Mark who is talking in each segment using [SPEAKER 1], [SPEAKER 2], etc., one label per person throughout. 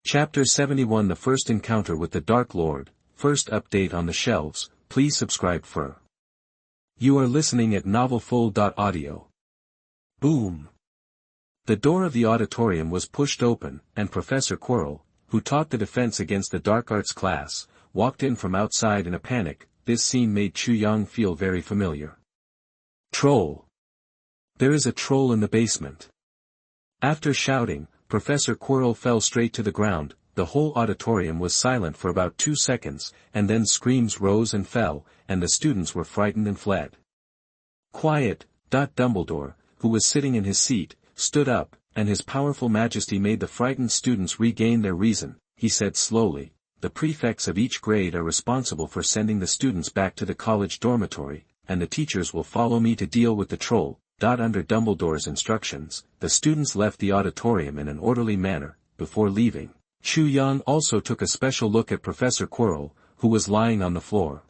[SPEAKER 1] Chapter 71 The First Encounter with the Dark Lord, first update on the shelves, please subscribe for. You are listening at novelfull.audio. Boom! The door of the auditorium was pushed open, and Professor Quirrell, who taught the defense against the dark arts class, walked in from outside in a panic. This scene made Chu Yang feel very familiar. Troll! There is a troll in the basement. After shouting, Professor Quirrell fell straight to the ground. The whole auditorium was silent for about 2 seconds, and then screams rose and fell, and the students were frightened and fled. Quiet! Dumbledore, who was sitting in his seat, stood up, and his powerful majesty made the frightened students regain their reason. He said slowly, "The prefects of each grade are responsible for sending the students back to the college dormitory, and the teachers will follow me to deal with the troll." Under Dumbledore's instructions, the students left the auditorium in an orderly manner. Before leaving, Chu Yang also took a special look at Professor Quirrell, who was lying on the floor.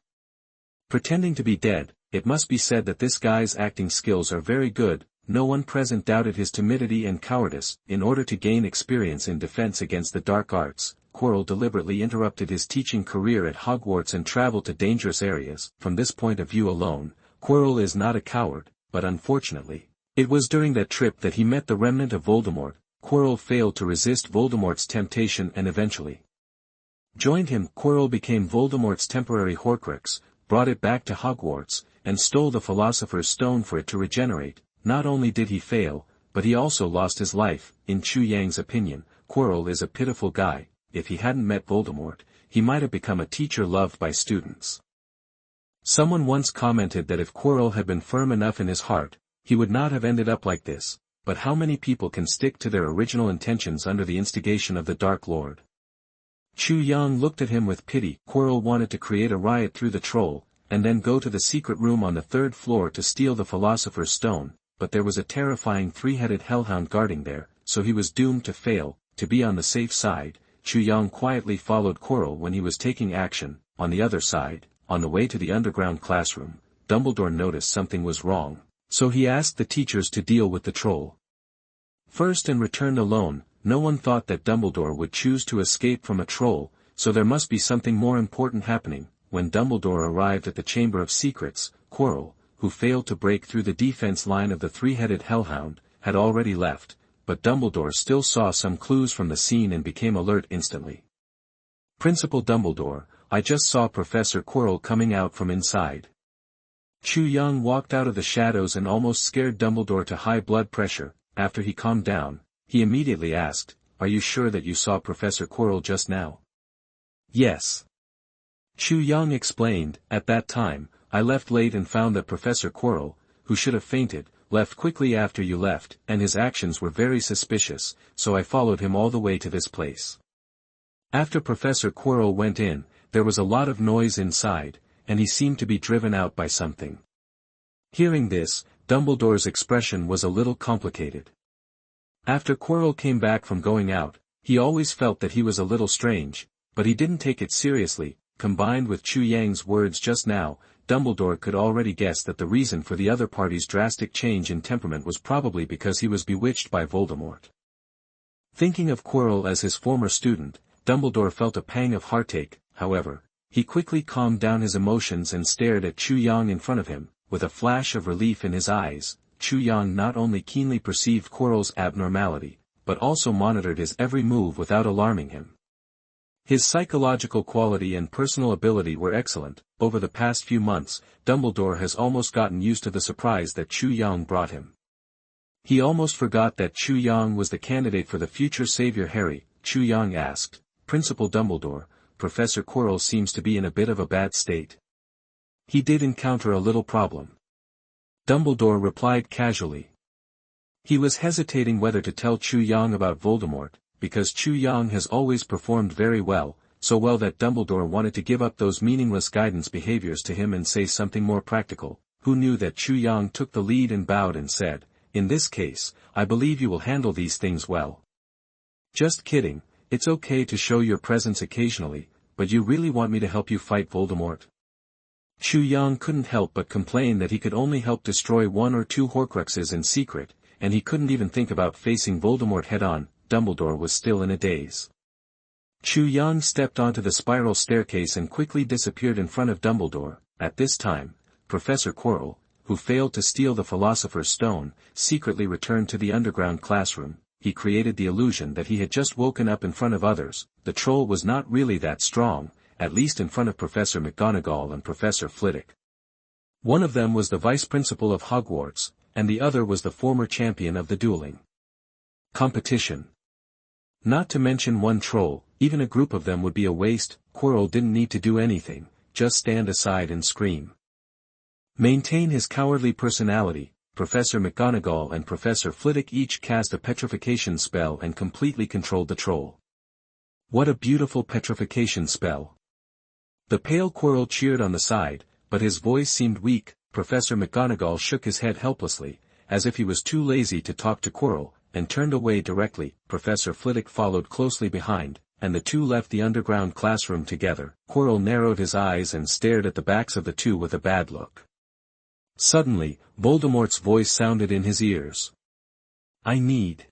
[SPEAKER 1] Pretending to be dead, it must be said that this guy's acting skills are very good. No one present doubted his timidity and cowardice. In order to gain experience in defense against the dark arts, Quirrell deliberately interrupted his teaching career at Hogwarts and traveled to dangerous areas. From this point of view alone, Quirrell is not a coward. But unfortunately, it was during that trip that he met the remnant of Voldemort. Quirrell failed to resist Voldemort's temptation and eventually joined him. Quirrell became Voldemort's temporary Horcrux, brought it back to Hogwarts, and stole the Philosopher's Stone for it to regenerate. Not only did he fail, but he also lost his life. In Chu Yang's opinion, Quirrell is a pitiful guy. If he hadn't met Voldemort, he might have become a teacher loved by students. Someone once commented that if Quirrell had been firm enough in his heart, he would not have ended up like this. But how many people can stick to their original intentions under the instigation of the Dark Lord? Chu Yang looked at him with pity. Quirrell wanted to create a riot through the troll, and then go to the secret room on the 3rd floor to steal the Philosopher's Stone, but there was a terrifying 3-headed hellhound guarding there, so he was doomed to fail. To be on the safe side, Chu Yang quietly followed Quirrell when he was taking action. On the other side, on the way to the underground classroom, Dumbledore noticed something was wrong, so he asked the teachers to deal with the troll first and returned alone. No one thought that Dumbledore would choose to escape from a troll, so there must be something more important happening. When Dumbledore arrived at the Chamber of Secrets, Quirrell, who failed to break through the defense line of the 3-headed hellhound, had already left, but Dumbledore still saw some clues from the scene and became alert instantly. "Principal Dumbledore, I just saw Professor Quirrell coming out from inside." Chu Yang walked out of the shadows and almost scared Dumbledore to high blood pressure. After he calmed down, he immediately asked, "Are you sure that you saw Professor Quirrell just now?" "Yes." Chu Yang explained, "At that time, I left late and found that Professor Quirrell, who should have fainted, left quickly after you left, and his actions were very suspicious, so I followed him all the way to this place." After Professor Quirrell went in, there was a lot of noise inside, and he seemed to be driven out by something. Hearing this, Dumbledore's expression was a little complicated. After Quirrell came back from going out, he always felt that he was a little strange, but he didn't take it seriously. Combined with Chu Yang's words just now, Dumbledore could already guess that the reason for the other party's drastic change in temperament was probably because he was bewitched by Voldemort. Thinking of Quirrell as his former student, Dumbledore felt a pang of heartache. However, he quickly calmed down his emotions and stared at Chu Yang in front of him. With a flash of relief in his eyes, Chu Yang not only keenly perceived Quirrell's abnormality, but also monitored his every move without alarming him. His psychological quality and personal ability were excellent. Over the past few months, Dumbledore has almost gotten used to the surprise that Chu Yang brought him. He almost forgot that Chu Yang was the candidate for the future savior Harry. Chu Yang asked, "Principal Dumbledore, Professor Quirrell seems to be in a bit of a bad state." "He did encounter a little problem," Dumbledore replied casually. He was hesitating whether to tell Chu Yang about Voldemort, because Chu Yang has always performed very well, so well that Dumbledore wanted to give up those meaningless guidance behaviors to him and say something more practical. Who knew that Chu Yang took the lead and bowed and said, "In this case, I believe you will handle these things well." "Just kidding, it's okay to show your presence occasionally, but you really want me to help you fight Voldemort?" Chu Yang couldn't help but complain that he could only help destroy 1 or 2 Horcruxes in secret, and he couldn't even think about facing Voldemort head-on. Dumbledore was still in a daze. Chu Yang stepped onto the spiral staircase and quickly disappeared in front of Dumbledore. At this time, Professor Quirrell, who failed to steal the Philosopher's Stone, secretly returned to the underground classroom. He created the illusion that he had just woken up in front of others. The troll was not really that strong, at least in front of Professor McGonagall and Professor Flitwick. One of them was the vice principal of Hogwarts, and the other was the former champion of the dueling competition. Not to mention one troll, even a group of them would be a waste. Quirrell didn't need to do anything, just stand aside and scream. Maintain his cowardly personality. Professor McGonagall and Professor Flitwick each cast a petrification spell and completely controlled the troll. What a beautiful petrification spell. The pale Quirrell cheered on the side, but his voice seemed weak. Professor McGonagall shook his head helplessly, as if he was too lazy to talk to Quirrell, and turned away directly. Professor Flitwick followed closely behind, and the two left the underground classroom together. Quirrell narrowed his eyes and stared at the backs of the two with a bad look. Suddenly, Voldemort's voice sounded in his ears. I need.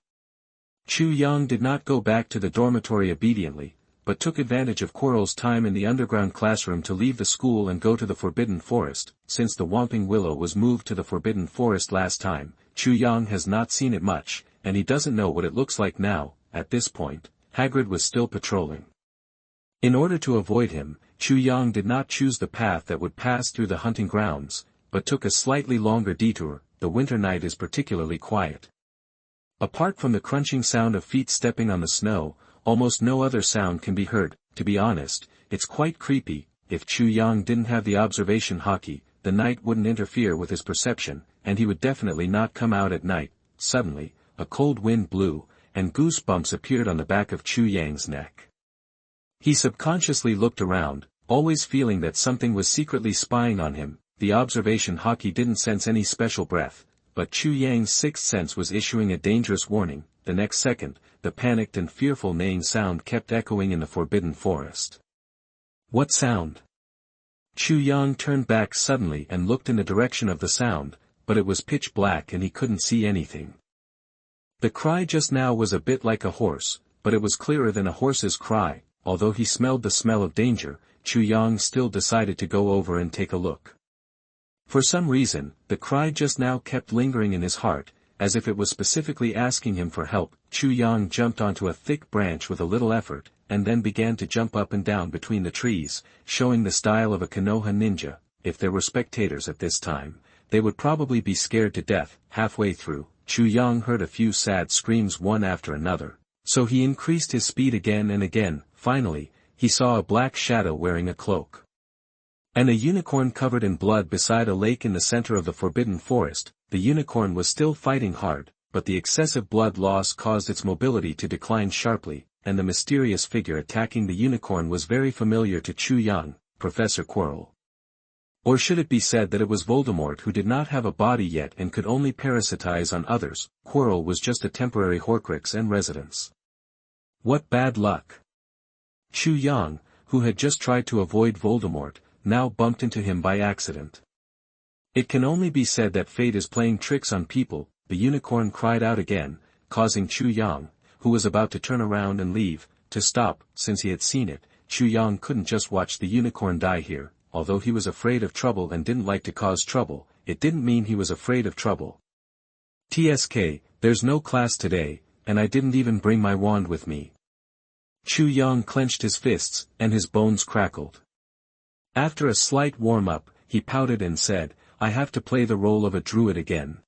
[SPEAKER 1] Chu Yang did not go back to the dormitory obediently, but took advantage of Quirrell's time in the underground classroom to leave the school and go to the Forbidden Forest. Since the Whomping Willow was moved to the Forbidden Forest last time, Chu Yang has not seen it much, and he doesn't know what it looks like now. At this point, Hagrid was still patrolling. In order to avoid him, Chu Yang did not choose the path that would pass through the hunting grounds, but took a slightly longer detour. The winter night is particularly quiet. Apart from the crunching sound of feet stepping on the snow, almost no other sound can be heard. To be honest, it's quite creepy. If Chu Yang didn't have the observation hockey, the night wouldn't interfere with his perception, and he would definitely not come out at night. Suddenly, a cold wind blew, and goosebumps appeared on the back of Chu Yang's neck. He subconsciously looked around, always feeling that something was secretly spying on him. The observation hockey didn't sense any special breath, but Chu Yang's sixth sense was issuing a dangerous warning. The next second, the panicked and fearful neighing sound kept echoing in the Forbidden Forest. What sound? Chu Yang turned back suddenly and looked in the direction of the sound, but it was pitch black and he couldn't see anything. The cry just now was a bit like a horse, but it was clearer than a horse's cry. Although he smelled the smell of danger, Chu Yang still decided to go over and take a look. For some reason, the cry just now kept lingering in his heart, as if it was specifically asking him for help. Chu Yang jumped onto a thick branch with a little effort, and then began to jump up and down between the trees, showing the style of a Konoha ninja. If there were spectators at this time, they would probably be scared to death. Halfway through, Chu Yang heard a few sad screams one after another, so he increased his speed again and again. Finally, he saw a black shadow wearing a cloak and a unicorn covered in blood beside a lake in the center of the Forbidden Forest. The unicorn was still fighting hard, but the excessive blood loss caused its mobility to decline sharply, and the mysterious figure attacking the unicorn was very familiar to Chu Yang, Professor Quirrell. Or should it be said that it was Voldemort, who did not have a body yet and could only parasitize on others. Quirrell was just a temporary Horcrux and residence. What bad luck! Chu Yang, who had just tried to avoid Voldemort, now bumped into him by accident. It can only be said that fate is playing tricks on people. The unicorn cried out again, causing Chu Yang, who was about to turn around and leave, to stop. Since he had seen it, Chu Yang couldn't just watch the unicorn die here. Although he was afraid of trouble and didn't like to cause trouble, it didn't mean he was afraid of trouble. TSK, there's no class today, and I didn't even bring my wand with me. Chu Yang clenched his fists, and his bones crackled. After a slight warm-up, he pouted and said, I have to play the role of a druid again.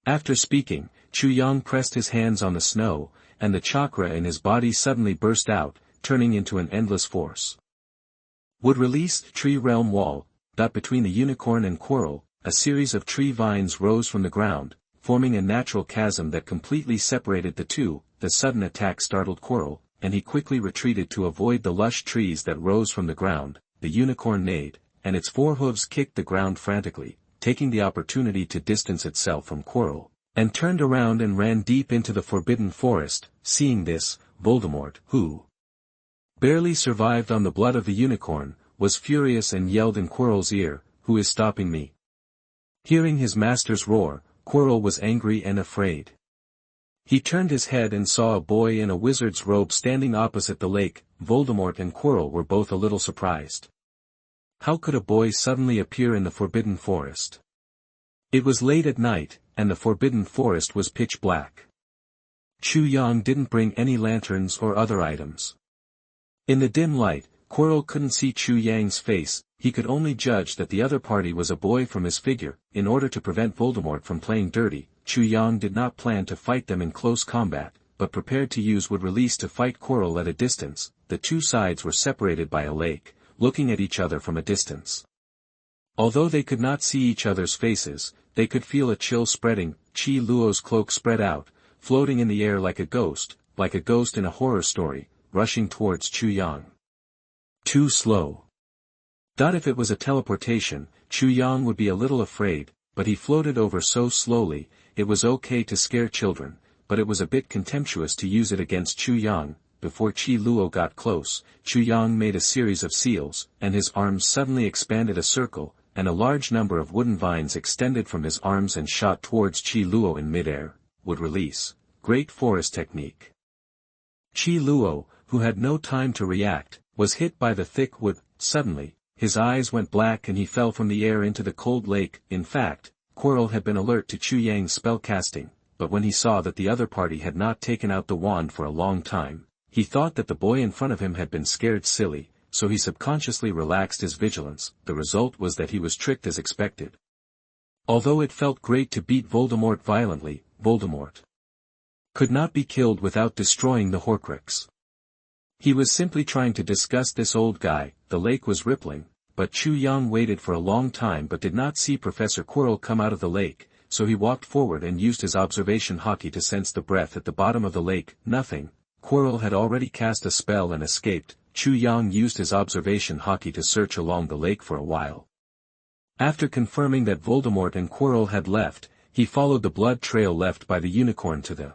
[SPEAKER 1] After speaking, Chu Yang pressed his hands on the snow, and the chakra in his body suddenly burst out, turning into an endless force. Would release tree realm wall. Between the unicorn and Quirrell, a series of tree vines rose from the ground, forming a natural chasm that completely separated the two. The sudden attack startled Quirrell, and he quickly retreated to avoid the lush trees that rose from the ground. The unicorn neighed, and its forehooves kicked the ground frantically, taking the opportunity to distance itself from Quirrell, and turned around and ran deep into the Forbidden Forest. Seeing this, Voldemort, who barely survived on the blood of the unicorn, was furious and yelled in Quirrell's ear, Who is stopping me? Hearing his master's roar, Quirrell was angry and afraid. He turned his head and saw a boy in a wizard's robe standing opposite the lake. Voldemort and Quirrell were both a little surprised. How could a boy suddenly appear in the Forbidden Forest? It was late at night, and the Forbidden Forest was pitch black. Chu Yang didn't bring any lanterns or other items. In the dim light, Quirrell couldn't see Chu Yang's face. He could only judge that the other party was a boy from his figure. In order to prevent Voldemort from playing dirty, Chu Yang did not plan to fight them in close combat, but prepared to use wood release to fight Quirrell at a distance. The two sides were separated by a lake, looking at each other from a distance. Although they could not see each other's faces, they could feel a chill spreading. Qi Luo's cloak spread out, floating in the air like a ghost in a horror story, rushing towards Chu Yang. Too slow. If it was a teleportation, Chu Yang would be a little afraid, but he floated over so slowly. It was okay to scare children, but it was a bit contemptuous to use it against Chu Yang. Before Qi Luo got close, Chu Yang made a series of seals, and his arms suddenly expanded a circle, and a large number of wooden vines extended from his arms and shot towards Qi Luo in midair. Wood release. Great forest technique. Qi Luo, who had no time to react, was hit by the thick wood. Suddenly, his eyes went black and he fell from the air into the cold lake. In fact, Quirrell had been alert to Chu Yang's spell casting, but when he saw that the other party had not taken out the wand for a long time, he thought that the boy in front of him had been scared silly, so he subconsciously relaxed his vigilance. The result was that he was tricked as expected. Although it felt great to beat Voldemort violently, Voldemort could not be killed without destroying the Horcrux. He was simply trying to disgust this old guy. The lake was rippling, but Chu Yang waited for a long time but did not see Professor Quirrell come out of the lake, so he walked forward and used his observation hockey to sense the breath at the bottom of the lake. Nothing. Quirrell had already cast a spell and escaped. Chu Yang used his observation hockey to search along the lake for a while. After confirming that Voldemort and Quirrell had left, he followed the blood trail left by the unicorn to the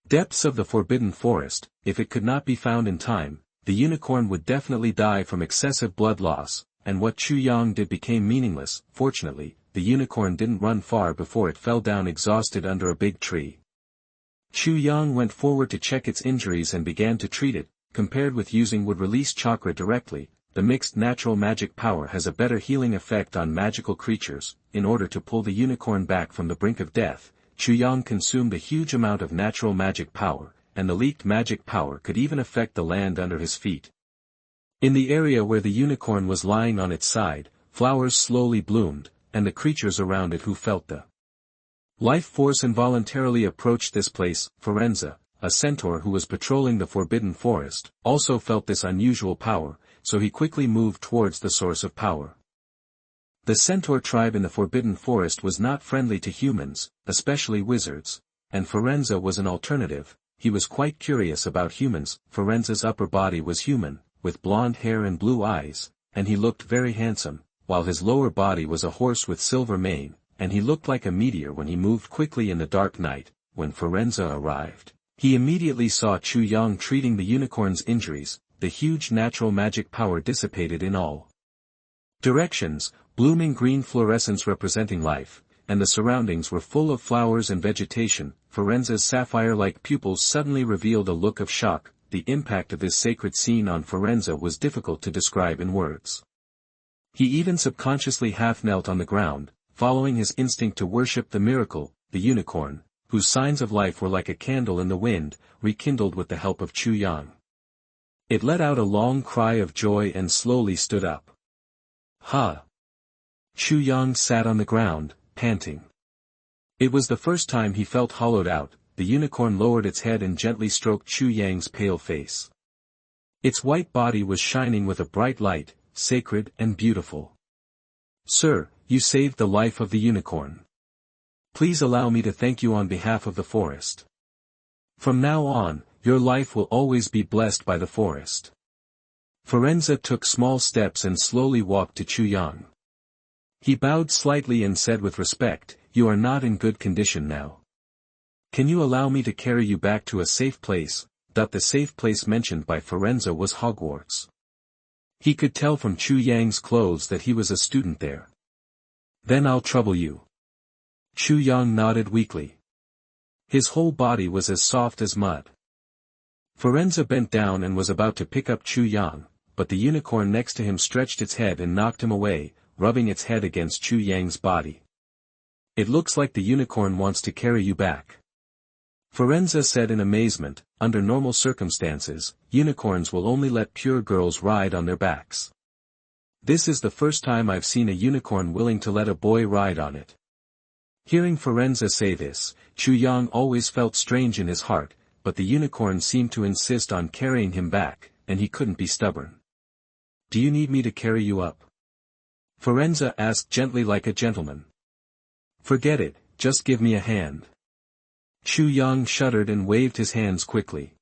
[SPEAKER 1] depths of the Forbidden Forest. If it could not be found in time, the unicorn would definitely die from excessive blood loss, and what Chu Yang did became meaningless. Fortunately, the unicorn didn't run far before it fell down exhausted under a big tree. Chu Yang went forward to check its injuries and began to treat it. Compared with using wood release chakra directly, the mixed natural magic power has a better healing effect on magical creatures. In order to pull the unicorn back from the brink of death, Chu Yang consumed a huge amount of natural magic power, and the leaked magic power could even affect the land under his feet. In the area where the unicorn was lying on its side, flowers slowly bloomed, and the creatures around it who felt the life force involuntarily approached this place. Firenze, a centaur who was patrolling the Forbidden Forest, also felt this unusual power, so he quickly moved towards the source of power. The centaur tribe in the Forbidden Forest was not friendly to humans, especially wizards, and Firenze was an alternative. He was quite curious about humans. Firenze's upper body was human, with blonde hair and blue eyes, and he looked very handsome, while his lower body was a horse with silver mane, and he looked like a meteor when he moved quickly in the dark night. When Firenze arrived, he immediately saw Chu Yang treating the unicorn's injuries. The huge natural magic power dissipated in all directions, blooming green fluorescence representing life, and the surroundings were full of flowers and vegetation. Firenze's sapphire-like pupils suddenly revealed a look of shock. The impact of this sacred scene on Firenze was difficult to describe in words. He even subconsciously half-knelt on the ground, following his instinct to worship the miracle. The unicorn, whose signs of life were like a candle in the wind, rekindled with the help of Chu Yang. It let out a long cry of joy and slowly stood up. Ha! Chu Yang sat on the ground, panting. It was the first time he felt hollowed out. The unicorn lowered its head and gently stroked Chu Yang's pale face. Its white body was shining with a bright light, sacred and beautiful. Sir, you saved the life of the unicorn. Please allow me to thank you on behalf of the forest. From now on, your life will always be blessed by the forest. Firenze took small steps and slowly walked to Chu Yang. He bowed slightly and said with respect, "You are not in good condition now. Can you allow me to carry you back to a safe place?" The safe place mentioned by Firenze was Hogwarts. He could tell from Chu Yang's clothes that he was a student there. Then I'll trouble you. Chu Yang nodded weakly. His whole body was as soft as mud. Firenze bent down and was about to pick up Chu Yang, but the unicorn next to him stretched its head and knocked him away, rubbing its head against Chu Yang's body. "It looks like the unicorn wants to carry you back," Firenze said in amazement. Under normal circumstances, unicorns will only let pure girls ride on their backs. This is the first time I've seen a unicorn willing to let a boy ride on it. Hearing Firenze say this, Chu Yang always felt strange in his heart, but the unicorn seemed to insist on carrying him back, and he couldn't be stubborn. "Do you need me to carry you up?" Firenze asked gently like a gentleman. "Forget it, just give me a hand." Chu Yang shuddered and waved his hands quickly.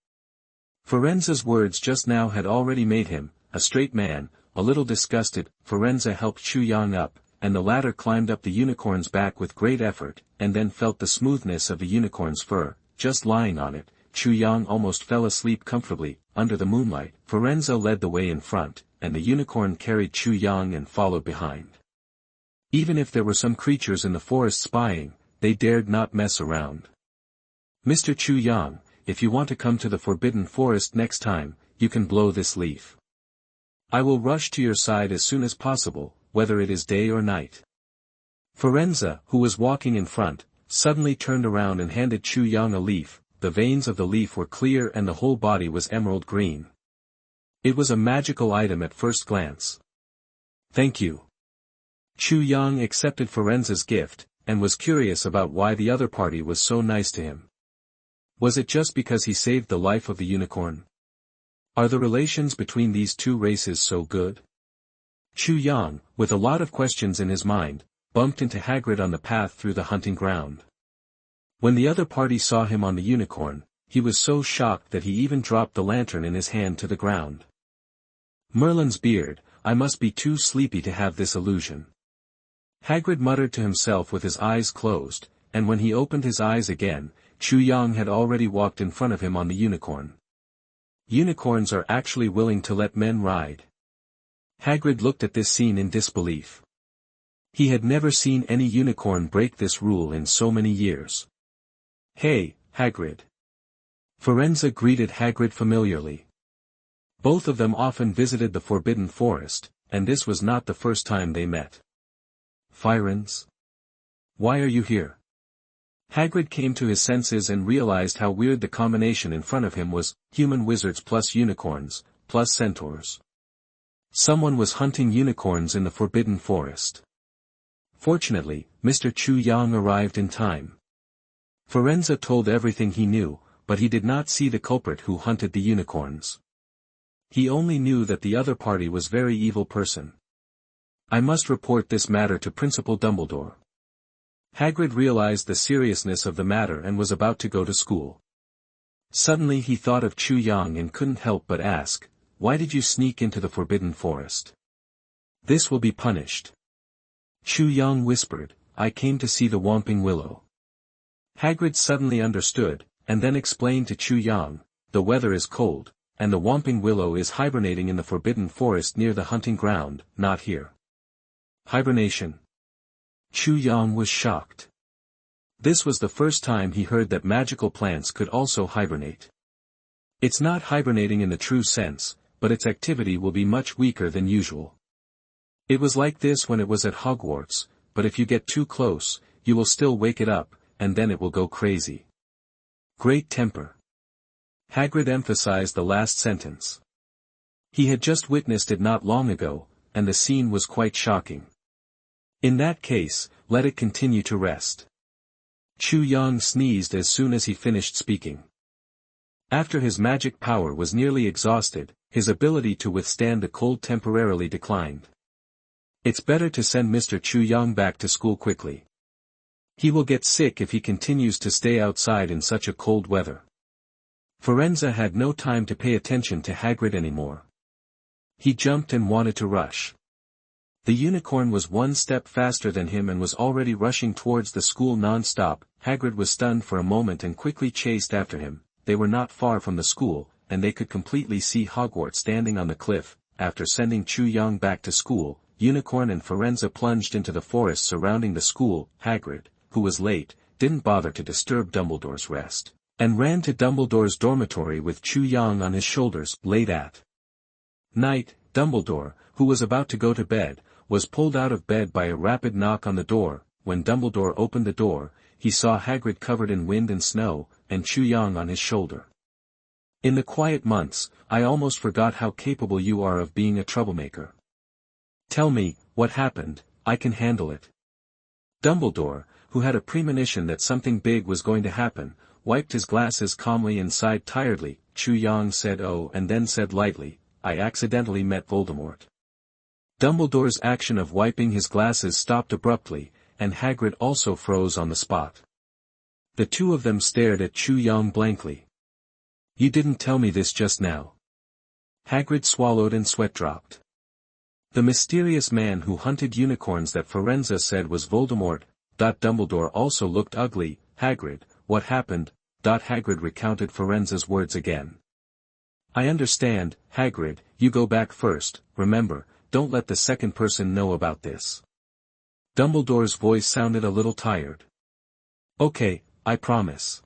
[SPEAKER 1] Firenze's words just now had already made him, a straight man, a little disgusted. Firenze helped Chu Yang up, and the latter climbed up the unicorn's back with great effort, and then felt the smoothness of the unicorn's fur. Just lying on it, Chu Yang almost fell asleep comfortably. Under the moonlight, Firenze led the way in front, and the unicorn carried Chu Yang and followed behind. Even if there were some creatures in the forest spying, they dared not mess around. "Mr. Chu Yang, if you want to come to the Forbidden Forest next time, you can blow this leaf. I will rush to your side as soon as possible, whether it is day or night." Firenze, who was walking in front, suddenly turned around and handed Chu Yang a leaf. The veins of the leaf were clear and the whole body was emerald green. It was a magical item at first glance. "Thank you." Chu Yang accepted Firenze's gift, and was curious about why the other party was so nice to him. Was it just because he saved the life of the unicorn? Are the relations between these two races so good? Chu Yang, with a lot of questions in his mind, bumped into Hagrid on the path through the hunting ground. When the other party saw him on the unicorn, he was so shocked that he even dropped the lantern in his hand to the ground. "Merlin's beard, I must be too sleepy to have this illusion." Hagrid muttered to himself with his eyes closed, and when he opened his eyes again, Chu Yang had already walked in front of him on the unicorn. Unicorns are actually willing to let men ride. Hagrid looked at this scene in disbelief. He had never seen any unicorn break this rule in so many years. "Hey, Hagrid." Firenze greeted Hagrid familiarly. Both of them often visited the Forbidden Forest, and this was not the first time they met. "Firenze? Why are you here?" Hagrid came to his senses and realized how weird the combination in front of him was: human wizards plus unicorns, plus centaurs. Someone was hunting unicorns in the Forbidden Forest. Fortunately, Mr. Chu Yang arrived in time. Firenze told everything he knew, but he did not see the culprit who hunted the unicorns. He only knew that the other party was very evil person. "I must report this matter to Principal Dumbledore." Hagrid realized the seriousness of the matter and was about to go to school. Suddenly he thought of Chu Yang and couldn't help but ask, "Why did you sneak into the Forbidden Forest? This will be punished." Chu Yang whispered, "I came to see the Whomping Willow." Hagrid suddenly understood, and then explained to Chu Yang, "The weather is cold, and the Whomping Willow is hibernating in the Forbidden Forest near the hunting ground, not here." Hibernation. Chu Yang was shocked. This was the first time he heard that magical plants could also hibernate. It's not hibernating in the true sense, but its activity will be much weaker than usual. It was like this when it was at Hogwarts, but if you get too close, you will still wake it up, and then it will go crazy. Great temper. Hagrid emphasized the last sentence. He had just witnessed it not long ago, and the scene was quite shocking. In that case, let it continue to rest. Chu Yang sneezed as soon as he finished speaking. After his magic power was nearly exhausted, his ability to withstand the cold temporarily declined. It's better to send Mr. Chu Yang back to school quickly. He will get sick if he continues to stay outside in such a cold weather. Firenze had no time to pay attention to Hagrid anymore. He jumped and wanted to rush. The unicorn was one step faster than him and was already rushing towards the school non-stop. Hagrid was stunned for a moment and quickly chased after him. They were not far from the school, and they could completely see Hogwarts standing on the cliff. After sending Chu Yang back to school, Unicorn and Firenze plunged into the forest surrounding the school. Hagrid, who was late, didn't bother to disturb Dumbledore's rest, and ran to Dumbledore's dormitory with Chu Yang on his shoulders. Late at night, Dumbledore, who was about to go to bed, was pulled out of bed by a rapid knock on the door. When Dumbledore opened the door, he saw Hagrid covered in wind and snow, and Chu Yang on his shoulder. "In the quiet months, I almost forgot how capable you are of being a troublemaker. Tell me, what happened? I can handle it." Dumbledore, who had a premonition that something big was going to happen, wiped his glasses calmly and sighed tiredly. Chu Yang said "Oh," and then said lightly, "I accidentally met Voldemort." Dumbledore's action of wiping his glasses stopped abruptly, and Hagrid also froze on the spot. The two of them stared at Chu Yang blankly. "You didn't tell me this just now." Hagrid swallowed and sweat dropped. "The mysterious man who hunted unicorns that Firenze said was Voldemort." Dumbledore also looked ugly. "Hagrid, what happened?" Hagrid recounted Firenze's words again. "I understand, Hagrid, you go back first, remember, don't let the second person know about this." Dumbledore's voice sounded a little tired. "Okay, I promise."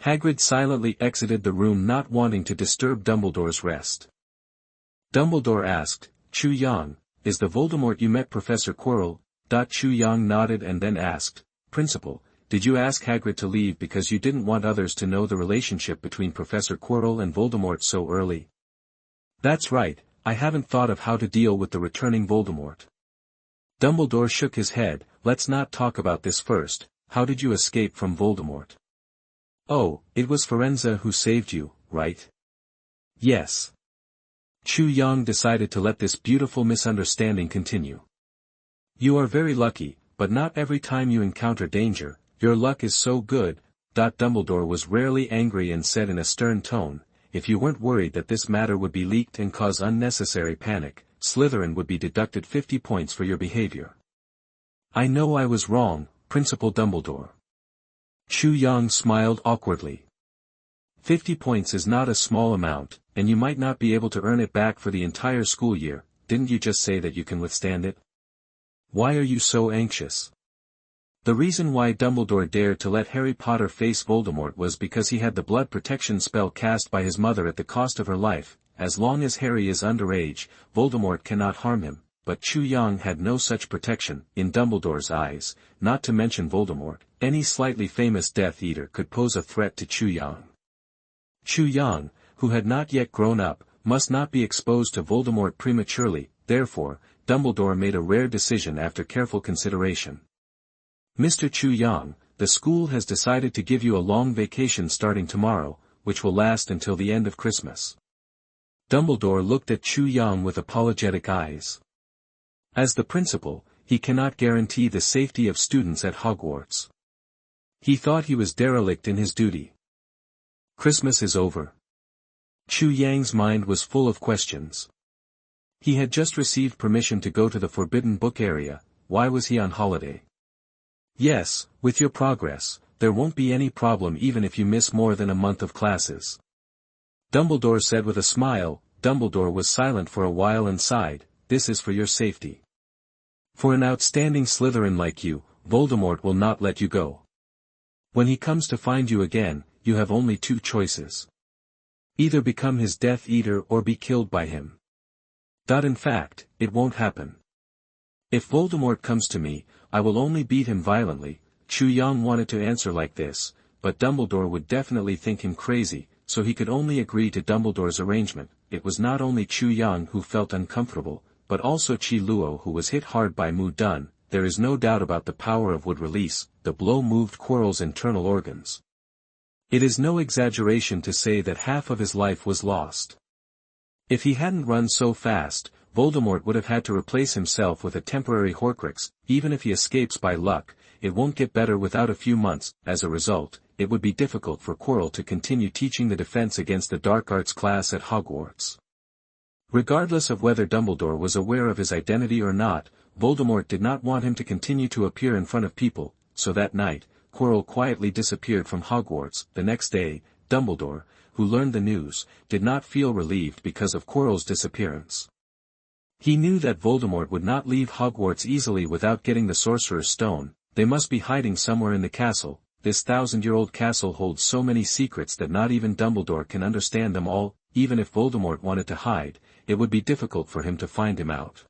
[SPEAKER 1] Hagrid silently exited the room, not wanting to disturb Dumbledore's rest. Dumbledore asked, "Chu Yang, is the Voldemort you met Professor Quirrell?" Chu Yang nodded and then asked, "Principal, did you ask Hagrid to leave because you didn't want others to know the relationship between Professor Quirrell and Voldemort so early?" "That's right, I haven't thought of how to deal with the returning Voldemort." Dumbledore shook his head. "Let's not talk about this first. How did you escape from Voldemort?" "Oh, it was Firenze who saved you, right?" "Yes." Chu Yang decided to let this beautiful misunderstanding continue. "You are very lucky, but not every time you encounter danger, your luck is so good." Dumbledore was rarely angry and said in a stern tone, "If you weren't worried that this matter would be leaked and cause unnecessary panic, Slytherin would be deducted 50 points for your behavior." "I know I was wrong, Principal Dumbledore." Chu Yang smiled awkwardly. 50 points is not a small amount, and you might not be able to earn it back for the entire school year. Didn't you just say that you can withstand it? Why are you so anxious? The reason why Dumbledore dared to let Harry Potter face Voldemort was because he had the blood protection spell cast by his mother at the cost of her life. As long as Harry is underage, Voldemort cannot harm him, but Chu Yang had no such protection. In Dumbledore's eyes, not to mention Voldemort, any slightly famous Death Eater could pose a threat to Chu Yang. Chu Yang, who had not yet grown up, must not be exposed to Voldemort prematurely. Therefore, Dumbledore made a rare decision after careful consideration. "Mr. Chu Yang, the school has decided to give you a long vacation starting tomorrow, which will last until the end of Christmas." Dumbledore looked at Chu Yang with apologetic eyes. As the principal, he cannot guarantee the safety of students at Hogwarts. He thought he was derelict in his duty. Christmas is over. Chu Yang's mind was full of questions. He had just received permission to go to the Forbidden Book area. Why was he on holiday? "Yes, with your progress, there won't be any problem even if you miss more than a month of classes," Dumbledore said with a smile. Dumbledore was silent for a while and sighed, "This is for your safety. For an outstanding Slytherin like you, Voldemort will not let you go. When he comes to find you again, you have only two choices. Either become his Death Eater or be killed by him. In fact, it won't happen. If Voldemort comes to me, I will only beat him violently." Chu Yang wanted to answer like this, but Dumbledore would definitely think him crazy, so he could only agree to Dumbledore's arrangement. It was not only Chu Yang who felt uncomfortable, but also Chi Luo, who was hit hard by Mu Dun. There is no doubt about the power of wood release. The blow moved Quirrell's internal organs. It is no exaggeration to say that half of his life was lost. If he hadn't run so fast, Voldemort would have had to replace himself with a temporary Horcrux. Even if he escapes by luck, it won't get better without a few months. As a result, it would be difficult for Quirrell to continue teaching the defense against the dark arts class at Hogwarts. Regardless of whether Dumbledore was aware of his identity or not, Voldemort did not want him to continue to appear in front of people, so that night, Quirrell quietly disappeared from Hogwarts. The next day, Dumbledore, who learned the news, did not feel relieved because of Quirrell's disappearance. He knew that Voldemort would not leave Hogwarts easily without getting the Sorcerer's Stone. they must be hiding somewhere in the castle. This 1,000-year-old castle holds so many secrets that not even Dumbledore can understand them all. Even if Voldemort wanted to hide, it would be difficult for him to find him out.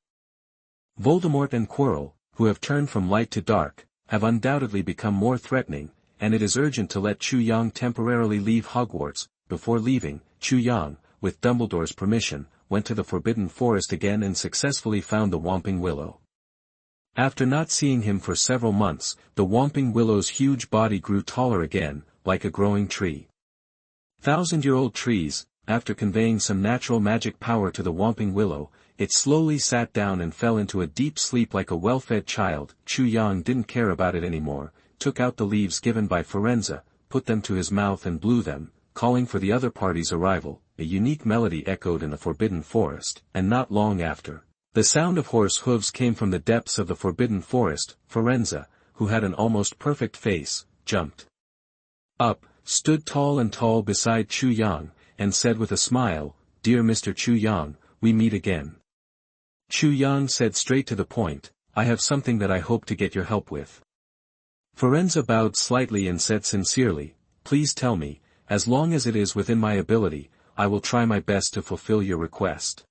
[SPEAKER 1] Voldemort and Quirrell, who have turned from light to dark, have undoubtedly become more threatening, and it is urgent to let Chu Yang temporarily leave Hogwarts. Before leaving, Chu Yang, with Dumbledore's permission, went to the Forbidden Forest again and successfully found the Whomping Willow. After not seeing him for several months, the Whomping Willow's huge body grew taller again, like a growing tree. 1,000-year-old trees, after conveying some natural magic power to the Whomping Willow, it slowly sat down and fell into a deep sleep like a well-fed child. Chu Yang didn't care about it anymore, took out the leaves given by Firenze, put them to his mouth and blew them, calling for the other party's arrival. A unique melody echoed in the Forbidden Forest, and not long after, the sound of horse hooves came from the depths of the Forbidden Forest. Firenze, who had an almost perfect face, jumped up, stood tall and tall beside Chu Yang, and said with a smile, "Dear Mr. Chu Yang, we meet again." Chu Yang said straight to the point, "I have something that I hope to get your help with." Firenze bowed slightly and said sincerely, "Please tell me, as long as it is within my ability, I will try my best to fulfill your request."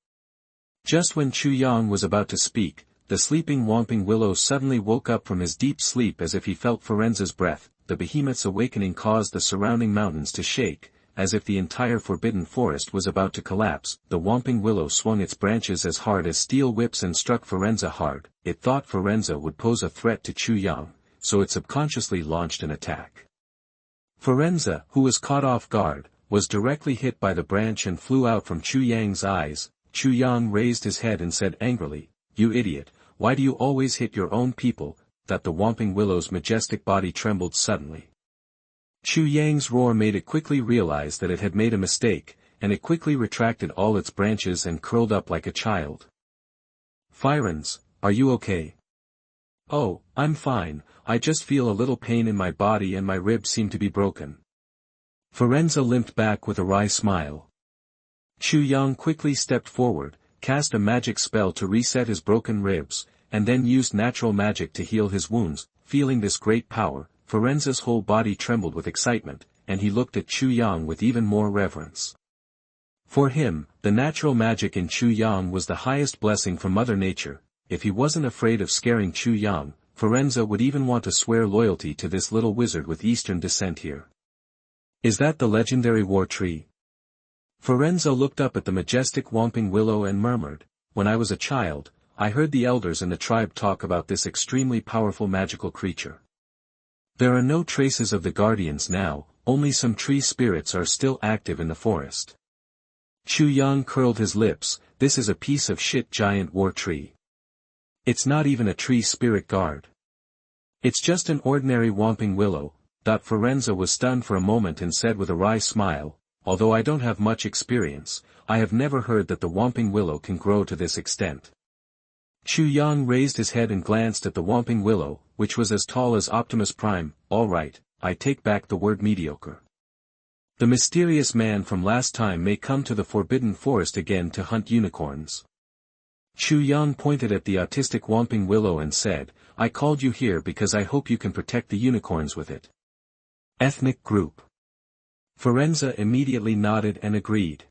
[SPEAKER 1] Just when Chu Yang was about to speak, the sleeping Whomping Willow suddenly woke up from his deep sleep as if he felt Firenze's breath. The behemoth's awakening caused the surrounding mountains to shake, as if the entire Forbidden Forest was about to collapse. The Whomping Willow swung its branches as hard as steel whips and struck Firenze hard. It thought Firenze would pose a threat to Chu Yang, so it subconsciously launched an attack. Firenze, who was caught off guard, was directly hit by the branch and flew out from Chu Yang's eyes. Chu Yang raised his head and said angrily, "You idiot, why do you always hit your own people?" That the Whomping Willow's majestic body trembled suddenly. Chu Yang's roar made it quickly realize that it had made a mistake, and it quickly retracted all its branches and curled up like a child. "Firenze, are you okay?" "Oh, I'm fine, I just feel a little pain in my body and my ribs seem to be broken." Firenze limped back with a wry smile. Chu Yang quickly stepped forward, cast a magic spell to reset his broken ribs, and then used natural magic to heal his wounds. Feeling this great power, Firenze's whole body trembled with excitement, and he looked at Chu Yang with even more reverence. For him, the natural magic in Chu Yang was the highest blessing from Mother Nature. If he wasn't afraid of scaring Chu Yang, Firenze would even want to swear loyalty to this little wizard with Eastern descent here. "Is that the legendary war tree?" Firenze looked up at the majestic Whomping Willow and murmured, "When I was a child, I heard the elders in the tribe talk about this extremely powerful magical creature. There are no traces of the guardians now, only some tree spirits are still active in the forest." Chu Yang curled his lips. "This is a piece of shit giant war tree. It's not even a tree spirit guard. It's just an ordinary Whomping Willow." Firenze was stunned for a moment and said with a wry smile, "Although I don't have much experience, I have never heard that the Whomping Willow can grow to this extent." Chu Yang raised his head and glanced at the Whomping Willow, which was as tall as Optimus Prime. "All right, I take back the word mediocre. The mysterious man from last time may come to the Forbidden Forest again to hunt unicorns." Chu Yang pointed at the autistic Whomping Willow and said, "I called you here because I hope you can protect the unicorns with it." Ethnic group. Firenze immediately nodded and agreed.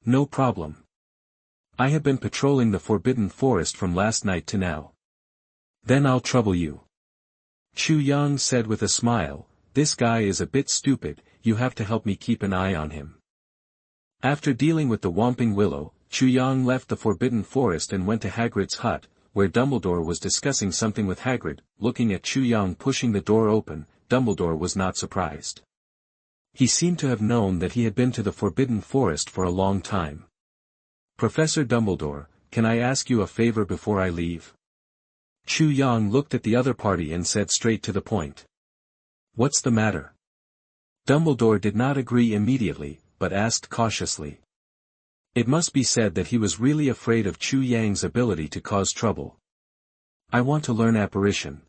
[SPEAKER 1] "No problem. I have been patrolling the Forbidden Forest from last night to now." "Then I'll trouble you." Chu Yang said with a smile, "This guy is a bit stupid, you have to help me keep an eye on him." After dealing with the Whomping Willow, Chu Yang left the Forbidden Forest and went to Hagrid's hut, where Dumbledore was discussing something with Hagrid. Looking at Chu Yang pushing the door open, Dumbledore was not surprised. He seemed to have known that he had been to the Forbidden Forest for a long time. "Professor Dumbledore, can I ask you a favor before I leave?" Chu Yang looked at the other party and said straight to the point. "What's the matter?" Dumbledore did not agree immediately, but asked cautiously. It must be said that he was really afraid of Chu Yang's ability to cause trouble. "I want to learn apparition."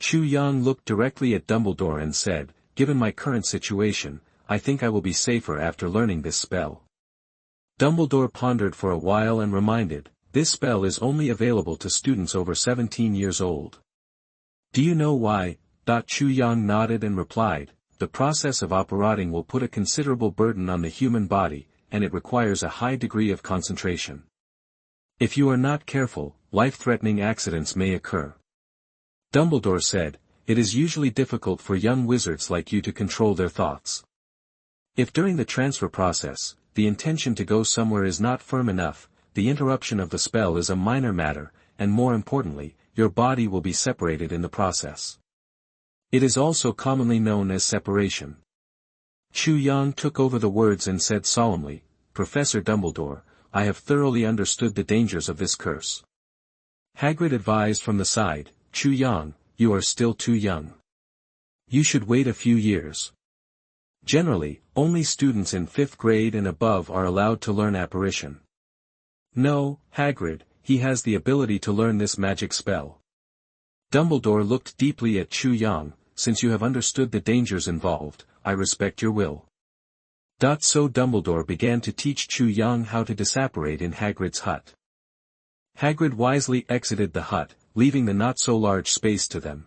[SPEAKER 1] Chu Yang looked directly at Dumbledore and said, "Given my current situation, I think I will be safer after learning this spell." Dumbledore pondered for a while and reminded, "This spell is only available to students over 17 years old." Do you know why? Chu Yang nodded and replied, the process of operating will put a considerable burden on the human body, and it requires a high degree of concentration. If you are not careful, life-threatening accidents may occur. Dumbledore said, it is usually difficult for young wizards like you to control their thoughts. If during the transfer process, the intention to go somewhere is not firm enough, the interruption of the spell is a minor matter, and more importantly, your body will be separated in the process. It is also commonly known as separation. Chu Yang took over the words and said solemnly, Professor Dumbledore, I have thoroughly understood the dangers of this curse. Hagrid advised from the side, Chu Yang, you are still too young. You should wait a few years. Generally, only students in 5th grade and above are allowed to learn apparition. No, Hagrid, he has the ability to learn this magic spell. Dumbledore looked deeply at Chu Yang, since you have understood the dangers involved, I respect your will. So Dumbledore began to teach Chu Yang how to disapparate in Hagrid's hut. Hagrid wisely exited the hut, leaving the not-so-large space to them.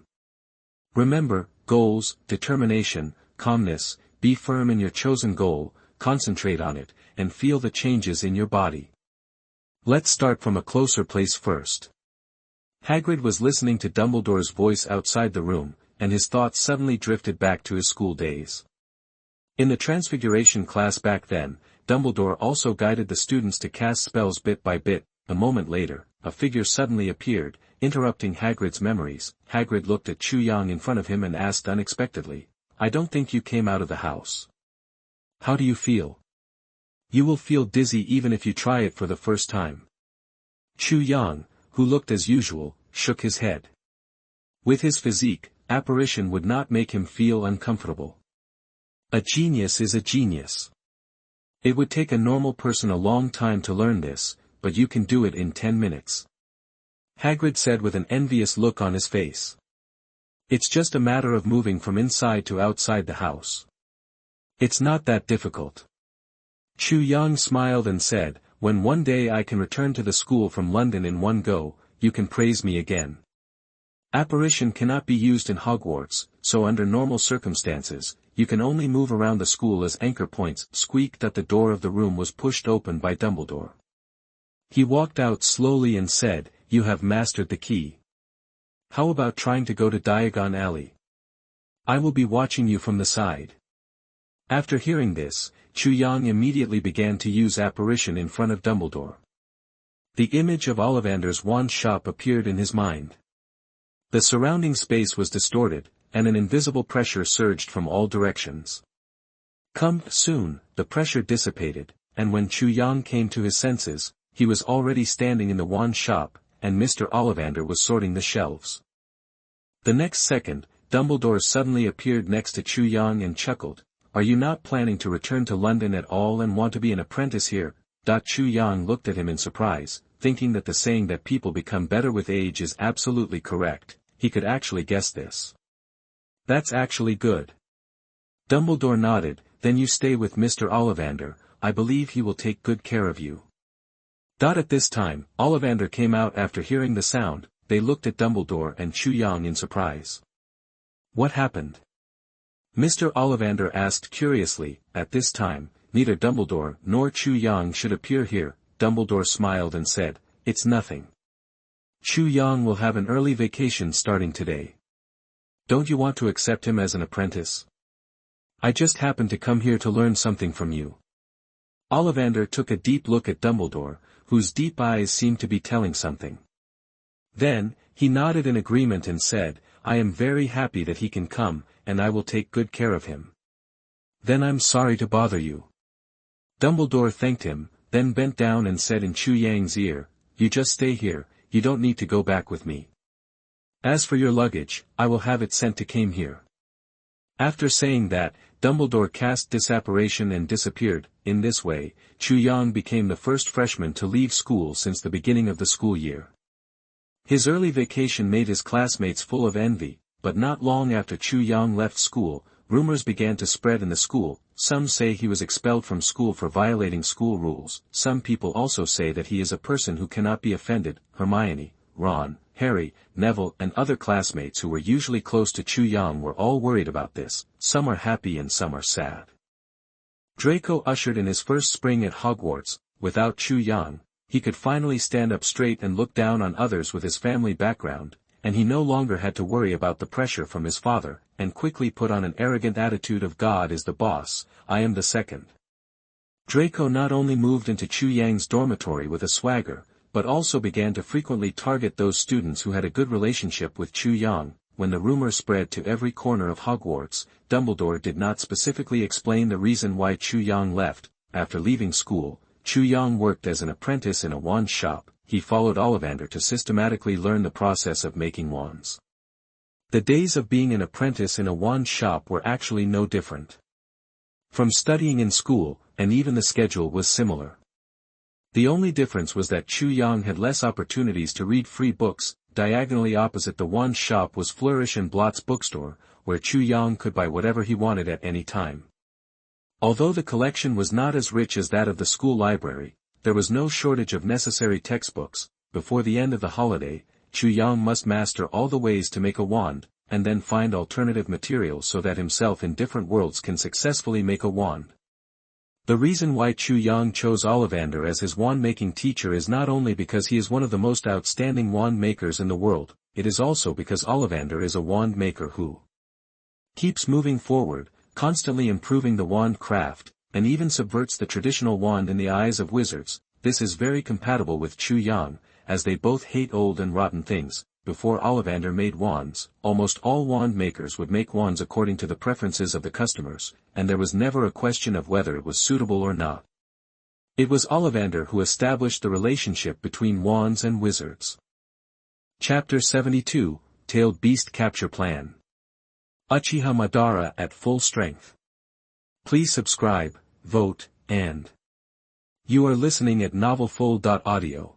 [SPEAKER 1] Remember, goals, determination, calmness, be firm in your chosen goal, concentrate on it, and feel the changes in your body. Let's start from a closer place first. Hagrid was listening to Dumbledore's voice outside the room, and his thoughts suddenly drifted back to his school days. In the Transfiguration class back then, Dumbledore also guided the students to cast spells bit by bit. A moment later, a figure suddenly appeared, interrupting Hagrid's memories. Hagrid looked at Chu Yang in front of him and asked unexpectedly, I don't think you came out of the house. How do you feel? You will feel dizzy even if you try it for the first time. Chu Yang, who looked as usual, shook his head. With his physique, apparition would not make him feel uncomfortable. A genius is a genius. It would take a normal person a long time to learn this, but you can do it in 10 minutes. Hagrid said with an envious look on his face. It's just a matter of moving from inside to outside the house. It's not that difficult. Chu Yang smiled and said, when one day I can return to the school from London in one go, you can praise me again. Apparition cannot be used in Hogwarts, so under normal circumstances, you can only move around the school as anchor points. Squeaked that the door of the room was pushed open by Dumbledore. He walked out slowly and said, you have mastered the key. How about trying to go to Diagon Alley? I will be watching you from the side. After hearing this, Chu Yang immediately began to use apparition in front of Dumbledore. The image of Ollivander's wand shop appeared in his mind. The surrounding space was distorted, and an invisible pressure surged from all directions. Soon, the pressure dissipated, and when Chu Yang came to his senses, he was already standing in the wand shop, and Mr. Ollivander was sorting the shelves. The next second, Dumbledore suddenly appeared next to Chu Yang and chuckled, Are you not planning to return to London at all and want to be an apprentice here? Chu Yang looked at him in surprise, thinking that the saying that people become better with age is absolutely correct. He could actually guess this. That's actually good. Dumbledore nodded, then you stay with Mr. Ollivander, I believe he will take good care of you. At this time, Ollivander came out after hearing the sound. They looked at Dumbledore and Chu Yang in surprise. What happened? Mr. Ollivander asked curiously. At this time, neither Dumbledore nor Chu Yang should appear here. Dumbledore smiled and said, It's nothing. Chu Yang will have an early vacation starting today. Don't you want to accept him as an apprentice? I just happened to come here to learn something from you. Ollivander took a deep look at Dumbledore, whose deep eyes seemed to be telling something. Then, he nodded in agreement and said, I am very happy that he can come, and I will take good care of him. Then I'm sorry to bother you. Dumbledore thanked him, then bent down and said in Chu Yang's ear, You just stay here, you don't need to go back with me. As for your luggage, I will have it sent to Came here. After saying that, Dumbledore cast Disapparation and disappeared. In this way, Chu Yang became the first freshman to leave school since the beginning of the school year. His early vacation made his classmates full of envy, but not long after Chu Yang left school, rumors began to spread in the school. Some say he was expelled from school for violating school rules. Some people also say that he is a person who cannot be offended. Hermione, Ron, Harry, Neville and other classmates who were usually close to Chu Yang were all worried about this. Some are happy and some are sad. Draco ushered in his first spring at Hogwarts. Without Chu Yang, he could finally stand up straight and look down on others with his family background, and he no longer had to worry about the pressure from his father, and quickly put on an arrogant attitude of God is the boss, I am the second. Draco not only moved into Chu Yang's dormitory with a swagger, but also began to frequently target those students who had a good relationship with Chu Yang. When the rumor spread to every corner of Hogwarts, Dumbledore did not specifically explain the reason why Chu Yang left. After leaving school, Chu Yang worked as an apprentice in a wand shop. He followed Ollivander to systematically learn the process of making wands. The days of being an apprentice in a wand shop were actually no different from studying in school, and even the schedule was similar. The only difference was that Chu Yang had less opportunities to read free books. Diagonally opposite the wand shop was Flourish and Blott's bookstore, where Chu Yang could buy whatever he wanted at any time. Although the collection was not as rich as that of the school library, there was no shortage of necessary textbooks. Before the end of the holiday, Chu Yang must master all the ways to make a wand, and then find alternative materials so that himself in different worlds can successfully make a wand. The reason why Chu Yang chose Ollivander as his wand-making teacher is not only because he is one of the most outstanding wand makers in the world, it is also because Ollivander is a wand maker who keeps moving forward, constantly improving the wand craft, and even subverts the traditional wand in the eyes of wizards. This is very compatible with Chu Yang, as they both hate old and rotten things. Before Ollivander made wands, almost all wand makers would make wands according to the preferences of the customers, and there was never a question of whether it was suitable or not. It was Ollivander who established the relationship between wands and wizards. Chapter 72, Tailed Beast Capture Plan. Uchiha Madara at full strength. Please subscribe, vote, and you are listening at novelfull.audio.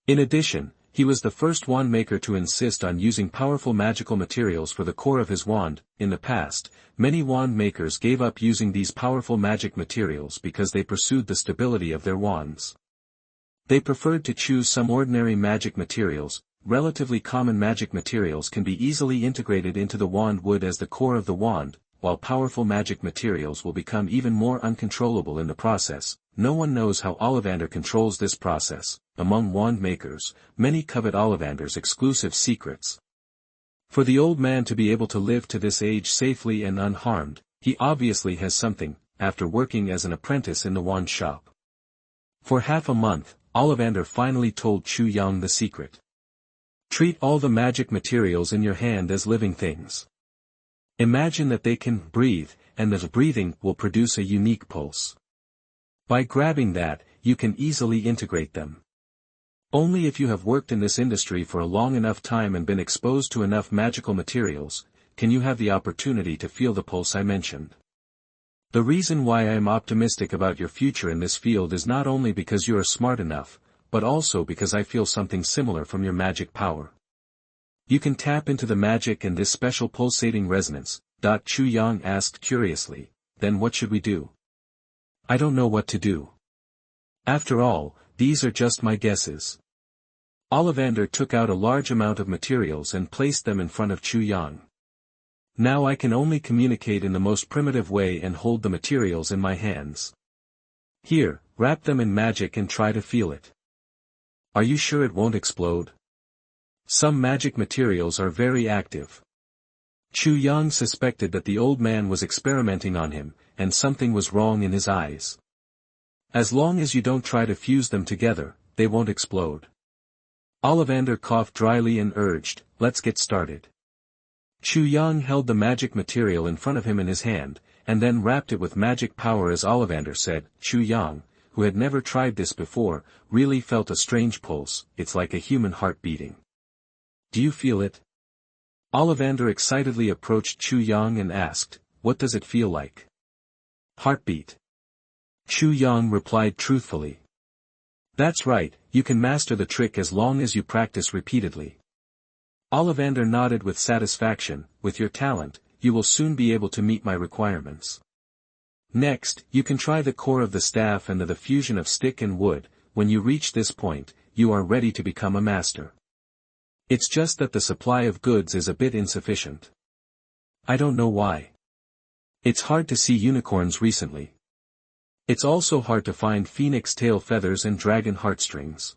[SPEAKER 1] In addition, he was the first wand maker to insist on using powerful magical materials for the core of his wand. In the past, many wand makers gave up using these powerful magic materials because they pursued the stability of their wands. They preferred to choose some ordinary magic materials. Relatively common magic materials can be easily integrated into the wand wood as the core of the wand, while powerful magic materials will become even more uncontrollable in the process. No one knows how Ollivander controls this process. Among wand makers, many covet Ollivander's exclusive secrets. For the old man to be able to live to this age safely and unharmed, he obviously has something. After working as an apprentice in the wand shop for half a month, Ollivander finally told Chu Yang the secret. Treat all the magic materials in your hand as living things. Imagine that they can breathe, and that breathing will produce a unique pulse. By grabbing that, you can easily integrate them. Only if you have worked in this industry for a long enough time and been exposed to enough magical materials, can you have the opportunity to feel the pulse I mentioned. The reason why I am optimistic about your future in this field is not only because you are smart enough, but also because I feel something similar from your magic power. You can tap into the magic and this special pulsating resonance. Chu Yang asked curiously, then what should we do? I don't know what to do. After all, these are just my guesses. Ollivander took out a large amount of materials and placed them in front of Chu Yang. Now I can only communicate in the most primitive way and hold the materials in my hands. Here, wrap them in magic and try to feel it. Are you sure it won't explode? Some magic materials are very active. Chu Yang suspected that the old man was experimenting on him, and something was wrong in his eyes. As long as you don't try to fuse them together, they won't explode. Ollivander coughed dryly and urged, let's get started. Chu Yang held the magic material in front of him in his hand, and then wrapped it with magic power as Ollivander said. Chu Yang, who had never tried this before, really felt a strange pulse. It's like a human heart beating. Do you feel it? Ollivander excitedly approached Chu Yang and asked, what does it feel like? Heartbeat. Chu Yang replied truthfully. That's right, you can master the trick as long as you practice repeatedly. Ollivander nodded with satisfaction. With your talent, you will soon be able to meet my requirements. Next, you can try the core of the staff and the fusion of stick and wood. When you reach this point, you are ready to become a master. It's just that the supply of goods is a bit insufficient. I don't know why. It's hard to see unicorns recently. It's also hard to find phoenix tail feathers and dragon heartstrings.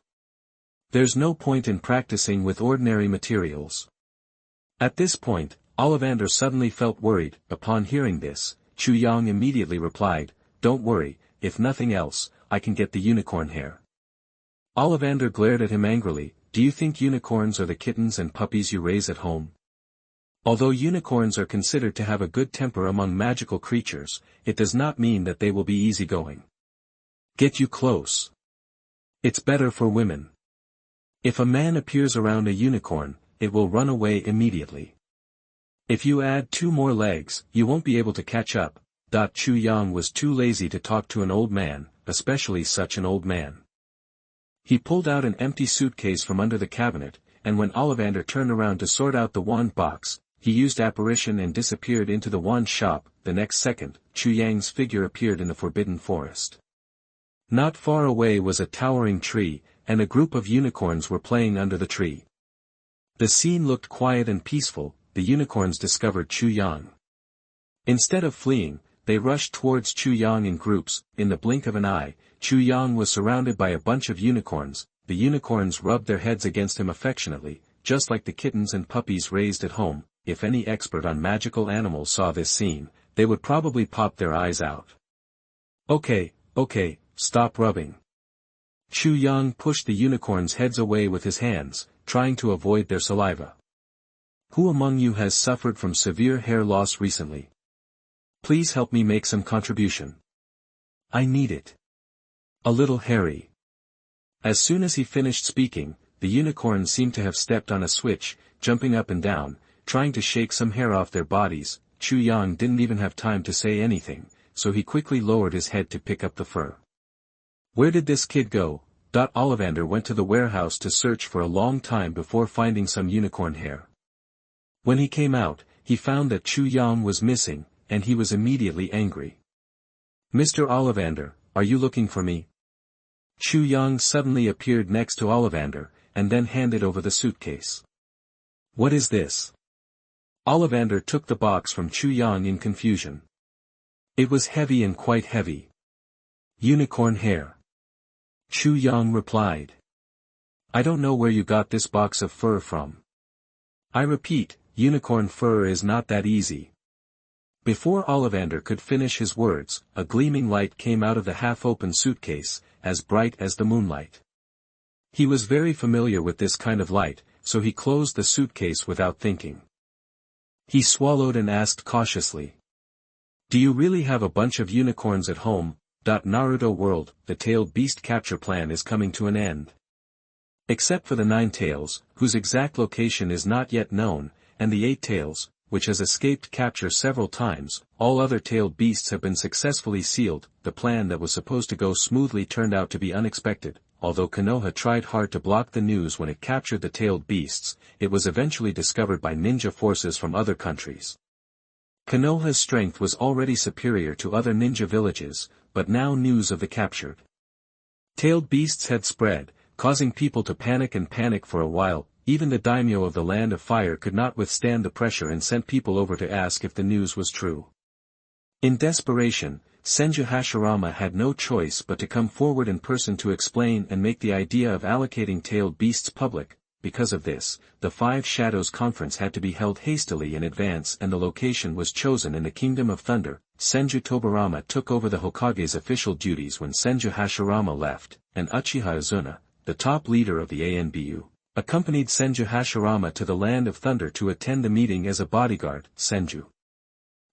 [SPEAKER 1] There's no point in practicing with ordinary materials. At this point, Ollivander suddenly felt worried. Upon hearing this, Chu Yang immediately replied, "Don't worry, if nothing else, I can get the unicorn hair." Ollivander glared at him angrily. "Do you think unicorns are the kittens and puppies you raise at home? Although unicorns are considered to have a good temper among magical creatures, it does not mean that they will be easygoing. Get you close. It's better for women. If a man appears around a unicorn, it will run away immediately. If you add 2 more legs, you won't be able to catch up." Chu Yang was too lazy to talk to an old man, especially such an old man. He pulled out an empty suitcase from under the cabinet, and when Ollivander turned around to sort out the wand box, he used apparition and disappeared into the wand shop. The next second, Chu Yang's figure appeared in the forbidden forest. Not far away was a towering tree, and a group of unicorns were playing under the tree. The scene looked quiet and peaceful. The unicorns discovered Chu Yang. Instead of fleeing, they rushed towards Chu Yang in groups. In the blink of an eye, Chu Yang was surrounded by a bunch of unicorns. The unicorns rubbed their heads against him affectionately, just like the kittens and puppies raised at home. If any expert on magical animals saw this scene, they would probably pop their eyes out. Okay, stop rubbing." Chu Yang pushed the unicorns' heads away with his hands, trying to avoid their saliva. "Who among you has suffered from severe hair loss recently? Please help me make some contribution. I need it. A little hairy." As soon as he finished speaking, the unicorns seemed to have stepped on a switch, jumping up and down, trying to shake some hair off their bodies. Chu Yang didn't even have time to say anything, so he quickly lowered his head to pick up the fur. Where did this kid go? Ollivander went to the warehouse to search for a long time before finding some unicorn hair. When he came out, he found that Chu Yang was missing, and he was immediately angry. "Mr. Ollivander, are you looking for me?" Chu Yang suddenly appeared next to Ollivander, and then handed over the suitcase. "What is this?" Ollivander took the box from Chu Yang in confusion. It was heavy and quite heavy. "Unicorn hair." Chu Yang replied. "I don't know where you got this box of fur from. I repeat, unicorn fur is not that easy." Before Ollivander could finish his words, a gleaming light came out of the half-open suitcase, as bright as the moonlight. He was very familiar with this kind of light, so he closed the suitcase without thinking. He swallowed and asked cautiously. "Do you really have a bunch of unicorns at home?" Naruto World, the tailed beast capture plan is coming to an end. Except for the 9 tails, whose exact location is not yet known, and the 8 tails, which has escaped capture several times, all other tailed beasts have been successfully sealed. The plan that was supposed to go smoothly turned out to be unexpected. Although Konoha tried hard to block the news when it captured the tailed beasts, it was eventually discovered by ninja forces from other countries. Konoha's strength was already superior to other ninja villages, but now news of the captured tailed beasts had spread, causing people to panic for a while. Even the daimyo of the Land of Fire could not withstand the pressure and sent people over to ask if the news was true. In desperation, Senju Hashirama had no choice but to come forward in person to explain and make the idea of allocating tailed beasts public. Because of this, the 5 Shadows Conference had to be held hastily in advance and the location was chosen in the Kingdom of Thunder. Senju Tobarama took over the Hokage's official duties when Senju Hashirama left, and Uchiha Izuna, the top leader of the ANBU, accompanied Senju Hashirama to the Land of Thunder to attend the meeting as a bodyguard. Senju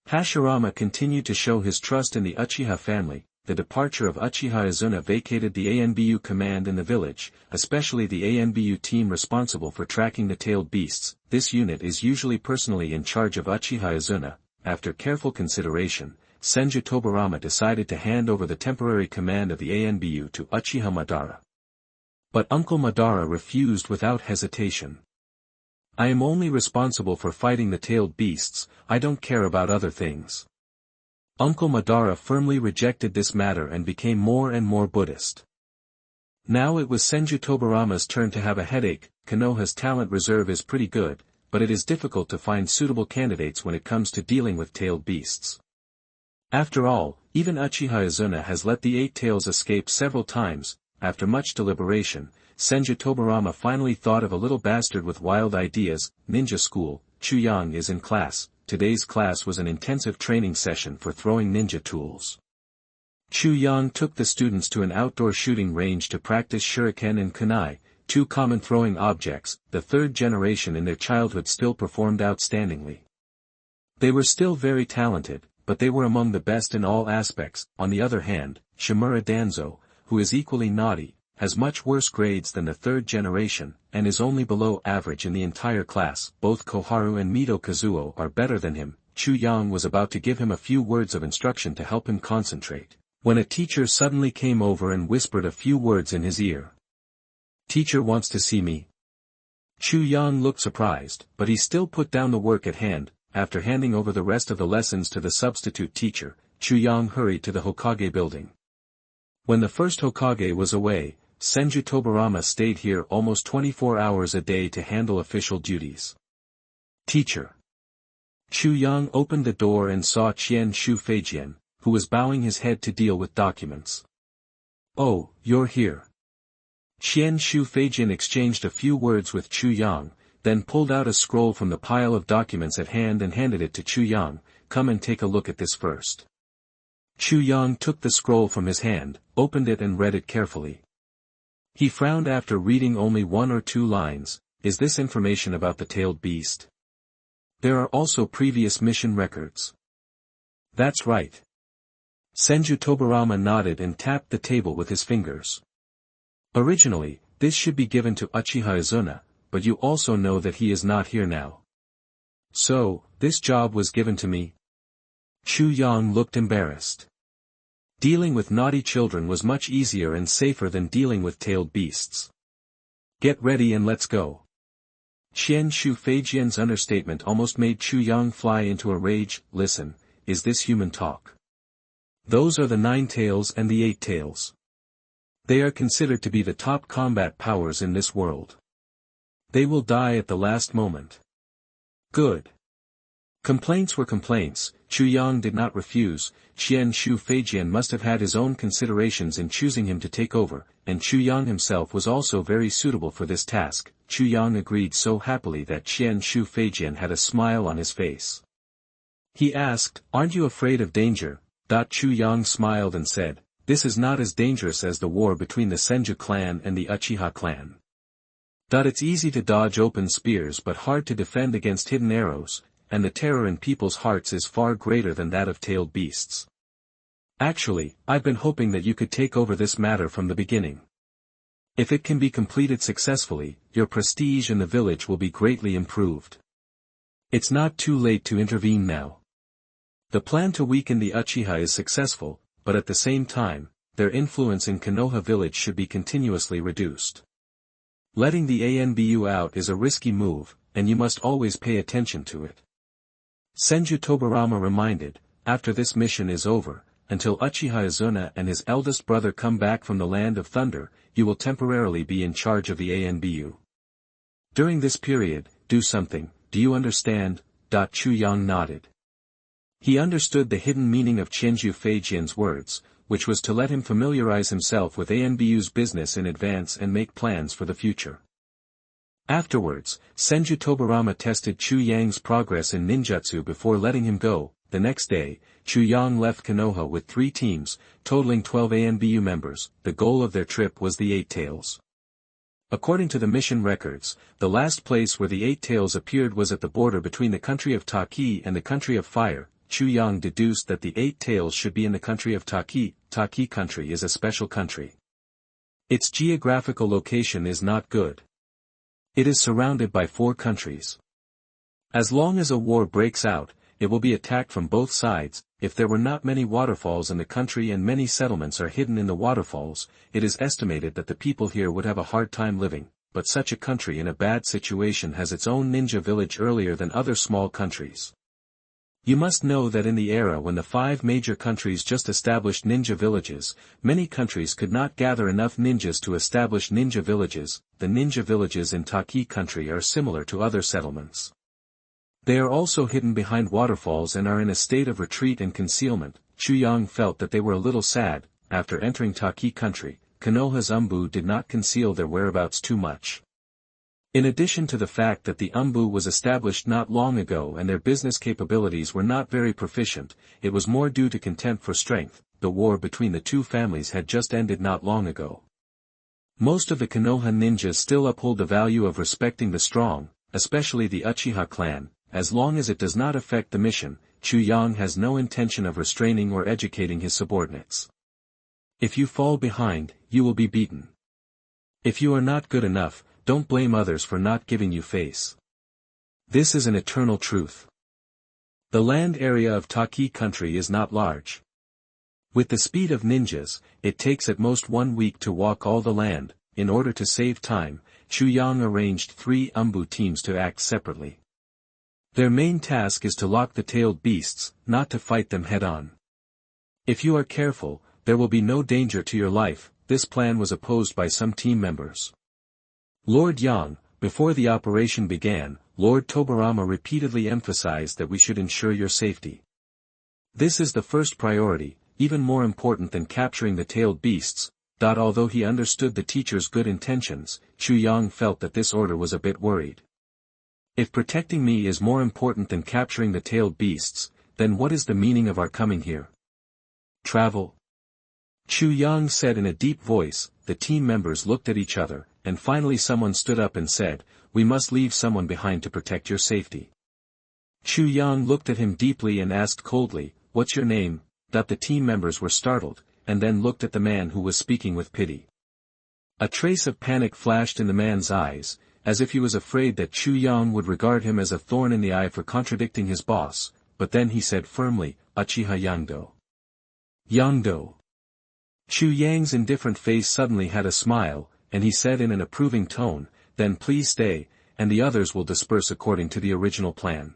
[SPEAKER 1] Hashirama continued to show his trust in the Uchiha family. The departure of Uchiha Izuna vacated the ANBU command in the village, especially the ANBU team responsible for tracking the tailed beasts. This unit is usually personally in charge of Uchiha Izuna. After careful consideration, Senju Tobarama decided to hand over the temporary command of the ANBU to Uchiha Madara. But Uncle Madara refused without hesitation. "I am only responsible for fighting the tailed beasts, I don't care about other things." Uncle Madara firmly rejected this matter and became more and more Buddhist. Now it was Senju Tobarama's turn to have a headache. Konoha's talent reserve is pretty good, but it is difficult to find suitable candidates when it comes to dealing with tailed beasts. After all, even Uchiha Izuna has let the 8 tails escape several times. After much deliberation, Senju Tobarama finally thought of a little bastard with wild ideas. Ninja school. Chu Yang is in class. Today's class was an intensive training session for throwing ninja tools. Chu Yang took the students to an outdoor shooting range to practice shuriken and kunai, 2 common throwing objects. The third generation in their childhood still performed outstandingly. They were still very talented, but they were among the best in all aspects. On the other hand, Shimura Danzo, who is equally naughty, has much worse grades than the third generation, and is only below average in the entire class. Both Koharu and Mido Kazuo are better than him. Chu Yang was about to give him a few words of instruction to help him concentrate, when a teacher suddenly came over and whispered a few words in his ear. "Teacher wants to see me." Chu Yang looked surprised, but he still put down the work at hand. After handing over the rest of the lessons to the substitute teacher, Chu Yang hurried to the Hokage building. When the first Hokage was away, Senju Tobarama stayed here almost 24 hours a day to handle official duties. "Teacher." Chu Yang opened the door and saw Qian Shu Feijian, who was bowing his head to deal with documents. "Oh, you're here." Qian Shu Feijian exchanged a few words with Chu Yang, then pulled out a scroll from the pile of documents at hand and handed it to Chu Yang. "Come and take a look at this first." Chu Yang took the scroll from his hand, opened it and read it carefully. He frowned after reading only 1 or 2 lines. Is this information about the tailed beast? There are also previous mission records. That's right. Senju Tobarama nodded and tapped the table with his fingers. Originally, this should be given to Uchiha Izuna, but you also know that he is not here now. So, this job was given to me? Chu Yang looked embarrassed. Dealing with naughty children was much easier and safer than dealing with tailed beasts. Get ready and let's go. Qian Shu Feijian's understatement almost made Chu Yang fly into a rage. Listen, is this human talk? Those are the 9 tails and the 8 tails. They are considered to be the top combat powers in this world. They will die at the last moment. Good. Complaints were complaints. Chu Yang did not refuse. Qian Shu Feijian must have had his own considerations in choosing him to take over, and Chu Yang himself was also very suitable for this task. Chu Yang agreed so happily that Qian Shu Feijian had a smile on his face. He asked, "Aren't you afraid of danger?" Chu Yang smiled and said, "This is not as dangerous as the war between the Senju clan and the Uchiha clan. It's easy to dodge open spears but hard to defend against hidden arrows, and the terror in people's hearts is far greater than that of tailed beasts. Actually, I've been hoping that you could take over this matter from the beginning. If it can be completed successfully, your prestige in the village will be greatly improved. It's not too late to intervene now. The plan to weaken the Uchiha is successful, but at the same time, their influence in Konoha village should be continuously reduced. Letting the ANBU out is a risky move, and you must always pay attention to it." Senju Tobarama reminded, "After this mission is over, until Uchiha Izuna and his eldest brother come back from the Land of Thunder, you will temporarily be in charge of the ANBU. During this period, do something, do you understand?" Chu Yang nodded. He understood the hidden meaning of Qianju Feijian's words, which was to let him familiarize himself with ANBU's business in advance and make plans for the future. Afterwards, Senju Tobarama tested Chu Yang's progress in ninjutsu before letting him go. The next day, Chu Yang left Konoha with 3 teams, totaling 12 ANBU members. The goal of their trip was the 8 tails. According to the mission records, the last place where the 8 tails appeared was at the border between the country of Taki and the country of Fire. Chu Yang deduced that the 8 tails should be in the country of Taki. Taki country is a special country. Its geographical location is not good. It is surrounded by 4 countries. As long as a war breaks out, it will be attacked from both sides. If there were not many waterfalls in the country and many settlements are hidden in the waterfalls, it is estimated that the people here would have a hard time living, but such a country in a bad situation has its own ninja village earlier than other small countries. You must know that in the era when the 5 major countries just established ninja villages, many countries could not gather enough ninjas to establish ninja villages. The ninja villages in Taki country are similar to other settlements. They are also hidden behind waterfalls and are in a state of retreat and concealment. Chu Yang felt that they were a little sad. After entering Taki country, Konoha's Umbu did not conceal their whereabouts too much. In addition to the fact that the Umbu was established not long ago and their business capabilities were not very proficient, it was more due to contempt for strength. The war between the two families had just ended not long ago. Most of the Konoha ninjas still uphold the value of respecting the strong, especially the Uchiha clan. As long as it does not affect the mission, Chu Yang has no intention of restraining or educating his subordinates. If you fall behind, you will be beaten. If you are not good enough, don't blame others for not giving you face. This is an eternal truth. The land area of Taki country is not large. With the speed of ninjas, it takes at most 1 week to walk all the land. In order to save time, Chu Yang arranged 3 Umbu teams to act separately. Their main task is to lock the tailed beasts, not to fight them head-on. If you are careful, there will be no danger to your life. This plan was opposed by some team members. Lord Yang, before the operation began, Lord Tobarama repeatedly emphasized that we should ensure your safety. This is the first priority, even more important than capturing the tailed beasts. Although he understood the teacher's good intentions, Chu Yang felt that this order was a bit worried. If protecting me is more important than capturing the tailed beasts, then what is the meaning of our coming here? Travel? Chu Yang said in a deep voice. The team members looked at each other, and finally someone stood up and said, "We must leave someone behind to protect your safety." Chu Yang looked at him deeply and asked coldly, "What's your name?" The team members were startled, and then looked at the man who was speaking with pity. A trace of panic flashed in the man's eyes, as if he was afraid that Chu Yang would regard him as a thorn in the eye for contradicting his boss, but then he said firmly, "Uchiha Yangdo." Yangdo. Chu Yang's indifferent face suddenly had a smile, and he said in an approving tone, "Then please stay, and the others will disperse according to the original plan."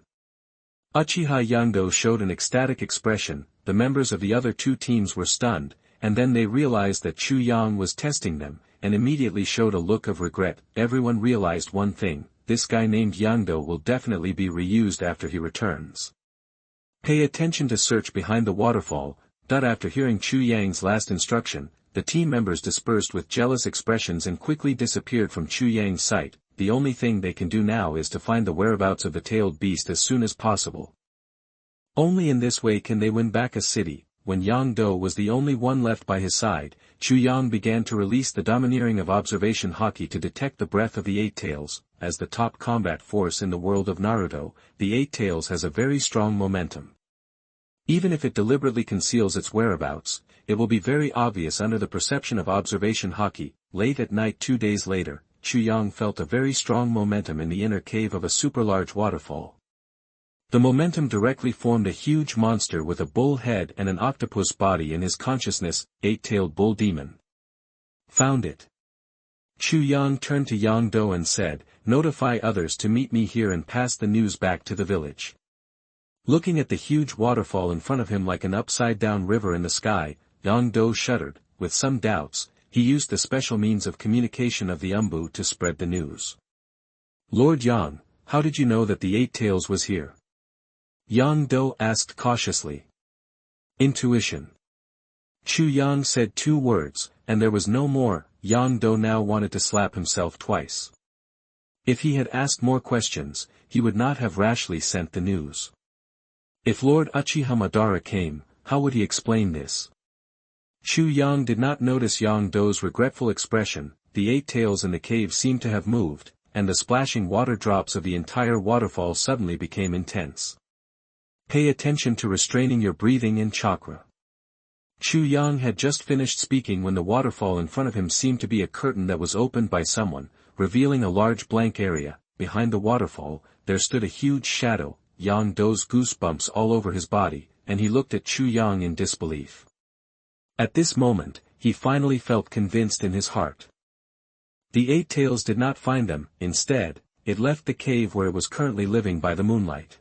[SPEAKER 1] Uchiha Yangdo showed an ecstatic expression. The members of the other 2 teams were stunned, and then they realized that Chu Yang was testing them, and immediately showed a look of regret. Everyone realized one thing: this guy named Yangdo will definitely be reused after he returns. Pay attention to search behind the waterfall. After hearing Chu Yang's last instruction, the team members dispersed with jealous expressions and quickly disappeared from Chu Yang's sight. The only thing they can do now is to find the whereabouts of the tailed beast as soon as possible. Only in this way can they win back a city. When Yangdo was the only one left by his side, Chu Yang began to release the domineering of observation haki to detect the breath of the Eight Tails. As the top combat force in the world of Naruto, the Eight Tails has a very strong momentum. Even if it deliberately conceals its whereabouts, it will be very obvious under the perception of observation haki. Late at night 2 days later, Chu Yang felt a very strong momentum in the inner cave of a super-large waterfall. The momentum directly formed a huge monster with a bull head and an octopus body in his consciousness. Eight-tailed bull demon. Found it. Chu Yang turned to Yangdo and said, "Notify others to meet me here and pass the news back to the village." Looking at the huge waterfall in front of him like an upside-down river in the sky, Yangdo shuddered. With some doubts, he used the special means of communication of the Umbu to spread the news. "Lord Yang, how did you know that the Eight Tails was here?" Yangdo asked cautiously. "Intuition." Chu Yang said 2 words, and there was no more. Yangdo now wanted to slap himself twice. If he had asked more questions, he would not have rashly sent the news. If Lord Uchiha Madara came, how would he explain this? Chu Yang did not notice Yangdo's regretful expression. The Eight Tails in the cave seemed to have moved, and the splashing water drops of the entire waterfall suddenly became intense. Pay attention to restraining your breathing and chakra. Chu Yang had just finished speaking when the waterfall in front of him seemed to be a curtain that was opened by someone, revealing a large blank area. Behind the waterfall, there stood a huge shadow. Yangdo's goosebumps all over his body, and he looked at Chu Yang in disbelief. At this moment, he finally felt convinced in his heart. The Eight Tails did not find them. Instead, it left the cave where it was currently living by the moonlight.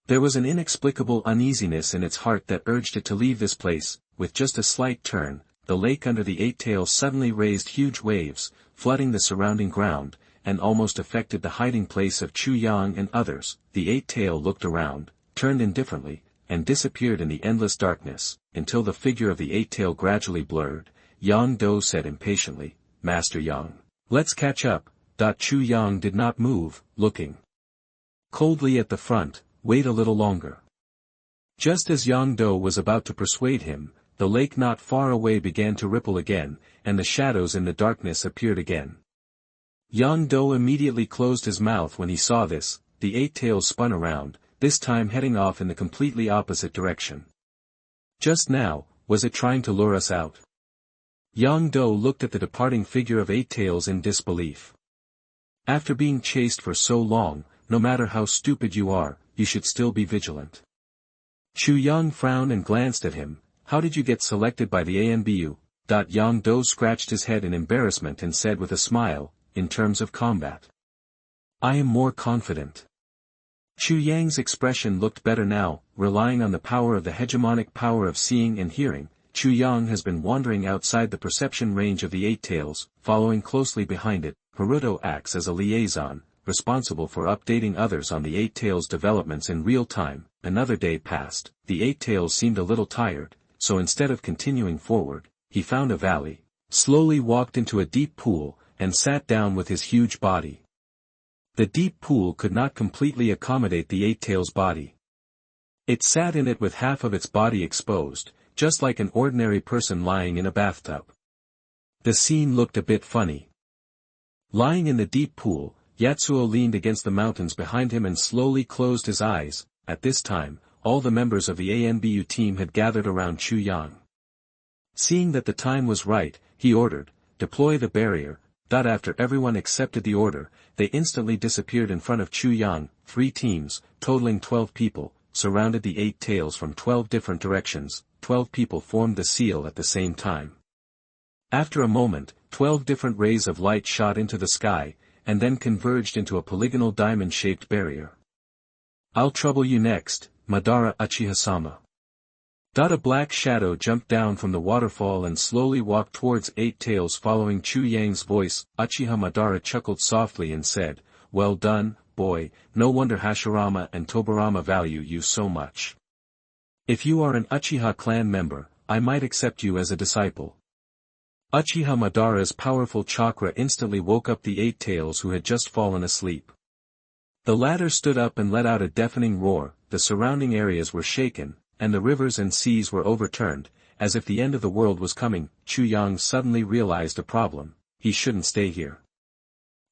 [SPEAKER 1] There was an inexplicable uneasiness in its heart that urged it to leave this place. With just a slight turn, the lake under the Eight Tails suddenly raised huge waves, flooding the surrounding ground, and almost affected the hiding place of Chu Yang and others. The Eight Tail looked around, turned indifferently, and disappeared in the endless darkness, until the figure of the Eight Tail gradually blurred. Yang Do said impatiently, "Master Yang, let's catch up." Chu Yang did not move, looking coldly at the front. "Wait a little longer." Just as Yang Do was about to persuade him, the lake not far away began to ripple again, and the shadows in the darkness appeared again. Yang Do immediately closed his mouth when he saw this. The Eight Tails spun around, this time heading off in the completely opposite direction. Just now, was it trying to lure us out? Yang Do looked at the departing figure of Eight Tails in disbelief. After being chased for so long, no matter how stupid you are, you should still be vigilant. Chu Yang frowned and glanced at him. "How did you get selected by the ANBU?" Yang Do scratched his head in embarrassment and said with a smile, "In terms of combat, I am more confident." Chu Yang's expression looked better now. Relying on the power of the hegemonic power of seeing and hearing, Chu Yang has been wandering outside the perception range of the Eight Tails, following closely behind it. Naruto acts as a liaison, responsible for updating others on the Eight Tails' developments in real time. Another day passed. The Eight Tails seemed a little tired, so instead of continuing forward, he found a valley, slowly walked into a deep pool, and sat down with his huge body. The deep pool could not completely accommodate the Eight Tails' body. It sat in it with half of its body exposed, just like an ordinary person lying in a bathtub. The scene looked a bit funny. Lying in the deep pool, Yatsuo leaned against the mountains behind him and slowly closed his eyes. At this time, all the members of the ANBU team had gathered around Chu Yang. Seeing that the time was right, he ordered, "Deploy the barrier." After everyone accepted the order, they instantly disappeared in front of Chu Yang. 3 teams, totaling 12 people, surrounded the Eight Tails from 12 different directions. 12 people formed the seal at the same time. After a moment, 12 different rays of light shot into the sky, and then converged into a polygonal diamond-shaped barrier. "I'll trouble you next, Madara Uchiha-sama." A black shadow jumped down from the waterfall and slowly walked towards Eight Tails following Chu Yang's voice. Uchiha Madara chuckled softly and said, "Well done, boy, no wonder Hashirama and Tobirama value you so much. If you are an Uchiha clan member, I might accept you as a disciple." Uchiha Madara's powerful chakra instantly woke up the Eight Tails who had just fallen asleep. The latter stood up and let out a deafening roar. The surrounding areas were shaken, and the rivers and seas were overturned, as if the end of the world was coming. Chu Yang suddenly realized a problem. He shouldn't stay here.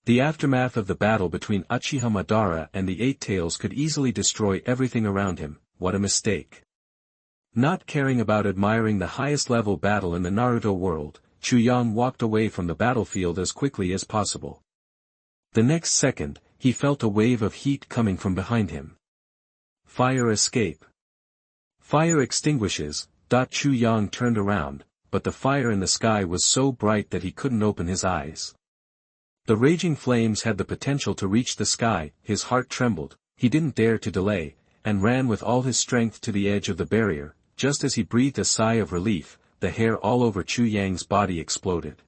[SPEAKER 1] The aftermath of the battle between Uchiha Madara and the Eight Tails could easily destroy everything around him. What a mistake. Not caring about admiring the highest level battle in the Naruto world, Chu Yang walked away from the battlefield as quickly as possible. The next second, he felt a wave of heat coming from behind him. Fire escape. Fire extinguishes. Chu Yang turned around, but the fire in the sky was so bright that he couldn't open his eyes. The raging flames had the potential to reach the sky. His heart trembled. He didn't dare to delay, and ran with all his strength to the edge of the barrier. Just as he breathed a sigh of relief, the hair all over Chu Yang's body exploded.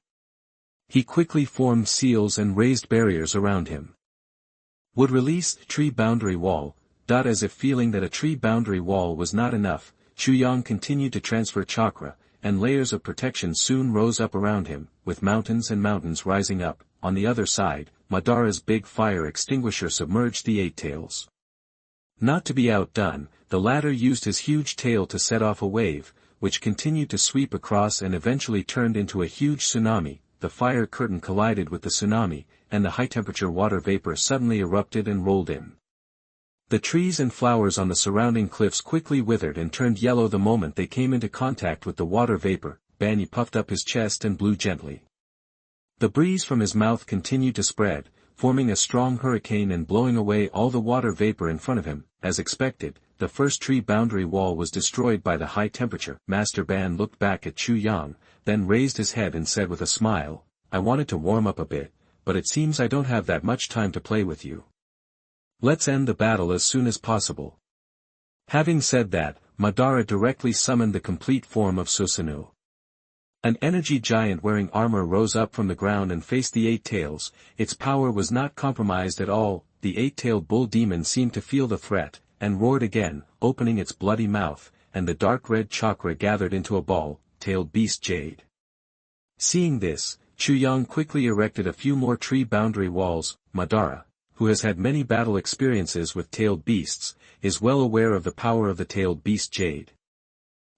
[SPEAKER 1] He quickly formed seals and raised barriers around him. Would release tree boundary wall. As if feeling that a tree boundary wall was not enough, Chu Yang continued to transfer chakra, and layers of protection soon rose up around him, with mountains and mountains rising up. On the other side, Madara's big fire extinguisher submerged the Eight Tails. Not to be outdone, the latter used his huge tail to set off a wave, which continued to sweep across and eventually turned into a huge tsunami. The fire curtain collided with the tsunami, and the high-temperature water vapor suddenly erupted and rolled in. The trees and flowers on the surrounding cliffs quickly withered and turned yellow the moment they came into contact with the water vapor. Banyi puffed up his chest and blew gently. The breeze from his mouth continued to spread, forming a strong hurricane and blowing away all the water vapor in front of him. As expected, the first tree boundary wall was destroyed by the high temperature. Master Ban looked back at Chu Yang, then raised his head and said with a smile, "I wanted to warm up a bit, but it seems I don't have that much time to play with you. Let's end the battle as soon as possible." Having said that, Madara directly summoned the complete form of Susanoo. An energy giant wearing armor rose up from the ground and faced the Eight Tails. Its power was not compromised at all. The eight-tailed bull demon seemed to feel the threat, and roared again, opening its bloody mouth, and the dark red chakra gathered into a ball-tailed beast jade. Seeing this, Chu Yang quickly erected a few more tree boundary walls. Madara, who has had many battle experiences with tailed beasts, is well aware of the power of the tailed beast jade.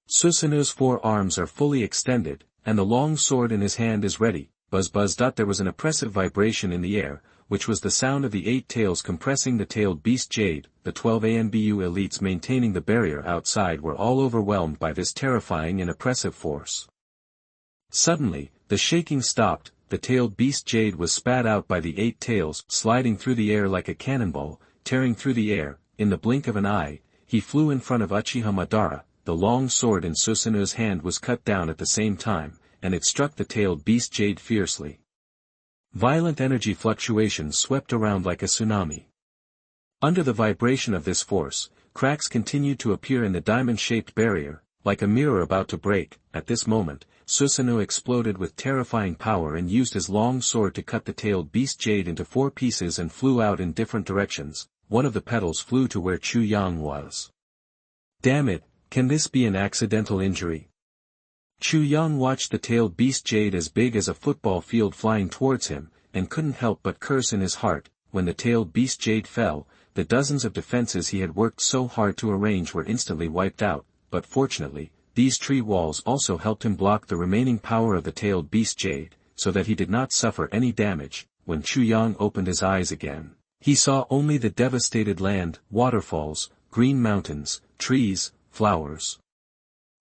[SPEAKER 1] Susanoo's 4 arms are fully extended, and the long sword in his hand is ready. Buzz buzz. There was an oppressive vibration in the air, which was the sound of the 8 tails compressing the tailed beast jade. The 12 ANBU elites maintaining the barrier outside were all overwhelmed by this terrifying and oppressive force. Suddenly, the shaking stopped. The tailed beast jade was spat out by the 8 tails, sliding through the air like a cannonball, tearing through the air. In the blink of an eye, he flew in front of Uchiha Madara. The long sword in Susanoo's hand was cut down at the same time, and it struck the tailed beast jade fiercely. Violent energy fluctuations swept around like a tsunami. Under the vibration of this force, cracks continued to appear in the diamond-shaped barrier, like a mirror about to break. At this moment, Susanoo exploded with terrifying power and used his long sword to cut the tailed beast jade into 4 pieces and flew out in different directions. One of the petals flew to where Chu Yang was. Damn it, can this be an accidental injury? Chu Yang watched the tailed beast jade as big as a football field flying towards him, and couldn't help but curse in his heart. When the tailed beast jade fell, the dozens of defenses he had worked so hard to arrange were instantly wiped out, but fortunately, these tree walls also helped him block the remaining power of the tailed beast jade, so that he did not suffer any damage. When Chu Yang opened his eyes again, he saw only the devastated land, waterfalls, green mountains, trees, flowers,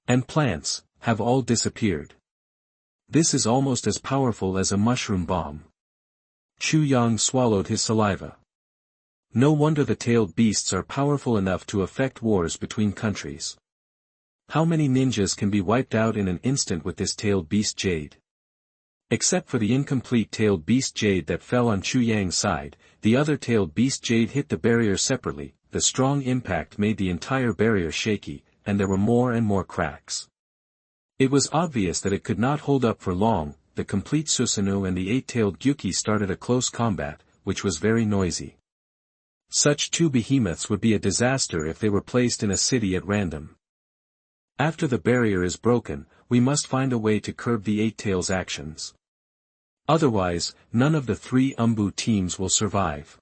[SPEAKER 1] and plants, have all disappeared. This is almost as powerful as a mushroom bomb. Chu Yang swallowed his saliva. No wonder the tailed beasts are powerful enough to affect wars between countries. How many ninjas can be wiped out in an instant with this tailed beast jade? Except for the incomplete tailed beast jade that fell on Chu Yang's side, the other tailed beast jade hit the barrier separately. The strong impact made the entire barrier shaky, and there were more and more cracks. It was obvious that it could not hold up for long. The complete Susanoo and the 8-tailed Gyuki started a close combat, which was very noisy. Such 2 behemoths would be a disaster if they were placed in a city at random. After the barrier is broken, we must find a way to curb the 8-tails' actions. Otherwise, none of the 3 Umbu teams will survive.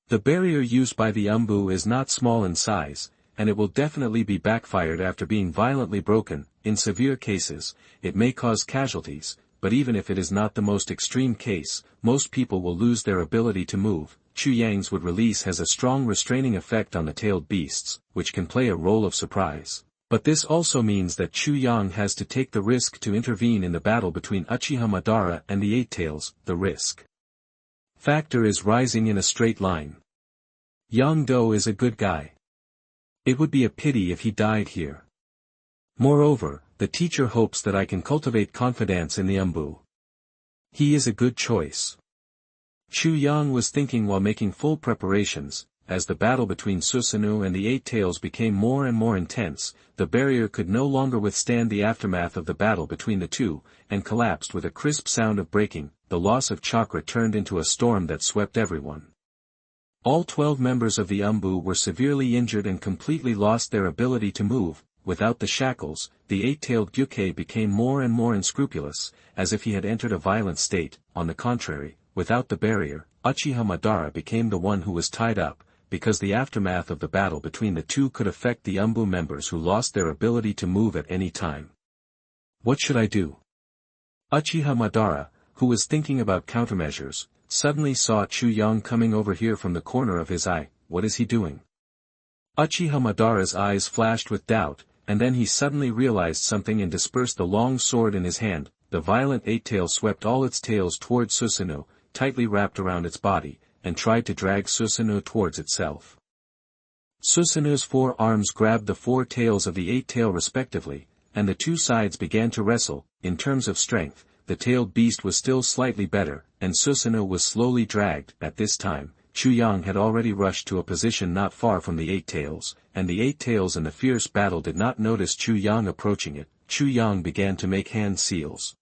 [SPEAKER 1] The barrier used by the Umbu is not small in size, and it will definitely be backfired after being violently broken. In severe cases, it may cause casualties, but even if it is not the most extreme case, most people will lose their ability to move. Chu Yang's would release has a strong restraining effect on the tailed beasts, which can play a role of surprise. But this also means that Chu Yang has to take the risk to intervene in the battle between Uchiha Madara and the 8 tails. The risk factor is rising in a straight line. Yang Do is a good guy. It would be a pity if he died here. Moreover, the teacher hopes that I can cultivate confidence in the Umbu. He is a good choice. Chu Yang was thinking while making full preparations. As the battle between Susanoo and the 8 tails became more and more intense, the barrier could no longer withstand the aftermath of the battle between the two, and collapsed with a crisp sound of breaking. The loss of chakra turned into a storm that swept everyone. All 12 members of the Umbu were severely injured and completely lost their ability to move. Without the shackles, the 8-tailed Gyuki became more and more unscrupulous, as if he had entered a violent state. On the contrary, without the barrier, Uchiha Madara became the one who was tied up, because the aftermath of the battle between the two could affect the Umbu members who lost their ability to move at any time. What should I do? Uchiha Madara, who was thinking about countermeasures, suddenly saw Chu Yang coming over here from the corner of his eye. What is he doing? Uchiha Madara's eyes flashed with doubt, and then he suddenly realized something and dispersed the long sword in his hand. The violent 8-tail swept all its tails towards Susanoo, tightly wrapped around its body, and tried to drag Susanoo towards itself. Susanoo's 4 arms grabbed the 4 tails of the 8-tail respectively, and the 2 sides began to wrestle. In terms of strength, the tailed beast was still slightly better, and Susanoo was slowly dragged. At this time, Chu Yang had already rushed to a position not far from the Eight Tails, and the Eight Tails in the fierce battle did not notice Chu Yang approaching it. Chu Yang began to make hand seals.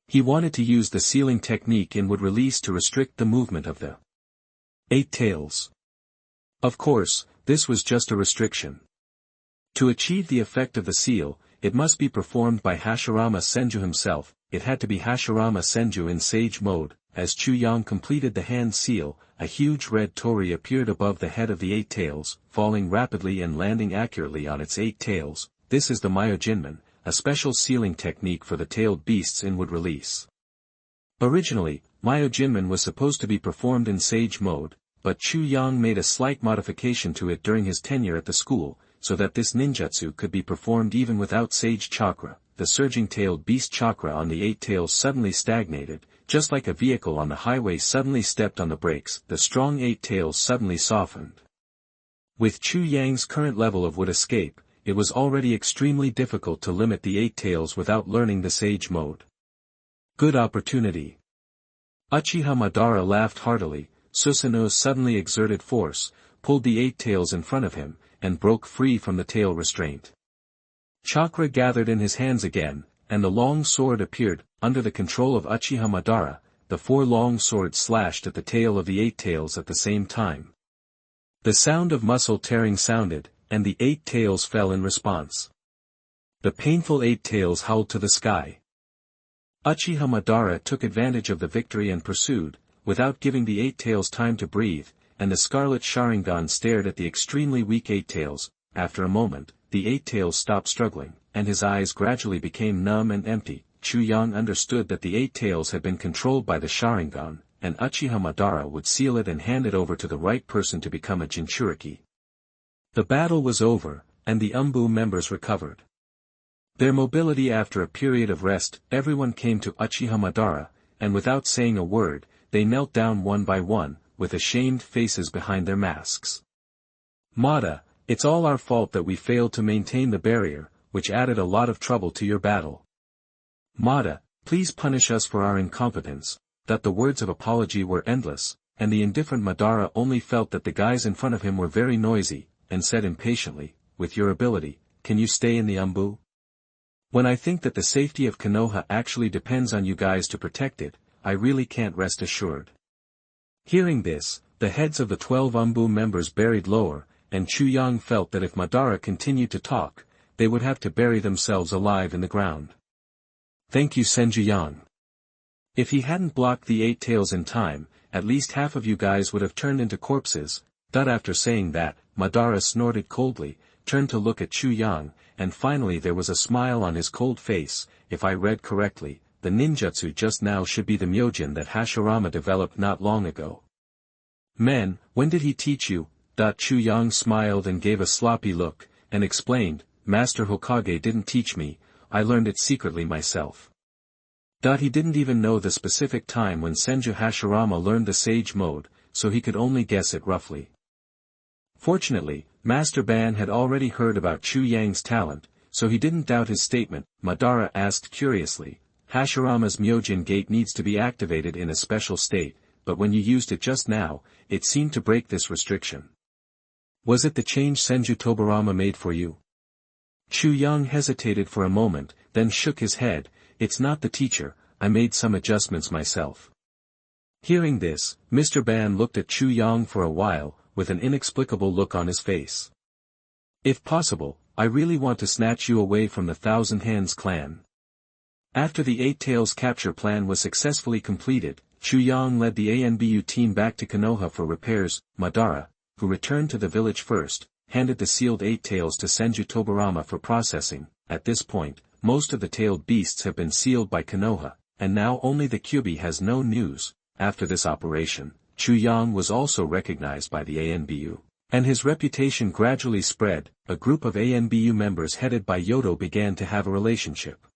[SPEAKER 1] He wanted to use the sealing technique inward release to restrict the movement of the Eight Tails. Of course, this was just a restriction. To achieve the effect of the seal, it must be performed by Hashirama Senju himself. It had to be Hashirama Senju in Sage mode. As Chu Yang completed the hand seal, a huge red torii appeared above the head of the Eight Tails, falling rapidly and landing accurately on its 8 tails. This is the Myojinmen, a special sealing technique for the tailed beasts inward release. Originally, Myojinmen was supposed to be performed in Sage mode, but Chu Yang made a slight modification to it during his tenure at the school, so that this ninjutsu could be performed even without Sage Chakra. The surging tailed beast chakra on the 8 tails suddenly stagnated, just like a vehicle on the highway suddenly stepped on the brakes. The strong 8 tails suddenly softened. With Chu Yang's current level of would escape, it was already extremely difficult to limit the 8 tails without learning the Sage mode. Good opportunity. Uchiha Madara laughed heartily. Susanoo's suddenly exerted force, pulled the 8 tails in front of him, and broke free from the tail restraint. Chakra gathered in his hands again, and the long sword appeared. Under the control of Uchiha Madara, the 4 long swords slashed at the tail of the 8 tails at the same time. The sound of muscle tearing sounded, and the 8 tails fell in response. The painful 8 tails howled to the sky. Uchiha Madara took advantage of the victory and pursued, without giving the 8 tails time to breathe, and the Scarlet Sharingan stared at the extremely weak 8 tails. After a moment, the 8 tails stopped struggling, and his eyes gradually became numb and empty. Chu Yang understood that the 8 tails had been controlled by the Sharingan, and Uchiha Madara would seal it and hand it over to the right person to become a Jinchuriki. The battle was over, and the Umbu members recovered their mobility after a period of rest. Everyone came to Uchiha Madara, and without saying a word, they knelt down one by one, with ashamed faces behind their masks. Mada, it's all our fault that we failed to maintain the barrier, which added a lot of trouble to your battle. Mada, please punish us for our incompetence. That the words of apology were endless, and the indifferent Madara only felt that the guys in front of him were very noisy, and said impatiently, with your ability, can you stay in the Umbu? When I think that the safety of Konoha actually depends on you guys to protect it, I really can't rest assured. Hearing this, the heads of the 12 Umbu members buried lower, and Chu Yang felt that if Madara continued to talk, they would have to bury themselves alive in the ground. Thank you Senju Yang. If he hadn't blocked the 8 tails in time, at least half of you guys would have turned into corpses. After saying that, Madara snorted coldly, turned to look at Chu Yang, and finally there was a smile on his cold face. If I read correctly, the ninjutsu just now should be the Myojin that Hashirama developed not long ago. Men, when did he teach you? Chu Yang smiled and gave a sloppy look, and explained, Master Hokage didn't teach me, I learned it secretly myself. He didn't even know the specific time when Senju Hashirama learned the Sage mode, so he could only guess it roughly. Fortunately, Master Ban had already heard about Chu Yang's talent, so he didn't doubt his statement. Madara asked curiously, Hashirama's Myojin gate needs to be activated in a special state, but when you used it just now, it seemed to break this restriction. Was it the change Senju Tobarama made for you? Chu Yang hesitated for a moment, then shook his head, it's not the teacher, I made some adjustments myself. Hearing this, Mr. Ban looked at Chu Yang for a while, with an inexplicable look on his face. If possible, I really want to snatch you away from the Thousand Hands clan. After the 8 Tails capture plan was successfully completed, Chu Yang led the ANBU team back to Konoha for repairs. Madara, who returned to the village first, handed the sealed 8 tails to Senju Tobarama for processing. At this point, most of the tailed beasts have been sealed by Konoha, and now only the Kyuubi has no news. After this operation, Chu Yang was also recognized by the ANBU, and his reputation gradually spread. A group of ANBU members headed by Yodo began to have a relationship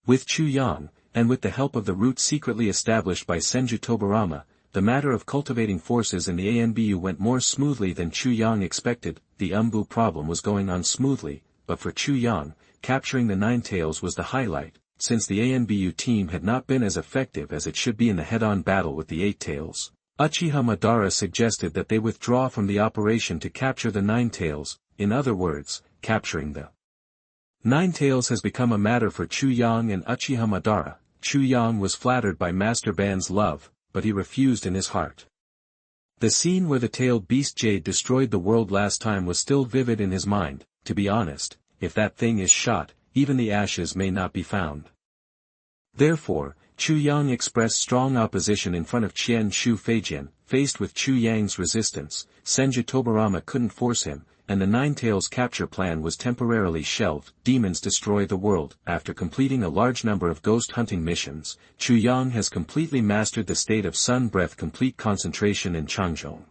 [SPEAKER 1] with Chu Yang, and with the help of the route secretly established by Senju Tobarama, the matter of cultivating forces in the ANBU went more smoothly than Chu Yang expected. The Umbu problem was going on smoothly, but for Chu Yang, capturing the 9 tails was the highlight, since the ANBU team had not been as effective as it should be in the head-on battle with the 8 tails. Uchiha Madara suggested that they withdraw from the operation to capture the Nine Tails, in other words, capturing the Nine Tails has become a matter for Chu Yang and Uchiha Madara. Chu Yang was flattered by Master Ban's love, but he refused in his heart. The scene where the tailed beast Jade destroyed the world last time was still vivid in his mind. To be honest, if that thing is shot, even the ashes may not be found. Therefore, Chu Yang expressed strong opposition in front of Qian Shu Feijian. Faced with Chu Yang's resistance, Senju Tobirama couldn't force him, and the Nine Tails capture plan was temporarily shelved. Demons destroy the world. After completing a large number of ghost hunting missions, Chu Yang has completely mastered the state of sun breath complete concentration in Changzhong.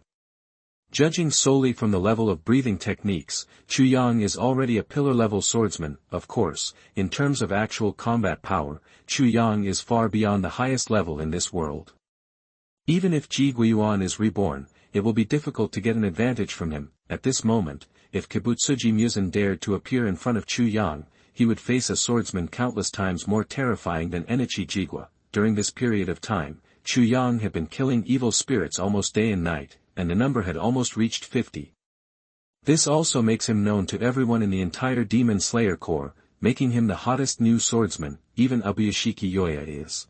[SPEAKER 1] Judging solely from the level of breathing techniques, Chu Yang is already a pillar-level swordsman. Of course, in terms of actual combat power, Chu Yang is far beyond the highest level in this world. Even if Ji Guiyuan is reborn, it will be difficult to get an advantage from him. At this moment, if Kibutsuji Muzan dared to appear in front of Chu Yang, he would face a swordsman countless times more terrifying than Enichi Jigua. During this period of time, Chu Yang had been killing evil spirits almost day and night, and the number had almost reached 50. This also makes him known to everyone in the entire Demon Slayer Corps, making him the hottest new swordsman. Even Ubuyashiki Yoya is.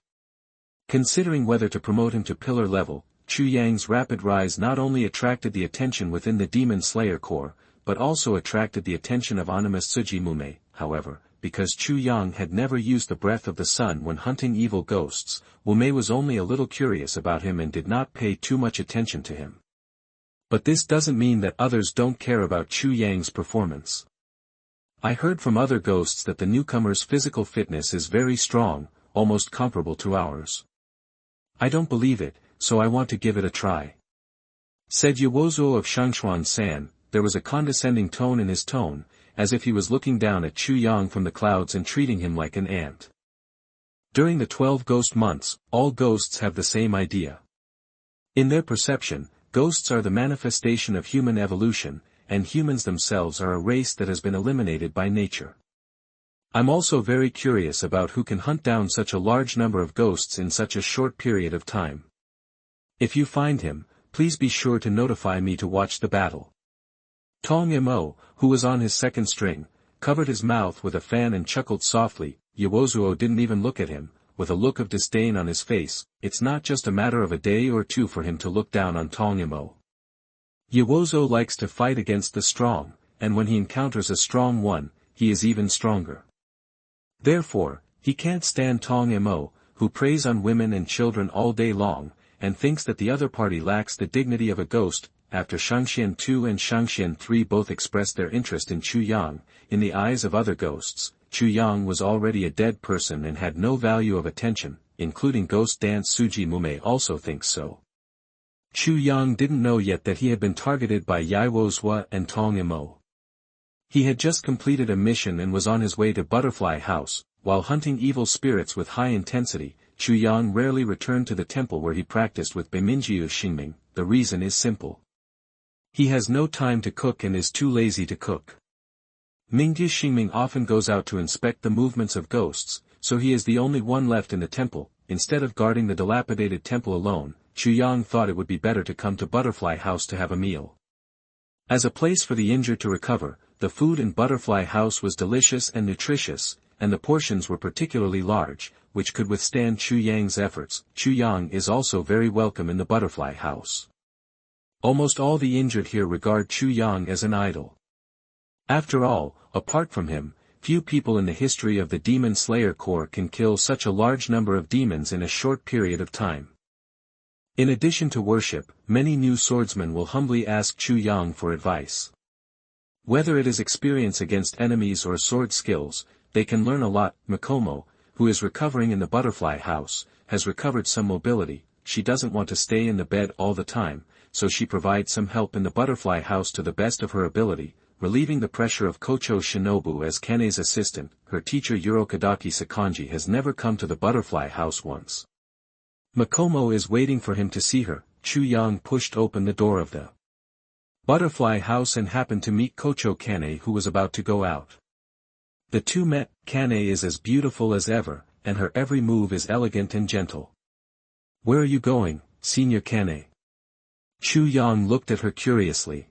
[SPEAKER 1] Considering whether to promote him to pillar level, Chu Yang's rapid rise not only attracted the attention within the Demon Slayer Corps, but also attracted the attention of Animus Tsujimume. However, because Chu Yang had never used the breath of the sun when hunting evil ghosts, Wume was only a little curious about him and did not pay too much attention to him. But this doesn't mean that others don't care about Chu Yang's performance. I heard from other ghosts that the newcomers' physical fitness is very strong, almost comparable to ours. I don't believe it, so I want to give it a try. Said Yuozuo of Shangshuan-san. There was a condescending tone in his tone, as if he was looking down at Chu Yang from the clouds and treating him like an ant. During the 12 ghost months, all ghosts have the same idea. In their perception, ghosts are the manifestation of human evolution, and humans themselves are a race that has been eliminated by nature. I'm also very curious about who can hunt down such a large number of ghosts in such a short period of time. If you find him, please be sure to notify me to watch the battle. Tong Mo, who was on his second string, covered his mouth with a fan and chuckled softly. Yuozuo didn't even look at him, with a look of disdain on his face. It's not just a matter of a day or two for him to look down on Tong Mo. Yuozuo likes to fight against the strong, and when he encounters a strong one, he is even stronger. Therefore, he can't stand Tong Mo, who preys on women and children all day long, and thinks that the other party lacks the dignity of a ghost. After Shangxian 2 and Shangxian 3 both expressed their interest in Chu Yang, in the eyes of other ghosts, Chu Yang was already a dead person and had no value of attention, including Ghost Dance Suji Mume also thinks so. Chu Yang didn't know yet that he had been targeted by Yuozuo and Tong Mo. He had just completed a mission and was on his way to Butterfly House. While hunting evil spirits with high intensity, Chu Yang rarely returned to the temple where he practiced with Beiminjiu Xingming. The reason is simple. He has no time to cook and is too lazy to cook. Mingyu Xingming often goes out to inspect the movements of ghosts, so he is the only one left in the temple. Instead of guarding the dilapidated temple alone, Chu Yang thought it would be better to come to Butterfly House to have a meal. As a place for the injured to recover, the food in Butterfly House was delicious and nutritious, and the portions were particularly large, which could withstand Chu Yang's efforts. Chu Yang is also very welcome in the Butterfly House. Almost all the injured here regard Chu Yang as an idol. After all, apart from him, few people in the history of the Demon Slayer Corps can kill such a large number of demons in a short period of time. In addition to worship, many new swordsmen will humbly ask Chu Yang for advice. Whether it is experience against enemies or sword skills, they can learn a lot. Mikomo, who is recovering in the Butterfly House, has recovered some mobility. She doesn't want to stay in the bed all the time, so she provides some help in the Butterfly House to the best of her ability, relieving the pressure of Kocho Shinobu as Kane's assistant. Her teacher Urokadaki Sakanji has never come to the Butterfly House once. Mikomo is waiting for him to see her. Chu Yang pushed open the door of the Butterfly House and happened to meet Kocho Kane, who was about to go out. The two met. Kane is as beautiful as ever, and her every move is elegant and gentle. "Where are you going, Senior Kane?" Chu Yang looked at her curiously.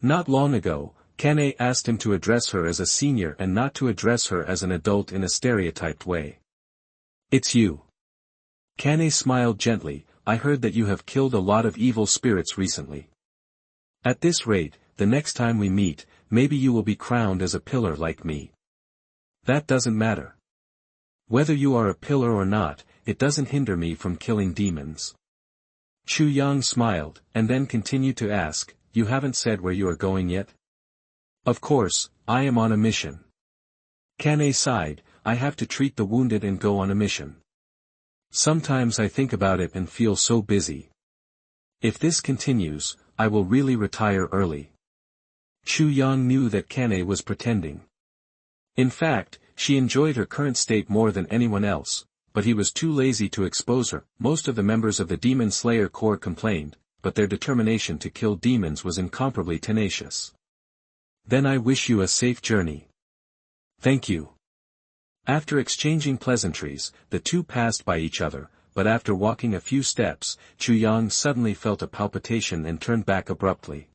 [SPEAKER 1] Not long ago, Kane asked him to address her as a senior and not to address her as an adult in a stereotyped way. It's you. Kane smiled gently. I heard that you have killed a lot of evil spirits recently. At this rate, the next time we meet, maybe you will be crowned as a pillar like me. That doesn't matter. Whether you are a pillar or not, it doesn't hinder me from killing demons. Chu Yang smiled, and then continued to ask, you haven't said where you are going yet? Of course, I am on a mission. Kane sighed, I have to treat the wounded and go on a mission. Sometimes I think about it and feel so busy. If this continues, I will really retire early. Chu Yang knew that Kane was pretending. In fact, she enjoyed her current state more than anyone else, but he was too lazy to expose her. Most of the members of the Demon Slayer Corps complained, but their determination to kill demons was incomparably tenacious. Then I wish you a safe journey. Thank you. After exchanging pleasantries, the two passed by each other, but after walking a few steps, Chu Yang suddenly felt a palpitation and turned back abruptly.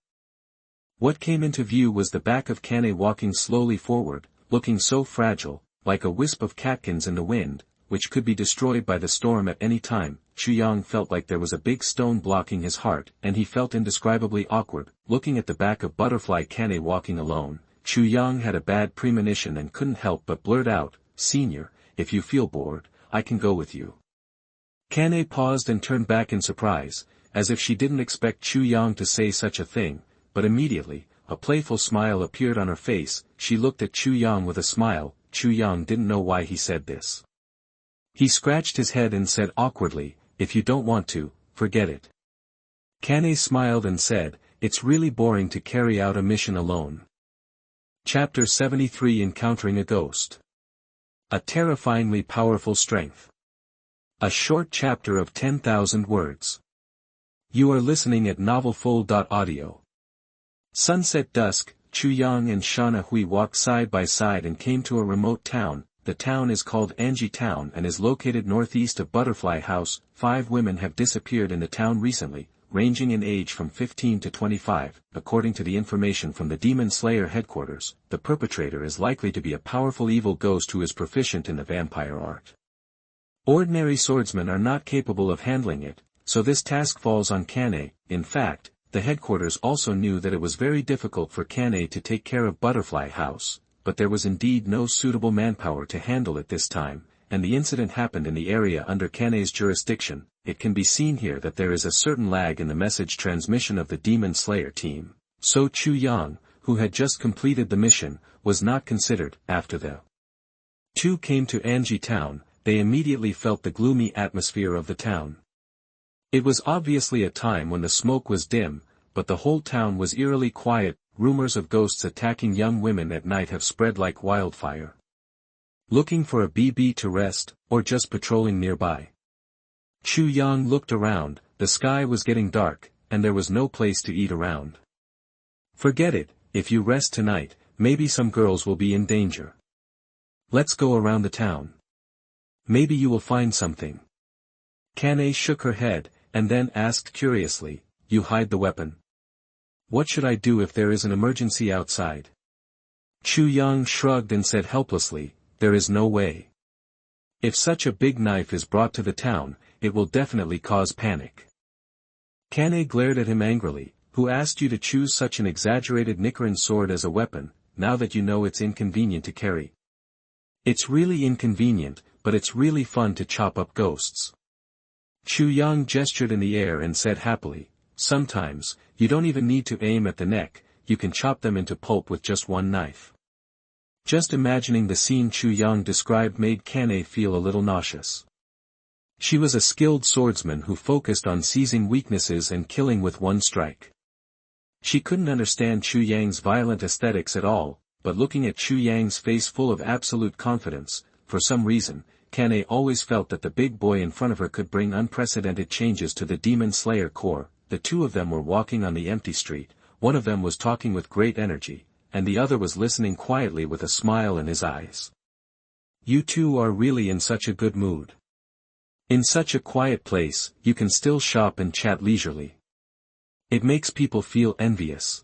[SPEAKER 1] What came into view was the back of Kane walking slowly forward, looking so fragile, like a wisp of catkins in the wind, which could be destroyed by the storm at any time. Chu Yang felt like there was a big stone blocking his heart, and he felt indescribably awkward, looking at the back of Butterfly Kane walking alone. Chu Yang had a bad premonition and couldn't help but blurt out, Senior, if you feel bored, I can go with you. Kane paused and turned back in surprise, as if she didn't expect Chu Yang to say such a thing, but immediately, a playful smile appeared on her face. She looked at Chu Yang with a smile. Chu Yang didn't know why he said this. He scratched his head and said awkwardly, if you don't want to, forget it. Kane smiled and said, it's really boring to carry out a mission alone. Chapter 73 Encountering a Ghost. A terrifyingly powerful strength. A short chapter of 10,000 words. You are listening at novelfull.audio. Sunset dusk, Chu Yang and Shauna Hui walked side by side and came to a remote town. The town is called Anji Town and is located northeast of Butterfly House. 5 women have disappeared in the town recently, ranging in age from 15 to 25. According to the information from the Demon Slayer headquarters, the perpetrator is likely to be a powerful evil ghost who is proficient in the vampire art. Ordinary swordsmen are not capable of handling it, so this task falls on Kane. In fact, the headquarters also knew that it was very difficult for Kane to take care of Butterfly House, but there was indeed no suitable manpower to handle it this time, and the incident happened in the area under Kane's jurisdiction. It can be seen here that there is a certain lag in the message transmission of the Demon Slayer team, so Chu Yang, who had just completed the mission, was not considered. After the two came to Anji Town, they immediately felt the gloomy atmosphere of the town. It was obviously a time when the smoke was dim, but the whole town was eerily quiet. Rumors of ghosts attacking young women at night have spread like wildfire. Looking for a BB to rest, or just patrolling nearby? Chu Yang looked around. The sky was getting dark, and there was no place to eat around. Forget it, if you rest tonight, maybe some girls will be in danger. Let's go around the town. Maybe you will find something. Kane shook her head, and then asked curiously, you hide the weapon? What should I do if there is an emergency outside? Chu Yang shrugged and said helplessly, there is no way. If such a big knife is brought to the town, it will definitely cause panic. Kane glared at him angrily. Who asked you to choose such an exaggerated Nichiren sword as a weapon, now that you know it's inconvenient to carry? It's really inconvenient, but it's really fun to chop up ghosts. Chu Yang gestured in the air and said happily, sometimes, you don't even need to aim at the neck, you can chop them into pulp with just one knife. Just imagining the scene Chu Yang described made Kane feel a little nauseous. She was a skilled swordsman who focused on seizing weaknesses and killing with one strike. She couldn't understand Chu Yang's violent aesthetics at all, but looking at Chu Yang's face full of absolute confidence, for some reason, Kane always felt that the big boy in front of her could bring unprecedented changes to the Demon Slayer Corps. The two of them were walking on the empty street. One of them was talking with great energy, and the other was listening quietly with a smile in his eyes. You two are really in such a good mood. In such a quiet place, you can still shop and chat leisurely. It makes people feel envious.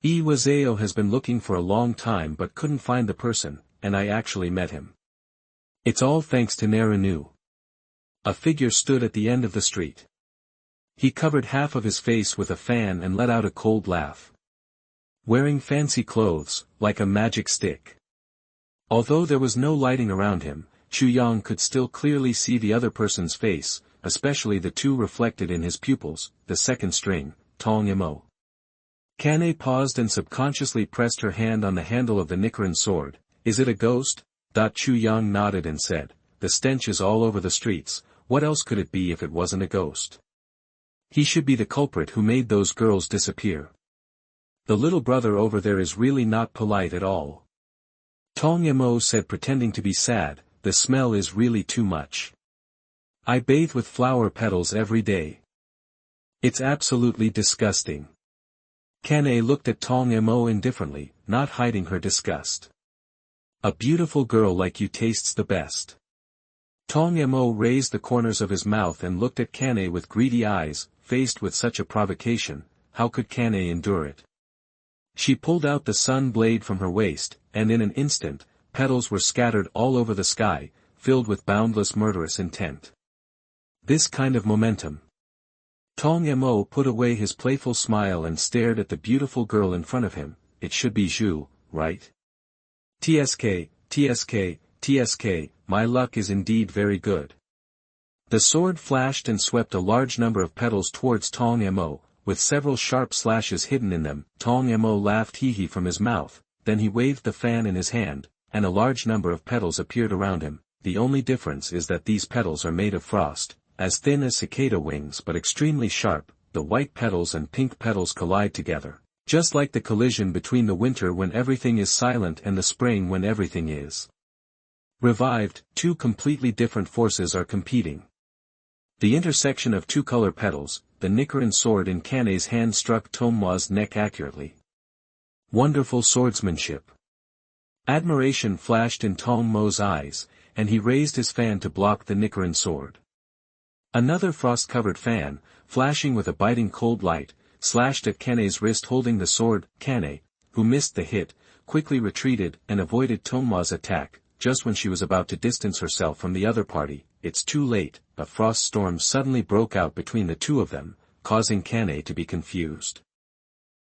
[SPEAKER 1] Iwazao has been looking for a long time but couldn't find the person, and I actually met him. It's all thanks to Naruto. A figure stood at the end of the street. He covered half of his face with a fan and let out a cold laugh. Wearing fancy clothes, like a magic stick. Although there was no lighting around him, Chu Yang could still clearly see the other person's face, especially the two reflected in his pupils, the second string, Tong Imo. Kane paused and subconsciously pressed her hand on the handle of the Nichiren sword. Is it a ghost? Chu Yang nodded and said, the stench is all over the streets, what else could it be if it wasn't a ghost? He should be the culprit who made those girls disappear. The little brother over there is really not polite at all. Tong Imo said, pretending to be sad, the smell is really too much. I bathe with flower petals every day. It's absolutely disgusting. Kane looked at Tong Imo indifferently, not hiding her disgust. A beautiful girl like you tastes the best. Tong Imo raised the corners of his mouth and looked at Kane with greedy eyes. Faced with such a provocation, how could Kane endure it? She pulled out the sun blade from her waist, and in an instant, petals were scattered all over the sky, filled with boundless murderous intent. This kind of momentum. Tong Imo put away his playful smile and stared at the beautiful girl in front of him. It should be Zhu, right? TSK, TSK, TSK, my luck is indeed very good. The sword flashed and swept a large number of petals towards Tong Imo, with several sharp slashes hidden in them. Tong Imo laughed hee-hee from his mouth, then he waved the fan in his hand, and a large number of petals appeared around him. The only difference is that these petals are made of frost, as thin as cicada wings but extremely sharp. The white petals and pink petals collide together, just like the collision between the winter when everything is silent and the spring when everything is revived. Two completely different forces are competing. The intersection of two color petals, the Nichiren sword in Kane's hand struck Tomoa's neck accurately. Wonderful swordsmanship. Admiration flashed in Tomo's eyes, and he raised his fan to block the Nichiren sword. Another frost-covered fan, flashing with a biting cold light, slashed at Kane's wrist holding the sword. Kane, who missed the hit, quickly retreated and avoided Tomoa's attack. Just when she was about to distance herself from the other party, it's too late. A frost storm suddenly broke out between the two of them, causing Kane to be confused.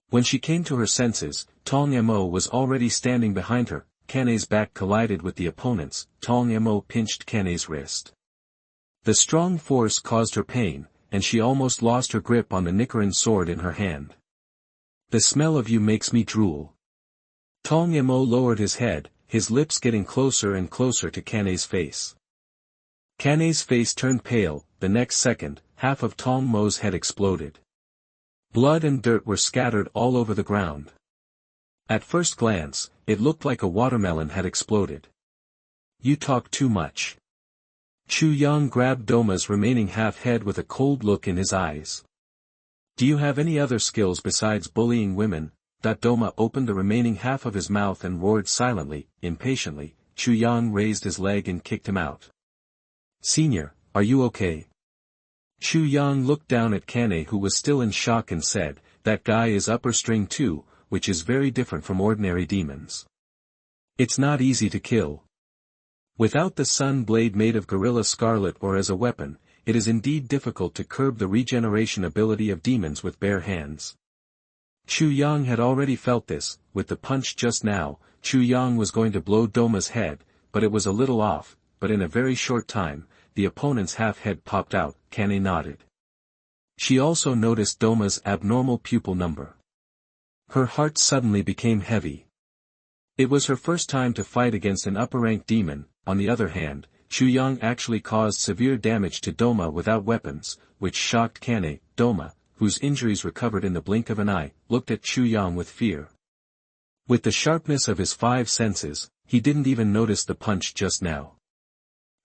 [SPEAKER 1] When she came to her senses, Tong Imo was already standing behind her. Kane's back collided with the opponent's. Tong Imo pinched Kane's wrist. The strong force caused her pain, and she almost lost her grip on the Nichiren sword in her hand. The smell of you makes me drool. Tong Imo lowered his head, his lips getting closer and closer to Kane's face. Kane's face turned pale. The next second, half of Tong Mo's head exploded. Blood and dirt were scattered all over the ground. At first glance, it looked like a watermelon had exploded. You talk too much. Chu Yang grabbed Doma's remaining half-head with a cold look in his eyes. Do you have any other skills besides bullying women? Doma opened the remaining half of his mouth and roared silently, impatiently. Chu Yang raised his leg and kicked him out. Senior, are you okay? Chu Yang looked down at Kane, who was still in shock, and said, that guy is upper string too, which is very different from ordinary demons. It's not easy to kill. Without the sun blade made of gorilla scarlet or as a weapon, it is indeed difficult to curb the regeneration ability of demons with bare hands. Chu Yang had already felt this. With the punch just now, Chu Yang was going to blow Doma's head, but it was a little off. But in a very short time, the opponent's half-head popped out. Kane nodded. She also noticed Doma's abnormal pupil number. Her heart suddenly became heavy. It was her first time to fight against an upper-ranked demon. On the other hand, Chu Yang actually caused severe damage to Doma without weapons, which shocked Kane. Doma, whose injuries recovered in the blink of an eye, looked at Chu Yang with fear. With the sharpness of his five senses, he didn't even notice the punch just now.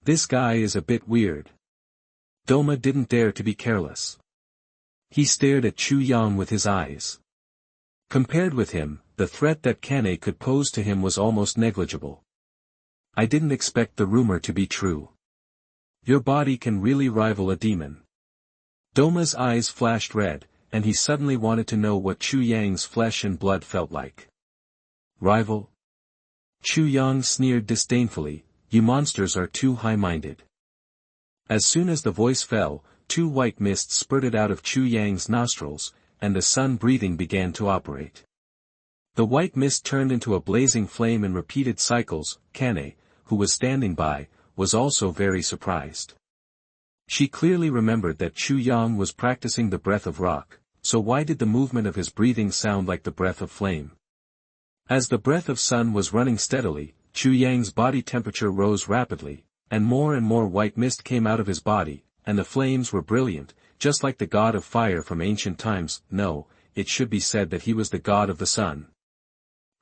[SPEAKER 1] This guy is a bit weird. Doma didn't dare to be careless. He stared at Chu Yang with his eyes. Compared with him, the threat that Kane could pose to him was almost negligible. I didn't expect the rumor to be true. Your body can really rival a demon. Doma's eyes flashed red, and he suddenly wanted to know what Chu Yang's flesh and blood felt like. Rival? Chu Yang sneered disdainfully, you monsters are too high-minded. As soon as the voice fell, 2 white mists spurted out of Chu Yang's nostrils, and the sun breathing began to operate. The white mist turned into a blazing flame in repeated cycles. Kane, who was standing by, was also very surprised. She clearly remembered that Chu Yang was practicing the breath of rock, so why did the movement of his breathing sound like the breath of flame? As the breath of sun was running steadily, Chu Yang's body temperature rose rapidly, and more white mist came out of his body, and the flames were brilliant, just like the god of fire from ancient times. No, it should be said that he was the god of the sun.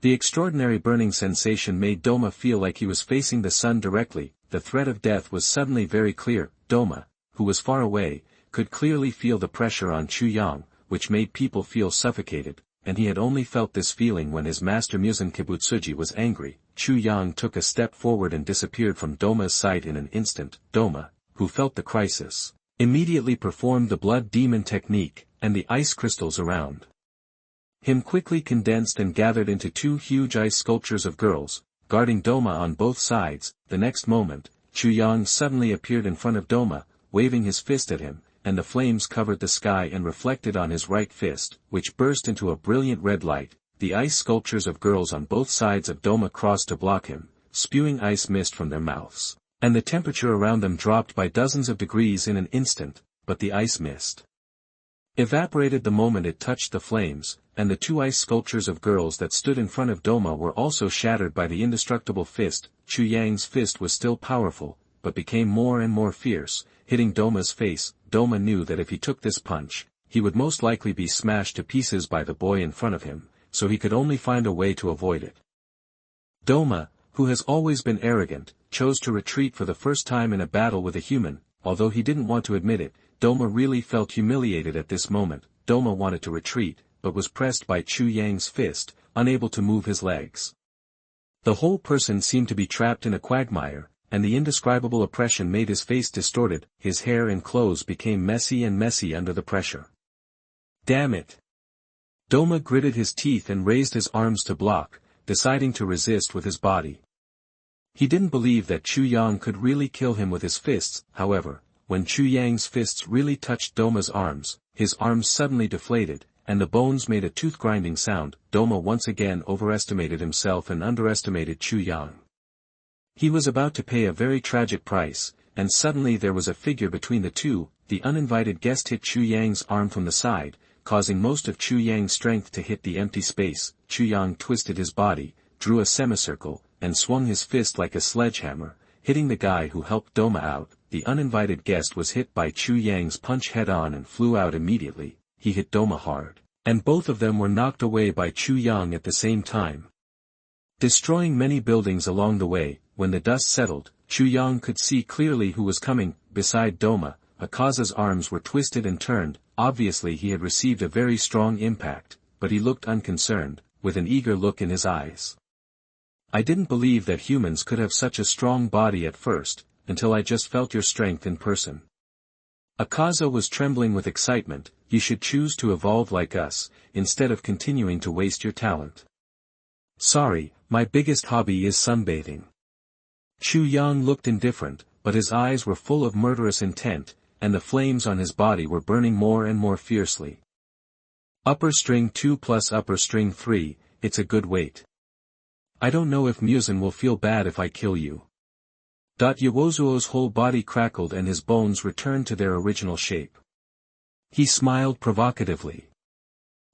[SPEAKER 1] The extraordinary burning sensation made Doma feel like he was facing the sun directly. The threat of death was suddenly very clear. Doma, who was far away, could clearly feel the pressure on Chu Yang, which made people feel suffocated, and he had only felt this feeling when his master Muzan Kibutsuji was angry. Chu Yang took a step forward and disappeared from Doma's sight in an instant. Doma, who felt the crisis, immediately performed the blood demon technique, and the ice crystals around him quickly condensed and gathered into 2 huge ice sculptures of girls, guarding Doma on both sides. The next moment, Chu Yang suddenly appeared in front of Doma, waving his fist at him, and the flames covered the sky and reflected on his right fist, which burst into a brilliant red light. The ice sculptures of girls on both sides of Doma crossed to block him, spewing ice mist from their mouths, and the temperature around them dropped by dozens of degrees in an instant, but the ice mist evaporated the moment it touched the flames, and the 2 ice sculptures of girls that stood in front of Doma were also shattered by the indestructible fist. Chu Yang's fist was still powerful, but became more and more fierce, hitting Doma's face. Doma knew that if he took this punch, he would most likely be smashed to pieces by the boy in front of him, so he could only find a way to avoid it. Doma, who has always been arrogant, chose to retreat for the first time in a battle with a human. Although he didn't want to admit it, Doma really felt humiliated at this moment. Doma wanted to retreat, but was pressed by Chu Yang's fist, unable to move his legs. The whole person seemed to be trapped in a quagmire, and the indescribable oppression made his face distorted. His hair and clothes became messy under the pressure. Damn it! Doma gritted his teeth and raised his arms to block, deciding to resist with his body. He didn't believe that Chu Yang could really kill him with his fists. However, when Chu Yang's fists really touched Doma's arms, his arms suddenly deflated, and the bones made a tooth-grinding sound. Doma once again overestimated himself and underestimated Chu Yang. He was about to pay a very tragic price, and suddenly there was a figure between the two. The uninvited guest hit Chu Yang's arm from the side, causing most of Chu Yang's strength to hit the empty space. Chu Yang twisted his body, drew a semicircle, and swung his fist like a sledgehammer, hitting the guy who helped Doma out. The uninvited guest was hit by Chu Yang's punch head-on and flew out immediately. He hit Doma hard, and both of them were knocked away by Chu Yang at the same time, destroying many buildings along the way. When the dust settled, Chu Yang could see clearly who was coming. Beside Doma, Akaza's arms were twisted and turned. Obviously he had received a very strong impact, but he looked unconcerned, with an eager look in his eyes. I didn't believe that humans could have such a strong body at first, until I just felt your strength in person. Akaza was trembling with excitement. You should choose to evolve like us, instead of continuing to waste your talent. Sorry, my biggest hobby is sunbathing. Chu Yang looked indifferent, but his eyes were full of murderous intent, and the flames on his body were burning more and more fiercely. Upper string 2 plus upper string 3, it's a good weight. I don't know if Muzan will feel bad if I kill you. Yowozuo's whole body crackled and his bones returned to their original shape. He smiled provocatively.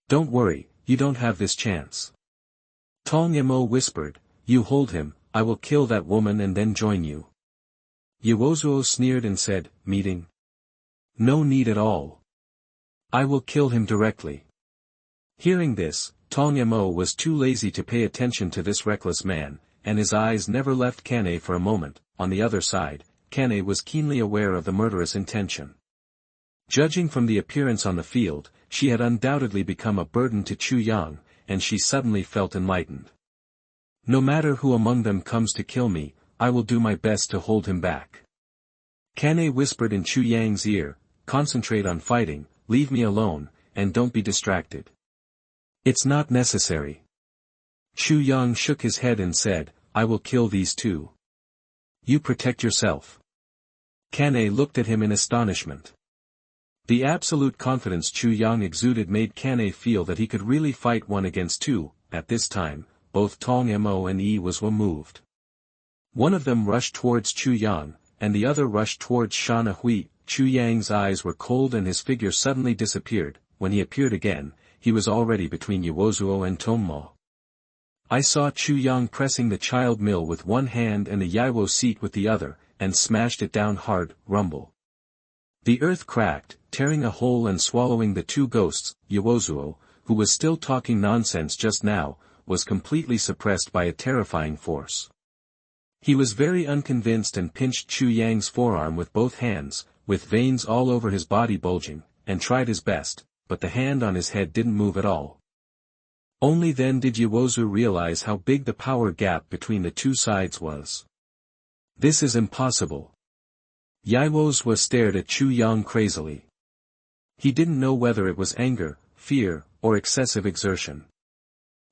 [SPEAKER 1] Don't worry, you don't have this chance. Tong Emo whispered, you hold him, I will kill that woman and then join you. Yowozuo sneered and said, meeting? No need at all. I will kill him directly. Hearing this, Tong Emo was too lazy to pay attention to this reckless man, and his eyes never left Kane for a moment. On the other side, Kane was keenly aware of the murderous intention. Judging from the appearance on the field, she had undoubtedly become a burden to Chu Yang, and she suddenly felt enlightened. No matter who among them comes to kill me, I will do my best to hold him back. Kane whispered in Chu Yang's ear, concentrate on fighting, leave me alone, and don't be distracted. It's not necessary. Chu Yang shook his head and said, I will kill these two. You protect yourself. Kane looked at him in astonishment. The absolute confidence Chu Yang exuded made Kane feel that he could really fight one against two. At this time, both Tong Mo and Yi was moved. One of them rushed towards Chu Yang, and the other rushed towards Shana Hui. Chu Yang's eyes were cold and his figure suddenly disappeared. When he appeared again, he was already between Yaozuo and Tongmo. I saw Chu Yang pressing the child mill with one hand and the Yaiwo seat with the other, and smashed it down hard, rumble. The earth cracked, tearing a hole and swallowing the two ghosts. Yaozuo, who was still talking nonsense just now, was completely suppressed by a terrifying force. He was very unconvinced and pinched Chu Yang's forearm with both hands, with veins all over his body bulging, and tried his best, but the hand on his head didn't move at all. Only then did Yaozu realize how big the power gap between the two sides was. This is impossible. Yaozu stared at Chu Yang crazily. He didn't know whether it was anger, fear, or excessive exertion.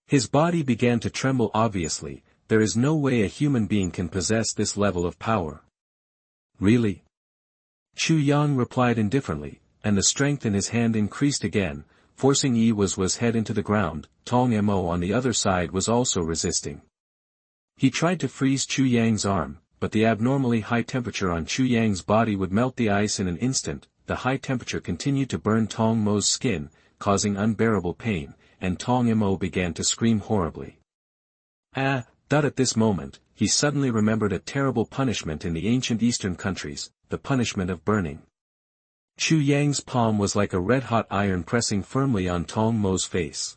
[SPEAKER 1] His body began to tremble obviously. There is no way a human being can possess this level of power. Really? Chu Yang replied indifferently, and the strength in his hand increased again, forcing Yi's head into the ground. Tong Mo on the other side was also resisting. He tried to freeze Chu Yang's arm, but the abnormally high temperature on Chu Yang's body would melt the ice in an instant. The high temperature continued to burn Tong Mo's skin, causing unbearable pain, and Tong Mo began to scream horribly. At this moment, he suddenly remembered a terrible punishment in the ancient Eastern countries, the punishment of burning. Chu Yang's palm was like a red-hot iron pressing firmly on Tong Mo's face.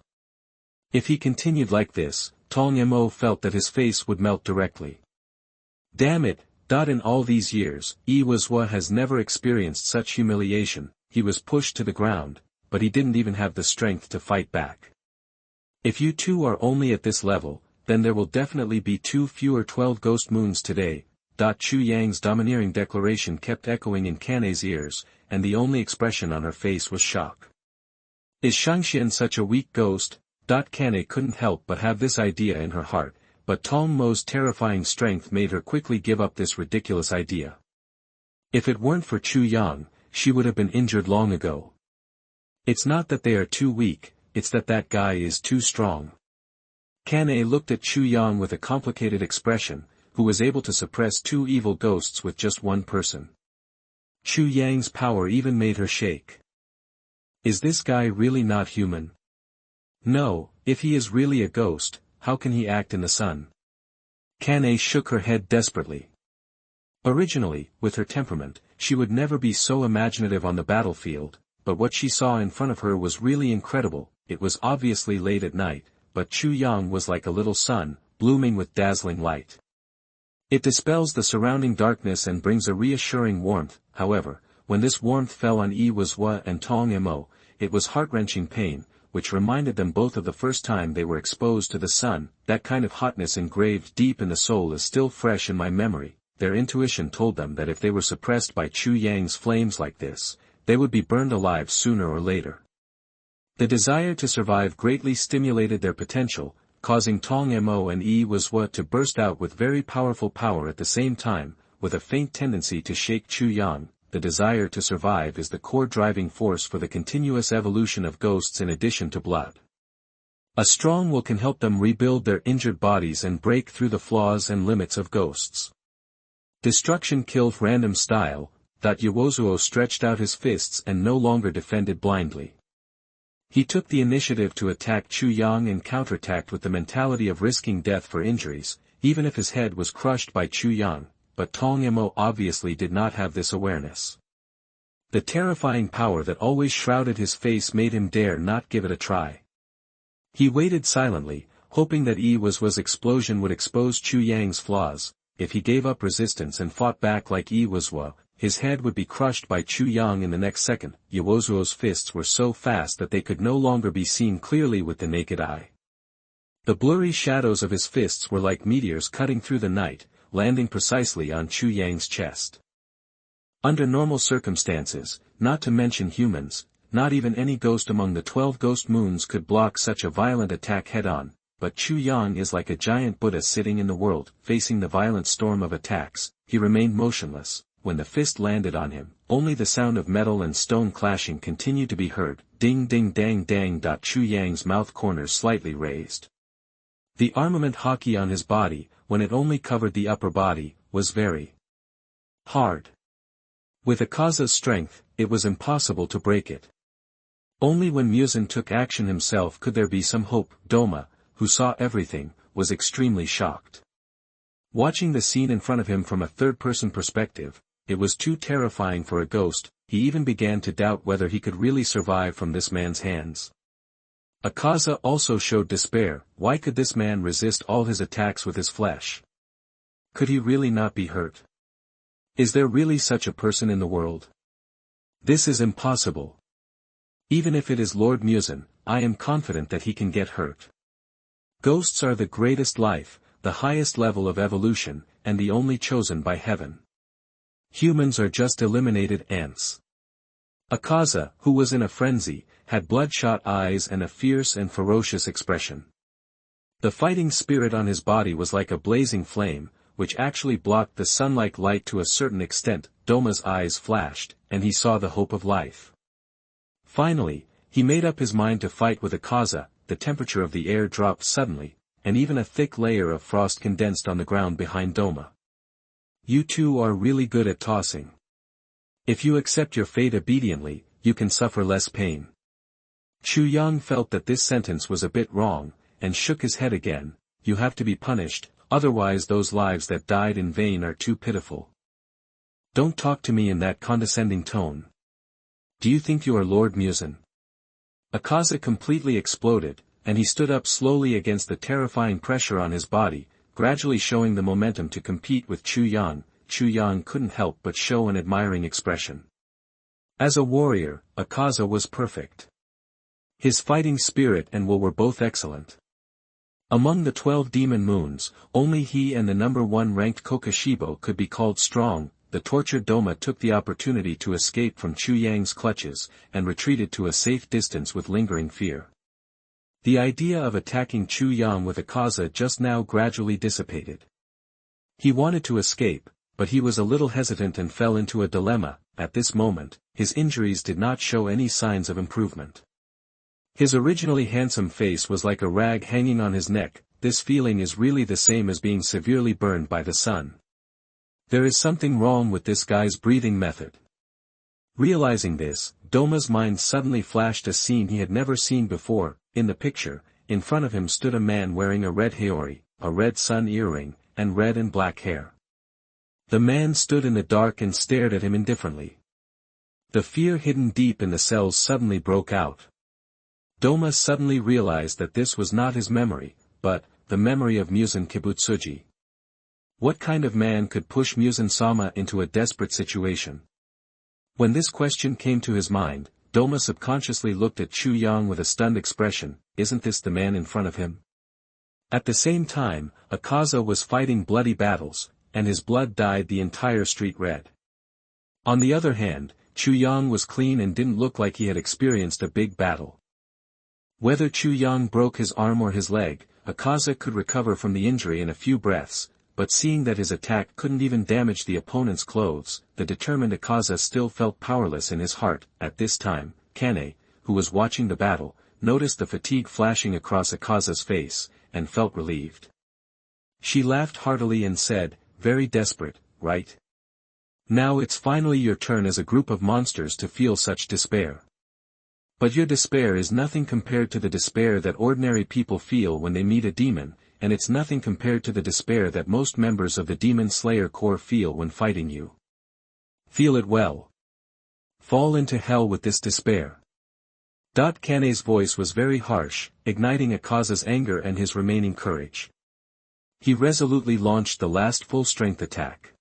[SPEAKER 1] If he continued like this, Tong Mo felt that his face would melt directly. Damn it, in all these years, Iwazwa has never experienced such humiliation. He was pushed to the ground, but he didn't even have the strength to fight back. If you two are only at this level, then there will definitely be 2 fewer 12 ghost moons today. Chu Yang's domineering declaration kept echoing in Kane's ears, and the only expression on her face was shock. Is Shangxian such a weak ghost? Kane couldn't help but have this idea in her heart, but Tong Mo's terrifying strength made her quickly give up this ridiculous idea. If it weren't for Chu Yang, she would have been injured long ago. It's not that they are too weak, it's that that guy is too strong. Kane looked at Chu Yang with a complicated expression, who was able to suppress 2 evil ghosts with just one person. Chu Yang's power even made her shake. Is this guy really not human? No, if he is really a ghost, how can he act in the sun? Kane shook her head desperately. Originally, with her temperament, she would never be so imaginative on the battlefield, but what she saw in front of her was really incredible. It was obviously late at night, but Chu Yang was like a little sun, blooming with dazzling light. It dispels the surrounding darkness and brings a reassuring warmth. However, when this warmth fell on Iwazwa and Tong Mo, it was heart-wrenching pain, which reminded them both of the first time they were exposed to the sun. That kind of hotness engraved deep in the soul is still fresh in my memory. Their intuition told them that if they were suppressed by Chu Yang's flames like this, they would be burned alive sooner or later. The desire to survive greatly stimulated their potential, causing Tong Mo and Iwazwa to burst out with very powerful power at the same time, with a faint tendency to shake Chu Yang. The desire to survive is the core driving force for the continuous evolution of ghosts in addition to blood. A strong will can help them rebuild their injured bodies and break through the flaws and limits of ghosts. Destruction killed random style. Yaozuo stretched out his fists and no longer defended blindly. He took the initiative to attack Chu Yang and counterattacked with the mentality of risking death for injuries, even if his head was crushed by Chu Yang, but Tong Mo obviously did not have this awareness. The terrifying power that always shrouded his face made him dare not give it a try. He waited silently, hoping that Iwazwa's explosion would expose Chu Yang's flaws. If he gave up resistance and fought back like Iwazwa, his head would be crushed by Chu Yang in the next second. Yaozuo's fists were so fast that they could no longer be seen clearly with the naked eye. The blurry shadows of his fists were like meteors cutting through the night, landing precisely on Chu Yang's chest. Under normal circumstances, not to mention humans, not even any ghost among the 12 ghost moons could block such a violent attack head-on, but Chu Yang is like a giant Buddha sitting in the world, facing the violent storm of attacks. He remained motionless. When the fist landed on him, only the sound of metal and stone clashing continued to be heard. Ding ding dang dang. Chu Yang's mouth corners slightly raised. The armament hockey on his body, when it only covered the upper body, was very hard. With Akaza's strength, it was impossible to break it. Only when Muzan took action himself could there be some hope. Doma, who saw everything, was extremely shocked. Watching the scene in front of him from a third-person perspective, it was too terrifying for a ghost. He even began to doubt whether he could really survive from this man's hands. Akaza also showed despair. Why could this man resist all his attacks with his flesh? Could he really not be hurt? Is there really such a person in the world? This is impossible. Even if it is Lord Muzan, I am confident that he can get hurt. Ghosts are the greatest life, the highest level of evolution, and the only chosen by heaven. Humans are just eliminated ants. Akaza, who was in a frenzy, had bloodshot eyes and a fierce and ferocious expression. The fighting spirit on his body was like a blazing flame, which actually blocked the sun-like light to a certain extent. Doma's eyes flashed, and he saw the hope of life. Finally, he made up his mind to fight with Akaza. The temperature of the air dropped suddenly, and even a thick layer of frost condensed on the ground behind Doma. You two are really good at tossing. If you accept your fate obediently, you can suffer less pain. Chu Yang felt that this sentence was a bit wrong, and shook his head again. You have to be punished, otherwise those lives that died in vain are too pitiful. Don't talk to me in that condescending tone. Do you think you are Lord Muzan? Akaza completely exploded, and he stood up slowly against the terrifying pressure on his body, gradually showing the momentum to compete with Chu Yang. Chu Yang couldn't help but show an admiring expression. As a warrior, Akaza was perfect. His fighting spirit and will were both excellent. Among the 12 demon moons, only he and the number 1 ranked Kokoshibo could be called strong. The tortured Doma took the opportunity to escape from Chu Yang's clutches, and retreated to a safe distance with lingering fear. The idea of attacking Chu Yang with Akaza just now gradually dissipated. He wanted to escape, but he was a little hesitant and fell into a dilemma. At this moment, his injuries did not show any signs of improvement. His originally handsome face was like a rag hanging on his neck. This feeling is really the same as being severely burned by the sun. There is something wrong with this guy's breathing method. Realizing this, Doma's mind suddenly flashed a scene he had never seen before. In the picture, in front of him stood a man wearing a red haori, a red sun earring, and red and black hair. The man stood in the dark and stared at him indifferently. The fear hidden deep in the cells suddenly broke out. Doma suddenly realized that this was not his memory, but the memory of Muzan Kibutsuji. What kind of man could push Muzan-sama into a desperate situation? When this question came to his mind, Doma subconsciously looked at Chu Yang with a stunned expression. Isn't this the man in front of him? At the same time, Akaza was fighting bloody battles, and his blood dyed the entire street red. On the other hand, Chu Yang was clean and didn't look like he had experienced a big battle. Whether Chu Yang broke his arm or his leg, Akaza could recover from the injury in a few breaths, but seeing that his attack couldn't even damage the opponent's clothes, the determined Akaza still felt powerless in his heart. At this time, Kane, who was watching the battle, noticed the fatigue flashing across Akaza's face, and felt relieved. She laughed heartily and said, "Very desperate, right? Now it's finally your turn as a group of monsters to feel such despair. But your despair is nothing compared to the despair that ordinary people feel when they meet a demon, and it's nothing compared to the despair that most members of the Demon Slayer Corps feel when fighting you. Feel it well. Fall into hell with this despair." Kane's voice was very harsh, igniting Akaza's anger and his remaining courage. He resolutely launched the last full-strength attack.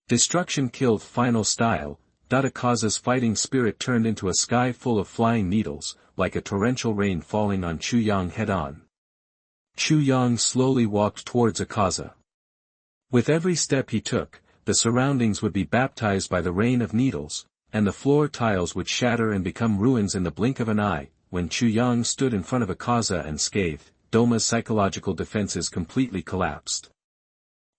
[SPEAKER 1] Destruction killed final style. Akaza's fighting spirit turned into a sky full of flying needles, like a torrential rain falling on Chu Yang head-on. Chu Yang slowly walked towards Akaza. With every step he took, the surroundings would be baptized by the rain of needles. and the floor tiles would shatter and become ruins in the blink of an eye. When Chu Yang stood in front of Akaza and scathed, Doma's psychological defenses completely collapsed.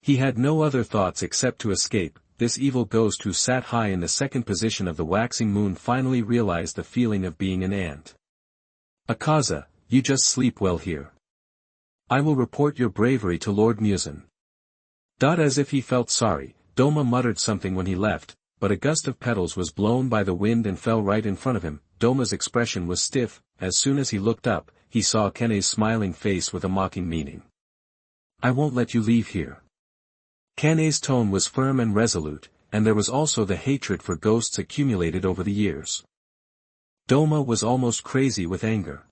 [SPEAKER 1] He had no other thoughts except to escape. This evil ghost who sat high in the second position of the waxing moon finally realized the feeling of being an ant. Akaza, you just sleep well here. I will report your bravery to Lord Muzan. As if he felt sorry, Doma muttered something when he left, but a gust of petals was blown by the wind and fell right in front of him. Doma's expression was stiff. As soon as he looked up, he saw Kane's smiling face with a mocking meaning. I won't let you leave here. Kane's tone was firm and resolute, and there was also the hatred for ghosts accumulated over the years. Doma was almost crazy with anger.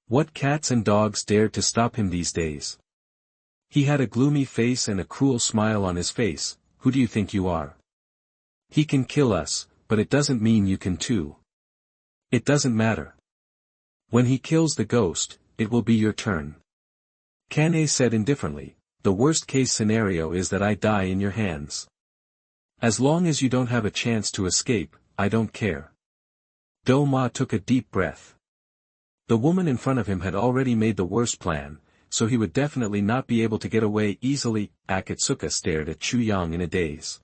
[SPEAKER 1] What cats and dogs dared to stop him these days? He had a gloomy face and a cruel smile on his face. Who do you think you are? He can kill us, but it doesn't mean you can too. It doesn't matter. When he kills the ghost, it will be your turn. Kane said indifferently, the worst-case scenario is that I die in your hands. As long as you don't have a chance to escape, I don't care. Doma took a deep breath. The woman in front of him had already made the worst plan, so he would definitely not be able to get away easily. Akatsuka stared at Chu Yang in a daze.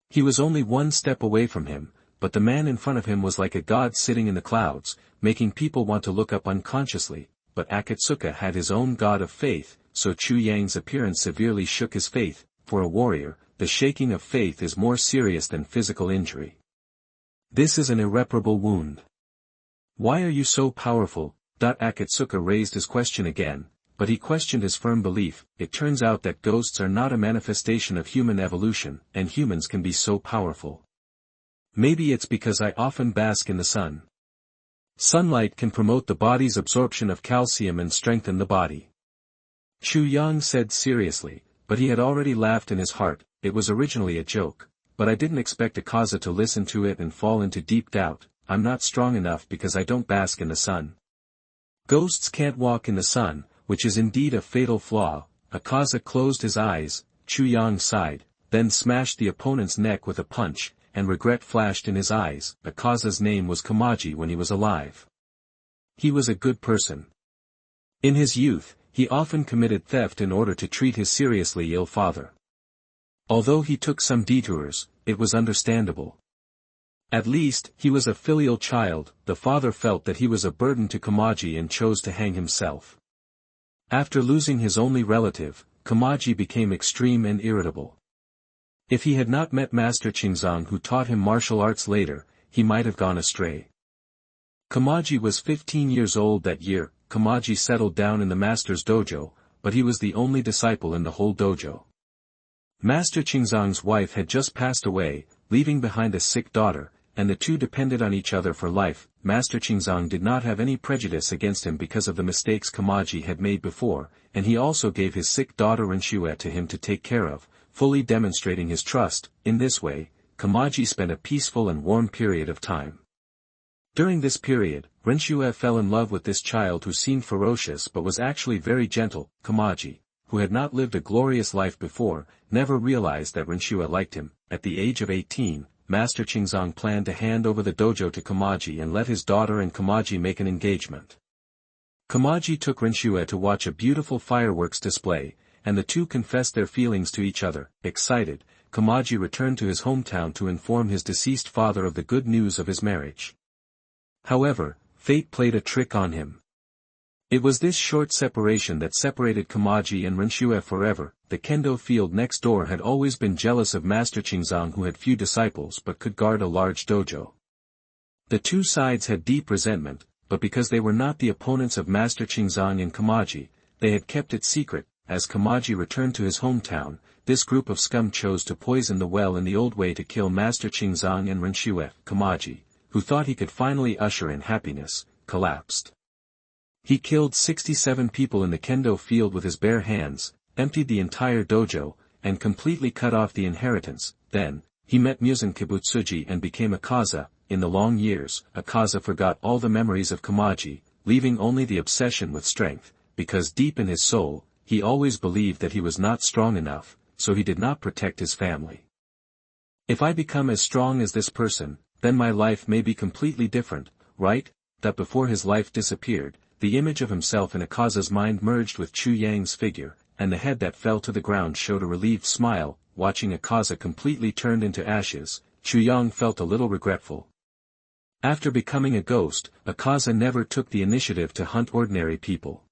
[SPEAKER 1] He was only one step away from him, but the man in front of him was like a god sitting in the clouds, making people want to look up unconsciously. But Akatsuka had his own god of faith, so Chu Yang's appearance severely shook his faith. For a warrior, the shaking of faith is more serious than physical injury. This is an irreparable wound. Why are you so powerful? Akatsuka raised his question again, but he questioned his firm belief. It turns out that ghosts are not a manifestation of human evolution, and humans can be so powerful. Maybe it's because I often bask in the sun. Sunlight can promote the body's absorption of calcium and strengthen the body. Chu Yang said seriously, but he had already laughed in his heart. It was originally a joke, but I didn't expect Akaza to listen to it and fall into deep doubt. I'm not strong enough because I don't bask in the sun. Ghosts can't walk in the sun, which is indeed a fatal flaw. Akaza closed his eyes. Chu Yang sighed, then smashed the opponent's neck with a punch, and regret flashed in his eyes. Akaza's name was Kamaji when he was alive. He was a good person. In his youth, he often committed theft in order to treat his seriously ill father. Although he took some detours, it was understandable. At least, he was a filial child. The father felt that he was a burden to Kamaji and chose to hang himself. After losing his only relative, Kamaji became extreme and irritable. If he had not met Master Qingzong who taught him martial arts later, he might have gone astray. Kamaji was 15 years old that year. Kamaji settled down in the master's dojo, but he was the only disciple in the whole dojo. Master Qingzong's wife had just passed away, leaving behind a sick daughter, and the two depended on each other for life. Master Qingzong did not have any prejudice against him because of the mistakes Kamaji had made before, and he also gave his sick daughter Renshue to him to take care of, fully demonstrating his trust. In this way, Kamaji spent a peaceful and warm period of time. During this period, Renshue fell in love with this child who seemed ferocious but was actually very gentle. Kamaji, who had not lived a glorious life before, never realized that Renshue liked him. At the age of 18, Master Qingzong planned to hand over the dojo to Kamaji and let his daughter and Kamaji make an engagement. Kamaji took Renshue to watch a beautiful fireworks display, and the two confessed their feelings to each other. Excited, Kamaji returned to his hometown to inform his deceased father of the good news of his marriage. However, fate played a trick on him. It was this short separation that separated Kamaji and Renshue forever. The kendo field next door had always been jealous of Master Qingzong who had few disciples but could guard a large dojo. The two sides had deep resentment, but because they were not the opponents of Master Qingzong and Kamaji, they had kept it secret. As Kamaji returned to his hometown, this group of scum chose to poison the well in the old way to kill Master Qingzong and Renshue. Kamaji, who thought he could finally usher in happiness, collapsed. He killed 67 people in the kendo field with his bare hands, emptied the entire dojo, and completely cut off the inheritance. Then, he met Muzan Kibutsuji and became Akaza. In the long years, Akaza forgot all the memories of Kamaji, leaving only the obsession with strength, because deep in his soul, he always believed that he was not strong enough, so he did not protect his family. If I become as strong as this person, then my life may be completely different, right? That before his life disappeared, the image of himself in Akaza's mind merged with Chu Yang's figure, and the head that fell to the ground showed a relieved smile. Watching Akaza completely turned into ashes, Chu Yang felt a little regretful. After becoming a ghost, Akaza never took the initiative to hunt ordinary people.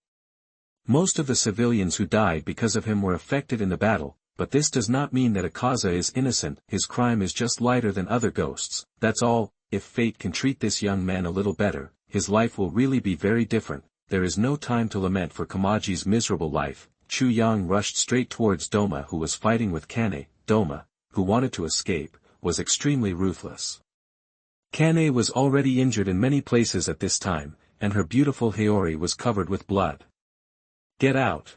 [SPEAKER 1] Most of the civilians who died because of him were affected in the battle, but this does not mean that Akaza is innocent. His crime is just lighter than other ghosts, that's all. If fate can treat this young man a little better, his life will really be very different. There is no time to lament for Kamaji's miserable life. Chu Yang rushed straight towards Doma, who was fighting with Kane. Doma, who wanted to escape, was extremely ruthless. Kane was already injured in many places at this time, and her beautiful Haori was covered with blood. Get out!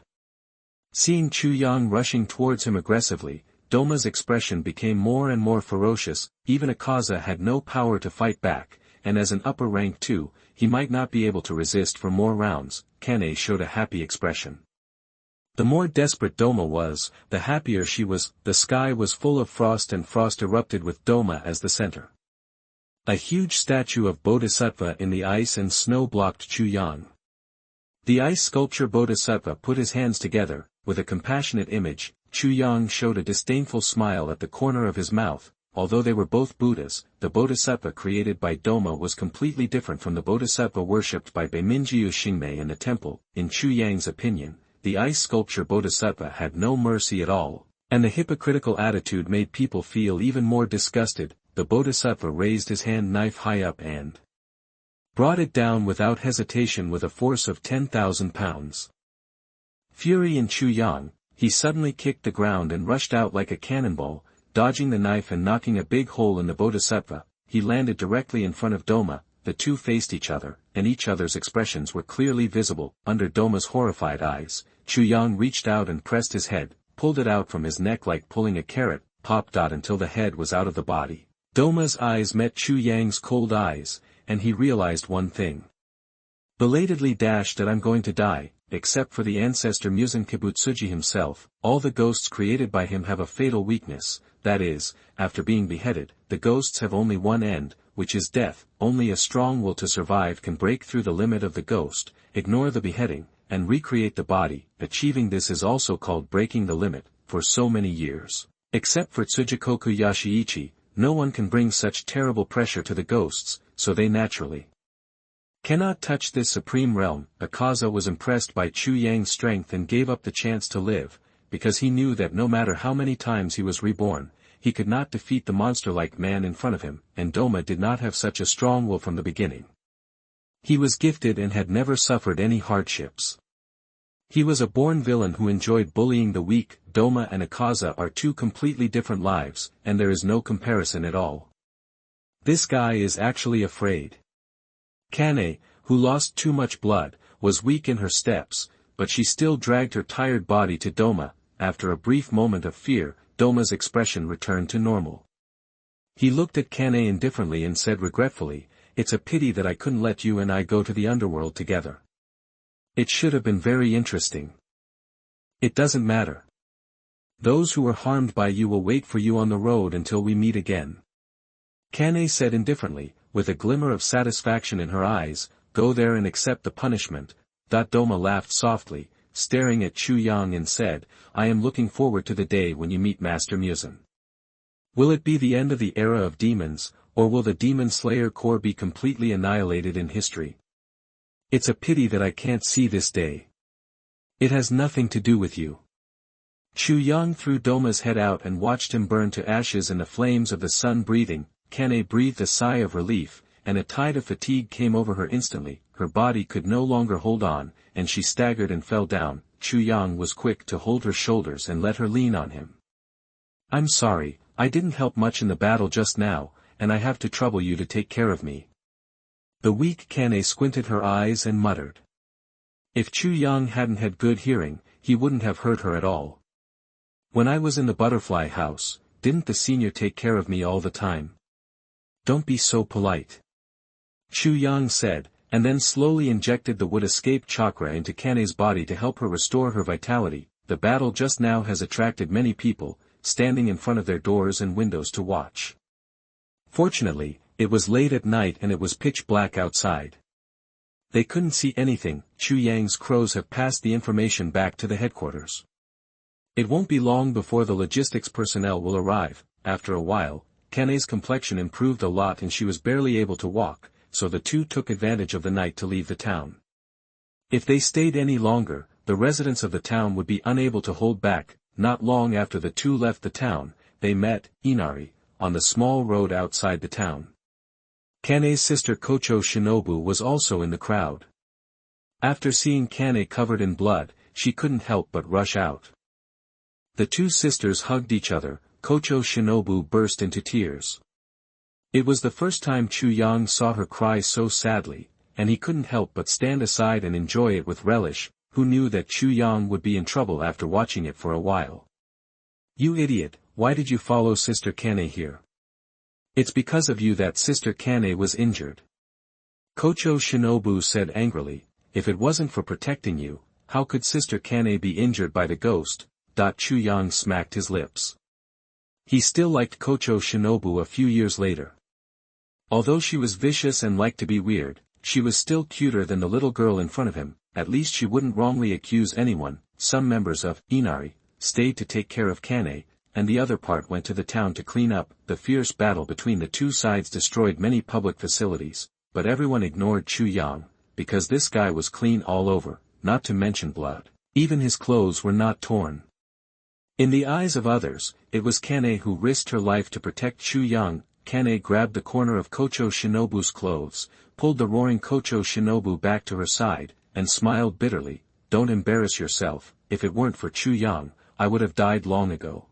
[SPEAKER 1] Seeing Chu Yang rushing towards him aggressively, Doma's expression became more and more ferocious. Even Akaza had no power to fight back, and as an upper rank too, he might not be able to resist for more rounds. Kane showed a happy expression. The more desperate Doma was, the happier she was. The sky was full of frost, and frost erupted with Doma as the center. A huge statue of Bodhisattva in the ice and snow blocked Chu Yang. The ice sculpture Bodhisattva put his hands together. With a compassionate image, Chu Yang showed a disdainful smile at the corner of his mouth. Although they were both Buddhas, the Bodhisattva created by Doma was completely different from the Bodhisattva worshipped by Beiminjiu Xingmei in the temple. In Chu Yang's opinion, the ice sculpture Bodhisattva had no mercy at all, and the hypocritical attitude made people feel even more disgusted. The Bodhisattva raised his hand knife high up and brought it down without hesitation with a force of 10,000 pounds. Fury in Chu Yang, he suddenly kicked the ground and rushed out like a cannonball, dodging the knife and knocking a big hole in the Bodhisattva. He landed directly in front of Doma. The two faced each other, and each other's expressions were clearly visible. Under Doma's horrified eyes, Chu Yang reached out and pressed his head, pulled it out from his neck like pulling a carrot, popped out until the head was out of the body. Doma's eyes met Chu Yang's cold eyes, and he realized one thing. Belatedly dashed that I'm going to die, except for the ancestor Muzan Kibutsuji himself. All the ghosts created by him have a fatal weakness, that is, after being beheaded, the ghosts have only one end, which is death. Only a strong will to survive can break through the limit of the ghost, ignore the beheading, and recreate the body. Achieving this is also called breaking the limit. For so many years, except for Tsujikoku Yashiichi, no one can bring such terrible pressure to the ghosts, so they naturally cannot touch this supreme realm. Akaza was impressed by Chu Yang's strength and gave up the chance to live, because he knew that no matter how many times he was reborn, he could not defeat the monster-like man in front of him, and Doma did not have such a strong will from the beginning. He was gifted and had never suffered any hardships. He was a born villain who enjoyed bullying the weak. Doma and Akaza are two completely different lives, and there is no comparison at all. This guy is actually afraid. Kane, who lost too much blood, was weak in her steps, but she still dragged her tired body to Doma. After a brief moment of fear, Doma's expression returned to normal. He looked at Kane indifferently and said regretfully, "It's a pity that I couldn't let you and I go to the underworld together. It should have been very interesting." "It doesn't matter. Those who were harmed by you will wait for you on the road until we meet again." Kane said indifferently, with a glimmer of satisfaction in her eyes, "Go there and accept the punishment." Doma laughed softly, staring at Chu Yang and said, "I am looking forward to the day when you meet Master Muzan. Will it be the end of the era of demons, or will the Demon Slayer Corps be completely annihilated in history? It's a pity that I can't see this day. It has nothing to do with you." Chu Yang threw Doma's head out and watched him burn to ashes in the flames of the sun. Breathing, Kane breathed a sigh of relief, and a tide of fatigue came over her instantly. Her body could no longer hold on, and she staggered and fell down. Chu Yang was quick to hold her shoulders and let her lean on him. "I'm sorry, I didn't help much in the battle just now, and I have to trouble you to take care of me." The weak Kane squinted her eyes and muttered. If Chu Yang hadn't had good hearing, he wouldn't have heard her at all. "When I was in the butterfly house, didn't the senior take care of me all the time? Don't be so polite," Chu Yang said, and then slowly injected the would escape chakra into Kane's body to help her restore her vitality. The battle just now has attracted many people, standing in front of their doors and windows to watch. Fortunately, It was late at night and it was pitch black outside. They couldn't see anything. Chu Yang's crows have passed the information back to the headquarters. It won't be long before the logistics personnel will arrive. After a while, Kane's complexion improved a lot and she was barely able to walk, so the two took advantage of the night to leave the town. If they stayed any longer, the residents of the town would be unable to hold back. Not long after the two left the town, they met Inari on the small road outside the town. Kane's sister Kocho Shinobu was also in the crowd. After seeing Kane covered in blood, she couldn't help but rush out. The two sisters hugged each other. Kocho Shinobu burst into tears. It was the first time Chu Yang saw her cry so sadly, and he couldn't help but stand aside and enjoy it with relish, who knew that Chu Yang would be in trouble after watching it for a while. "You idiot, why did you follow Sister Kane here? It's because of you that Sister Kane was injured." Kocho Shinobu said angrily, "If it wasn't for protecting you, how could Sister Kane be injured by the ghost?" Chu Yang smacked his lips. He still liked Kocho Shinobu a few years later. Although she was vicious and liked to be weird, she was still cuter than the little girl in front of him. At least she wouldn't wrongly accuse anyone. Some members of Inari stayed to take care of Kane, and the other part went to the town to clean up. The fierce battle between the two sides destroyed many public facilities, but everyone ignored Chu Yang, because this guy was clean all over, not to mention blood. Even his clothes were not torn. In the eyes of others, it was Kane who risked her life to protect Chu Yang. Kane grabbed the corner of Kocho Shinobu's clothes, pulled the roaring Kocho Shinobu back to her side, and smiled bitterly. "Don't embarrass yourself. If it weren't for Chu Yang, I would have died long ago.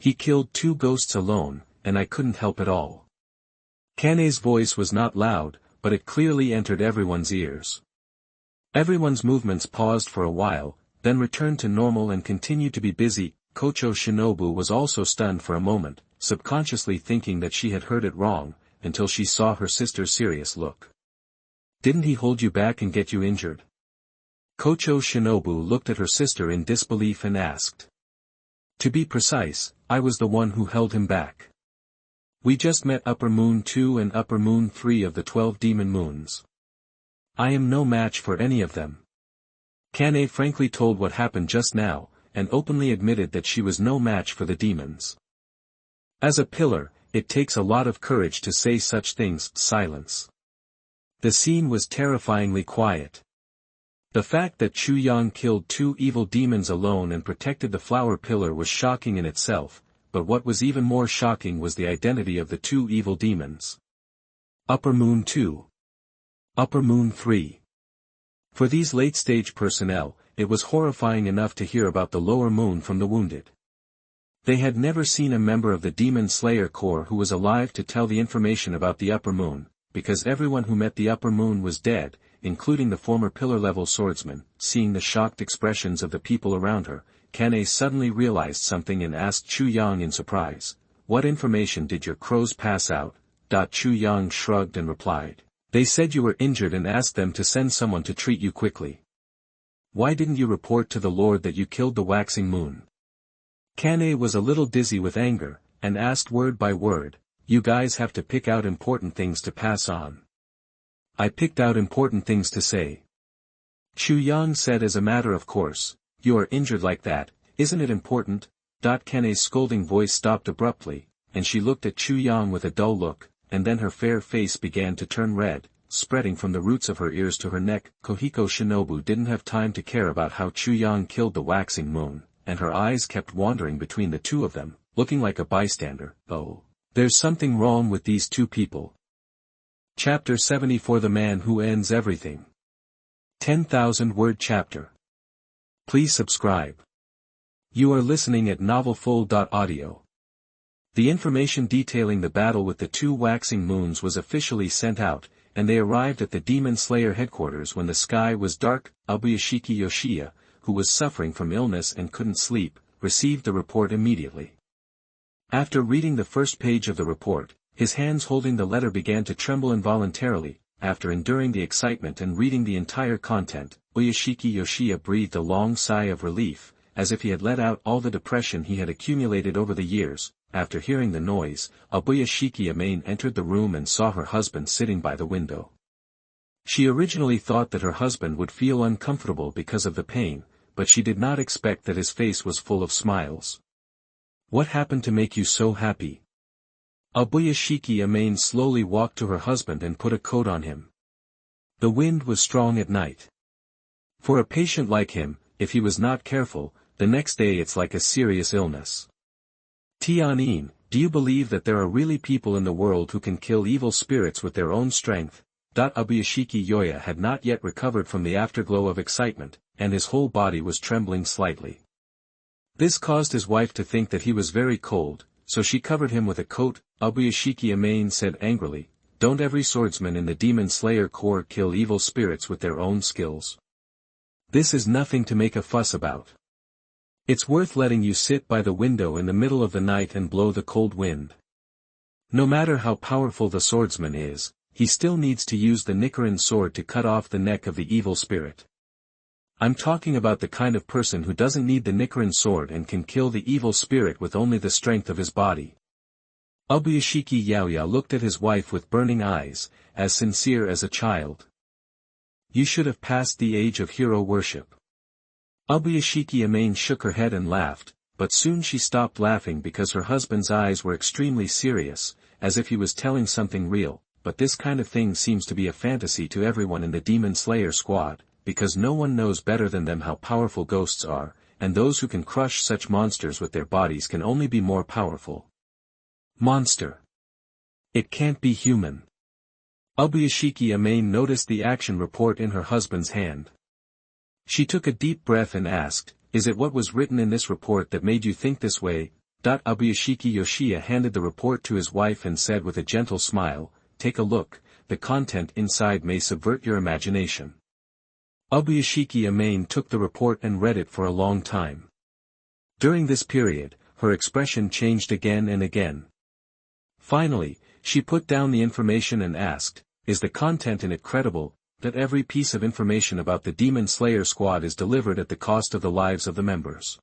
[SPEAKER 1] He killed two ghosts alone, and I couldn't help it all." Kane's voice was not loud, but it clearly entered everyone's ears. Everyone's movements paused for a while, then returned to normal and continued to be busy. Kocho Shinobu was also stunned for a moment, subconsciously thinking that she had heard it wrong, until she saw her sister's serious look. "Didn't he hold you back and get you injured?" Kocho Shinobu looked at her sister in disbelief and asked. "To be precise, I was the one who held him back. We just met Upper Moon 2 and Upper Moon 3 of the 12 demon moons. I am no match for any of them." Kane frankly told what happened just now, and openly admitted that she was no match for the demons. As a pillar, it takes a lot of courage to say such things. Silence. The scene was terrifyingly quiet. The fact that Chu Yang killed two evil demons alone and protected the flower pillar was shocking in itself, but what was even more shocking was the identity of the two evil demons. Upper Moon 2. Upper Moon 3. For these late-stage personnel, it was horrifying enough to hear about the lower moon from the wounded. They had never seen a member of the Demon Slayer Corps who was alive to tell the information about the upper moon, because everyone who met the upper moon was dead, including the former pillar-level swordsman. Seeing the shocked expressions of the people around her, Kane suddenly realized something and asked Chu Yang in surprise, "What information did your crows pass out?" Chu Yang shrugged and replied, "They said you were injured and asked them to send someone to treat you quickly. Why didn't you report to the Lord that you killed the waxing moon?" Kane was a little dizzy with anger, and asked word by word, "You guys have to pick out important things to pass on. I picked out important things to say." Chu Yang said as a matter of course, "You are injured like that, isn't it important?" Kane's scolding voice stopped abruptly, and she looked at Chu Yang with a dull look, and then her fair face began to turn red, spreading from the roots of her ears to her neck. Kohiko Shinobu didn't have time to care about how Chu Yang killed the waxing moon, and her eyes kept wandering between the two of them, looking like a bystander. "Oh, there's something wrong with these two people." Chapter 74: The Man Who Ends Everything. 10,000 word chapter. Please subscribe. You are listening at novelfull.audio. The information detailing the battle with the two waxing moons was officially sent out, and they arrived at the Demon Slayer headquarters when the sky was dark. Ubuyashiki Yoshiya, who was suffering from illness and couldn't sleep, received the report immediately. After reading the first page of the report, his hands holding the letter began to tremble involuntarily. After enduring the excitement and reading the entire content, Uyashiki Yoshiya breathed a long sigh of relief, as if he had let out all the depression he had accumulated over the years. after hearing the noise, Abuya Shikiyamane entered the room and saw her husband sitting by the window. She originally thought that her husband would feel uncomfortable because of the pain, but she did not expect that his face was full of smiles. "What happened to make you so happy?" Abuya Shikiyamane slowly walked to her husband and put a coat on him. The wind was strong at night. For a patient like him, if he was not careful, the next day it's like a serious illness. Tianyin, do you believe that there are really people in the world who can kill evil spirits with their own strength? Abuyashiki Yoya had not yet recovered from the afterglow of excitement, and his whole body was trembling slightly. This caused his wife to think that he was very cold, so she covered him with a coat. Abuyashiki Amane said angrily, "Don't every swordsman in the Demon Slayer Corps kill evil spirits with their own skills? This is nothing to make a fuss about. It's worth letting you sit by the window in the middle of the night and blow the cold wind. No matter how powerful the swordsman is, he still needs to use the Nichiren sword to cut off the neck of the evil spirit. I'm talking about the kind of person who doesn't need the Nichiren sword and can kill the evil spirit with only the strength of his body." Abuyashiki Yaoya looked at his wife with burning eyes, as sincere as a child. "You should have passed the age of hero worship." Abuyashiki Amane shook her head and laughed, but soon she stopped laughing because her husband's eyes were extremely serious, as if he was telling something real. But this kind of thing seems to be a fantasy to everyone in the Demon Slayer squad, because no one knows better than them how powerful ghosts are, and those who can crush such monsters with their bodies can only be more powerful. Monster. It can't be human. Abuyashiki Amane noticed the action report in her husband's hand. She took a deep breath and asked, "Is it what was written in this report that made you think this way?" Abuyashiki Yoshiya handed the report to his wife and said with a gentle smile, "Take a look, the content inside may subvert your imagination." Abuyashiki Amane took the report and read it for a long time. During this period, her expression changed again and again. Finally, she put down the information and asked, "Is the content in it credible, that every piece of information about the Demon Slayer squad is delivered at the cost of the lives of the members?"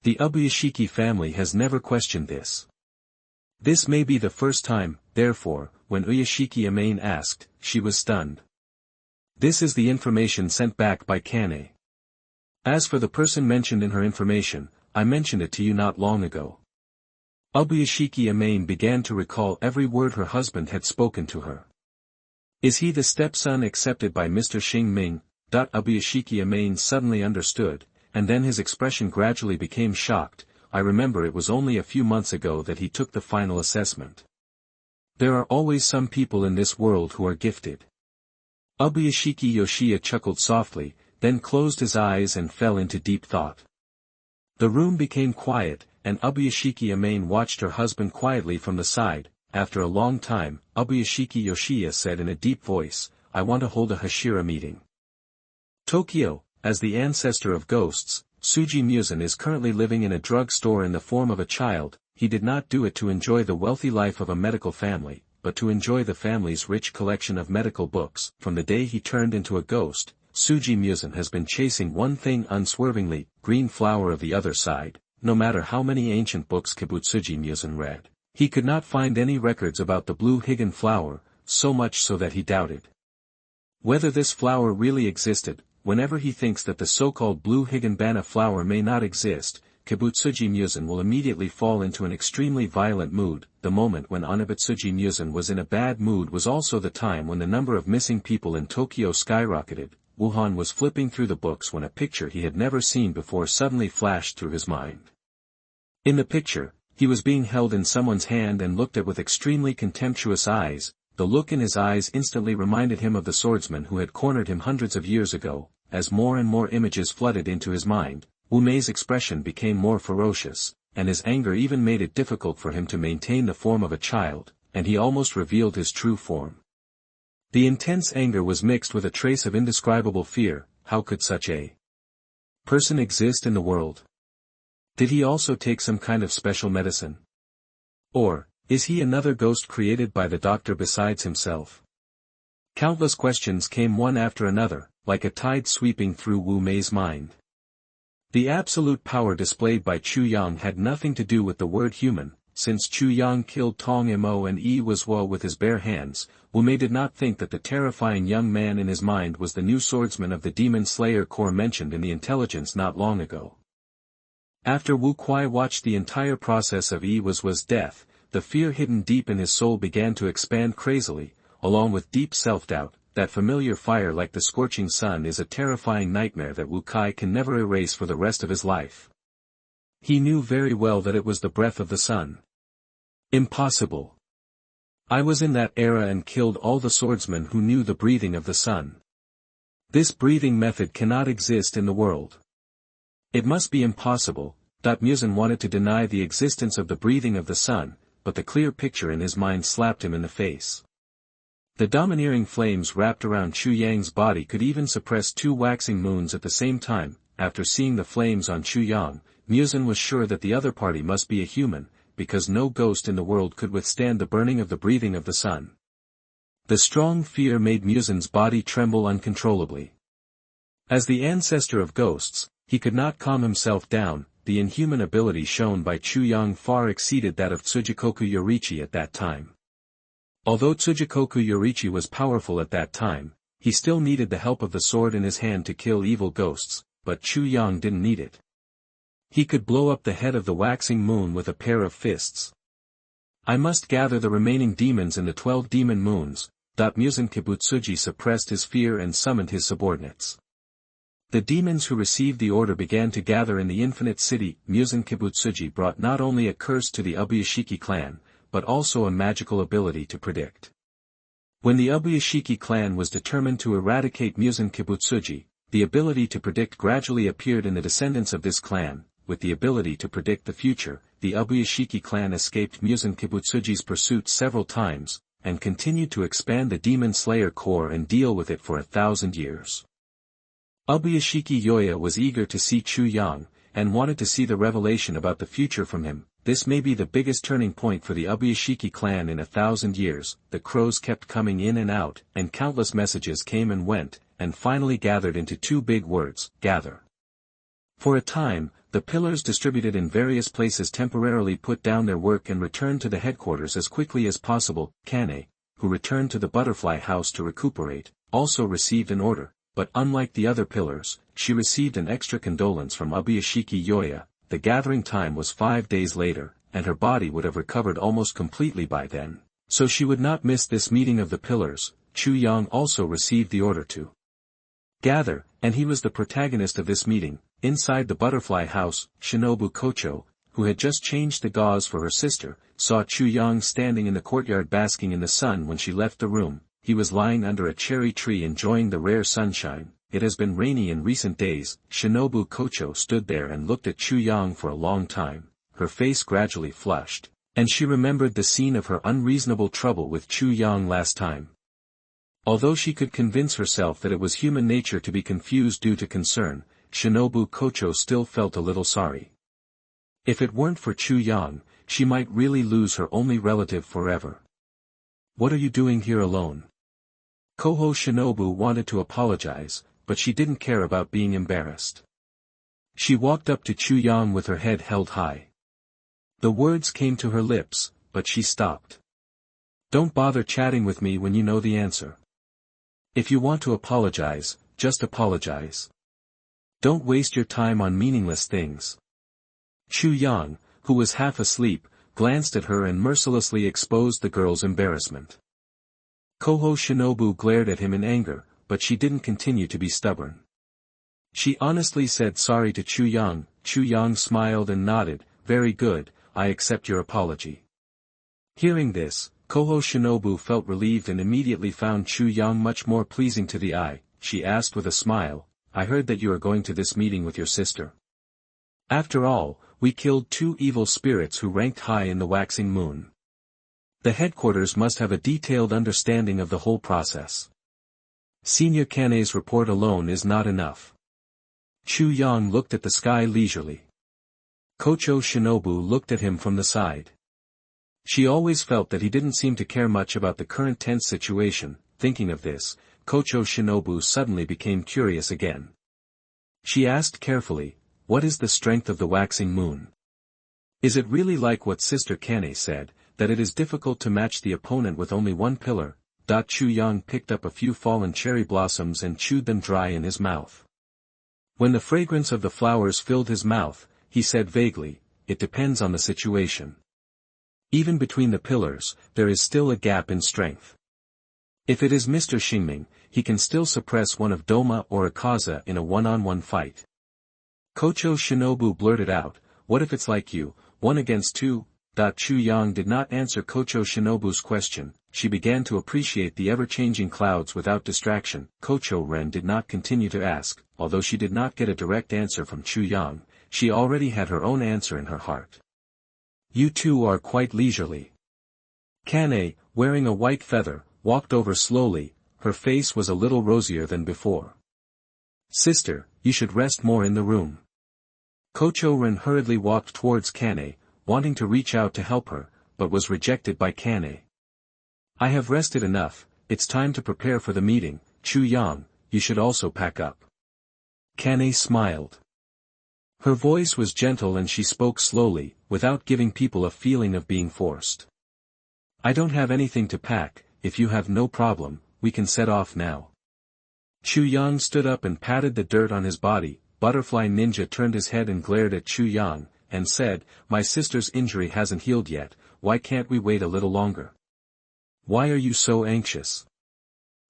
[SPEAKER 1] The Abuyashiki family has never questioned this. This may be the first time, therefore, when Uyashiki Amane asked, she was stunned. This is the information sent back by Kane. As for the person mentioned in her information, I mentioned it to you not long ago. Abuyashiki Amane began to recall every word her husband had spoken to her. Is he the stepson accepted by Mr. Xing Ming? Abuyashiki Amane suddenly understood, and then his expression gradually became shocked. I remember it was only a few months ago that he took the final assessment. There are always some people in this world who are gifted. Abuyashiki Yoshiya chuckled softly, then closed his eyes and fell into deep thought. The room became quiet, and Abuyashiki Amane watched her husband quietly from the side. After a long time, Abuyashiki Yoshiya said in a deep voice, "I want to hold a Hashira meeting." Tokyo, as the ancestor of ghosts, Tsuji Musen is currently living in a drug store in the form of a child. He did not do it to enjoy the wealthy life of a medical family, but to enjoy the family's rich collection of medical books. From the day he turned into a ghost, Tsuji Musen has been chasing one thing unswervingly, green flower of the other side. No matter how many ancient books Kibutsuji Musen read, he could not find any records about the blue higan flower, so much so that he doubted whether this flower really existed. Whenever he thinks that the so-called blue higanbana flower may not exist, Kibutsuji Musen will immediately fall into an extremely violent mood. The moment when Onibutsuji Musen was in a bad mood was also the time when the number of missing people in Tokyo skyrocketed. Wuhan was flipping through the books when a picture he had never seen before suddenly flashed through his mind. In the picture, he was being held in someone's hand and looked at with extremely contemptuous eyes. The look in his eyes instantly reminded him of the swordsman who had cornered him hundreds of years ago. As more and more images flooded into his mind, Wu Mei's expression became more ferocious, and his anger even made it difficult for him to maintain the form of a child, and he almost revealed his true form. The intense anger was mixed with a trace of indescribable fear. How could such a person exist in the world? Did he also take some kind of special medicine? Or, is he another ghost created by the doctor besides himself? Countless questions came one after another, like a tide sweeping through Wu Mei's mind. The absolute power displayed by Chu Yang had nothing to do with the word human. since Chu Yang killed Tong Mo and Yi Waswo with his bare hands, Wu Mei did not think that the terrifying young man in his mind was the new swordsman of the Demon Slayer Corps mentioned in the intelligence not long ago. After Wu Kuai watched the entire process of Yi Waswo's death, the fear hidden deep in his soul began to expand crazily, along with deep self-doubt. That familiar fire like the scorching sun is a terrifying nightmare that Wu Kai can never erase for the rest of his life. He knew very well that it was the breath of the sun. Impossible. I was in that era and killed all the swordsmen who knew the breathing of the sun. This breathing method cannot exist in the world. It must be impossible. Muzan wanted to deny the existence of the breathing of the sun, but the clear picture in his mind slapped him in the face. The domineering flames wrapped around Chu Yang's body could even suppress 2 waxing moons at the same time. After seeing the flames on Chu Yang, Muzan was sure that the other party must be a human, because no ghost in the world could withstand the burning of the breathing of the sun. The strong fear made Muzan's body tremble uncontrollably. As the ancestor of ghosts, he could not calm himself down. The inhuman ability shown by Chu Yang far exceeded that of Tsujikoku Yorichi at that time. Although Tsujikoku Yorichi was powerful at that time, he still needed the help of the sword in his hand to kill evil ghosts, but Chu Yang didn't need it. He could blow up the head of the waxing moon with a pair of fists. I must gather the remaining demons in the 12 demon moons. Muzan Kibutsuji suppressed his fear and summoned his subordinates. The demons who received the order began to gather in the infinite city. Muzan Kibutsuji brought not only a curse to the Ubuyashiki clan, but also a magical ability to predict. When the Ubuyashiki clan was determined to eradicate Muzan Kibutsuji, the ability to predict gradually appeared in the descendants of this clan. With the ability to predict the future, the Ubuyashiki clan escaped Muzan Kibutsuji's pursuit several times, and continued to expand the Demon Slayer Corps and deal with it for 1,000 years. Ubuyashiki Yoya was eager to see Chu Yang, and wanted to see the revelation about the future from him. This may be the biggest turning point for the Ubuyashiki clan in 1,000 years. The crows kept coming in and out, and countless messages came and went, and finally gathered into 2 big words, gather. For a time, the pillars distributed in various places temporarily put down their work and returned to the headquarters as quickly as possible. Kane, who returned to the butterfly house to recuperate, also received an order, but unlike the other pillars, she received an extra condolence from Ubuyashiki Yoya. The gathering time was 5 days later, and her body would have recovered almost completely by then, so she would not miss this meeting of the pillars. Chu Yang also received the order to gather, and he was the protagonist of this meeting. Inside the butterfly house, Shinobu Kocho, who had just changed the gauze for her sister, saw Chu Yang standing in the courtyard basking in the sun when she left the room. He was lying under a cherry tree enjoying the rare sunshine. It has been rainy in recent days. Shinobu Kocho stood there and looked at Chu Yang for a long time. Her face gradually flushed, and she remembered the scene of her unreasonable trouble with Chu Yang last time. Although she could convince herself that it was human nature to be confused due to concern, Shinobu Kocho still felt a little sorry. If it weren't for Chu Yang, she might really lose her only relative forever. What are you doing here alone? Koho Shinobu wanted to apologize, but she didn't care about being embarrassed. She walked up to Chu Yang with her head held high. The words came to her lips, but she stopped. Don't bother chatting with me when you know the answer. If you want to apologize, just apologize. Don't waste your time on meaningless things. Chu Yang, who was half asleep, glanced at her and mercilessly exposed the girl's embarrassment. Koho Shinobu glared at him in anger, but she didn't continue to be stubborn. She honestly said sorry to Chu Yang. Chu Yang smiled and nodded. Very good, I accept your apology. Hearing this, Koho Shinobu felt relieved and immediately found Chu Yang much more pleasing to the eye. She asked with a smile, I heard that you are going to this meeting with your sister. After all, we killed 2 evil spirits who ranked high in the waxing moon. The headquarters must have a detailed understanding of the whole process. Senior Kane's report alone is not enough. Chu Yang looked at the sky leisurely. Kocho Shinobu looked at him from the side. She always felt that he didn't seem to care much about the current tense situation. Thinking of this, Kocho Shinobu suddenly became curious again. She asked carefully, what is the strength of the waxing moon? Is it really like what Sister Kane said, that it is difficult to match the opponent with only one pillar? Chu Yang picked up a few fallen cherry blossoms and chewed them dry in his mouth. When the fragrance of the flowers filled his mouth, he said vaguely, it depends on the situation. Even between the pillars, there is still a gap in strength. If it is Mr. Xingming, he can still suppress one of Doma or Akaza in a one-on-one fight. Kocho Shinobu blurted out, what if it's like you, 1 against 2? Chu Yang did not answer Kocho Shinobu's question. She began to appreciate the ever-changing clouds without distraction. Kocho Ren did not continue to ask, although she did not get a direct answer from Chu Yang, she already had her own answer in her heart. You two are quite leisurely. Kane, wearing a white feather, walked over slowly, her face was a little rosier than before. Sister, you should rest more in the room. Kocho Ren hurriedly walked towards Kane, wanting to reach out to help her, but was rejected by Kane. I have rested enough, it's time to prepare for the meeting. Chu Yang, you should also pack up. Kane smiled. Her voice was gentle and she spoke slowly, without giving people a feeling of being forced. I don't have anything to pack, if you have no problem, we can set off now. Chu Yang stood up and patted the dirt on his body. Butterfly Ninja turned his head and glared at Chu Yang, and said, my sister's injury hasn't healed yet, why can't we wait a little longer? Why are you so anxious?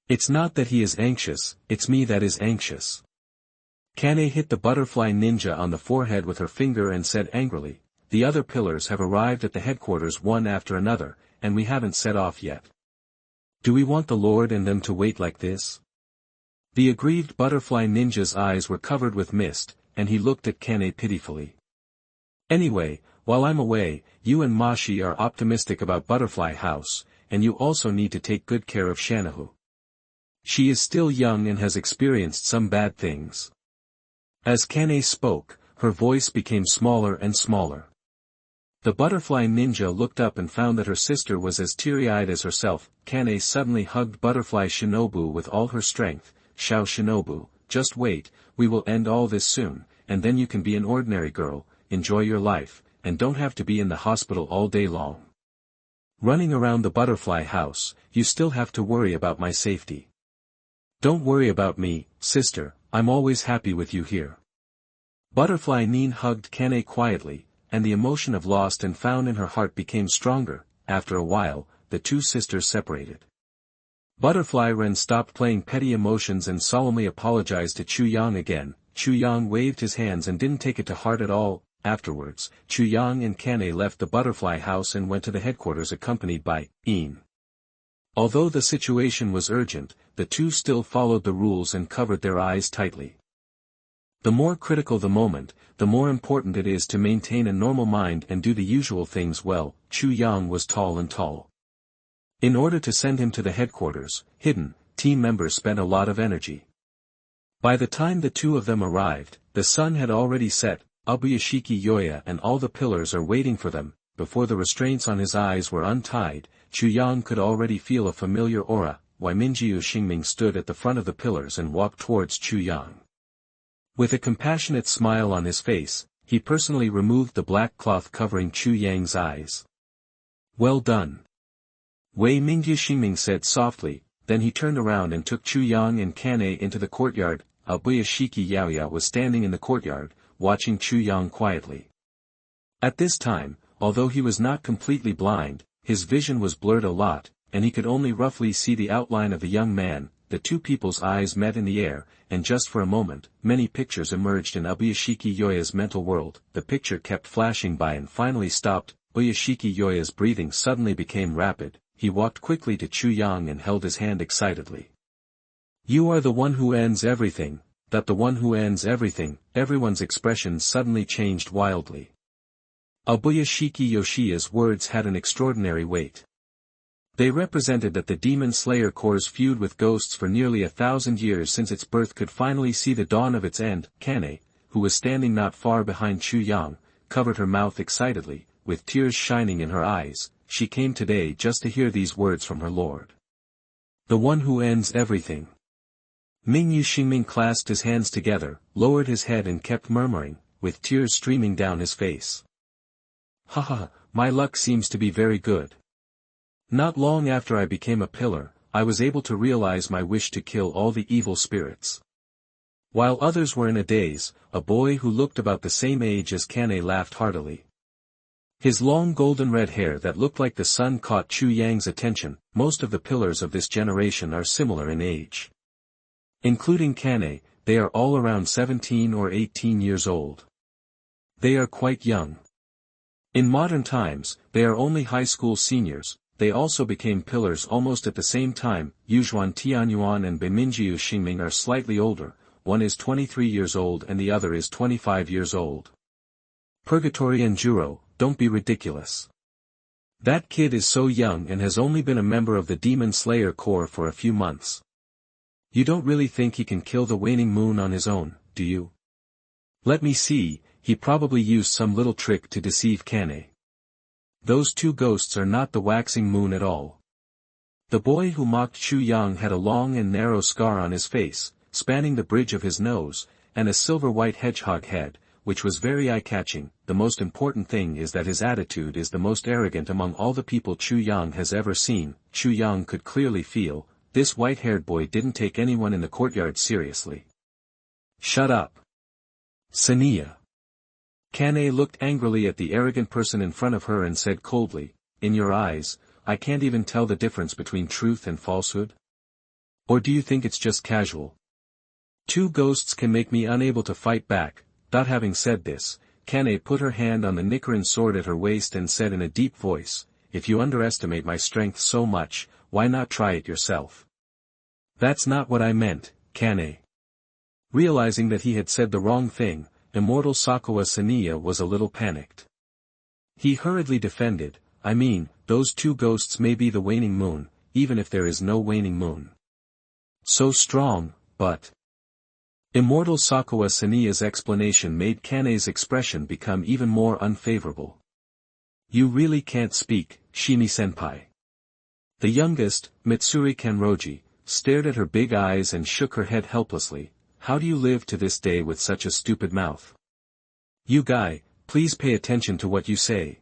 [SPEAKER 1] It's not that he is anxious, it's me that is anxious. Kane hit the Butterfly Ninja on the forehead with her finger and said angrily, the other pillars have arrived at the headquarters one after another, and we haven't set off yet. Do we want the Lord and them to wait like this? The aggrieved Butterfly Ninja's eyes were covered with mist, and he looked at Kane pitifully. Anyway, while I'm away, you and Mashi are optimistic about Butterfly House, and you also need to take good care of Shanahu. She is still young and has experienced some bad things. As Kane spoke, her voice became smaller and smaller. The Butterfly Ninja looked up and found that her sister was as teary-eyed as herself. Kane suddenly hugged Butterfly Shinobu with all her strength. Shao Shinobu, just wait, we will end all this soon, and then you can be an ordinary girl, enjoy your life, and don't have to be in the hospital all day long. Running around the Butterfly House, you still have to worry about my safety. Don't worry about me, sister, I'm always happy with you here. Butterfly Nin hugged Kane quietly, and the emotion of lost and found in her heart became stronger. After a while, the two sisters separated. Butterfly Ren stopped playing petty emotions and solemnly apologized to Chu Yang again. Chu Yang waved his hands and didn't take it to heart at all. Afterwards, Chu Yang and Kane left the Butterfly House and went to the headquarters accompanied by In. Although the situation was urgent, the two still followed the rules and covered their eyes tightly. The more critical the moment, the more important it is to maintain a normal mind and do the usual things well. Chu Yang was tall and tall. In order to send him to the headquarters, hidden, team members spent a lot of energy. By the time the two of them arrived, the sun had already set. Ubuyashiki Yoya and all the pillars are waiting for them. Before the restraints on his eyes were untied, Chu Yang could already feel a familiar aura. Minjiu Xingming stood at the front of the pillars and walked towards Chu Yang. With a compassionate smile on his face, he personally removed the black cloth covering Chu Yang's eyes. Well done. Minjiu Xingming said softly, then he turned around and took Chu Yang and Kane into the courtyard. Ubuyashiki Yaoya was standing in the courtyard, watching Chu Yang quietly. At this time, although he was not completely blind, his vision was blurred a lot, and he could only roughly see the outline of the young man. The two people's eyes met in the air, and just for a moment, many pictures emerged in Ubuyashiki Yoya's mental world. The picture kept flashing by and finally stopped. Ubuyashiki Yoya's breathing suddenly became rapid. He walked quickly to Chu Yang and held his hand excitedly. You are the one who ends everything. That the one who ends everything. Everyone's expressions suddenly changed wildly. Ubuyashiki Yoshia's words had an extraordinary weight. They represented that the Demon Slayer Corps' feud with ghosts for nearly 1,000 years since its birth could finally see the dawn of its end. Kane, who was standing not far behind Chu Yang, covered her mouth excitedly, with tears shining in her eyes. She came today just to hear these words from her lord. The one who ends everything. Minjiu Xingming clasped his hands together, lowered his head and kept murmuring, with tears streaming down his face. Haha, my luck seems to be very good. Not long after I became a pillar, I was able to realize my wish to kill all the evil spirits. While others were in a daze, a boy who looked about the same age as Kane laughed heartily. His long golden red hair that looked like the sun caught Chu Yang's attention. Most of the pillars of this generation are similar in age. Including Kane, they are all around 17 or 18 years old. They are quite young. In modern times, they are only high school seniors. They also became pillars almost at the same time. Yuzhuan Tianyuan and Beiminjiu Xingming are slightly older, one is 23 years old and the other is 25 years old. Purgatory and Juro, don't be ridiculous. That kid is so young and has only been a member of the Demon Slayer Corps for a few months. You don't really think he can kill the waning moon on his own, do you? Let me see, he probably used some little trick to deceive Kane. Those two ghosts are not the waxing moon at all. The boy who mocked Chu Yang had a long and narrow scar on his face, spanning the bridge of his nose, and a silver-white hedgehog head, which was very eye-catching. The most important thing is that his attitude is the most arrogant among all the people Chu Yang has ever seen. Chu Yang could clearly feel, this white-haired boy didn't take anyone in the courtyard seriously. Shut up. Sania. Kane looked angrily at the arrogant person in front of her and said coldly, in your eyes, I can't even tell the difference between truth and falsehood? Or do you think it's just casual? Two ghosts can make me unable to fight back. Having said this, Kane put her hand on the Nichiren sword at her waist and said in a deep voice, if you underestimate my strength so much, why not try it yourself? That's not what I meant, Kane. Realizing that he had said the wrong thing, Immortal Sakawa Saniya was a little panicked. He hurriedly defended, I mean, those two ghosts may be the waning moon, even if there is no waning moon. So strong, but... Immortal Sakawa Saniya's explanation made Kane's expression become even more unfavorable. You really can't speak, Shimi-senpai. The youngest, Mitsuri Kenroji, stared at her big eyes and shook her head helplessly. How do you live to this day with such a stupid mouth? You guy, please pay attention to what you say.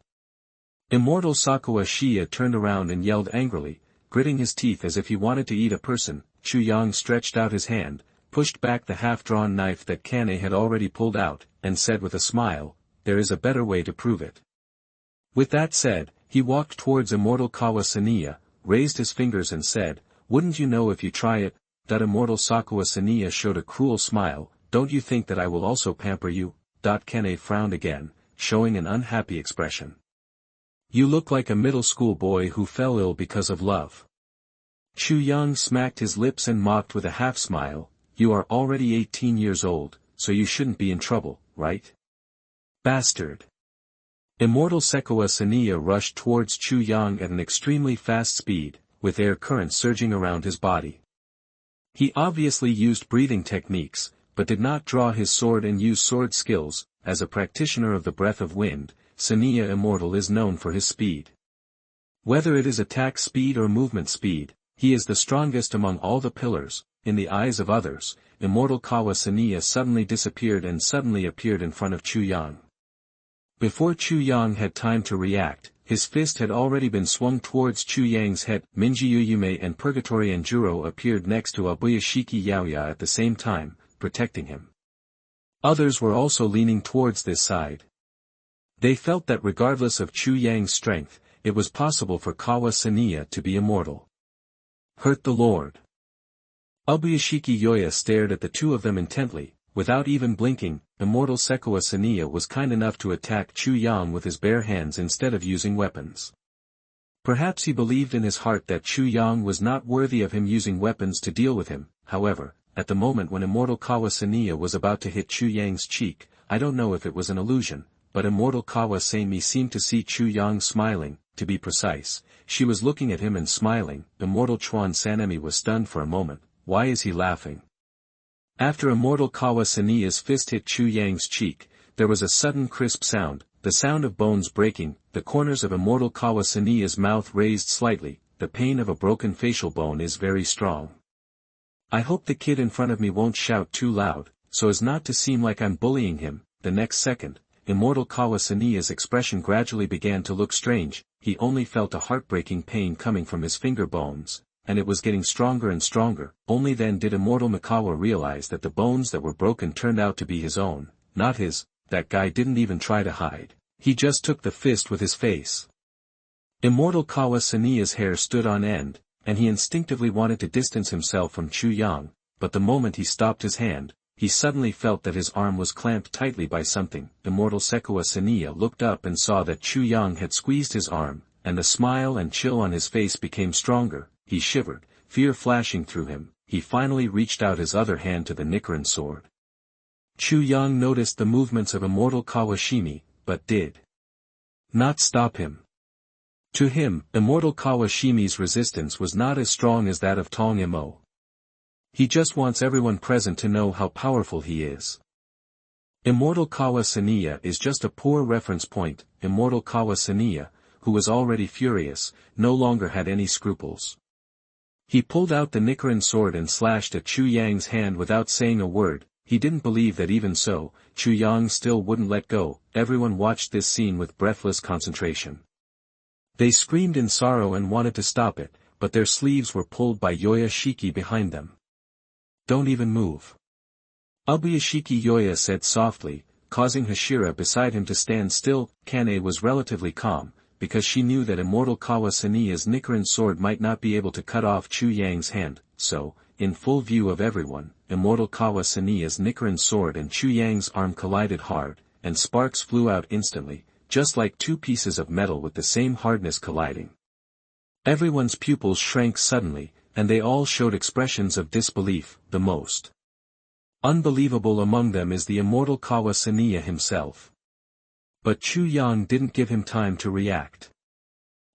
[SPEAKER 1] Immortal Sakawa Shiya turned around and yelled angrily, gritting his teeth as if he wanted to eat a person. Chu Yang stretched out his hand, pushed back the half-drawn knife that Kane had already pulled out, and said with a smile, there is a better way to prove it. With that said, he walked towards Immortal Kawa Saniya, raised his fingers and said, wouldn't you know if you try it? Immortal Sakawa Saniya showed a cruel smile, don't you think that I will also pamper you? Kane frowned again, showing an unhappy expression. You look like a middle school boy who fell ill because of love. Chu Yang smacked his lips and mocked with a half-smile, you are already 18 years old, so you shouldn't be in trouble, right? Bastard. Immortal Sakawa Saniya rushed towards Chu Yang at an extremely fast speed, with air currents surging around his body. He obviously used breathing techniques, but did not draw his sword and use sword skills. As a practitioner of the breath of wind, Saniya Immortal is known for his speed. Whether it is attack speed or movement speed, he is the strongest among all the pillars. In the eyes of others, Immortal Kawa Saniya suddenly disappeared and suddenly appeared in front of Chu Yang. Before Chu Yang had time to react, his fist had already been swung towards Chu Yang's head. Minjiu Yume and Purgatory and Juro appeared next to Abuyashiki Yaoya at the same time, protecting him. Others were also leaning towards this side. They felt that regardless of Chu Yang's strength, it was possible for Kawa Saniya to be immortal. Hurt the Lord. Abuyashiki Yoya stared at the two of them intently. Without even blinking, Immortal Sakawa Saniya was kind enough to attack Chu Yang with his bare hands instead of using weapons. Perhaps he believed in his heart that Chu Yang was not worthy of him using weapons to deal with him. However, at the moment when Immortal Kawa Saniya was about to hit Chu Yang's cheek, I don't know if it was an illusion, but Immortal Kawa Sami seemed to see Chu Yang smiling. To be precise, she was looking at him and smiling. Immortal Chuan Sanemi was stunned for a moment. Why is he laughing? After Immortal Kawa Saniya's fist hit Chu Yang's cheek, there was a sudden crisp sound, the sound of bones breaking. The corners of Immortal Kawa Saniya's mouth raised slightly. The pain of a broken facial bone is very strong. I hope the kid in front of me won't shout too loud, so as not to seem like I'm bullying him. The next second, Immortal Kawasaniya's expression gradually began to look strange. He only felt a heartbreaking pain coming from his finger bones, and it was getting stronger and stronger. Only then did Immortal Mikawa realize that the bones that were broken turned out to be his own, not his. That guy didn't even try to hide. He just took the fist with his face. Immortal Kawasaniya's hair stood on end, and he instinctively wanted to distance himself from Chu Yang, but the moment he stopped his hand, he suddenly felt that his arm was clamped tightly by something. Immortal Kawasaniya looked up and saw that Chu Yang had squeezed his arm, and the smile and chill on his face became stronger. He shivered, fear flashing through him. He finally reached out his other hand to the Nichiren sword. Chu Yang noticed the movements of Immortal Kawashimi, but did not stop him. To him, Immortal Kawashimi's resistance was not as strong as that of Tong Mo. He just wants everyone present to know how powerful he is. Immortal Kawasaniya is just a poor reference point. Immortal Kawasaniya, who was already furious, no longer had any scruples. He pulled out the Nichiren sword and slashed at Chu Yang's hand without saying a word. He didn't believe that even so, Chu Yang still wouldn't let go. Everyone watched this scene with breathless concentration. They screamed in sorrow and wanted to stop it, but their sleeves were pulled by Yoya Shiki behind them. Don't even move. Ubuyashiki Yoya said softly, causing Hashira beside him to stand still. Kane was relatively calm, because she knew that Immortal Kawasaniya's Nichiren sword might not be able to cut off Chu Yang's hand, so, in full view of everyone, Immortal Kawasaniya's Nichiren sword and Chu Yang's arm collided hard, and sparks flew out instantly, just like two pieces of metal with the same hardness colliding. Everyone's pupils shrank suddenly, and they all showed expressions of disbelief. The most unbelievable among them is the Immortal Kawasaniya himself. But Chu Yang didn't give him time to react.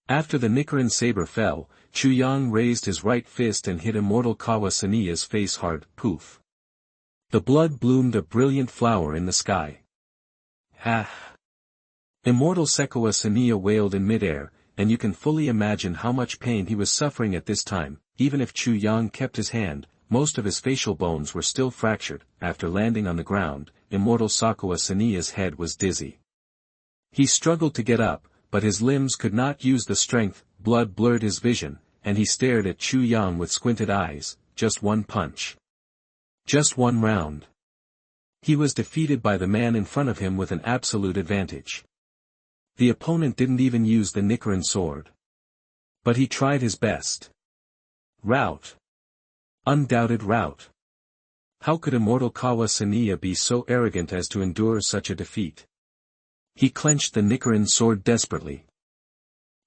[SPEAKER 1] After the Nichiren saber fell, Chu Yang raised his right fist and hit Immortal Kawasaniya's face hard. Poof. The blood bloomed a brilliant flower in the sky. Ha! Immortal Kawasaniya wailed in midair, and you can fully imagine how much pain he was suffering at this time. Even if Chu Yang kept his hand, most of his facial bones were still fractured. After landing on the ground, Immortal Kawasaniya's head was dizzy. He struggled to get up, but his limbs could not use the strength. Blood blurred his vision, and he stared at Chu Yang with squinted eyes. Just one punch. Just one round. He was defeated by the man in front of him with an absolute advantage. The opponent didn't even use the Nichiren sword. But he tried his best. Rout. Undoubted rout. How could Immortal Kawasaniya be so arrogant as to endure such a defeat? He clenched the Nichiren sword desperately.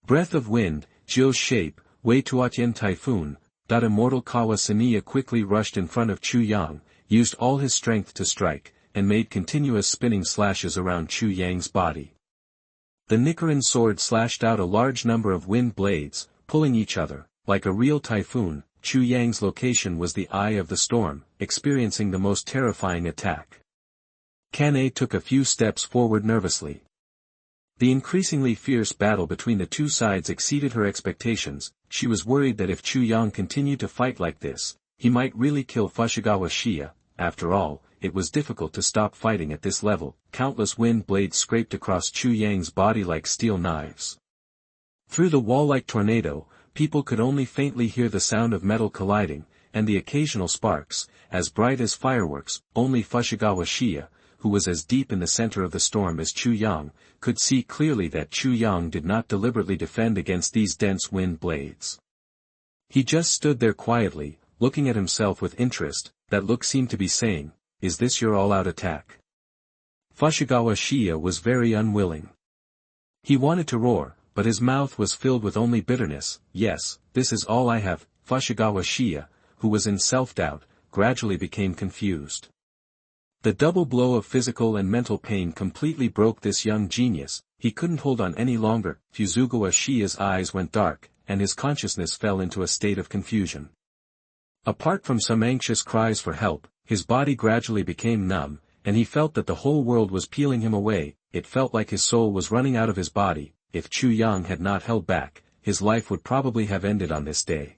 [SPEAKER 1] Breath of wind, Jio's shape, Wei Tuatien typhoon. Immortal Kawasaniya quickly rushed in front of Chu Yang, used all his strength to strike, and made continuous spinning slashes around Chu Yang's body. The Nichiren sword slashed out a large number of wind blades, pulling each other. Like a real typhoon, Chu Yang's location was the eye of the storm, experiencing the most terrifying attack. Kane took a few steps forward nervously. The increasingly fierce battle between the two sides exceeded her expectations. She was worried that if Chu Yang continued to fight like this, he might really kill Fushigawara Shia. After all, it was difficult to stop fighting at this level. Countless wind blades scraped across Chu Yang's body like steel knives. Through the wall-like tornado, people could only faintly hear the sound of metal colliding, and the occasional sparks, as bright as fireworks. Only Fushigawara Shia, who was as deep in the center of the storm as Chu Yang, could see clearly that Chu Yang did not deliberately defend against these dense wind blades. He just stood there quietly, looking at himself with interest. That look seemed to be saying, "Is this your all-out attack?" Fushigawara Shia was very unwilling. He wanted to roar, but his mouth was filled with only bitterness. "Yes, this is all I have." Fushigawara Shia, who was in self-doubt, gradually became confused. The double blow of physical and mental pain completely broke this young genius. He couldn't hold on any longer. Fushigawara Shia's eyes went dark, and his consciousness fell into a state of confusion. Apart from some anxious cries for help, his body gradually became numb, and he felt that the whole world was peeling him away. It felt like his soul was running out of his body. If Chu Yang had not held back, his life would probably have ended on this day.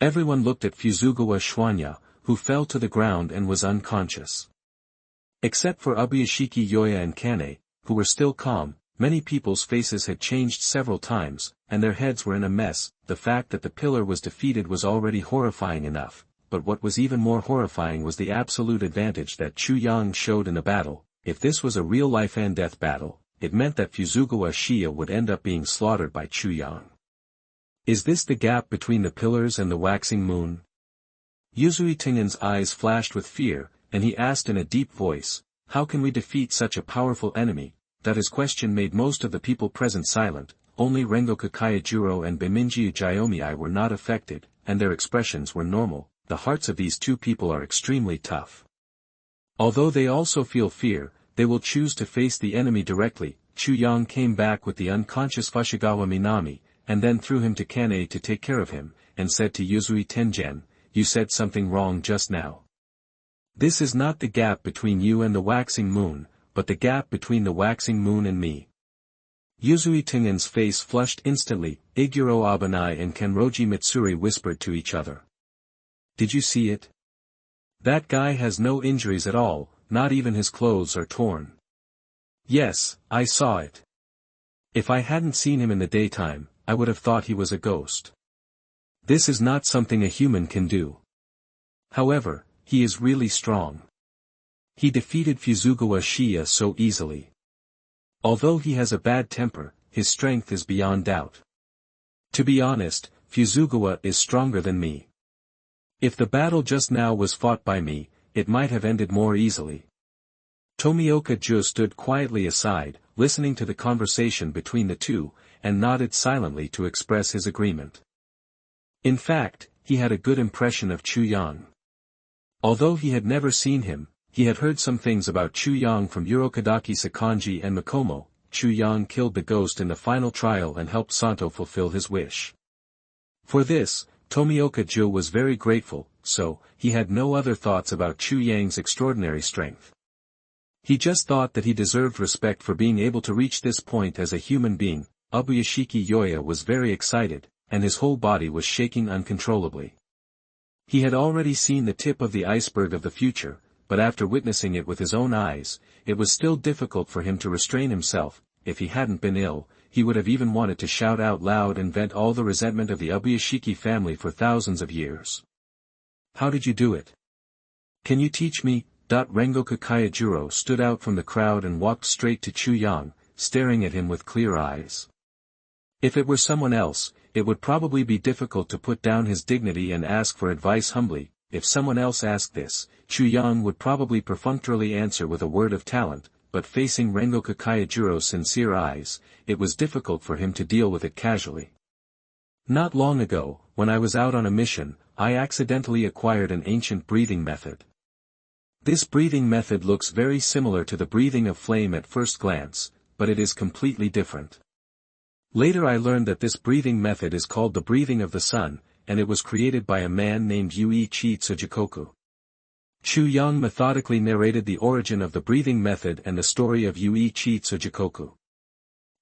[SPEAKER 1] Everyone looked at Fushigawara Shwanya, who fell to the ground and was unconscious. Except for Ubuyashiki Yoya and Kane, who were still calm, many people's faces had changed several times, and their heads were in a mess. The fact that the pillar was defeated was already horrifying enough, but what was even more horrifying was the absolute advantage that Chu Yang showed in the battle. If this was a real life and death battle, it meant that Fuzugawa Shia would end up being slaughtered by Chu Yang. Is this the gap between the pillars and the waxing moon? Yuzui Tengen's eyes flashed with fear, and he asked in a deep voice, how can we defeat such a powerful enemy? That his question made most of the people present silent. Only Rengoku Kaijuro and Beminji Ujiyomi were not affected, and their expressions were normal. The hearts of these two people are extremely tough. Although they also feel fear, they will choose to face the enemy directly. Chu Yang came back with the unconscious Fushigawara Minami, and then threw him to Kane to take care of him, and said to Yuzui Tengen, you said something wrong just now. This is not the gap between you and the waxing moon, but the gap between the waxing moon and me. Yuzui Tengen's face flushed instantly. Iguro Abanai and Kenroji Mitsuri whispered to each other. Did you see it? That guy has no injuries at all, not even his clothes are torn. Yes, I saw it. If I hadn't seen him in the daytime, I would have thought he was a ghost. This is not something a human can do. However, he is really strong. He defeated Fuzugawa Shia so easily. Although he has a bad temper, his strength is beyond doubt. To be honest, Fuzugawa is stronger than me. If the battle just now was fought by me, it might have ended more easily. Tomioka Ju stood quietly aside, listening to the conversation between the two, and nodded silently to express his agreement. In fact, he had a good impression of Chu Yang. Although he had never seen him, he had heard some things about Chu Yang from Urokadaki Sakanji and Mikomo. Chu Yang killed the ghost in the final trial and helped Santo fulfill his wish. For this, Tomioka Ju was very grateful, so, he had no other thoughts about Chu Yang's extraordinary strength. He just thought that he deserved respect for being able to reach this point as a human being. Ubuyashiki Yoya was very excited, and his whole body was shaking uncontrollably. He had already seen the tip of the iceberg of the future, but after witnessing it with his own eyes, it was still difficult for him to restrain himself. If he hadn't been ill, he would have even wanted to shout out loud and vent all the resentment of the Ubuyashiki family for thousands of years. How did you do it? Can you teach me? Rengoku Kaijuro stood out from the crowd and walked straight to Chu Yang, staring at him with clear eyes. If it were someone else, it would probably be difficult to put down his dignity and ask for advice humbly. If someone else asked this, Chu Yang would probably perfunctorily answer with a word of talent, but facing Rengoku Kaijuro's sincere eyes, it was difficult for him to deal with it casually. Not long ago, when I was out on a mission, I accidentally acquired an ancient breathing method. This breathing method looks very similar to the breathing of flame at first glance, but it is completely different. Later I learned that this breathing method is called the breathing of the sun, and it was created by a man named Yuichi Tsujikoku. Chu Yang methodically narrated the origin of the breathing method and the story of Yuichi Tsujikoku.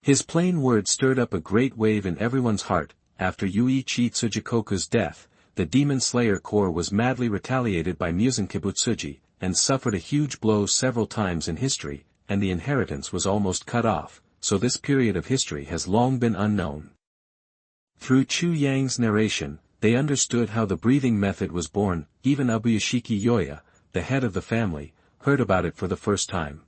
[SPEAKER 1] His plain words stirred up a great wave in everyone's heart. After Yuichi Tsujikoku's death, the Demon Slayer Corps was madly retaliated by Muzan Kibutsuji, and suffered a huge blow several times in history, and the inheritance was almost cut off, so this period of history has long been unknown. Through Chu Yang's narration, they understood how the breathing method was born. Even Ubuyashiki Yoya, the head of the family, heard about it for the first time.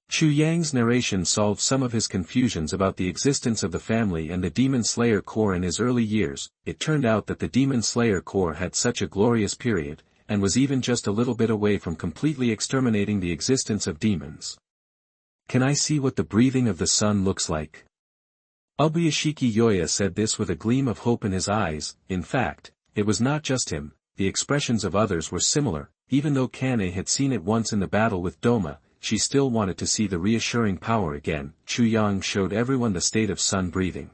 [SPEAKER 1] Chu Yang's narration solved some of his confusions about the existence of the family and the Demon Slayer Corps in his early years. It turned out that the Demon Slayer Corps had such a glorious period, and was even just a little bit away from completely exterminating the existence of demons. Can I see what the breathing of the sun looks like? Ubuyashiki Yoya said this with a gleam of hope in his eyes. In fact, it was not just him, the expressions of others were similar. Even though Kane had seen it once in the battle with Doma, she still wanted to see the reassuring power again. Chu Yang showed everyone the state of sun breathing.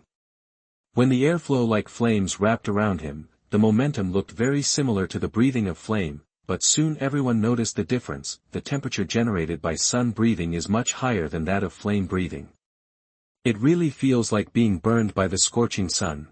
[SPEAKER 1] When the airflow like flames wrapped around him, the momentum looked very similar to the breathing of flame, but soon everyone noticed the difference. The temperature generated by sun breathing is much higher than that of flame breathing. It really feels like being burned by the scorching sun.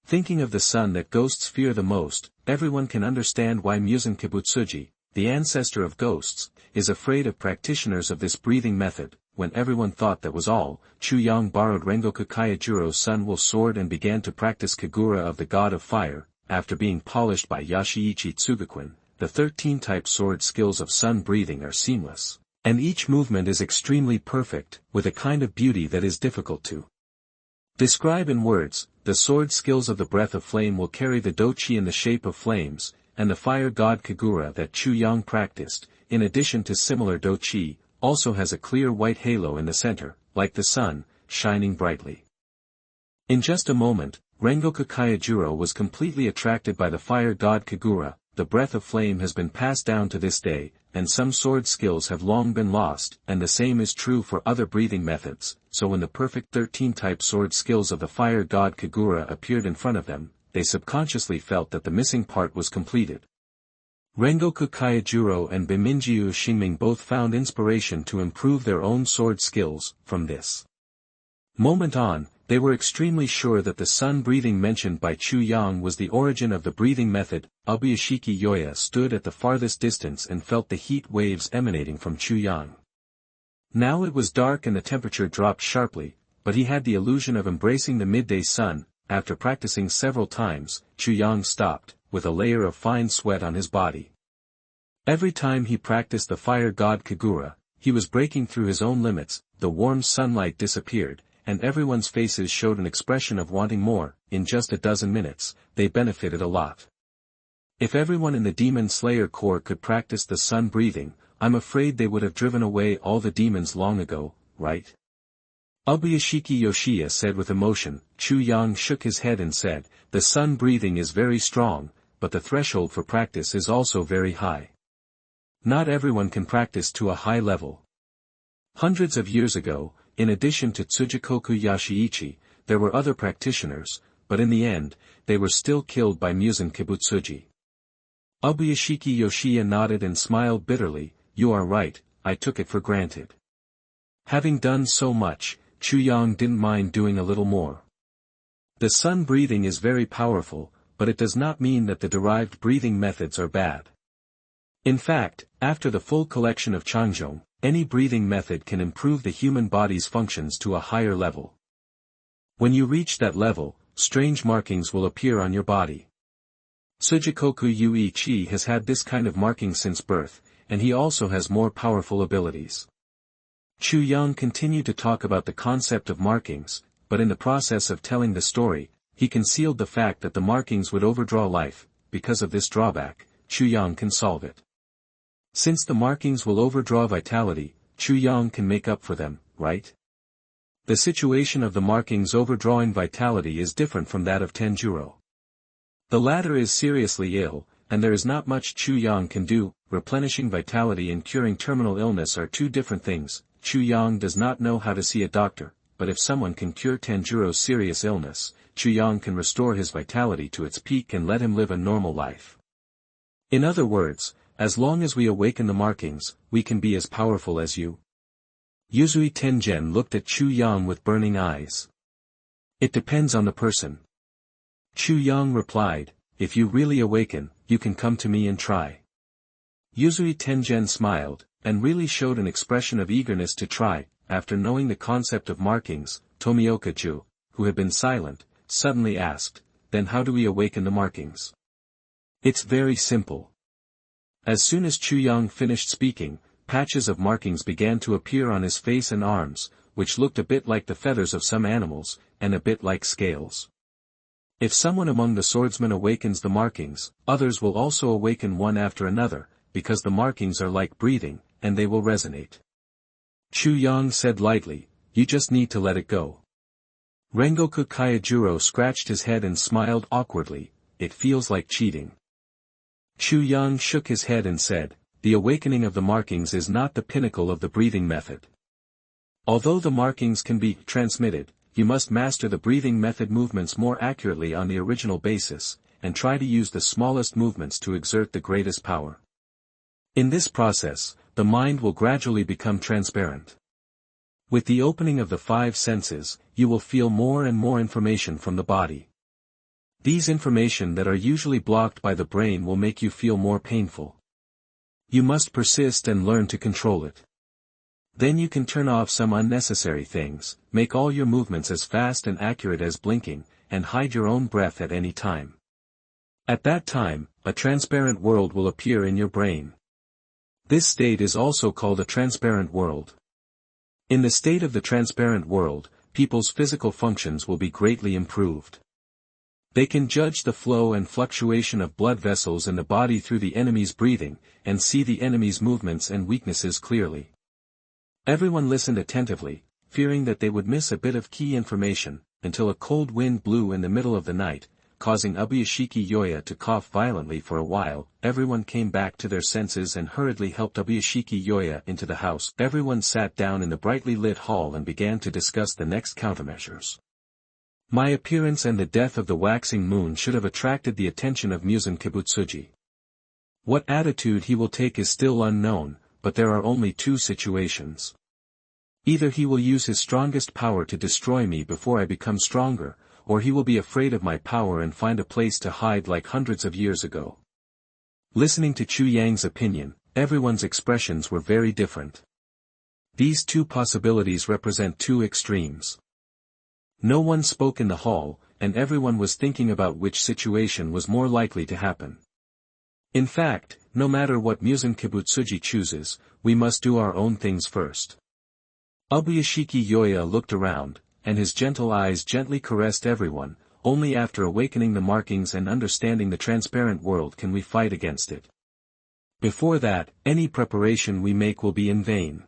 [SPEAKER 1] Thinking of the sun that ghosts fear the most, everyone can understand why Muzan Kibutsuji, the ancestor of ghosts, is afraid of practitioners of this breathing method. When everyone thought that was all, Chu Yang borrowed Rengoku Kaijuro's Sun Will sword and began to practice Kagura of the god of fire. After being polished by Yashiichi Tsugaquin, the 13-type sword skills of sun breathing are seamless, and each movement is extremely perfect, with a kind of beauty that is difficult to describe in words. The sword skills of the breath of flame will carry the dochi in the shape of flames, and the fire god Kagura that Chu Yang practiced, in addition to similar dochi, also has a clear white halo in the center, like the sun, shining brightly. In just a moment, Rengoku Kaijuro was completely attracted by the fire god Kagura. The breath of flame has been passed down to this day, and some sword skills have long been lost, and the same is true for other breathing methods, so when the perfect 13-type sword skills of the fire god Kagura appeared in front of them, they subconsciously felt that the missing part was completed. Rengoku Kaijuro and Biminjiu Xingming both found inspiration to improve their own sword skills. From this moment on, they were extremely sure that the sun breathing mentioned by Chu Yang was the origin of the breathing method. Ubuyashiki Yoya stood at the farthest distance and felt the heat waves emanating from Chu Yang. Now it was dark and the temperature dropped sharply, but he had the illusion of embracing the midday sun. After practicing several times, Chu Yang stopped, with a layer of fine sweat on his body. Every time he practiced the fire god Kagura, he was breaking through his own limits. The warm sunlight disappeared, and everyone's faces showed an expression of wanting more. In just a dozen minutes, they benefited a lot. If everyone in the Demon Slayer Corps could practice the sun breathing, I'm afraid they would have driven away all the demons long ago, right? Ubuyashiki Yoshiya said with emotion. Chu Yang shook his head and said, the sun breathing is very strong, but the threshold for practice is also very high. Not everyone can practice to a high level. Hundreds of years ago, in addition to Tsujikoku Yashiichi, there were other practitioners, but in the end, they were still killed by Muzan Kibutsuji. Ubuyashiki Yoshiya nodded and smiled bitterly. You are right, I took it for granted. Having done so much, Chu Yang didn't mind doing a little more. The sun breathing is very powerful, but it does not mean that the derived breathing methods are bad. In fact, after the full collection of Changjong, any breathing method can improve the human body's functions to a higher level. When you reach that level, strange markings will appear on your body. Tsujikoku Yuichi has had this kind of marking since birth, and he also has more powerful abilities. Chu Yang continued to talk about the concept of markings, but in the process of telling the story, he concealed the fact that the markings would overdraw life. Because of this drawback, Chu Yang can solve it. Since the markings will overdraw vitality, Chu Yang can make up for them, right? The situation of the markings overdrawing vitality is different from that of Tenjuro. The latter is seriously ill, and there is not much Chu Yang can do. Replenishing vitality and curing terminal illness are two different things. Chu Yang does not know how to see a doctor, but if someone can cure Tenjuro's serious illness, Chu Yang can restore his vitality to its peak and let him live a normal life. In other words, as long as we awaken the markings, we can be as powerful as you. Yuzui Tengen looked at Chu Yang with burning eyes. It depends on the person. Chu Yang replied, if you really awaken, you can come to me and try. Yuzui Tengen smiled, and really showed an expression of eagerness to try. After knowing the concept of markings, Tomioka Ju, who had been silent, suddenly asked, then how do we awaken the markings? It's very simple. As soon as Chu Yang finished speaking, patches of markings began to appear on his face and arms, which looked a bit like the feathers of some animals, and a bit like scales. If someone among the swordsmen awakens the markings, others will also awaken one after another, because the markings are like breathing, and they will resonate. Chu Yang said lightly, you just need to let it go. Rengoku Kaijuro scratched his head and smiled awkwardly, it feels like cheating. Chu Yang shook his head and said, the awakening of the markings is not the pinnacle of the breathing method. Although the markings can be transmitted, you must master the breathing method movements more accurately on the original basis, and try to use the smallest movements to exert the greatest power. In this process, the mind will gradually become transparent. With the opening of the 5 senses, you will feel more and more information from the body. These information that are usually blocked by the brain will make you feel more painful. You must persist and learn to control it. Then you can turn off some unnecessary things, make all your movements as fast and accurate as blinking, and hide your own breath at any time. At that time, a transparent world will appear in your brain. This state is also called a transparent world. In the state of the transparent world, people's physical functions will be greatly improved. They can judge the flow and fluctuation of blood vessels in the body through the enemy's breathing, and see the enemy's movements and weaknesses clearly. Everyone listened attentively, fearing that they would miss a bit of key information, until a cold wind blew in the middle of the night, causing Ubuyashiki Yoya to cough violently for a while. Everyone came back to their senses and hurriedly helped Ubuyashiki Yoya into the house. Everyone sat down in the brightly lit hall and began to discuss the next countermeasures. My appearance and the death of the waxing moon should have attracted the attention of Muzan Kibutsuji. What attitude he will take is still unknown, but there are only two situations. Either he will use his strongest power to destroy me before I become stronger, or he will be afraid of my power and find a place to hide like hundreds of years ago. Listening to Chu Yang's opinion, everyone's expressions were very different. These two possibilities represent two extremes. No one spoke in the hall, and everyone was thinking about which situation was more likely to happen. In fact, no matter what Muzan Kibutsuji chooses, we must do our own things first. Ubuyashiki Yoya looked around, and his gentle eyes gently caressed everyone. Only after awakening the markings and understanding the transparent world can we fight against it. Before that, any preparation we make will be in vain.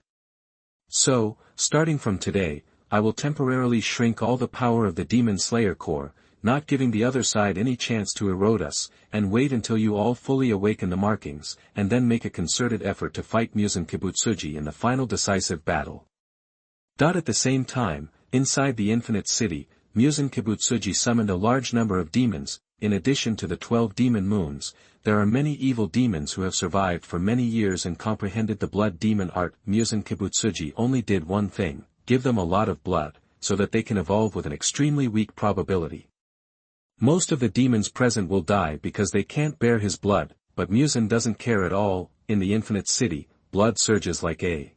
[SPEAKER 1] So, starting from today, I will temporarily shrink all the power of the Demon Slayer Corps, not giving the other side any chance to erode us, and wait until you all fully awaken the markings, and then make a concerted effort to fight Muzan Kibutsuji in the final decisive battle. At the same time, inside the Infinite City, Muzan Kibutsuji summoned a large number of demons. In addition to the 12 demon moons, there are many evil demons who have survived for many years and comprehended the blood demon art. Muzan Kibutsuji only did one thing: give them a lot of blood, so that they can evolve with an extremely weak probability. Most of the demons present will die because they can't bear his blood, but Muzan doesn't care at all. In the Infinite City, blood surges like a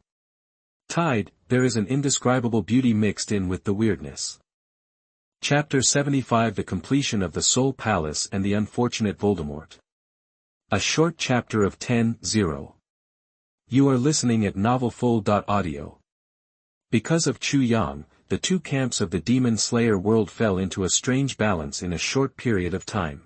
[SPEAKER 1] tide. There is an indescribable beauty mixed in with the weirdness. Chapter 75: The Completion of the Soul Palace and the Unfortunate Voldemort. A short chapter of 10:0. You are listening at novelfull.audio. Because of Chu Yang, the two camps of the Demon Slayer world fell into a strange balance in a short period of time.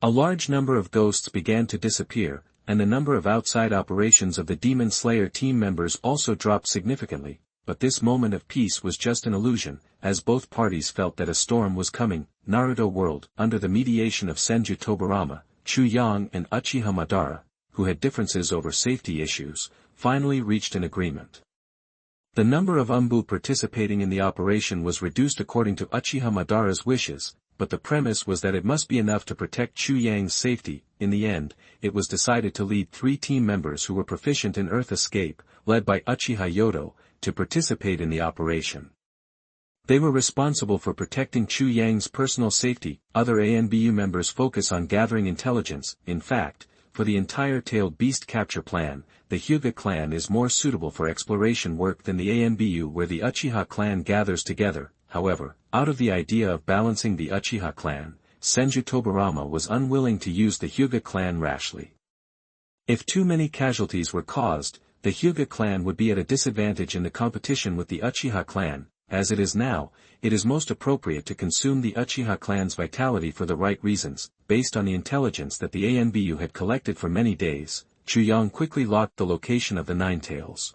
[SPEAKER 1] A large number of ghosts began to disappear, and the number of outside operations of the Demon Slayer team members also dropped significantly, but this moment of peace was just an illusion, as both parties felt that a storm was coming. Naruto World, under the mediation of Senju Tobirama, Chu Yang and Uchiha Madara, who had differences over safety issues, finally reached an agreement. The number of Umbu participating in the operation was reduced according to Uchiha Madara's wishes, but the premise was that it must be enough to protect Chu Yang's safety. In the end, it was decided to lead 3 team members who were proficient in Earth Escape, led by Uchiha Yodo, to participate in the operation. They were responsible for protecting Chu Yang's personal safety. Other ANBU members focus on gathering intelligence. In fact, for the entire tailed beast capture plan, the Hyuga clan is more suitable for exploration work than the ANBU where the Uchiha clan gathers together. However, out of the idea of balancing the Uchiha clan, Senju Tobirama was unwilling to use the Hyuga clan rashly. If too many casualties were caused, the Hyuga clan would be at a disadvantage in the competition with the Uchiha clan. As it is now, it is most appropriate to consume the Uchiha clan's vitality for the right reasons. Based on the intelligence that the ANBU had collected for many days, Chu Yang quickly locked the location of the Ninetales.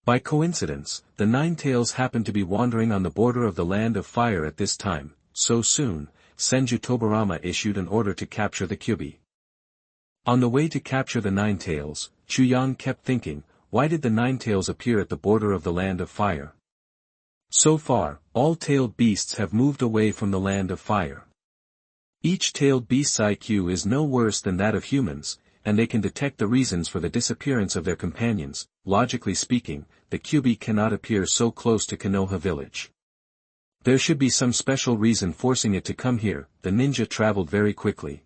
[SPEAKER 1] By coincidence, the Ninetales happened to be wandering on the border of the Land of Fire at this time. So soon, Senju Tobirama issued an order to capture the Kyubi. On the way to capture the Ninetales, Chu Yang kept thinking, why did the Ninetales appear at the border of the Land of Fire? So far, all tailed beasts have moved away from the Land of Fire. Each tailed beast's IQ is no worse than that of humans, and they can detect the reasons for the disappearance of their companions. Logically speaking, the Kyubi cannot appear so close to Konoha village. There should be some special reason forcing it to come here. The ninja traveled very quickly.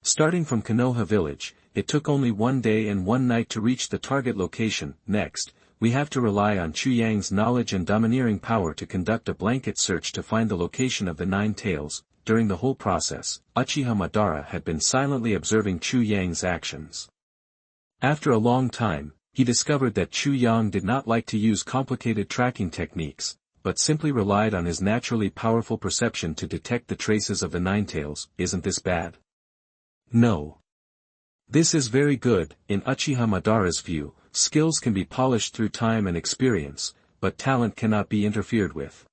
[SPEAKER 1] Starting from Konoha village, it took only 1 day and 1 night to reach the target location. Next, we have to rely on Chu Yang's knowledge and domineering power to conduct a blanket search to find the location of the 9 tails. During the whole process, Uchiha Madara had been silently observing Chu Yang's actions. After a long time, he discovered that Chu Yang did not like to use complicated tracking techniques, but simply relied on his naturally powerful perception to detect the traces of the 9 tails. Isn't this bad? No. This is very good. In Uchiha Madara's view, skills can be polished through time and experience, but talent cannot be interfered with.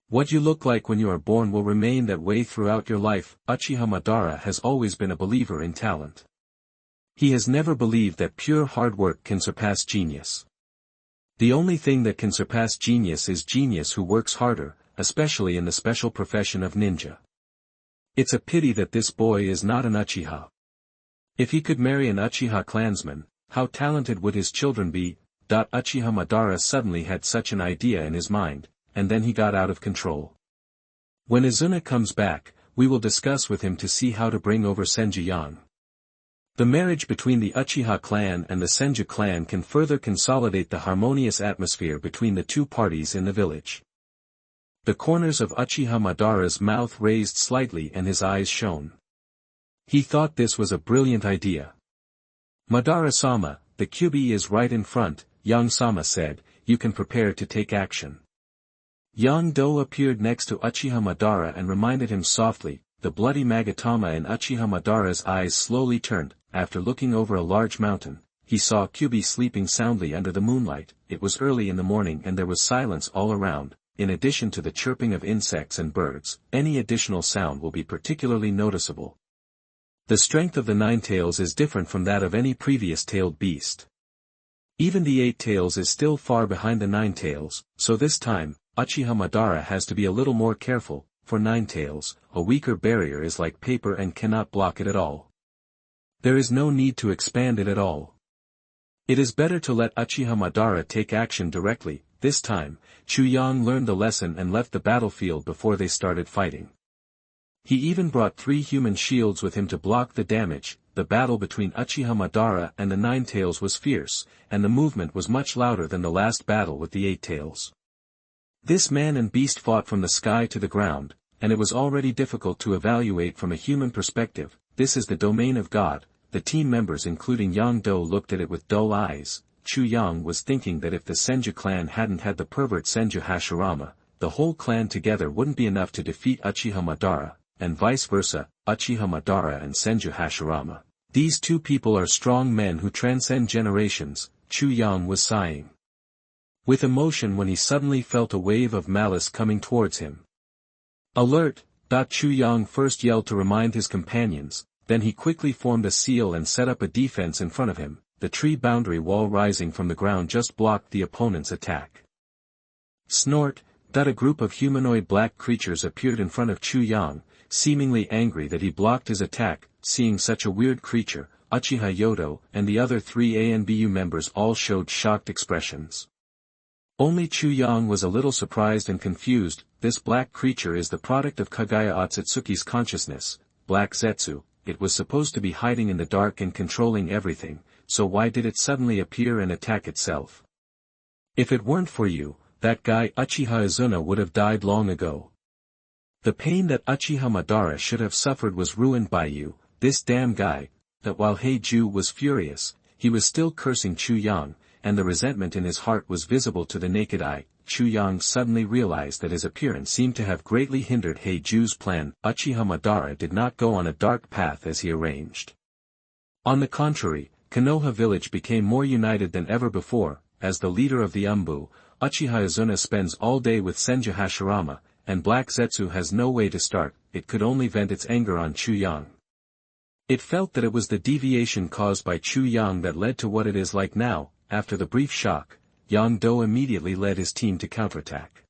[SPEAKER 1] What you look like when you are born will remain that way throughout your life. Uchiha Madara has always been a believer in talent. He has never believed that pure hard work can surpass genius. The only thing that can surpass genius is genius who works harder, especially in the special profession of ninja. It's a pity that this boy is not an Uchiha. If he could marry an Uchiha clansman, how talented would his children be? Uchiha Madara suddenly had such an idea in his mind, and then he got out of control. When Izuna comes back, we will discuss with him to see how to bring over Senju Yang. The marriage between the Uchiha clan and the Senju clan can further consolidate the harmonious atmosphere between the two parties in the village. The corners of Uchiha Madara's mouth raised slightly and his eyes shone. He thought this was a brilliant idea. Madara-sama, the Kyuubi is right in front, Yang-sama said, you can prepare to take action. Yang-do appeared next to Uchiha Madara and reminded him softly. The bloody Magatama in Uchiha Madara's eyes slowly turned. After looking over a large mountain, he saw Kyuubi sleeping soundly under the moonlight. It was early in the morning and there was silence all around. In addition to the chirping of insects and birds, any additional sound will be particularly noticeable. The strength of the 9 tails is different from that of any previous tailed beast. Even the 8 tails is still far behind the 9 tails, so this time, Uchiha Madara has to be a little more careful. For 9 tails, a weaker barrier is like paper and cannot block it at all. There is no need to expand it at all. It is better to let Uchiha Madara take action directly. This time, Chu Yang learned the lesson and left the battlefield before they started fighting. He even brought 3 human shields with him to block the damage. The battle between Uchiha Madara and the 9 tails was fierce, and the movement was much louder than the last battle with the 8 tails. This man and beast fought from the sky to the ground, and it was already difficult to evaluate from a human perspective. This is the domain of God. The team members including Yang-do looked at it with dull eyes. Chu Yang was thinking that if the Senju clan hadn't had the pervert Senju Hashirama, the whole clan together wouldn't be enough to defeat Uchiha Madara, and vice versa, Uchiha Madara and Senju Hashirama. These two people are strong men who transcend generations. Chu Yang was sighing with emotion when he suddenly felt a wave of malice coming towards him. Alert! Chu Yang first yelled to remind his companions, then he quickly formed a seal and set up a defense in front of him. The tree boundary wall rising from the ground just blocked the opponent's attack. Snort! A group of humanoid black creatures appeared in front of Chu Yang, seemingly angry that he blocked his attack. Seeing such a weird creature, Uchiha Yodo and the other 3 ANBU members all showed shocked expressions. Only Chu Yang was a little surprised and confused. This black creature is the product of Kaguya Otsutsuki's consciousness, Black Zetsu. It was supposed to be hiding in the dark and controlling everything, so why did it suddenly appear and attack itself? If it weren't for you, that guy Uchiha Izuna would have died long ago. The pain that Uchiha Madara should have suffered was ruined by you, this damn guy. That while Heiju was furious, he was still cursing Chu Yang, and the resentment in his heart was visible to the naked eye. Chu Yang suddenly realized that his appearance seemed to have greatly hindered Heiju's plan. Uchiha Madara did not go on a dark path as he arranged. On the contrary, Konoha village became more united than ever before. As the leader of the Umbu, Uchiha Izuna spends all day with Senju Hashirama, and Black Zetsu has no way to start. It could only vent its anger on Chu Yang. It felt that it was the deviation caused by Chu Yang that led to what it is like now. After the brief shock, Yang-do immediately led his team to counterattack.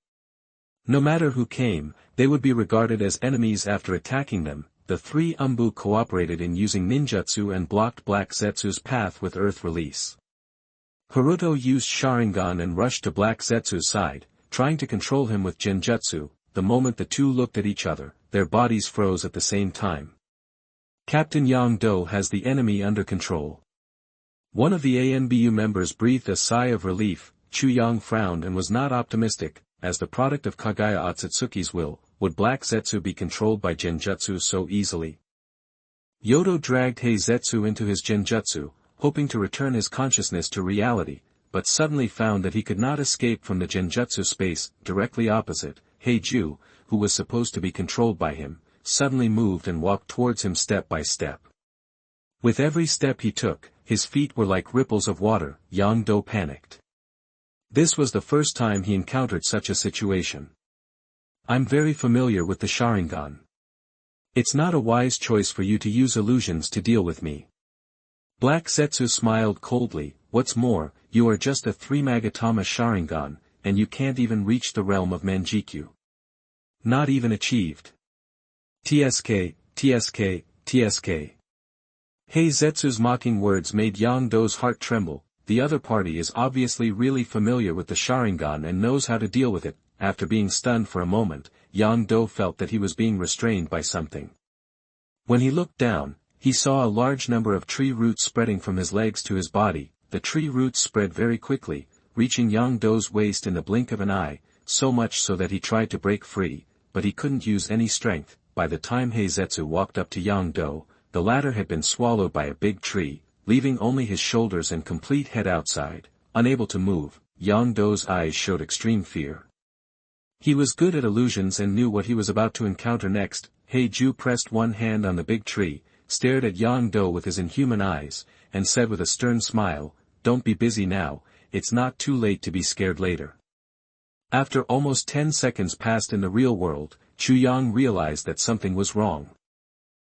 [SPEAKER 1] No matter who came, they would be regarded as enemies after attacking them. The 3 Umbu cooperated in using ninjutsu and blocked Black Zetsu's path with Earth Release. Haruto used Sharingan and rushed to Black Zetsu's side, trying to control him with Genjutsu. The moment the two looked at each other, their bodies froze at the same time. Captain Yang Do has the enemy under control. One of the ANBU members breathed a sigh of relief. Chu Yang frowned and was not optimistic. As the product of Kaguya Otsutsuki's will, would Black Zetsu be controlled by Genjutsu so easily? Yodo dragged Heizetsu into his Genjutsu, hoping to return his consciousness to reality, but suddenly found that he could not escape from the Genjutsu space. Directly opposite, Heiju, who was supposed to be controlled by him, suddenly moved and walked towards him step by step. With every step he took, his feet were like ripples of water. Yang Do panicked. This was the first time he encountered such a situation. I'm very familiar with the Sharingan. It's not a wise choice for you to use illusions to deal with me. Black Zetsu smiled coldly. What's more, you are just a 3-Magatama Sharingan, and you can't even reach the realm of Manjikyu. Not even achieved. TSK, TSK, TSK. Heizetsu's mocking words made Yang Do's heart tremble. The other party is obviously really familiar with the Sharingan and knows how to deal with it. After being stunned for a moment, Yang Do felt that he was being restrained by something. When he looked down, he saw a large number of tree roots spreading from his legs to his body. The tree roots spread very quickly, reaching Yang Do's waist in the blink of an eye, so much so that he tried to break free, but he couldn't use any strength. By the time Heizetsu walked up to Yang Do, the latter had been swallowed by a big tree, leaving only his shoulders and complete head outside. Unable to move, Yang Do's eyes showed extreme fear. He was good at illusions and knew what he was about to encounter next. Heiju pressed one hand on the big tree, stared at Yang Do with his inhuman eyes, and said with a stern smile, "Don't be busy now, it's not too late to be scared later." After almost 10 seconds passed in the real world, Chu Yang realized that something was wrong.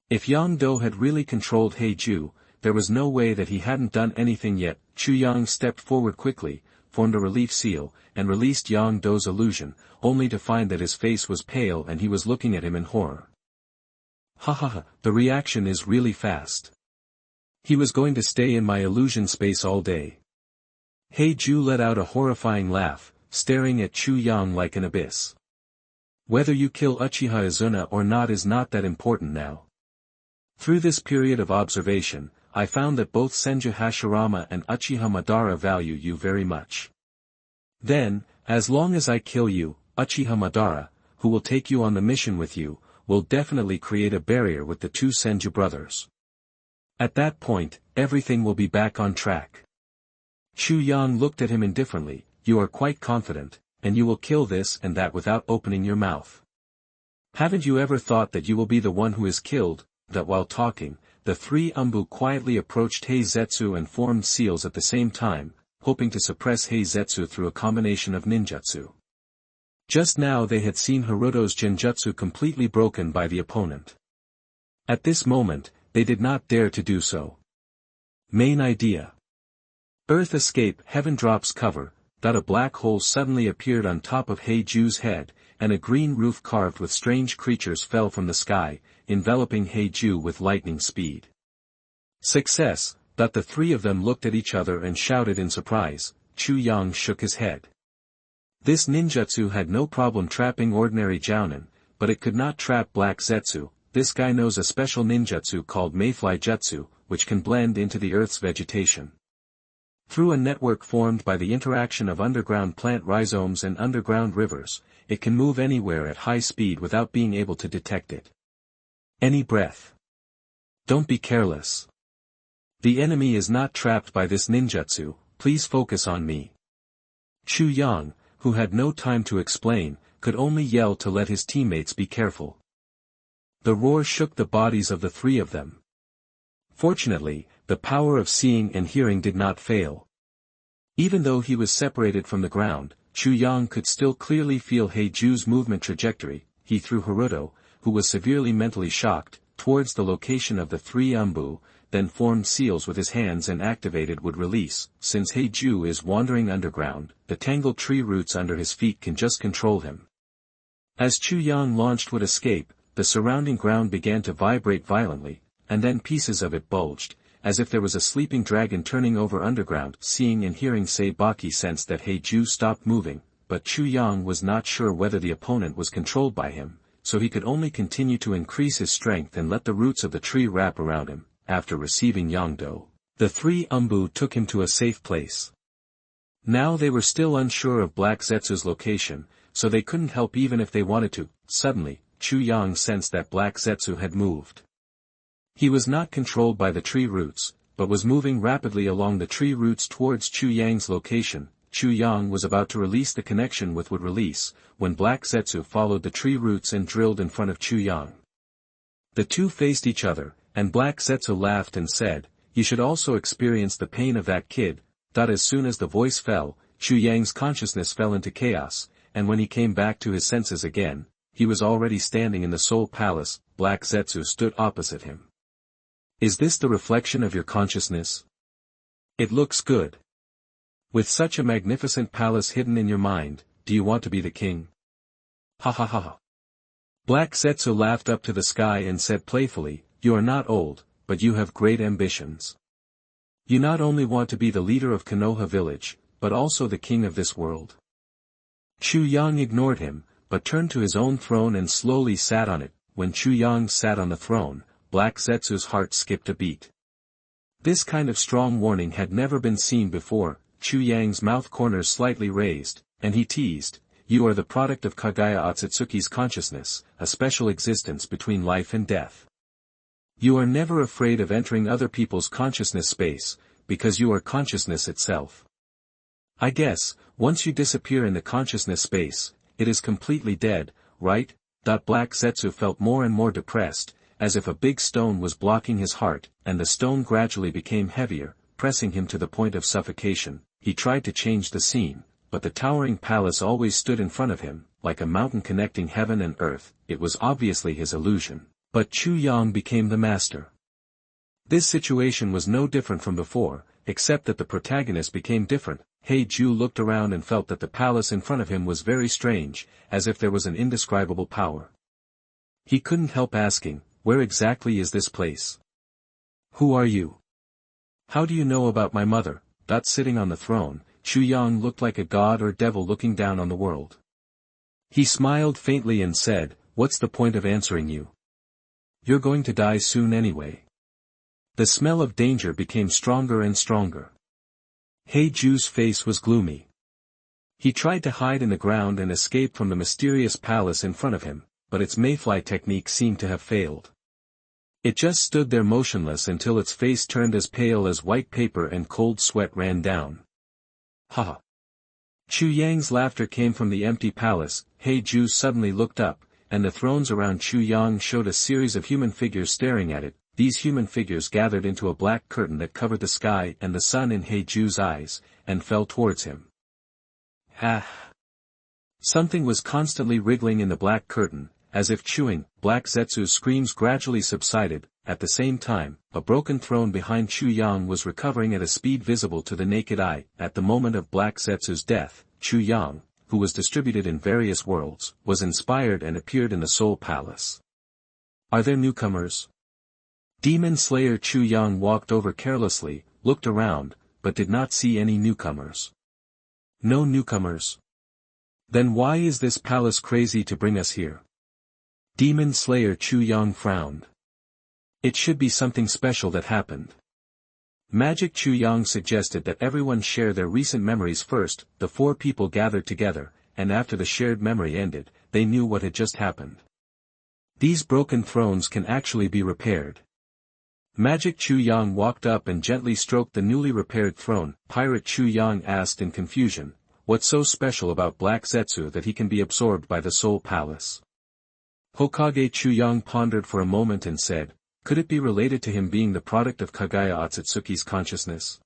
[SPEAKER 1] If Yang Do had really controlled Heiju, there was no way that he hadn't done anything yet. Chu Yang stepped forward quickly, formed a relief seal, and released Yang Do's illusion, only to find that his face was pale and he was looking at him in horror. The reaction is really fast. He was going to stay in my illusion space all day. Heiju let out a horrifying laugh, staring at Chu Yang like an abyss. Whether you kill Uchiha Izuna or not is not that important now. Through this period of observation, I found that both Senju Hashirama and Uchiha Madara value you very much. Then, as long as I kill you, Uchiha Madara, who will take you on the mission with you, will definitely create a barrier with the two Senju brothers. At that point, everything will be back on track. Chu Yang looked at him indifferently. You are quite confident, and you will kill this and that without opening your mouth. Haven't you ever thought that you will be the one who is killed? That while talking, the three Umbu quietly approached Heizetsu and formed seals at the same time, hoping to suppress Heizetsu through a combination of ninjutsu. Just now they had seen Hiroto's genjutsu completely broken by the opponent. At this moment, they did not dare to do so. Main idea. Earth escape, heaven drops cover. That a black hole suddenly appeared on top of Heiju's head, and a green roof carved with strange creatures fell from the sky, enveloping Heiju with lightning speed. Success. That the three of them looked at each other and shouted in surprise. Chu Yang shook his head. This ninjutsu had no problem trapping ordinary jounin, but it could not trap Black Zetsu. This guy knows a special ninjutsu called Mayfly Jutsu, which can blend into the Earth's vegetation. Through a network formed by the interaction of underground plant rhizomes and underground rivers, it can move anywhere at high speed without being able to detect it. Any breath. Don't be careless. The enemy is not trapped by this ninjutsu, please focus on me. Chu Yang, who had no time to explain, could only yell to let his teammates be careful. The roar shook the bodies of the three of them. Fortunately, the power of seeing and hearing did not fail. Even though he was separated from the ground, Chu Yang could still clearly feel Heiju's movement trajectory. He threw Hiroto, who was severely mentally shocked, towards the location of the three Umbu, then formed seals with his hands and activated would release. Since Heiju is wandering underground, the tangled tree roots under his feet can just control him. As Chu Yang launched would escape, the surrounding ground began to vibrate violently, and then pieces of it bulged, as if there was a sleeping dragon turning over underground. Seeing and hearing Seibaki sensed that Heiju stopped moving, but Chu Yang was not sure whether the opponent was controlled by him. so he could only continue to increase his strength and let the roots of the tree wrap around him. After receiving Yongdo, the three Umbu took him to a safe place. Now they were still unsure of Black Zetsu's location, so they couldn't help even if they wanted to. Suddenly, Chu Yang sensed that Black Zetsu had moved. He was not controlled by the tree roots, but was moving rapidly along the tree roots towards Chu Yang's location. Chu Yang was about to release the connection with would release, when Black Zetsu followed the tree roots and drilled in front of Chu Yang. The two faced each other, and Black Zetsu laughed and said, "You should also experience the pain of that kid." As soon as the voice fell, Chu Yang's consciousness fell into chaos, and when he came back to his senses again, he was already standing in the Soul Palace. Black Zetsu stood opposite him. "Is this the reflection of your consciousness? It looks good. With such a magnificent palace hidden in your mind, do you want to be the king?" "Ha ha ha ha." Black Zetsu laughed up to the sky and said playfully, "You are not old, but you have great ambitions. You not only want to be the leader of Konoha village, but also the king of this world." Chu Yang ignored him, but turned to his own throne and slowly sat on it. When Chu Yang sat on the throne, Black Zetsu's heart skipped a beat. This kind of strong warning had never been seen before. Chu Yang's mouth corners slightly raised, and he teased, "You are the product of Kagaya Otsutsuki's consciousness, a special existence between life and death. You are never afraid of entering other people's consciousness space, because you are consciousness itself. I guess, once you disappear in the consciousness space, it is completely dead, right?" Black Zetsu felt more and more depressed, as if a big stone was blocking his heart, and the stone gradually became heavier, pressing him to the point of suffocation. He tried to change the scene, but the towering palace always stood in front of him, like a mountain connecting heaven and earth. It was obviously his illusion. But Chu Yang became the master. This situation was no different from before, except that the protagonist became different. Ju looked around and felt that the palace in front of him was very strange, as if there was an indescribable power. He couldn't help asking, "Where exactly is this place? Who are you? How do you know about my mother?" Sitting on the throne, Chu Yang looked like a god or devil looking down on the world. He smiled faintly and said, "What's the point of answering you? You're going to die soon anyway." The smell of danger became stronger and stronger. Ju's face was gloomy. He tried to hide in the ground and escape from the mysterious palace in front of him, but its mayfly technique seemed to have failed. It just stood there motionless until its face turned as pale as white paper and cold sweat ran down. "Ha!" Chu Yang's laughter came from the empty palace. Ju suddenly looked up, and the thrones around Chu Yang showed a series of human figures staring at it. These human figures gathered into a black curtain that covered the sky and the sun in Ju's eyes, and fell towards him. "Ha!" Something was constantly wriggling in the black curtain, as if chewing. Black Zetsu's screams gradually subsided. At the same time, a broken throne behind Chu Yang was recovering at a speed visible to the naked eye. At the moment of Black Zetsu's death, Chu Yang, who was distributed in various worlds, was inspired and appeared in the Soul Palace. "Are there newcomers?" Demon Slayer Chu Yang walked over carelessly, looked around, but did not see any newcomers. "No newcomers? Then why is this palace crazy to bring us here?" Demon Slayer Chu Yang frowned. "It should be something special that happened." Magic Chu Yang suggested that everyone share their recent memories first. The four people gathered together, and after the shared memory ended, they knew what had just happened. "These broken thrones can actually be repaired." Magic Chu Yang walked up and gently stroked the newly repaired throne. Pirate Chu Yang asked in confusion, "What's so special about Black Zetsu that he can be absorbed by the Soul Palace?" Hokage Chu Yang pondered for a moment and said, "Could it be related to him being the product of Kagaya Otsutsuki's consciousness?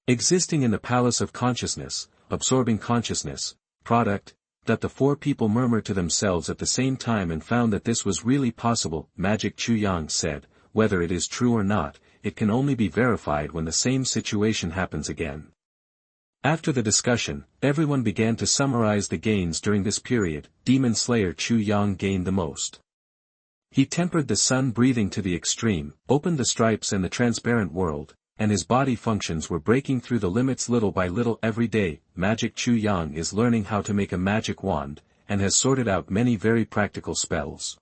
[SPEAKER 1] Existing in the Palace of Consciousness, absorbing consciousness, product?" The four people murmured to themselves at the same time and found that this was really possible. Magic Chu Yang said, "Whether it is true or not, it can only be verified when the same situation happens again." After the discussion, everyone began to summarize the gains during this period. Demon Slayer Chu Yang gained the most. He tempered the sun breathing to the extreme, opened the stripes and the transparent world, and his body functions were breaking through the limits little by little every day. Magic Chu Yang is learning how to make a magic wand, and has sorted out many very practical spells.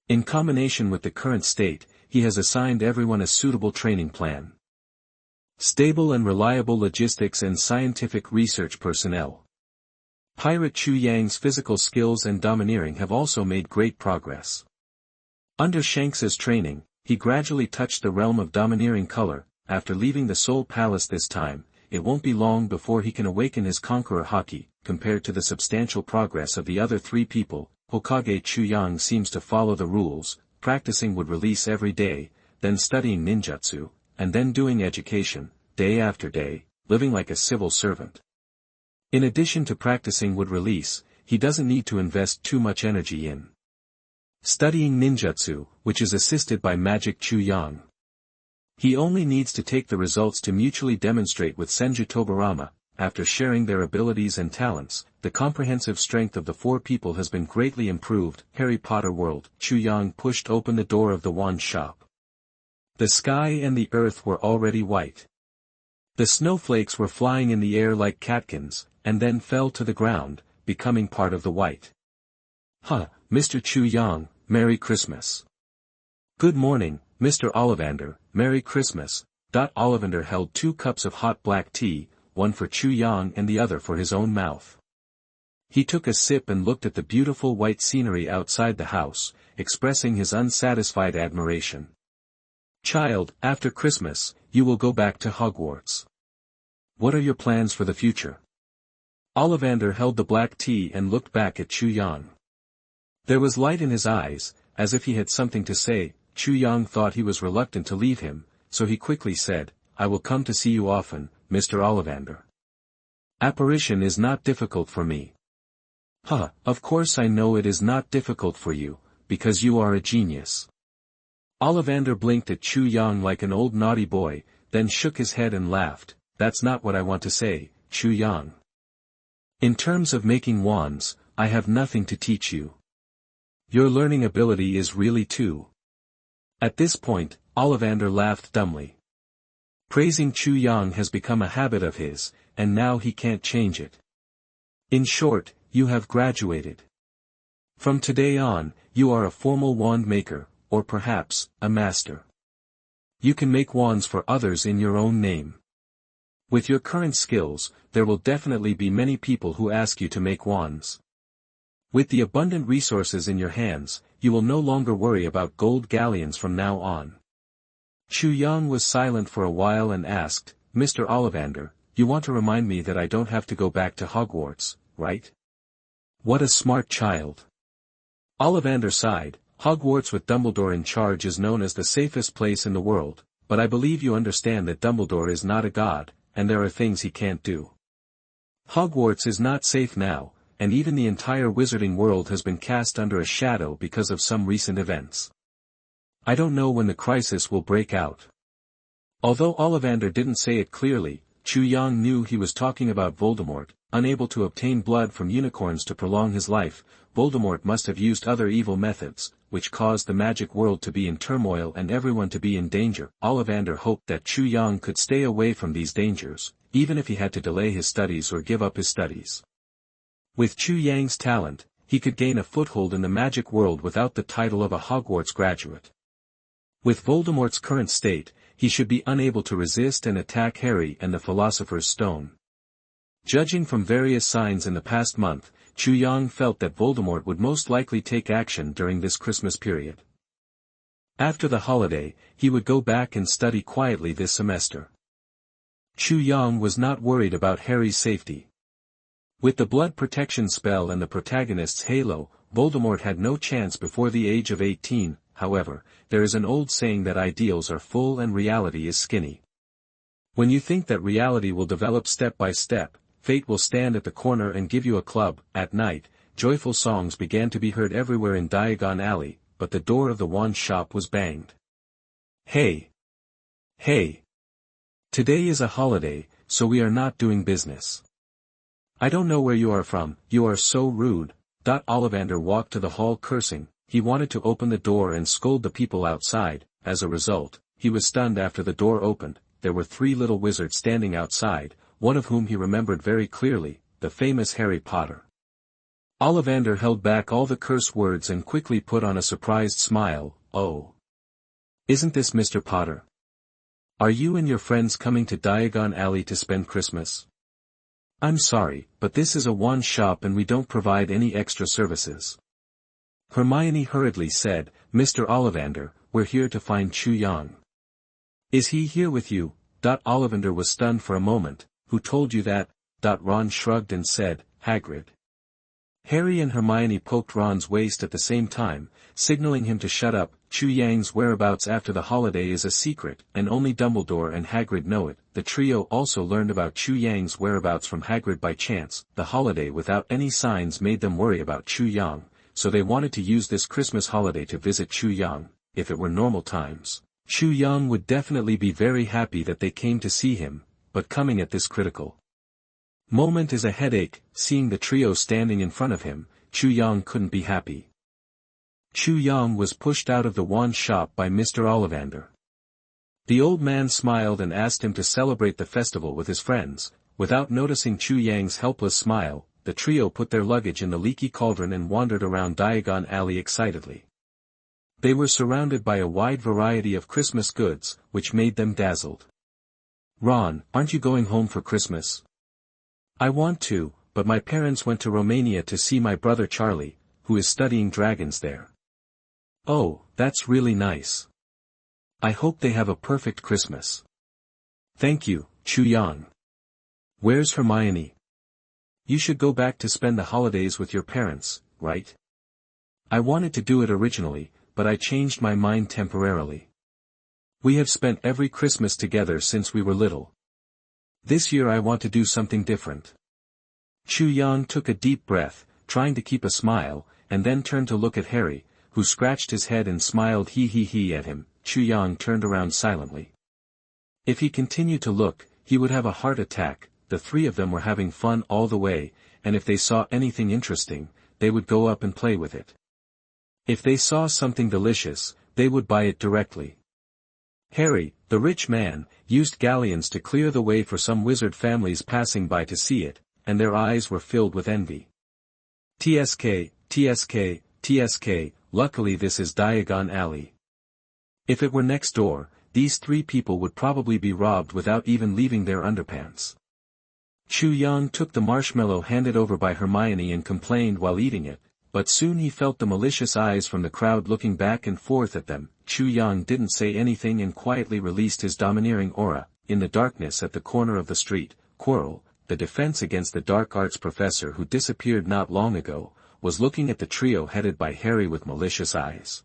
[SPEAKER 1] In combination with the current state, he has assigned everyone a suitable training plan. Stable and reliable logistics and scientific research personnel. Pirate Chu Yang's physical skills and domineering have also made great progress. Under Shanks's training, he gradually touched the realm of domineering color. After leaving the Soul Palace this time, it won't be long before he can awaken his conqueror haki. Compared to the substantial progress of the other three people, Hokage Chu Yang seems to follow the rules, practicing wood release every day, then studying ninjutsu, and then doing education, day after day, living like a civil servant. In addition to practicing wood release, he doesn't need to invest too much energy in studying ninjutsu, which is assisted by Magic Chu Yang. He only needs to take the results to mutually demonstrate with Senju Tobirama. After sharing their abilities and talents, the comprehensive strength of the four people has been greatly improved. Harry Potter World. Chu Yang pushed open the door of the wand shop. The sky and the earth were already white. The snowflakes were flying in the air like catkins, and then fell to the ground, becoming part of the white. Mr. Chu Yang, Merry Christmas. Good morning, Mr. Ollivander, Merry Christmas. Ollivander held 2 cups of hot black tea, one for Chu Yang and the other for his own mouth. He took a sip and looked at the beautiful white scenery outside the house, expressing his unsatisfied admiration. Child, after Christmas, you will go back to Hogwarts. What are your plans for the future? Ollivander held the black tea and looked back at Chu Yang. There was light in his eyes, as if he had something to say. Chu Yang thought he was reluctant to leave him, so he quickly said, I will come to see you often, Mr. Ollivander. Apparition is not difficult for me. Of course I know it is not difficult for you, because you are a genius. Ollivander blinked at Chu Yang like an old naughty boy, then shook his head and laughed. That's not what I want to say, Chu Yang. In terms of making wands, I have nothing to teach you. Your learning ability is really too. At this point, Ollivander laughed dumbly. Praising Chu Yang has become a habit of his, and now he can't change it. In short, you have graduated. From today on, you are a formal wand maker, or perhaps, a master. You can make wands for others in your own name. With your current skills, there will definitely be many people who ask you to make wands. With the abundant resources in your hands, you will no longer worry about gold galleons from now on. Chu Yang was silent for a while and asked, Mr. Ollivander, you want to remind me that I don't have to go back to Hogwarts, right? What a smart child. Ollivander sighed. Hogwarts with Dumbledore in charge is known as the safest place in the world, but I believe you understand that Dumbledore is not a god, and there are things he can't do. Hogwarts is not safe now, and even the entire wizarding world has been cast under a shadow because of some recent events. I don't know when the crisis will break out. Although Ollivander didn't say it clearly, Chu Yang knew he was talking about Voldemort. Unable to obtain blood from unicorns to prolong his life, Voldemort must have used other evil methods, which caused the magic world to be in turmoil and everyone to be in danger. Ollivander hoped that Chu Yang could stay away from these dangers, even if he had to delay his studies or give up his studies. With Chu Yang's talent, he could gain a foothold in the magic world without the title of a Hogwarts graduate. With Voldemort's current state, he should be unable to resist and attack Harry and the Philosopher's Stone. Judging from various signs in the past month, Chu Yang felt that Voldemort would most likely take action during this Christmas period. After the holiday, he would go back and study quietly this semester. Chu Yang was not worried about Harry's safety. With the blood protection spell and the protagonist's halo, Voldemort had no chance before the age of 18, however, there is an old saying that ideals are full and reality is skinny. When you think that reality will develop step by step, fate will stand at the corner and give you a club. At night, joyful songs began to be heard everywhere in Diagon Alley, but the door of the wand shop was banged. Hey! Hey! Today is a holiday, so we are not doing business. I don't know where you are from, you are so rude. Ollivander walked to the hall cursing. He wanted to open the door and scold the people outside. As a result, he was stunned after the door opened. There were 3 little wizards standing outside, one of whom he remembered very clearly, the famous Harry Potter. Ollivander held back all the curse words and quickly put on a surprised smile. Oh. Isn't this Mr. Potter? Are you and your friends coming to Diagon Alley to spend Christmas? I'm sorry, but this is a wand shop and we don't provide any extra services. Hermione hurriedly said, Mr. Ollivander, we're here to find Chu Yang. Is he here with you? Ollivander was stunned for a moment. Who told you that? Ron shrugged and said, Hagrid. Harry and Hermione poked Ron's waist at the same time, signaling him to shut up. Chu Yang's whereabouts after the holiday is a secret, and only Dumbledore and Hagrid know it. The trio also learned about Chu Yang's whereabouts from Hagrid by chance. The holiday without any signs made them worry about Chu Yang, so they wanted to use this Christmas holiday to visit Chu Yang. If it were normal times, Chu Yang would definitely be very happy that they came to see him, but coming at this critical moment is a headache. Seeing the trio standing in front of him, Chu Yang couldn't be happy. Chu Yang was pushed out of the wand shop by Mr. Ollivander. The old man smiled and asked him to celebrate the festival with his friends. Without noticing Chu Yang's helpless smile, the trio put their luggage in the leaky cauldron and wandered around Diagon Alley excitedly. They were surrounded by a wide variety of Christmas goods, which made them dazzled. Ron, aren't you going home for Christmas? I want to, but my parents went to Romania to see my brother Charlie, who is studying dragons there. Oh, that's really nice. I hope they have a perfect Christmas. Thank you, Chu Yang. Where's Hermione? You should go back to spend the holidays with your parents, right? I wanted to do it originally, but I changed my mind temporarily. We have spent every Christmas together since we were little. This year I want to do something different. Chu Yang took a deep breath, trying to keep a smile, and then turned to look at Harry, who scratched his head and smiled he at him. Chu Yang turned around silently. If he continued to look, he would have a heart attack. The three of them were having fun all the way, and if they saw anything interesting, they would go up and play with it. If they saw something delicious, they would buy it directly. Harry, the rich man, used galleons to clear the way for some wizard families passing by to see it, and their eyes were filled with envy. TSK, TSK, TSK, luckily this is Diagon Alley. If it were next door, these three people would probably be robbed without even leaving their underpants. Chu Yang took the marshmallow handed over by Hermione and complained while eating it, but soon he felt the malicious eyes from the crowd looking back and forth at them. Chu Yang didn't say anything and quietly released his domineering aura. In the darkness at the corner of the street, Quirrell, the defense against the dark arts professor who disappeared not long ago, was looking at the trio headed by Harry with malicious eyes.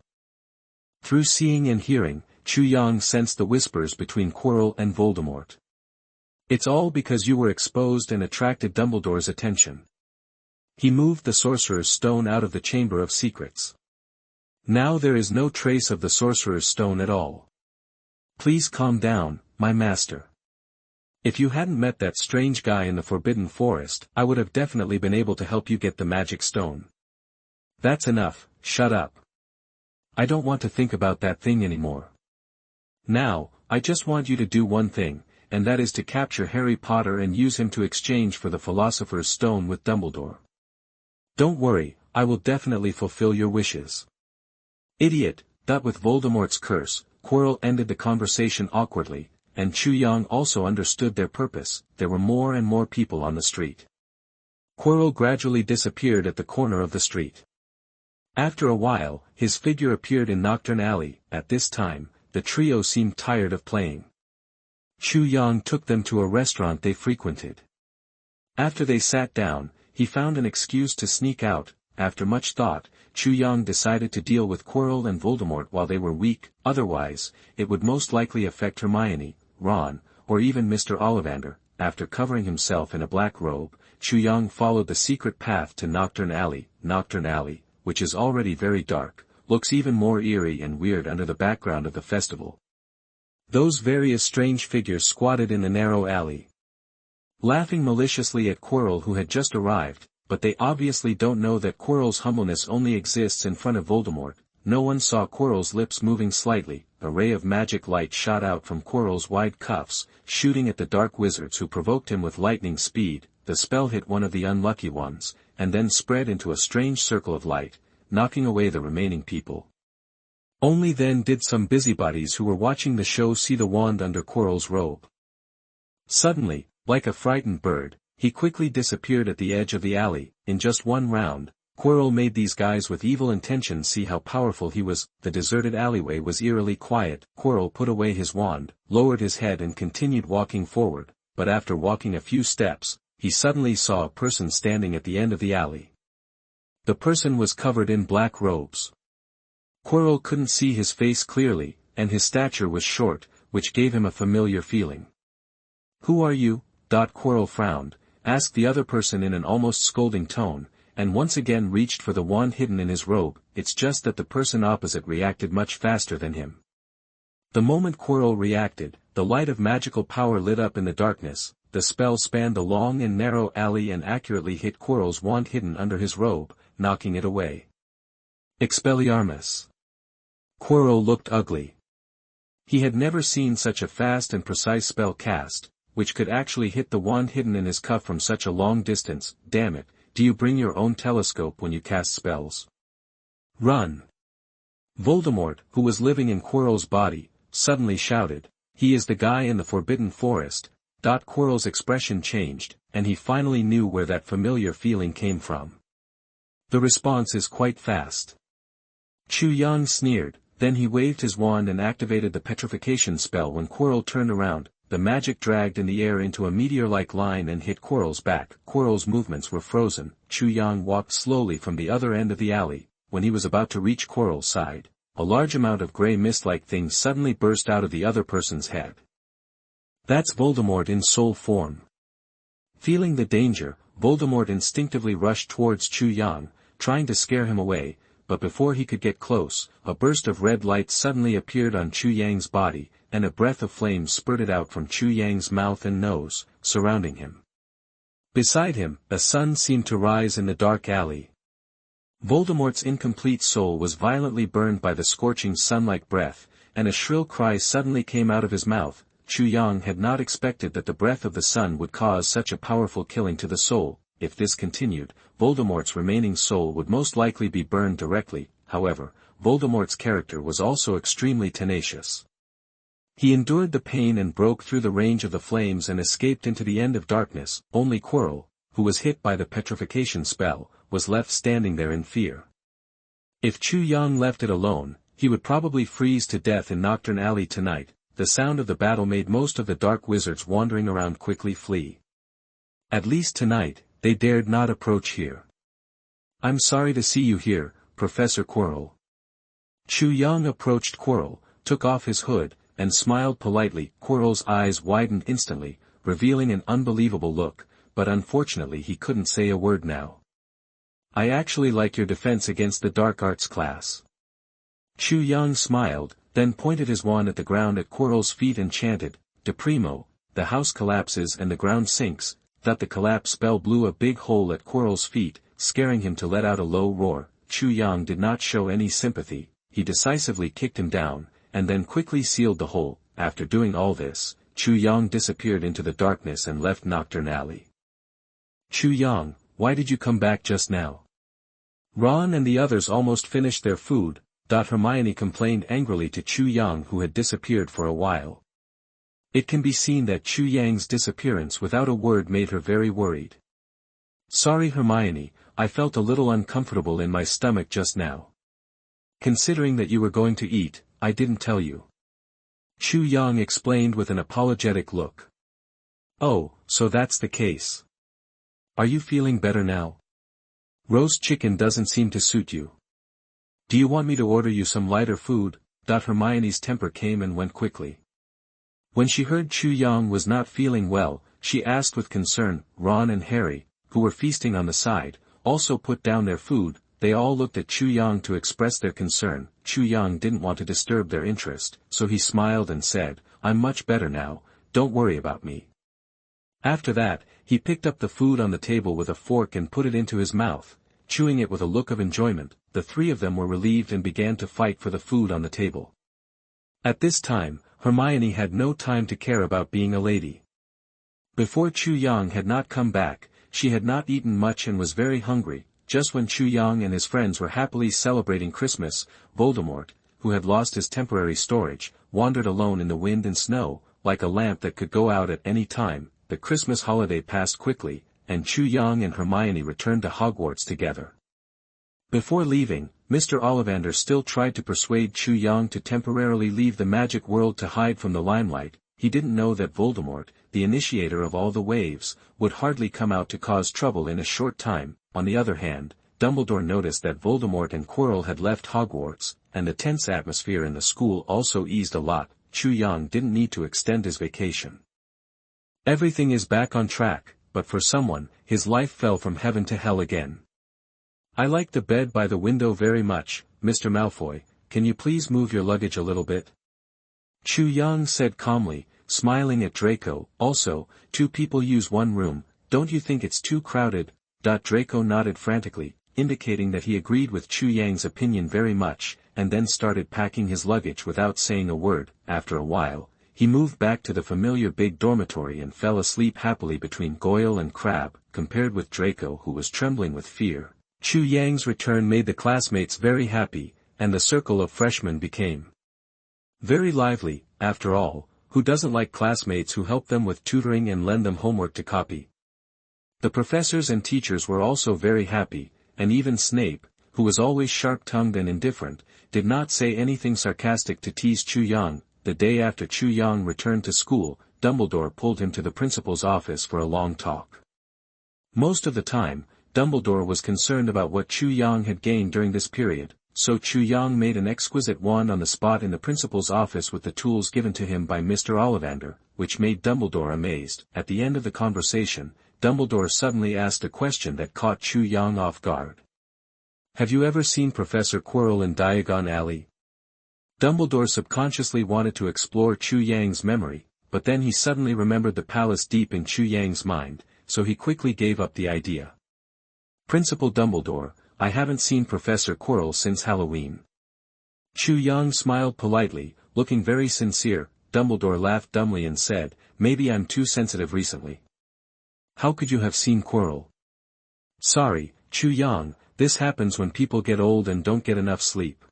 [SPEAKER 1] Through seeing and hearing, Chu Yang sensed the whispers between Quirrell and Voldemort. It's all because you were exposed and attracted Dumbledore's attention. He moved the Sorcerer's Stone out of the Chamber of Secrets. Now there is no trace of the Sorcerer's Stone at all. Please calm down, my master. If you hadn't met that strange guy in the Forbidden Forest, I would have definitely been able to help you get the magic stone. That's enough, shut up. I don't want to think about that thing anymore. Now, I just want you to do one thing, and that is to capture Harry Potter and use him to exchange for the Philosopher's Stone with Dumbledore. Don't worry, I will definitely fulfill your wishes. Idiot, with Voldemort's curse, Quirrell ended the conversation awkwardly, and Chu Yang also understood their purpose. There were more and more people on the street. Quirrell gradually disappeared at the corner of the street. After a while, his figure appeared in Nocturne Alley. At this time, the trio seemed tired of playing. Chu Yang took them to a restaurant they frequented. After they sat down, he found an excuse to sneak out. After much thought, Chu Yang decided to deal with Quirrell and Voldemort while they were weak, otherwise, it would most likely affect Hermione, Ron, or even Mr. Ollivander. After covering himself in a black robe, Chu Yang followed the secret path to Nocturne Alley. Nocturne Alley, which is already very dark, looks even more eerie and weird under the background of the festival. Those various strange figures squatted in the narrow alley, laughing maliciously at Quirrell who had just arrived, but they obviously don't know that Quirrell's humbleness only exists in front of Voldemort. No one saw Quirrell's lips moving slightly. A ray of magic light shot out from Quirrell's wide cuffs, shooting at the dark wizards who provoked him with lightning speed. the spell hit one of the unlucky ones, and then spread into a strange circle of light, knocking away the remaining people. Only then did some busybodies who were watching the show see the wand under Quirrell's robe. Suddenly, like a frightened bird, he quickly disappeared at the edge of the alley. In just one round, Quirrell made these guys with evil intentions see how powerful he was. The deserted alleyway was eerily quiet. Quirrell put away his wand, lowered his head and continued walking forward, but after walking a few steps, he suddenly saw a person standing at the end of the alley. The person was covered in black robes. Quirrell couldn't see his face clearly, and his stature was short, which gave him a familiar feeling. "Who are you?" Quirrell frowned, asked the other person in an almost scolding tone, and once again reached for the wand hidden in his robe. It's just that the person opposite reacted much faster than him. The moment Quirrell reacted, the light of magical power lit up in the darkness. The spell spanned the long and narrow alley and accurately hit Quirrell's wand hidden under his robe, knocking it away. Expelliarmus. Quirrell looked ugly. He had never seen such a fast and precise spell cast, which could actually hit the wand hidden in his cuff from such a long distance. Damn it, do you bring your own telescope when you cast spells? Run! Voldemort, who was living in Quirrell's body, suddenly shouted, "He is the guy in the Forbidden Forest." Quirrell's expression changed, and he finally knew where that familiar feeling came from. The response is quite fast. Chu Yang sneered, then he waved his wand and activated the petrification spell. When Quirrell turned around, the magic dragged in the air into a meteor-like line and hit Quirrell's back. Quirrell's movements were frozen. Chu Yang walked slowly from the other end of the alley. When he was about to reach Quirrell's side, a large amount of grey mist-like things suddenly burst out of the other person's head. That's Voldemort in soul form. Feeling the danger, Voldemort instinctively rushed towards Chu Yang, trying to scare him away, but before he could get close, a burst of red light suddenly appeared on Chu Yang's body, and a breath of flame spurted out from Chu Yang's mouth and nose, surrounding him. Beside him, a sun seemed to rise in the dark alley. Voldemort's incomplete soul was violently burned by the scorching sun-like breath, and a shrill cry suddenly came out of his mouth. Chu Yang had not expected that the breath of the sun would cause such a powerful killing to the soul. If this continued, Voldemort's remaining soul would most likely be burned directly. However, Voldemort's character was also extremely tenacious. He endured the pain and broke through the range of the flames and escaped into the end of darkness. Only Quirrell, who was hit by the petrification spell, was left standing there in fear. If Chu Yang left it alone, he would probably freeze to death in Nocturne Alley tonight. The sound of the battle made most of the dark wizards wandering around quickly flee. At least tonight, they dared not approach here. "I'm sorry to see you here, Professor Quirrell." Chu Yang approached Quirrell, took off his hood, and smiled politely. Quirrell's eyes widened instantly, revealing an unbelievable look, but unfortunately he couldn't say a word now. "I actually like your defense against the dark arts class." Chu Yang smiled, then pointed his wand at the ground at Quirrell's feet and chanted, "De Primo, the house collapses and the ground sinks." The collapse spell blew a big hole at Quirrell's feet, scaring him to let out a low roar. Chu Yang did not show any sympathy. He decisively kicked him down, and then quickly sealed the hole. After doing all this, Chu Yang disappeared into the darkness and left Nocturne Alley. "Chu Yang, why did you come back just now?" Ron and the others almost finished their food. Hermione complained angrily to Chu Yang, who had disappeared for a while. It can be seen that Chu Yang's disappearance without a word made her very worried. "Sorry Hermione, I felt a little uncomfortable in my stomach just now. Considering that you were going to eat, I didn't tell you." Chu Yang explained with an apologetic look. "Oh, so that's the case. Are you feeling better now? Roast chicken doesn't seem to suit you. Do you want me to order you some lighter food?" Hermione's temper came and went quickly. When she heard Chu Yang was not feeling well, she asked with concern. Ron and Harry, who were feasting on the side, also put down their food. They all looked at Chu Yang to express their concern. Chu Yang didn't want to disturb their interest, so he smiled and said, "I'm much better now, don't worry about me." After that, he picked up the food on the table with a fork and put it into his mouth, chewing it with a look of enjoyment. The three of them were relieved and began to fight for the food on the table. At this time, Hermione had no time to care about being a lady. Before Chu Yang had not come back, she had not eaten much and was very hungry. Just when Chu Yang and his friends were happily celebrating Christmas, Voldemort, who had lost his temporary storage, wandered alone in the wind and snow, like a lamp that could go out at any time. The Christmas holiday passed quickly, and Chu Yang and Hermione returned to Hogwarts together. Before leaving, Mr. Ollivander still tried to persuade Chu Yang to temporarily leave the magic world to hide from the limelight. He didn't know that Voldemort, the initiator of all the waves, would hardly come out to cause trouble in a short time. On the other hand, Dumbledore noticed that Voldemort and Quirrell had left Hogwarts, and the tense atmosphere in the school also eased a lot. Chu Yang didn't need to extend his vacation. Everything is back on track, but for someone, his life fell from heaven to hell again. I like the bed by the window very much, Mr. Malfoy. Can you please move your luggage a little bit? Chu Yang said calmly, smiling at Draco. Also, 2 people use 1 room, don't you think it's too crowded? Draco nodded frantically, indicating that he agreed with Chu Yang's opinion very much, and then started packing his luggage without saying a word. After a while, he moved back to the familiar big dormitory and fell asleep happily between Goyle and Crabbe. Compared with Draco, who was trembling with fear, Chu Yang's return made the classmates very happy, and the circle of freshmen became very lively. After all, who doesn't like classmates who help them with tutoring and lend them homework to copy? The professors and teachers were also very happy, and even Snape, who was always sharp-tongued and indifferent, did not say anything sarcastic to tease Chu Yang. The day after Chu Yang returned to school, Dumbledore pulled him to the principal's office for a long talk. Most of the time, Dumbledore was concerned about what Chu Yang had gained during this period, so Chu Yang made an exquisite wand on the spot in the principal's office with the tools given to him by Mr. Ollivander, which made Dumbledore amazed. At the end of the conversation, Dumbledore suddenly asked a question that caught Chu Yang off guard. Have you ever seen Professor Quirrell in Diagon Alley? Dumbledore subconsciously wanted to explore Chu Yang's memory, but then he suddenly remembered the palace deep in Chu Yang's mind, so he quickly gave up the idea. Principal Dumbledore, I haven't seen Professor Quirrell since Halloween. Chu Yang smiled politely, looking very sincere. Dumbledore laughed dumbly and said, maybe I'm too sensitive recently. How could you have seen Quirrell? Sorry, Chu Yang, this happens when people get old and don't get enough sleep.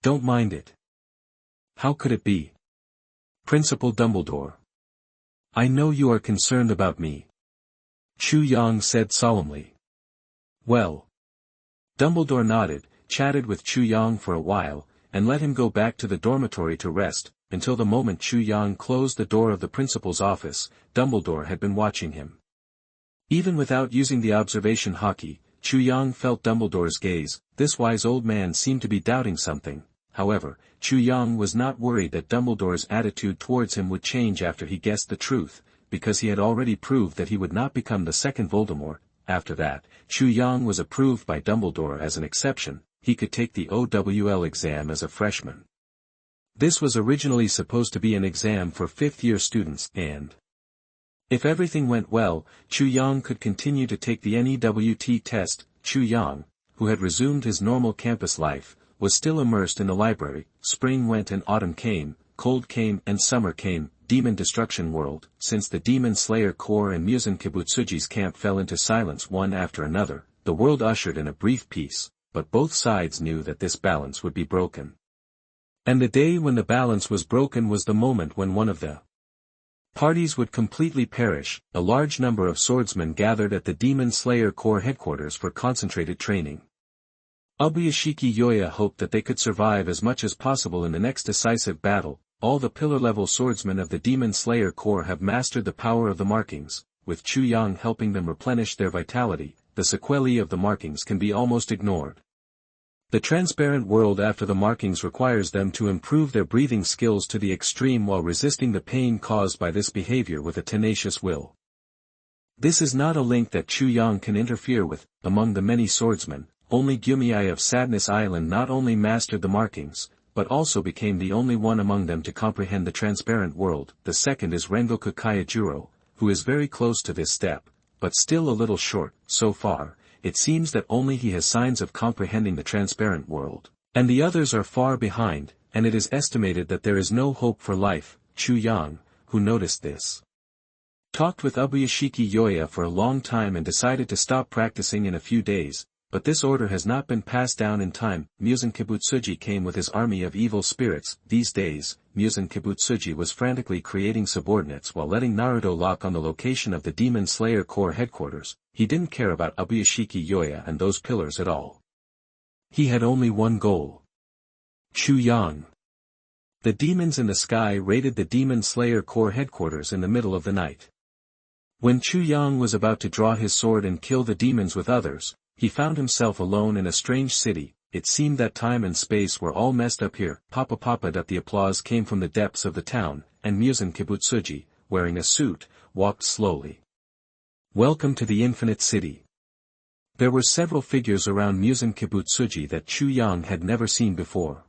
[SPEAKER 1] Don't mind it. How could it be? Principal Dumbledore. I know you are concerned about me. Chu Yang said solemnly. Well. Dumbledore nodded, chatted with Chu Yang for a while, and let him go back to the dormitory to rest, until the moment Chu Yang closed the door of the principal's office. Dumbledore had been watching him. Even without using the observation hockey, Chu Yang felt Dumbledore's gaze. This wise old man seemed to be doubting something. However, Chu Yang was not worried that Dumbledore's attitude towards him would change after he guessed the truth, because he had already proved that he would not become the second Voldemort. After that, Chu Yang was approved by Dumbledore as an exception. He could take the OWL exam as a freshman. This was originally supposed to be an exam for 5th-year students, and if everything went well, Chu Yang could continue to take the NEWT test. Chu Yang, who had resumed his normal campus life, was still immersed in the library. Spring went and autumn came, cold came and summer came. Demon Destruction World. Since the Demon Slayer Corps and Muzan Kibutsuji's camp fell into silence one after another, the world ushered in a brief peace, but both sides knew that this balance would be broken. And the day when the balance was broken was the moment when one of the parties would completely perish. A large number of swordsmen gathered at the Demon Slayer Corps headquarters for concentrated training. Ubuyashiki Yoya hoped that they could survive as much as possible in the next decisive battle. All the pillar-level swordsmen of the Demon Slayer Corps have mastered the power of the markings, with Chu Yang helping them replenish their vitality. The sequelae of the markings can be almost ignored. The transparent world after the markings requires them to improve their breathing skills to the extreme while resisting the pain caused by this behavior with a tenacious will. This is not a link that Chu Yang can interfere with. Among the many swordsmen, only Gyumei of Sadness Island not only mastered the markings, but also became the only one among them to comprehend the transparent world. The second is Rengoku Kaijuro, who is very close to this step, but still a little short. So far, it seems that only he has signs of comprehending the transparent world, and the others are far behind, and it is estimated that there is no hope for life. Chu Yang, who noticed this, talked with Ubuyashiki Yoya for a long time and decided to stop practicing in a few days, but this order has not been passed down in time. Muzan Kibutsuji came with his army of evil spirits. These days, Muzan Kibutsuji was frantically creating subordinates while letting Naruto lock on the location of the Demon Slayer Corps headquarters. He didn't care about Ubuyashiki Yoya and those pillars at all. He had only one goal. Chu Yang. The demons in the sky raided the Demon Slayer Corps headquarters in the middle of the night. When Chu Yang was about to draw his sword and kill the demons with others, he found himself alone in a strange city. It seemed that time and space were all messed up here. Papa. The applause came from the depths of the town, and Muzan Kibutsuji, wearing a suit, walked slowly. Welcome to the Infinite City. There were several figures around Muzan Kibutsuji that Chu Yang had never seen before.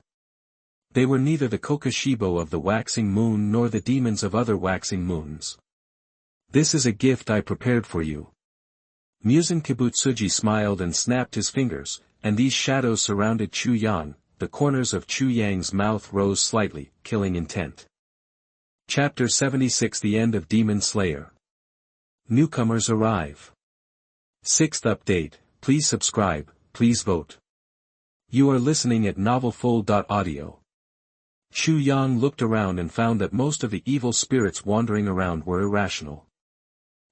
[SPEAKER 1] They were neither the Kokoshibo of the waxing moon nor the demons of other waxing moons. This is a gift I prepared for you. Muzan Kibutsuji smiled and snapped his fingers, and these shadows surrounded Chu Yang. The corners of Chu Yang's mouth rose slightly, killing intent. Chapter 76 The End of Demon Slayer. Newcomers arrive. 6th update, please subscribe, please vote. You are listening at novelfull.audio. Chu Yang looked around and found that most of the evil spirits wandering around were irrational.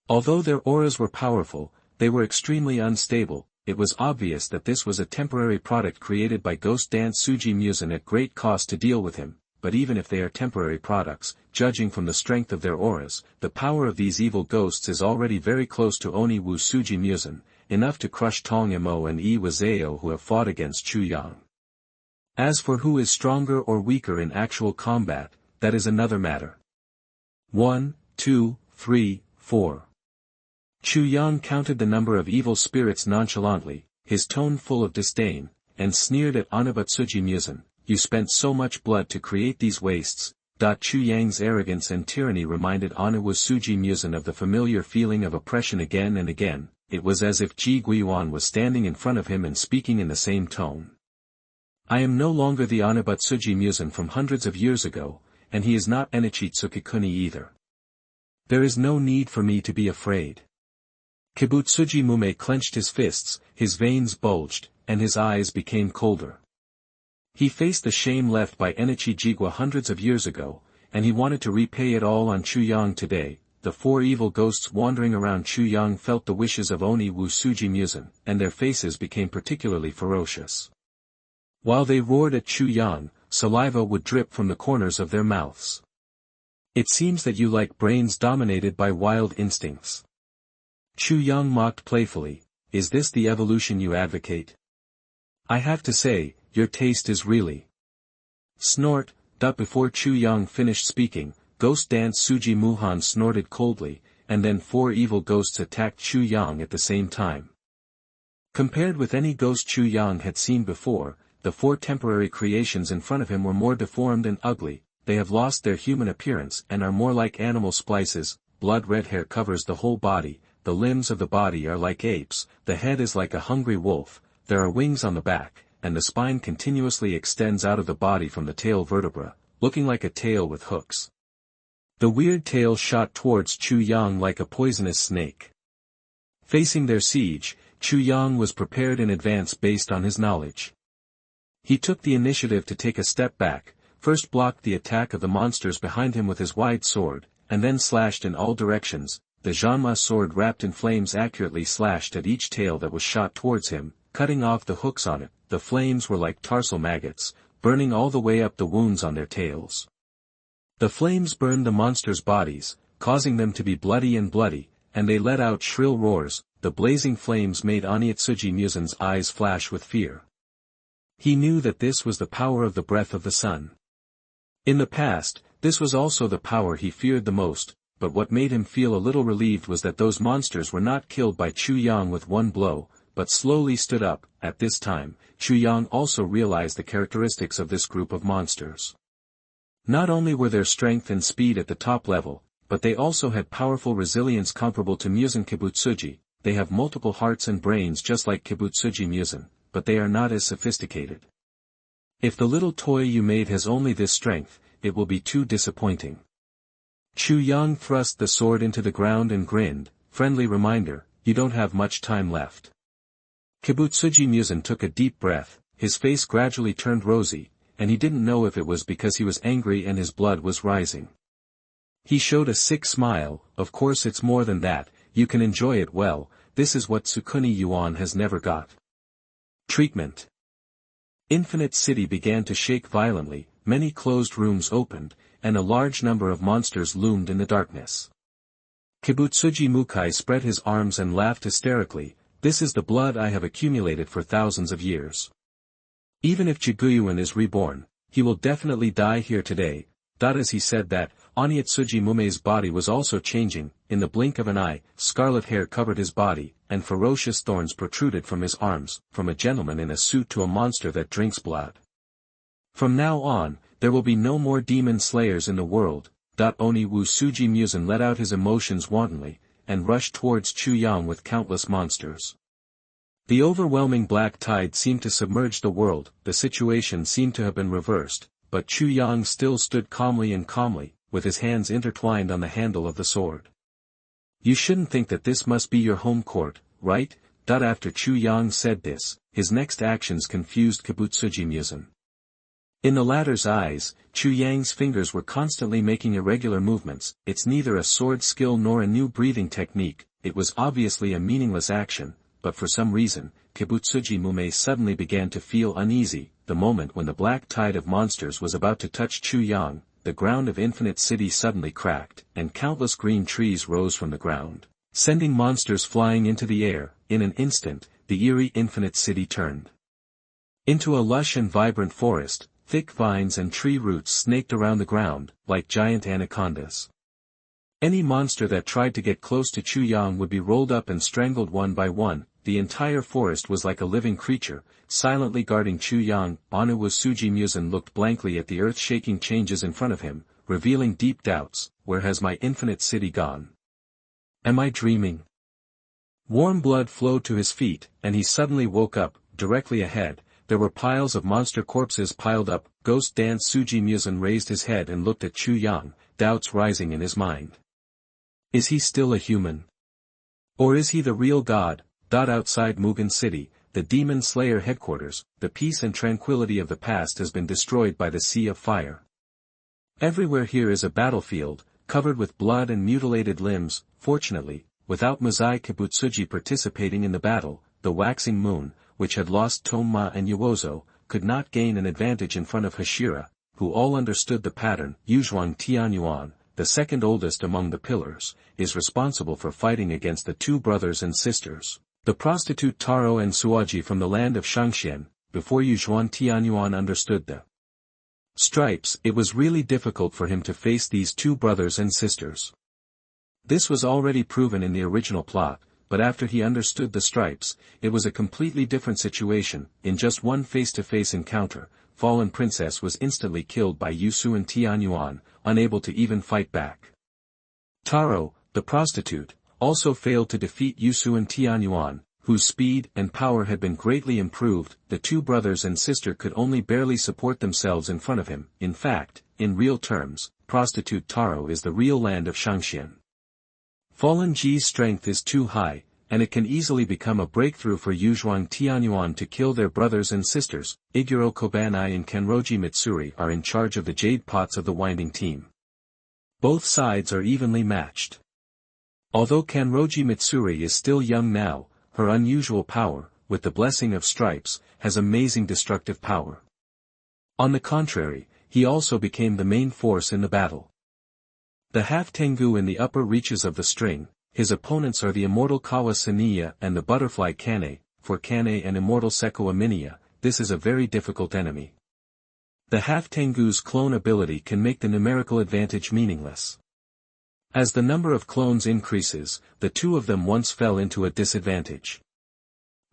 [SPEAKER 1] Although their auras were powerful, they were extremely unstable. It was obvious that this was a temporary product created by Ghost Dance Suji Muzan at great cost to deal with him, but even if they are temporary products, judging from the strength of their auras, the power of these evil ghosts is already very close to Oni Wu Suji Muzan, enough to crush Tong Imo and Iwazeo who have fought against Chu Yang. As for who is stronger or weaker in actual combat, that is another matter. 1, 2, 3, 4. Chu Yang counted the number of evil spirits nonchalantly, his tone full of disdain, and sneered at Anabatsuji Muzan. You spent so much blood to create these wastes. Chu Yang's arrogance and tyranny reminded Anabatsuji Muzan of the familiar feeling of oppression again and again. It was as if Ji Guiyuan was standing in front of him and speaking in the same tone. I am no longer the Anabatsuji Muzan from hundreds of years ago, and he is not Enichi Tsukikuni either. There is no need for me to be afraid. Kibutsuji Mume clenched his fists, his veins bulged, and his eyes became colder. He faced the shame left by Enichi Jigwa hundreds of years ago, and he wanted to repay it all on Chu Yang today. The 4 evil ghosts wandering around Chu Yang felt the wishes of Oni Wu Suji Muzan, and their faces became particularly ferocious. While they roared at Chu Yang, saliva would drip from the corners of their mouths. It seems that you like brains dominated by wild instincts. Chu Yang mocked playfully, is this the evolution you advocate? I have to say, your taste is really. Snort. Before Chu Yang finished speaking, Ghost Dance Suji Muhan snorted coldly, and then 4 evil ghosts attacked Chu Yang at the same time. Compared with any ghost Chu Yang had seen before, the 4 temporary creations in front of him were more deformed and ugly. They have lost their human appearance and are more like animal splices. Blood-red hair covers the whole body. The limbs of the body are like apes, the head is like a hungry wolf, there are wings on the back, and the spine continuously extends out of the body from the tail vertebra, looking like a tail with hooks. The weird tail shot towards Chu Yang like a poisonous snake. Facing their siege, Chu Yang was prepared in advance based on his knowledge. He took the initiative to take a step back, first blocked the attack of the monsters behind him with his wide sword, and then slashed in all directions. The Janma sword wrapped in flames accurately slashed at each tail that was shot towards him, cutting off the hooks on it. The flames were like tarsal maggots, burning all the way up the wounds on their tails. The flames burned the monsters' bodies, causing them to be bloody, and they let out shrill roars. The blazing flames made Oniatsuji Muzan's eyes flash with fear. He knew that this was the power of the breath of the sun. In the past, this was also the power he feared the most. But what made him feel a little relieved was that those monsters were not killed by Chu Yang with one blow, but slowly stood up. At this time, Chu Yang also realized the characteristics of this group of monsters. Not only were their strength and speed at the top level, but they also had powerful resilience comparable to Muzan Kibutsuji. They have multiple hearts and brains just like Kibutsuji Muzan, but they are not as sophisticated. If the little toy you made has only this strength, it will be too disappointing. Chu Yang thrust the sword into the ground and grinned, friendly reminder, you don't have much time left. Kibutsuji Musen took a deep breath, his face gradually turned rosy, and he didn't know if it was because he was angry and his blood was rising. He showed a sick smile, of course it's more than that, you can enjoy it well, this is what Sukuni Yuan has never got. Treatment. Infinite City began to shake violently, many closed rooms opened, and a large number of monsters loomed in the darkness. Kibutsuji Mukai spread his arms and laughed hysterically, this is the blood I have accumulated for thousands of years. Even if Chiguyuan is reborn, he will definitely die here today. As he said that, Oniatsuji Mumei's body was also changing, in the blink of an eye, scarlet hair covered his body, and ferocious thorns protruded from his arms, from a gentleman in a suit to a monster that drinks blood. From now on, there will be no more demon slayers in the world. Oniwu Suji Musen let out his emotions wantonly, and rushed towards Chu Yang with countless monsters. The overwhelming black tide seemed to submerge the world, the situation seemed to have been reversed, but Chu Yang still stood calmly, with his hands intertwined on the handle of the sword. You shouldn't think that this must be your home court, right? After Chu Yang said this, his next actions confused Kibutsuji Musen. In the latter's eyes, Chu Yang's fingers were constantly making irregular movements, it's neither a sword skill nor a new breathing technique, it was obviously a meaningless action, but for some reason, Kibutsuji Mumei suddenly began to feel uneasy, the moment when the black tide of monsters was about to touch Chu Yang, the ground of Infinite City suddenly cracked, and countless green trees rose from the ground, sending monsters flying into the air. In an instant, the eerie Infinite City turned into a lush and vibrant forest. Thick vines and tree roots snaked around the ground, like giant anacondas. Any monster that tried to get close to Chu Yang would be rolled up and strangled one by one. The entire forest was like a living creature, silently guarding Chu Yang. Oniwu Suji Musen looked blankly at the earth-shaking changes in front of him, revealing deep doubts, where has my Infinite City gone? Am I dreaming? Warm blood flowed to his feet, and he suddenly woke up. Directly ahead, there were piles of monster corpses piled up. Ghost Dance Suji Musen raised his head and looked at Chu Yang, doubts rising in his mind. Is he still a human? Or is he the real god? Outside Mugen City, the demon slayer headquarters, the peace and tranquility of the past has been destroyed by the sea of fire. Everywhere here is a battlefield, covered with blood and mutilated limbs. Fortunately, without Mazai Kibutsuji participating in the battle, the waxing moon, which had lost Tonma and Yuozo, could not gain an advantage in front of Hashira, who all understood the pattern. Yuzhuang Tianyuan, the second oldest among the pillars, is responsible for fighting against the two brothers and sisters, the prostitute Taro and Suaji from the land of Shangxian. Before Yuzhuang Tianyuan understood the stripes, it was really difficult for him to face these two brothers and sisters. This was already proven in the original plot, but after he understood the stripes, it was a completely different situation. In just one face-to-face encounter, Fallen Princess was instantly killed by Yusu and Tianyuan, unable to even fight back. Taro, the prostitute, also failed to defeat Yusu and Tianyuan, whose speed and power had been greatly improved. The two brothers and sister could only barely support themselves in front of him. In fact, in real terms, prostitute Taro is the real land of Shangxian. Fallen Ji's strength is too high, and it can easily become a breakthrough for Yuzhuang Tianyuan to kill their brothers and sisters. Iguro Kobanai and Kenroji Mitsuri are in charge of the jade pots of the winding team. Both sides are evenly matched. Although Kenroji Mitsuri is still young now, her unusual power, with the blessing of stripes, has amazing destructive power. On the contrary, he also became the main force in the battle. The half-tengu in the upper reaches of the string, his opponents are the immortal Kawa Saniya and the butterfly Kane. For Kane and immortal Sekua Minia, this is a very difficult enemy. The half-tengu's clone ability can make the numerical advantage meaningless. As the number of clones increases, the two of them once fell into a disadvantage.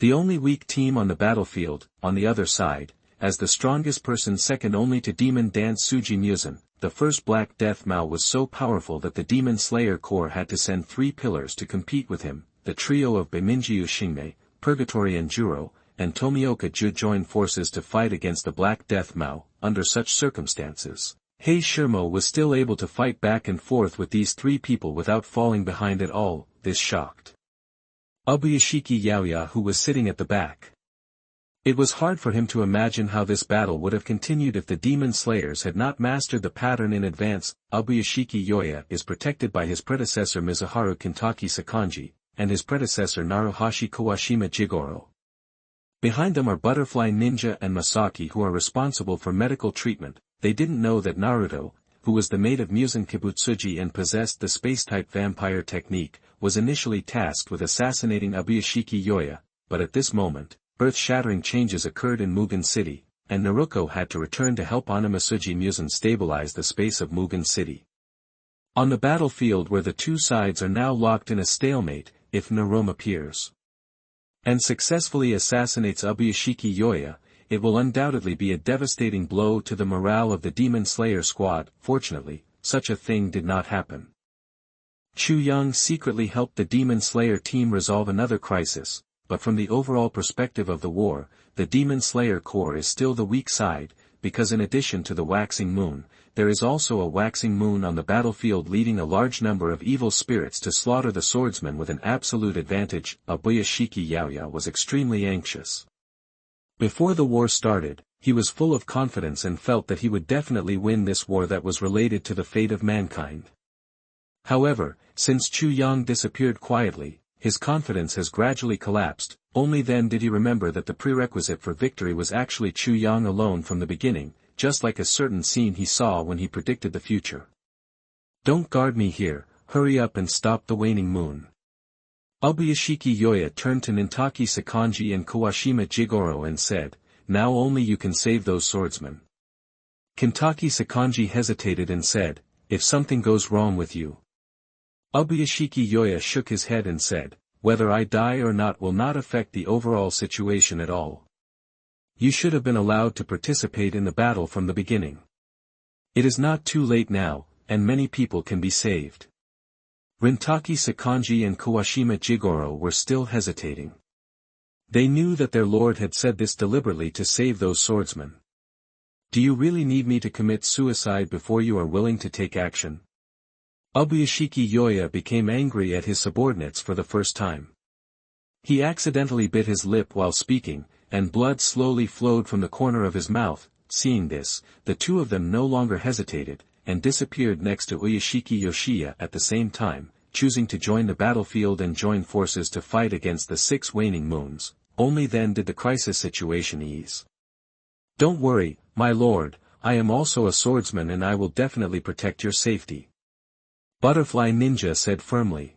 [SPEAKER 1] The only weak team on the battlefield, on the other side, as the strongest person second only to Demon Dance Suji Musen, the first Black Death Mao was so powerful that the Demon Slayer Corps had to send 3 pillars to compete with him. The trio of Beiminjiu Shingmei, Purgatory and Juro, and Tomioka Ju joined forces to fight against the Black Death Mao. Under such circumstances, Hei Shirmo was still able to fight back and forth with these three people without falling behind at all. This shocked Ubuyashiki Yaoya, who was sitting at the back. It was hard for him to imagine how this battle would have continued if the demon slayers had not mastered the pattern in advance. Ubuyashiki Yaoya is protected by his predecessor Mizuharu Kintaki Sakanji, and his predecessor Naruhashi Kawashima Jigoro. Behind them are Butterfly Ninja and Masaki, who are responsible for medical treatment. They didn't know that Naruto, who was the mate of Muzan Kibutsuji and possessed the space-type vampire technique, was initially tasked with assassinating Ubuyashiki Yaoya, but at this moment, earth-shattering changes occurred in Mugen City, and Naruto had to return to help Onimasuji Muzan stabilize the space of Mugen City. On the battlefield where the two sides are now locked in a stalemate, if Naruto appears and successfully assassinates Ubuyashiki Yaoya, it will undoubtedly be a devastating blow to the morale of the Demon Slayer squad. Fortunately, such a thing did not happen. Chu Yang secretly helped the Demon Slayer team resolve another crisis, but from the overall perspective of the war, the Demon Slayer Corps is still the weak side, because in addition to the waxing moon, there is also a waxing moon on the battlefield, leading a large number of evil spirits to slaughter the swordsmen with an absolute advantage. Ubuyashiki Yaoya was extremely anxious. Before the war started, he was full of confidence and felt that he would definitely win this war that was related to the fate of mankind. However, since Chu Yang disappeared quietly, his confidence has gradually collapsed. Only then did he remember that the prerequisite for victory was actually Chu Yang alone from the beginning, just like a certain scene he saw when he predicted the future. "Don't guard me here, hurry up and stop the waning moon." Ubuyashiki Yaoya turned to Nintaki Sakanji and Kawashima Jigoro and said, "Now only you can save those swordsmen." Kintaki Sakanji hesitated and said, "If something goes wrong with you." Ubuyashiki Yaoya shook his head and said, "Whether I die or not will not affect the overall situation at all. You should have been allowed to participate in the battle from the beginning. It is not too late now, and many people can be saved." Rintaki Sakanji and Kawashima Jigoro were still hesitating. They knew that their lord had said this deliberately to save those swordsmen. "Do you really need me to commit suicide before you are willing to take action?" Ubuyashiki Yaoya became angry at his subordinates for the first time. He accidentally bit his lip while speaking, and blood slowly flowed from the corner of his mouth. Seeing this, the two of them no longer hesitated, and disappeared next to Uyashiki Yoshiya at the same time, choosing to join the battlefield and join forces to fight against the 6 waning moons. Only then did the crisis situation ease. "Don't worry, my lord, I am also a swordsman and I will definitely protect your safety," Butterfly Ninja said firmly.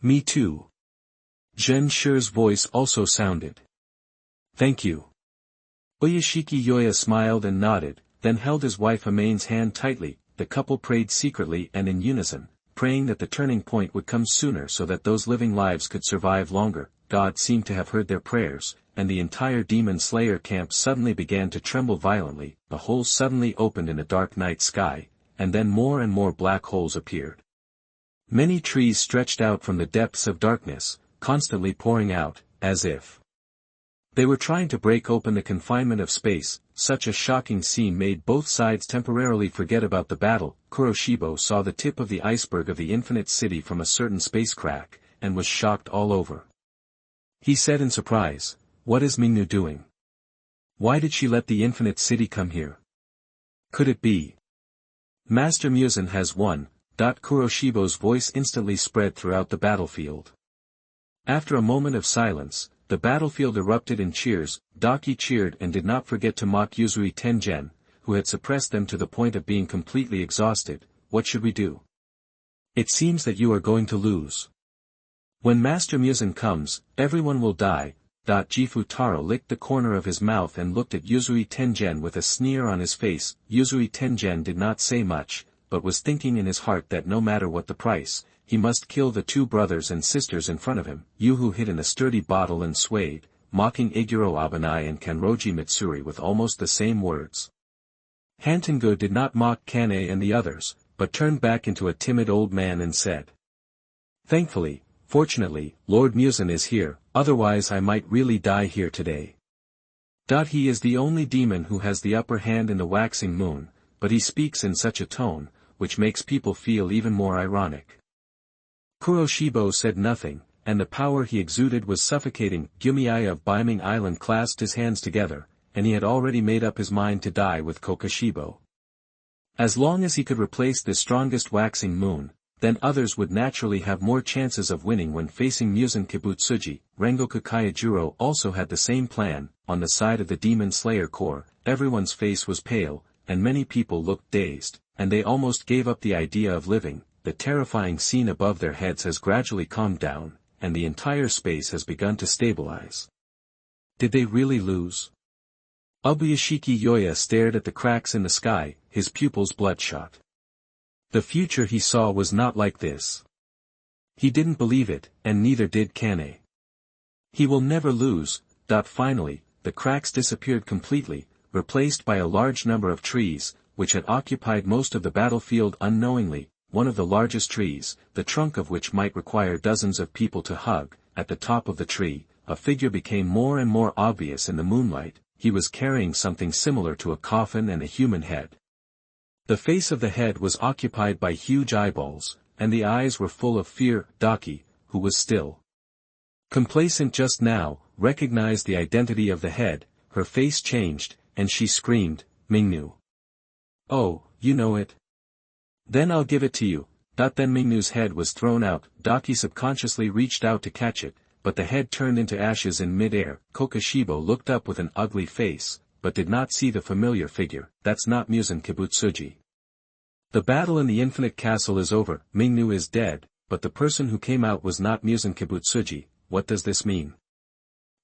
[SPEAKER 1] "Me too." Zhen Shi's voice also sounded. "Thank you." Uyashiki Yaoya smiled and nodded, then held his wife Amane's hand tightly. The couple prayed secretly and in unison, praying that the turning point would come sooner so that those living lives could survive longer. God seemed to have heard their prayers, and the entire Demon Slayer camp suddenly began to tremble violently. A hole suddenly opened in a dark night sky, and then more and more black holes appeared. Many trees stretched out from the depths of darkness, constantly pouring out, as if they were trying to break open the confinement of space. Such a shocking scene made both sides temporarily forget about the battle. Kuroshibo saw the tip of the iceberg of the Infinite City from a certain space crack, and was shocked all over. He said in surprise, "What is Mingnu doing? Why did she let the Infinite City come here? Could it be Master Muzan has won?" Kuroshibo's voice instantly spread throughout the battlefield. After a moment of silence, the battlefield erupted in cheers. Daki cheered and did not forget to mock Yuzui Tengen, who had suppressed them to the point of being completely exhausted. "What should we do? It seems that you are going to lose. When Master Muzan comes, everyone will die." Jifutaro licked the corner of his mouth and looked at Yuzui Tengen with a sneer on his face. Yuzui Tengen did not say much, but was thinking in his heart that no matter what the price, he must kill the 2 brothers and sisters in front of him. Yuhu hid in a sturdy bottle and swayed, mocking Iguro Abanai and Kanroji Mitsuri with almost the same words. Hantengo did not mock Kane and the others, but turned back into a timid old man and said, Fortunately, Lord Muzan is here, otherwise I might really die here today. He is the only demon who has the upper hand in the waxing moon. but he speaks in such a tone, which makes people feel even more ironic. Kuroshibo said nothing, and the power he exuded was suffocating. Gumiai of Beiming Island clasped his hands together, and he had already made up his mind to die with Kokoshibo. As long as he could replace the strongest waxing moon, then others would naturally have more chances of winning when facing Musen Kibutsuji. Rengoku Kaijuro also had the same plan. On the side of the Demon Slayer Corps, everyone's face was pale, and many people looked dazed, and they almost gave up the idea of living. The terrifying scene above their heads has gradually calmed down, and the entire space has begun to stabilize. Did they really lose? Ubuyashiki Yoya stared at the cracks in the sky, his pupils bloodshot. The future he saw was not like this. He didn't believe it, and neither did Kane. He will never lose. Finally, the cracks disappeared completely, replaced by a large number of trees, which had occupied most of the battlefield unknowingly. One of the largest trees, the trunk of which might require dozens of people to hug. At the top of the tree, a figure became more and more obvious in the moonlight. He was carrying something similar to a coffin and a human head. The face of the head was occupied by huge eyeballs, and the eyes were full of fear. Daki, who was still complacent just now, recognized the identity of the head. Her face changed, and she screamed, "Mingnu! Oh, you know it? Then I'll give it to you." Then Mingnu's head was thrown out. Daki subconsciously reached out to catch it, but the head turned into ashes in mid-air. Kokoshibo looked up with an ugly face, but did not see the familiar figure. That's not Musen Kibutsuji. The battle in the Infinite Castle is over. Mingnu is dead, but the person who came out was not Musen Kibutsuji. What does this mean?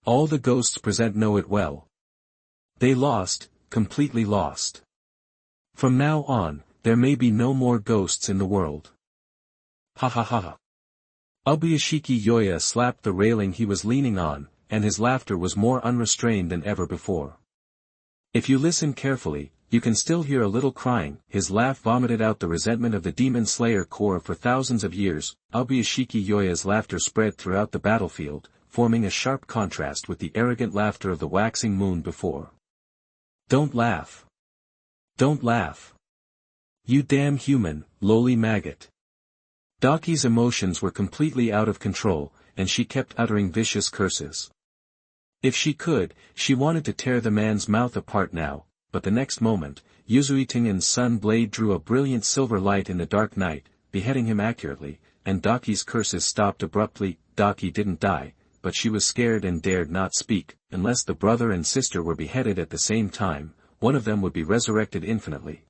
[SPEAKER 1] All the ghosts present know it well. They lost, completely lost. From now on, there may be no more ghosts in the world. Ha ha ha ha. Ubuyashiki Yoya slapped the railing he was leaning on, and his laughter was more unrestrained than ever before. If you listen carefully, you can still hear a little crying. His laugh vomited out the resentment of the Demon Slayer Corps for thousands of years. Ubuyashiki Yoya's laughter spread throughout the battlefield, forming a sharp contrast with the arrogant laughter of the waxing moon before. Don't laugh. Don't laugh. You damn human, lowly maggot. Daki's emotions were completely out of control, and she kept uttering vicious curses. If she could, she wanted to tear the man's mouth apart now, but the next moment, Yuzuitingen's sun blade drew a brilliant silver light in the dark night, beheading him accurately, and Daki's curses stopped abruptly. Daki didn't die, but she was scared and dared not speak. Unless the brother and sister were beheaded at the same time, one of them would be resurrected infinitely.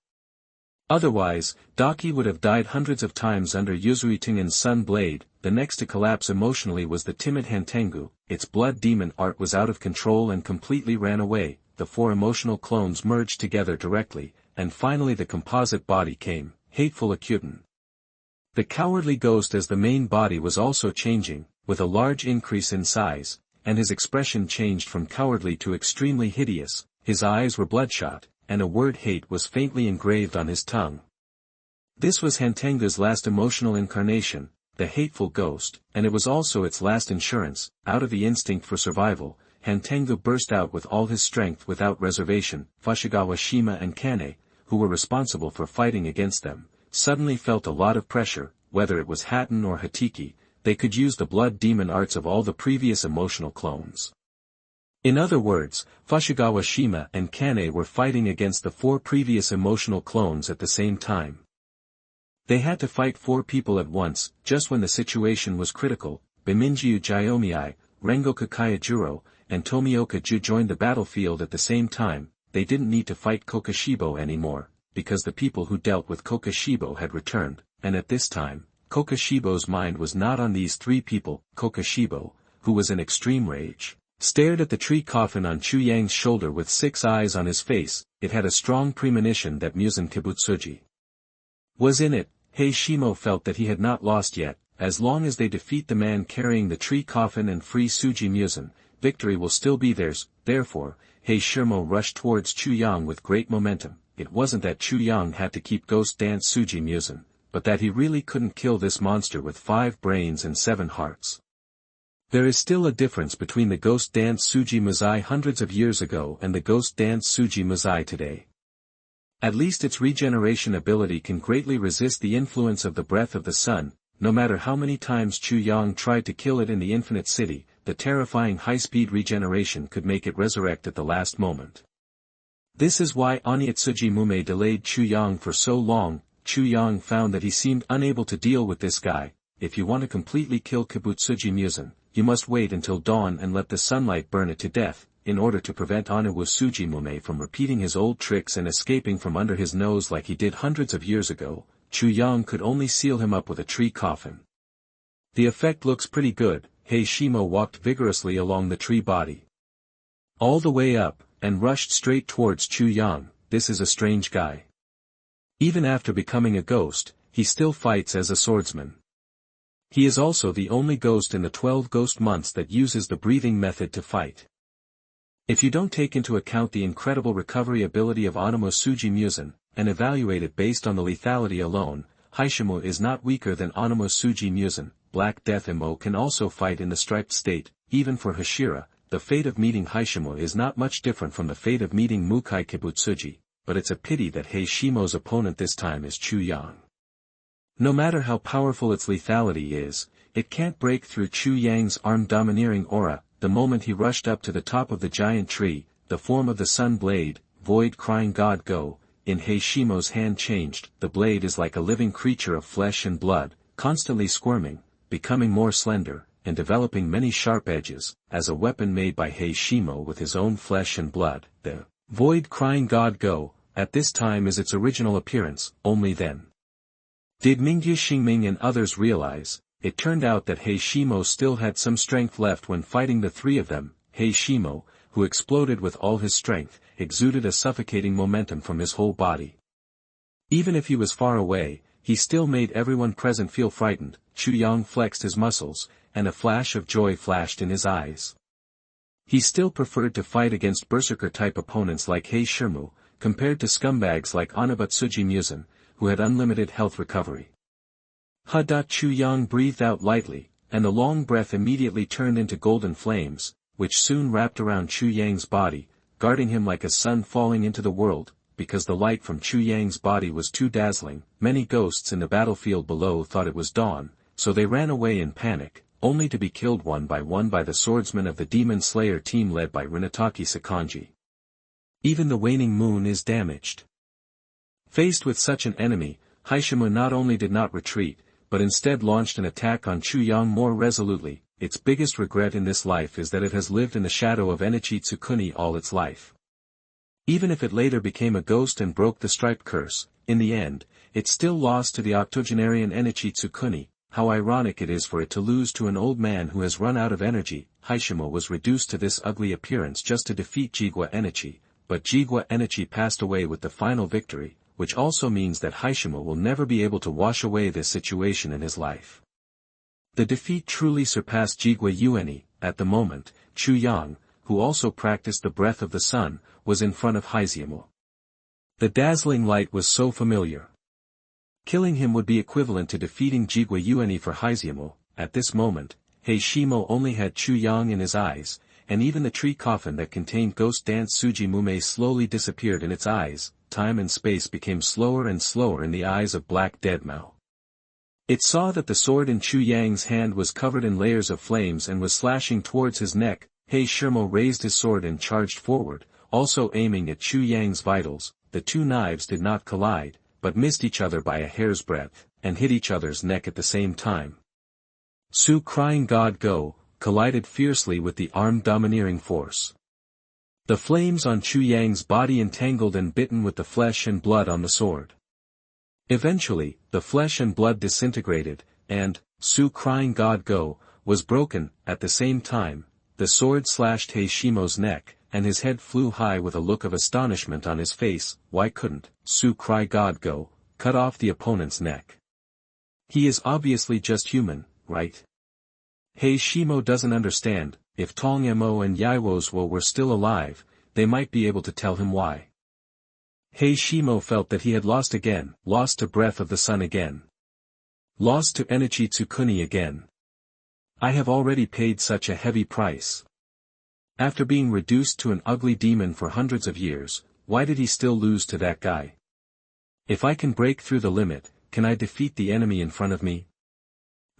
[SPEAKER 1] Otherwise, Daki would have died hundreds of times under Yuzuitingen's sun blade. The next to collapse emotionally was the timid Hantengu. Its blood demon art was out of control and completely ran away. The four emotional clones merged together directly, and finally the composite body came, Hateful Akuten. The cowardly ghost as the main body was also changing, with a large increase in size, and his expression changed from cowardly to extremely hideous. His eyes were bloodshot, and a word hate was faintly engraved on his tongue. This was Hantengu's last emotional incarnation, the hateful ghost, and it was also its last insurance. Out of the instinct for survival, Hantengu burst out with all his strength without reservation. Fushigawashima Shima and Kane, who were responsible for fighting against them, suddenly felt a lot of pressure. Whether it was Hatten or Hatiki, they could use the blood demon arts of all the previous emotional clones. In other words, Fushigawashima Shima and Kane were fighting against the four previous emotional clones at the same time. They had to fight four people at once, just when the situation was critical. Biminjiu Jyomiai, Rengoku Kaijuro, and Tomioka Ju joined the battlefield at the same time. They didn't need to fight Kokoshibo anymore, because the people who dealt with Kokoshibo had returned, and at this time, Kokoshibo's mind was not on these three people. Kokoshibo, who was in extreme rage, stared at the tree coffin on Chu Yang's shoulder with 6 eyes on his face. It had a strong premonition that Musen Kibutsuji was in it. Shimo felt that he had not lost yet. As long as they defeat the man carrying the tree coffin and free Suji Musen, victory will still be theirs. Therefore, Shimo rushed towards Chu Yang with great momentum. It wasn't that Chu Yang had to keep Ghost Dance Suji Musen, but that he really couldn't kill this monster with 5 brains and 7 hearts. There is still a difference between the Ghost Dance Suji Muzai hundreds of years ago and the Ghost Dance Suji Muzai today. At least its regeneration ability can greatly resist the influence of the breath of the sun. No matter how many times Chu Yang tried to kill it in the Infinite City, the terrifying high-speed regeneration could make it resurrect at the last moment. This is why Onitsuji Mume delayed Chu Yang for so long. Chu Yang found that he seemed unable to deal with this guy. If you want to completely kill Kibutsuji Musen, you must wait until dawn and let the sunlight burn it to death, in order to prevent Onitsuji Mume from repeating his old tricks and escaping from under his nose like he did hundreds of years ago. Chu Yang could only seal him up with a tree coffin. The effect looks pretty good. Heishimo walked vigorously along the tree body, all the way up, and rushed straight towards Chu Yang. This is a strange guy. Even after becoming a ghost, he still fights as a swordsman. He is also the only ghost in the 12 ghost months that uses the breathing method to fight. If you don't take into account the incredible recovery ability of Onitsuji Musen, and evaluate it based on the lethality alone, Heishimo is not weaker than Onitsuji Musen. Black Death Imo can also fight in the striped state. Even for Hashira, the fate of meeting Heishimo is not much different from the fate of meeting Mukai Kibutsuji, but it's a pity that Heishimo's opponent this time is Chu Yang. No matter how powerful its lethality is, it can't break through Chu Yang's arm-domineering aura. The moment he rushed up to the top of the giant tree, the form of the sun blade, void crying God go, in Heishimo's hand changed. The blade is like a living creature of flesh and blood, constantly squirming, becoming more slender, and developing many sharp edges, as a weapon made by Heishimo with his own flesh and blood. The void crying God go, at this time is its original appearance. Only then did Mingyu Xingming and others realize. It turned out that Heishimo still had some strength left when fighting the three of them. Heishimo, who exploded with all his strength, exuded a suffocating momentum from his whole body. Even if he was far away, he still made everyone present feel frightened. Chu Yang flexed his muscles, and a flash of joy flashed in his eyes. He still preferred to fight against berserker-type opponents like Heishimo, compared to scumbags like Onitsuji Musen, who had unlimited health recovery. Chu Yang breathed out lightly, and the long breath immediately turned into golden flames, which soon wrapped around Chu Yang's body, guarding him like a sun falling into the world. Because the light from Chu Yang's body was too dazzling, many ghosts in the battlefield below thought it was dawn, so they ran away in panic, only to be killed one by the swordsmen of the Demon Slayer team led by Rinataki Sakanji. Even the waning moon is damaged. Faced with such an enemy, Heishimo not only did not retreat, but instead launched an attack on Chu Yang more resolutely. Its biggest regret in this life is that it has lived in the shadow of Enichi Tsukuni all its life. Even if it later became a ghost and broke the striped curse, in the end, it still lost to the octogenarian Enichi Tsukuni. How ironic it is for it to lose to an old man who has run out of energy. Heishimo was reduced to this ugly appearance just to defeat Jigwa Enichi, but Jigwa Enichi passed away with the final victory, which also means that Heishimo will never be able to wash away this situation in his life. The defeat truly surpassed Jigwa Ueni. At the moment, Chu Yang, who also practiced the breath of the sun, was in front of Heishimo. The dazzling light was so familiar. Killing him would be equivalent to defeating Jigwa Ueni for Heishimo. At this moment, Heishimo only had Chu Yang in his eyes, and even the tree coffin that contained Ghost Dance Suji Mume slowly disappeared in its eyes. Time and space became slower and slower in the eyes of Black Dead Mao. It saw that the sword in Chu Yang's hand was covered in layers of flames and was slashing towards his neck. Heishimo raised his sword and charged forward, also aiming at Chu Yang's vitals. The two knives did not collide, but missed each other by a hair's breadth, and hit each other's neck at the same time. Su Crying God Go collided fiercely with the arm-domineering force. The flames on Chu Yang's body entangled and bitten with the flesh and blood on the sword. Eventually, the flesh and blood disintegrated, and, Su Crying God Go, was broken. At the same time, the sword slashed Heishimo's neck, and his head flew high with a look of astonishment on his face. Why couldn't Su Cry God Go cut off the opponent's neck? He is obviously just human, right? Heishimo doesn't understand. If Tongmo and Yaiwozwo were still alive, they might be able to tell him why. Heishimo felt that he had lost again, lost to Breath of the Sun again. Lost to Enichi Tsukuni again. I have already paid such a heavy price. After being reduced to an ugly demon for hundreds of years, why did he still lose to that guy? If I can break through the limit, can I defeat the enemy in front of me?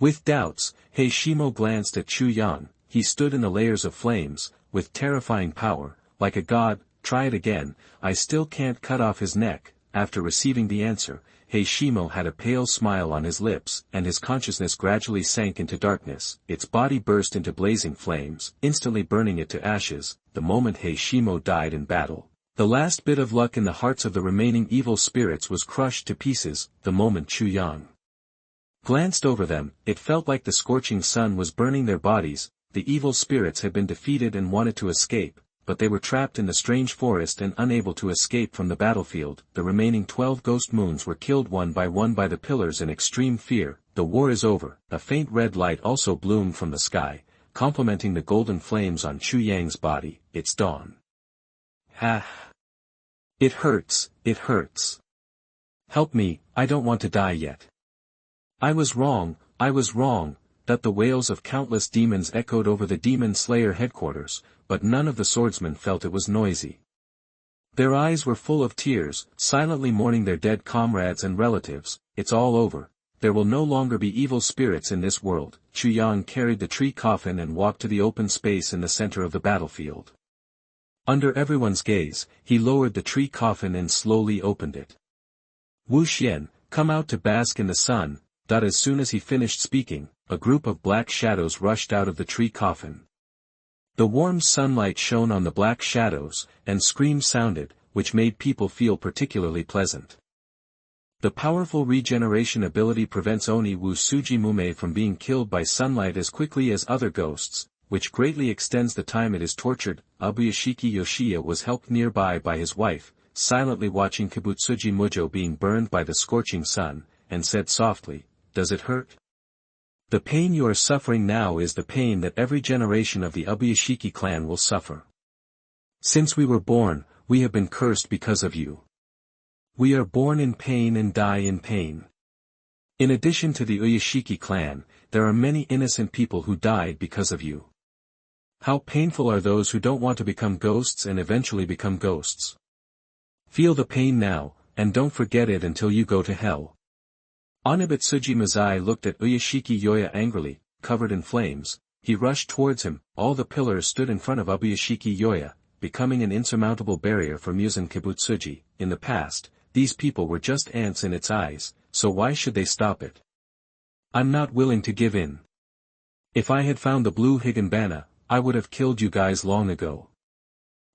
[SPEAKER 1] With doubts, Heishimo glanced at Chu Yang. He stood in the layers of flames, with terrifying power, like a god. Try it again, I still can't cut off his neck. After receiving the answer, Heishimo had a pale smile on his lips, and his consciousness gradually sank into darkness. Its body burst into blazing flames, instantly burning it to ashes, the moment Heishimo died in battle. The last bit of luck in the hearts of the remaining evil spirits was crushed to pieces, the moment Chu Yang glanced over them. It felt like the scorching sun was burning their bodies. The evil spirits had been defeated and wanted to escape, but they were trapped in the strange forest and unable to escape from the battlefield. The remaining 12 ghost moons were killed one by the pillars in extreme fear. The war is over. A faint red light also bloomed from the sky, complementing the golden flames on Chu Yang's body. It's dawn. Ah. It hurts, it hurts. Help me, I don't want to die yet. I was wrong, that the wails of countless demons echoed over the Demon Slayer headquarters, but none of the swordsmen felt it was noisy. Their eyes were full of tears, silently mourning their dead comrades and relatives. It's all over. There will no longer be evil spirits in this world. Chu Yang carried the tree coffin and walked to the open space in the center of the battlefield. Under everyone's gaze, he lowered the tree coffin and slowly opened it. Wu Xian, come out to bask in the sun. As soon as he finished speaking, a group of black shadows rushed out of the tree coffin. The warm sunlight shone on the black shadows, and screams sounded, which made people feel particularly pleasant. The powerful regeneration ability prevents Oni Wu Sujimume from being killed by sunlight as quickly as other ghosts, which greatly extends the time it is tortured. Abuyashiki Yoshiya was helped nearby by his wife, silently watching Kibutsuji Mujo being burned by the scorching sun, and said softly, "Does it hurt? The pain you are suffering now is the pain that every generation of the Ubuyashiki clan will suffer. Since we were born, we have been cursed because of you. We are born in pain and die in pain. In addition to the Uyashiki clan, there are many innocent people who died because of you. How painful are those who don't want to become ghosts and eventually become ghosts. Feel the pain now, and don't forget it until you go to hell." Onibutsuji Mazai looked at Uyashiki Yoya angrily, covered in flames. He rushed towards him. All the pillars stood in front of Ubuyashiki Yoya, becoming an insurmountable barrier for Muzan Kibutsuji. In the past, these people were just ants in its eyes, so why should they stop it? I'm not willing to give in. If I had found the blue Higanbana, I would have killed you guys long ago.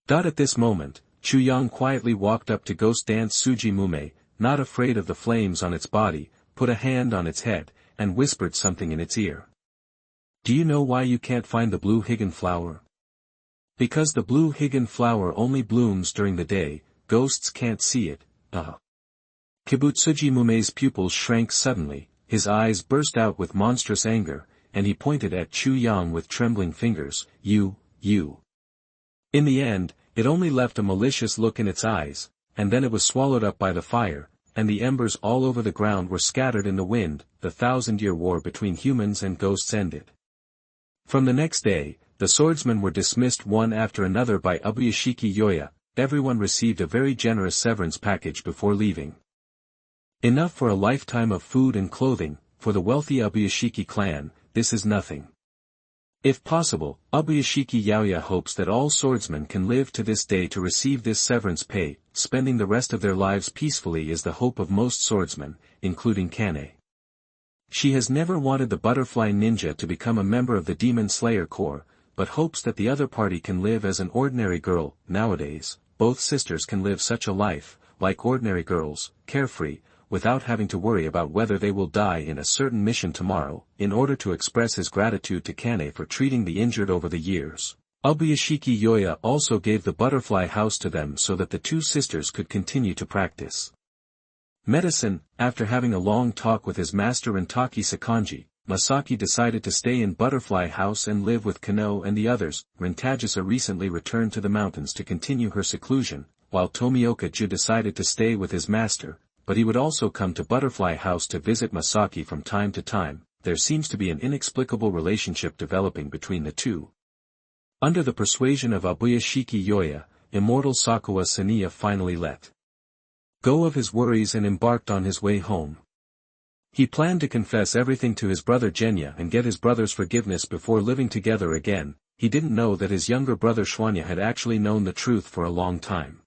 [SPEAKER 1] At this moment, Chu Yang quietly walked up to Ghost Dance Sujimume, not afraid of the flames on its body, put a hand on its head, and whispered something in its ear. Do you know why you can't find the blue Higan flower? Because the blue Higan flower only blooms during the day, ghosts can't see it. Kibutsuji Mume's pupils shrank suddenly, his eyes burst out with monstrous anger, and he pointed at Chu Yang with trembling fingers. You. In the end, it only left a malicious look in its eyes, and then it was swallowed up by the fire, and the embers all over the ground were scattered in the wind. The 1,000-year war between humans and ghosts ended. From the next day, the swordsmen were dismissed one after another by Ubuyashiki Yoya. Everyone received a very generous severance package before leaving. Enough for a lifetime of food and clothing. For the wealthy Ubuyashiki clan, this is nothing. If possible, Ubuyashiki Yaoya hopes that all swordsmen can live to this day to receive this severance pay. Spending the rest of their lives peacefully is the hope of most swordsmen, including Kane. She has never wanted the butterfly ninja to become a member of the Demon Slayer Corps, but hopes that the other party can live as an ordinary girl. Nowadays, both sisters can live such a life, like ordinary girls, carefree, without having to worry about whether they will die in a certain mission tomorrow. In order to express his gratitude to Kane for treating the injured over the years, Ubuyashiki Yoya also gave the butterfly house to them so that the two sisters could continue to practice medicine. After having a long talk with his master Rentaki Sakanji, Masaki decided to stay in Butterfly House and live with Kano and the others. Rentagisa recently returned to the mountains to continue her seclusion, while Tomioka Ju decided to stay with his master, but he would also come to Butterfly House to visit Masaki from time to time. There seems to be an inexplicable relationship developing between the two. Under the persuasion of Ubuyashiki Yoya, immortal Sakuwa Saniya finally let go of his worries and embarked on his way home. He planned to confess everything to his brother Genya and get his brother's forgiveness before living together again. He didn't know that his younger brother Xuanya had actually known the truth for a long time.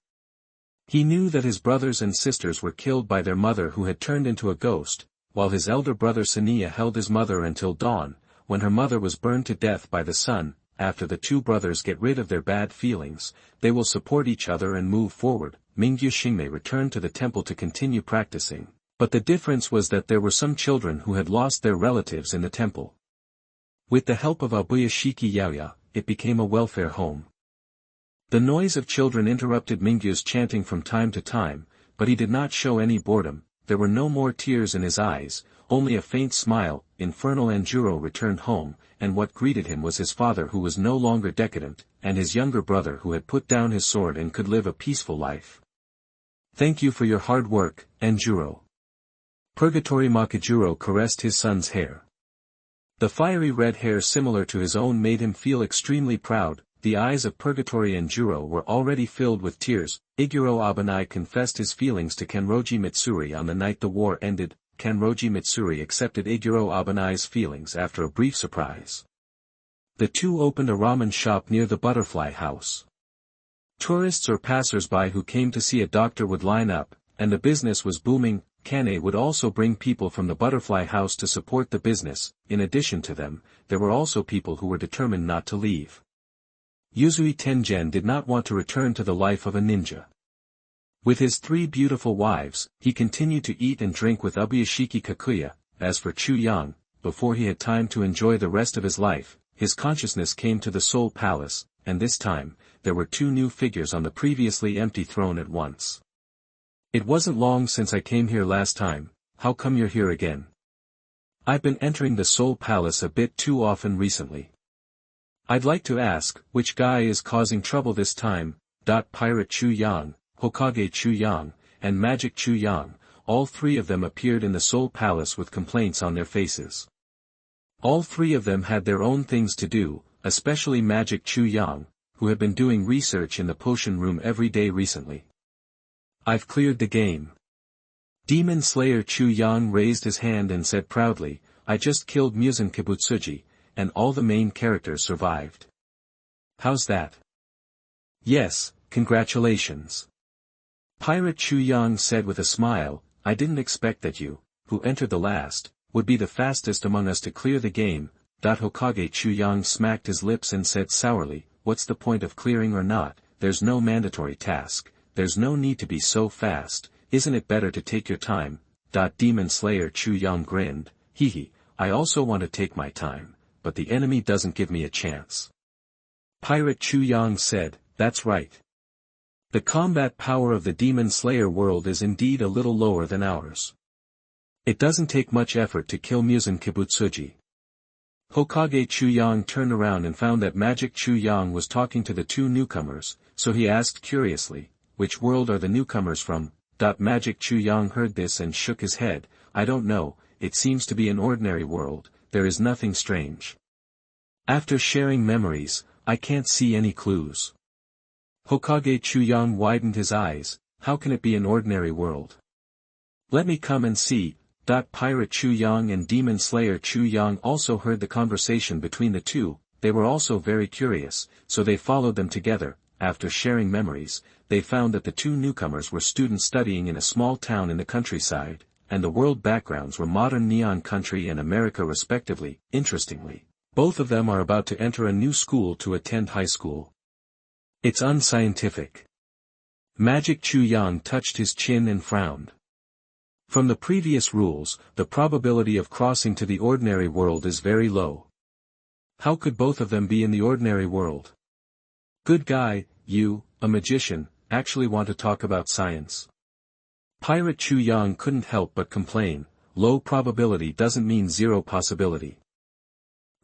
[SPEAKER 1] He knew that his brothers and sisters were killed by their mother who had turned into a ghost, while his elder brother Sania held his mother until dawn, when her mother was burned to death by the sun. After the two brothers get rid of their bad feelings, they will support each other and move forward. Mingyu Xingmei returned to the temple to continue practicing, but the difference was that there were some children who had lost their relatives in the temple. With the help of Abuya Shiki Yaoya, it became a welfare home. The noise of children interrupted Mingyu's chanting from time to time, but he did not show any boredom. There were no more tears in his eyes, only a faint smile. Infernal Anjuro returned home, and what greeted him was his father who was no longer decadent, and his younger brother who had put down his sword and could live a peaceful life. Thank you for your hard work, Anjuro. Purgatory Makijuro caressed his son's hair. The fiery red hair similar to his own made him feel extremely proud. The eyes of Purgatory Anjuro were already filled with tears. Iguro Abanai confessed his feelings to Kanroji Mitsuri on the night the war ended. Kanroji Mitsuri accepted Iguro Abanai's feelings after a brief surprise. The two opened a ramen shop near the butterfly house. Tourists or passers-by who came to see a doctor would line up, and the business was booming. Kane would also bring people from the butterfly house to support the business. In addition to them, there were also people who were determined not to leave. Yuzui Tengen did not want to return to the life of a ninja. With his 3 beautiful wives, he continued to eat and drink with Ubuyashiki Kakuya. As for Chu Yang, before he had time to enjoy the rest of his life, his consciousness came to the Soul Palace, and this time, there were 2 new figures on the previously empty throne at once. It wasn't long since I came here last time. How come you're here again? I've been entering the Soul Palace a bit too often recently. I'd like to ask, which guy is causing trouble this time? Pirate Chu Yang, Hokage Chu Yang, and Magic Chu Yang, all 3 of them appeared in the Soul Palace with complaints on their faces. All 3 of them had their own things to do, especially Magic Chu Yang, who had been doing research in the potion room every day recently. I've cleared the game. Demon Slayer Chu Yang raised his hand and said proudly, I just killed Muzan Kibutsuji, and all the main characters survived. How's that? Yes, congratulations. Pirate Chu Yang said with a smile, I didn't expect that you, who entered the last, would be the fastest among us to clear the game. Hokage Chu Yang smacked his lips and said sourly, what's the point of clearing or not? There's no mandatory task, there's no need to be so fast, isn't it better to take your time? Demon Slayer Chu Yang grinned, hee, I also want to take my time, but the enemy doesn't give me a chance. Pirate Chu Yang said, that's right. The combat power of the Demon Slayer world is indeed a little lower than ours. It doesn't take much effort to kill Muzan Kibutsuji. Hokage Chu Yang turned around and found that Magic Chu Yang was talking to the 2 newcomers, so he asked curiously, which world are the newcomers from? Magic Chu Yang heard this and shook his head, I don't know, it seems to be an ordinary world, there is nothing strange. After sharing memories, I can't see any clues. Hokage Chu Yang widened his eyes, how can it be an ordinary world? Let me come and see. Pirate Chu Yang and Demon Slayer Chu Yang also heard the conversation between the 2, they were also very curious, so they followed them together. After sharing memories, they found that the 2 newcomers were students studying in a small town in the countryside, and the world backgrounds were modern Neon Country and America respectively. Interestingly, both of them are about to enter a new school to attend high school. It's unscientific. Magic Chu Yang touched his chin and frowned. From the previous rules, the probability of crossing to the ordinary world is very low. How could both of them be in the ordinary world? Good guy, you, a magician, actually want to talk about science. Pirate Chu Yang couldn't help but complain, low probability doesn't mean 0 possibility.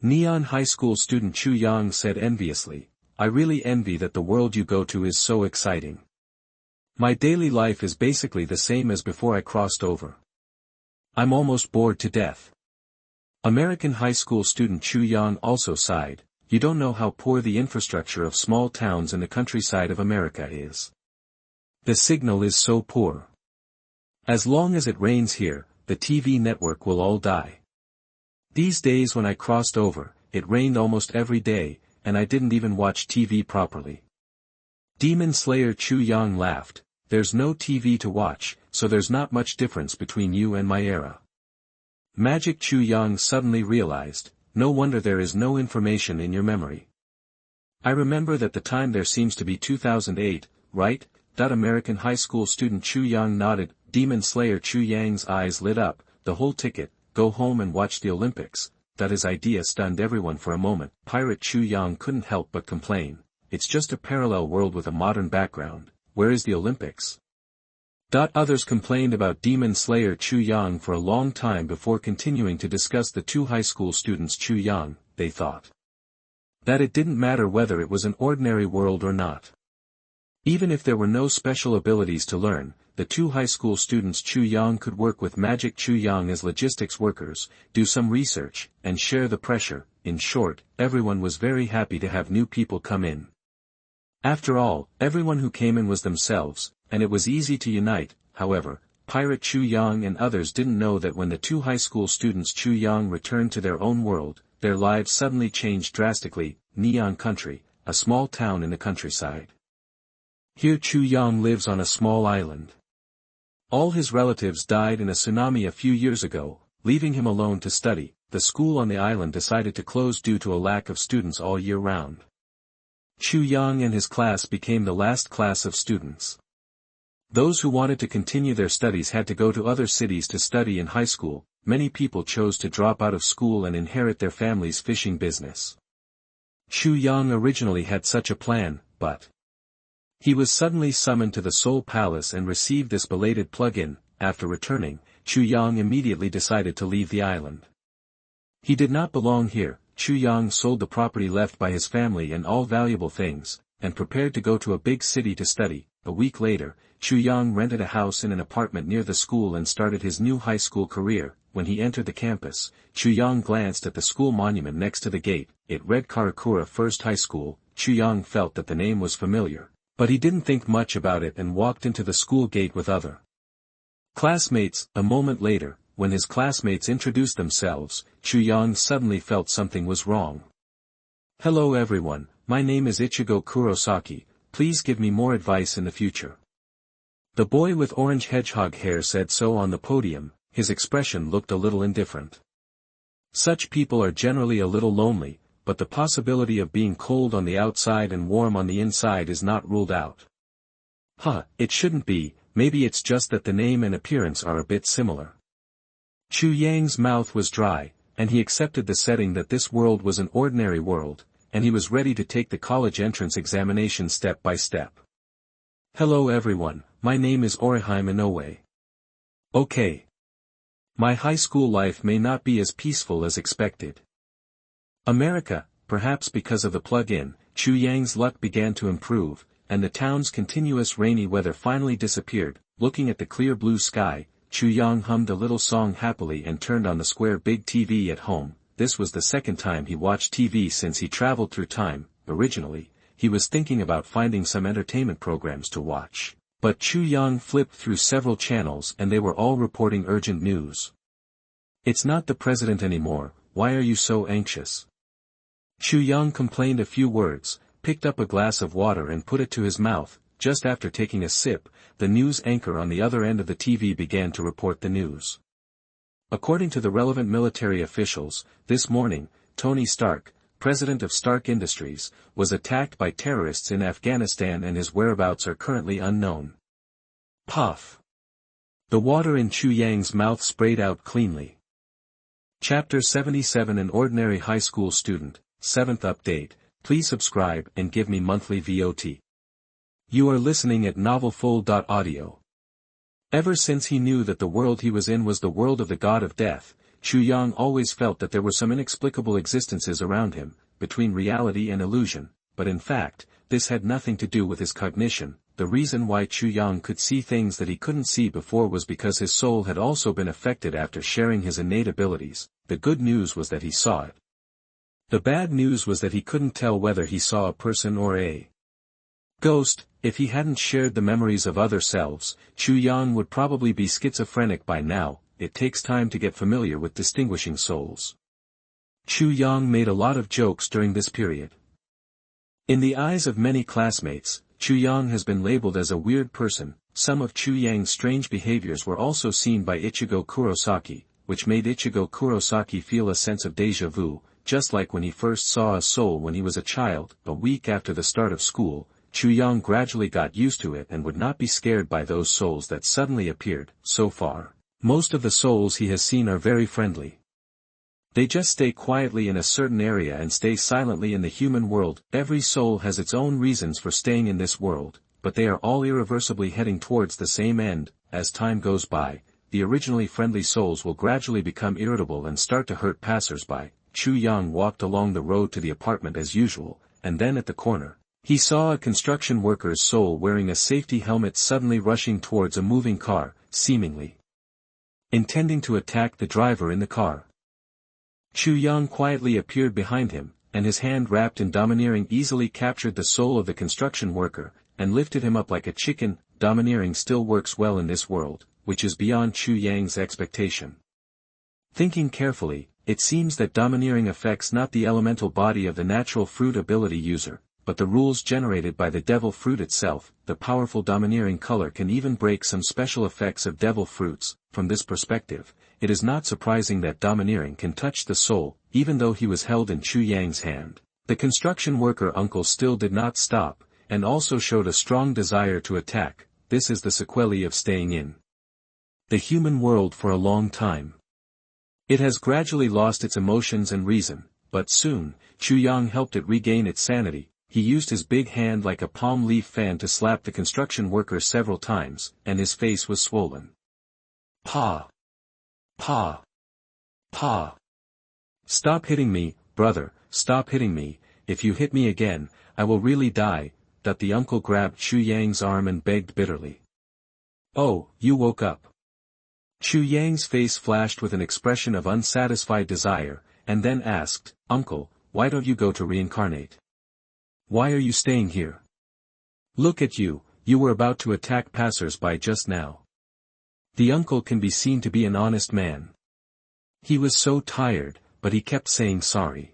[SPEAKER 1] Neon High School student Chu Yang said enviously, I really envy that the world you go to is so exciting. My daily life is basically the same as before I crossed over. I'm almost bored to death. American high school student Chu Yang also sighed, you don't know how poor the infrastructure of small towns in the countryside of America is. The signal is so poor. As long as it rains here, the TV network will all die. These days when I crossed over, it rained almost every day, and I didn't even watch TV properly. Demon Slayer Chu Yang laughed. There's no TV to watch, so there's not much difference between you and my era. Magic Chu Yang suddenly realized, no wonder there is no information in your memory. I remember that the time there seems to be 2008, right? American high school student Chu Yang nodded. Demon Slayer Chu Yang's eyes lit up. The whole ticket, go home and watch the Olympics. That his idea stunned everyone for a moment. Pirate Chu Yang couldn't help but complain. It's just a parallel world with a modern background. Where is the Olympics? Others complained about Demon Slayer Chu Yang for a long time before continuing to discuss the two high school students. Chu Yang, they thought that it didn't matter whether it was an ordinary world or not. Even if there were no special abilities to learn, the two high school students Chu Yang could work with Magic Chu Yang as logistics workers, do some research, and share the pressure. In short, everyone was very happy to have new people come in. After all, everyone who came in was themselves, and it was easy to unite. However, Pirate Chu Yang and others didn't know that when the two high school students Chu Yang returned to their own world, their lives suddenly changed drastically. Neon Country, a small town in the countryside. Here Chu Yang lives on a small island. All his relatives died in a tsunami a few years ago, leaving him alone to study. The school on the island decided to close due to a lack of students all year round. Chu Yang and his class became the last class of students. Those who wanted to continue their studies had to go to other cities to study in high school. Many people chose to drop out of school and inherit their family's fishing business. Chu Yang originally had such a plan, but he was suddenly summoned to the Soul Palace and received this belated plug-in. After returning, Chu Yang immediately decided to leave the island. He did not belong here. Chu Yang sold the property left by his family and all valuable things, and prepared to go to a big city to study. A week later, Chu Yang rented a house in an apartment near the school and started his new high school career. When he entered the campus, Chu Yang glanced at the school monument next to the gate. It read Karakura First High School. Chu Yang felt that the name was familiar, but he didn't think much about it and walked into the school gate with other classmates. A moment later, when his classmates introduced themselves, Chu Yang suddenly felt something was wrong. Hello everyone, my name is Ichigo Kurosaki, please give me more advice in the future. The boy with orange hedgehog hair said so on the podium. His expression looked a little indifferent. Such people are generally a little lonely, but the possibility of being cold on the outside and warm on the inside is not ruled out. It shouldn't be, maybe it's just that the name and appearance are a bit similar. Chu Yang's mouth was dry, and he accepted the setting that this world was an ordinary world, and he was ready to take the college entrance examination step by step. Hello everyone, my name is Orihime Inoue. Okay. My high school life may not be as peaceful as expected. America, perhaps because of the plug-in, Chu Yang's luck began to improve, and the town's continuous rainy weather finally disappeared. Looking at the clear blue sky, Chu Yang hummed a little song happily and turned on the square big TV at home. This was the second time he watched TV since he traveled through time. Originally, he was thinking about finding some entertainment programs to watch. But Chu Yang flipped through several channels and they were all reporting urgent news. It's not the president anymore, why are you so anxious? Chu Yang complained a few words, picked up a glass of water and put it to his mouth. Just after taking a sip, the news anchor on the other end of the TV began to report the news. According to the relevant military officials, this morning, Tony Stark, president of Stark Industries, was attacked by terrorists in Afghanistan and his whereabouts are currently unknown. Puff. The water in Chu Yang's mouth sprayed out cleanly. Chapter 77 An Ordinary High School Student, 7th Update, please subscribe and give me monthly VOT. You are listening at novelfull.audio. Ever since he knew that the world he was in was the world of the god of death, Chu Yang always felt that there were some inexplicable existences around him, between reality and illusion, but in fact, this had nothing to do with his cognition. The reason why Chu Yang could see things that he couldn't see before was because his soul had also been affected after sharing his innate abilities. The good news was that he saw it. The bad news was that he couldn't tell whether he saw a person or a Ghost, if he hadn't shared the memories of other selves, Chu Yang would probably be schizophrenic by now. It takes time to get familiar with distinguishing souls. Chu Yang made a lot of jokes during this period. In the eyes of many classmates, Chu Yang has been labeled as a weird person. Some of Chu Yang's strange behaviors were also seen by Ichigo Kurosaki, which made Ichigo Kurosaki feel a sense of déjà vu, just like when he first saw a soul when he was a child. A week after the start of school, Chu Yang gradually got used to it and would not be scared by those souls that suddenly appeared. So far, most of the souls he has seen are very friendly. They just stay quietly in a certain area and stay silently in the human world. Every soul has its own reasons for staying in this world, but they are all irreversibly heading towards the same end. As time goes by, the originally friendly souls will gradually become irritable and start to hurt passers-by. Chu Yang walked along the road to the apartment as usual, and then at the corner, he saw a construction worker's soul wearing a safety helmet suddenly rushing towards a moving car, seemingly intending to attack the driver in the car. Chu Yang quietly appeared behind him, and his hand wrapped in domineering easily captured the soul of the construction worker, and lifted him up like a chicken. Domineering still works well in this world, which is beyond Chu Yang's expectation. Thinking carefully, it seems that domineering affects not the elemental body of the natural fruit ability user, but the rules generated by the devil fruit itself. The powerful domineering color can even break some special effects of devil fruits. From this perspective, it is not surprising that domineering can touch the soul, even though he was held in Chu Yang's hand. The construction worker uncle still did not stop, and also showed a strong desire to attack. This is the sequelae of staying in the human world for a long time. It has gradually lost its emotions and reason, but soon, Chu Yang helped it regain its sanity. He used his big hand like a palm leaf fan to slap the construction worker several times, and his face was swollen. Pa! Pa! Pa! Stop hitting me, brother, stop hitting me. If you hit me again, I will really die. That the uncle grabbed Chu Yang's arm and begged bitterly. Oh, you woke up. Chu Yang's face flashed with an expression of unsatisfied desire, and then asked, Uncle, why don't you go to reincarnate? Why are you staying here? Look at you, you were about to attack passers-by just now. The uncle can be seen to be an honest man. He was so tired, but he kept saying sorry.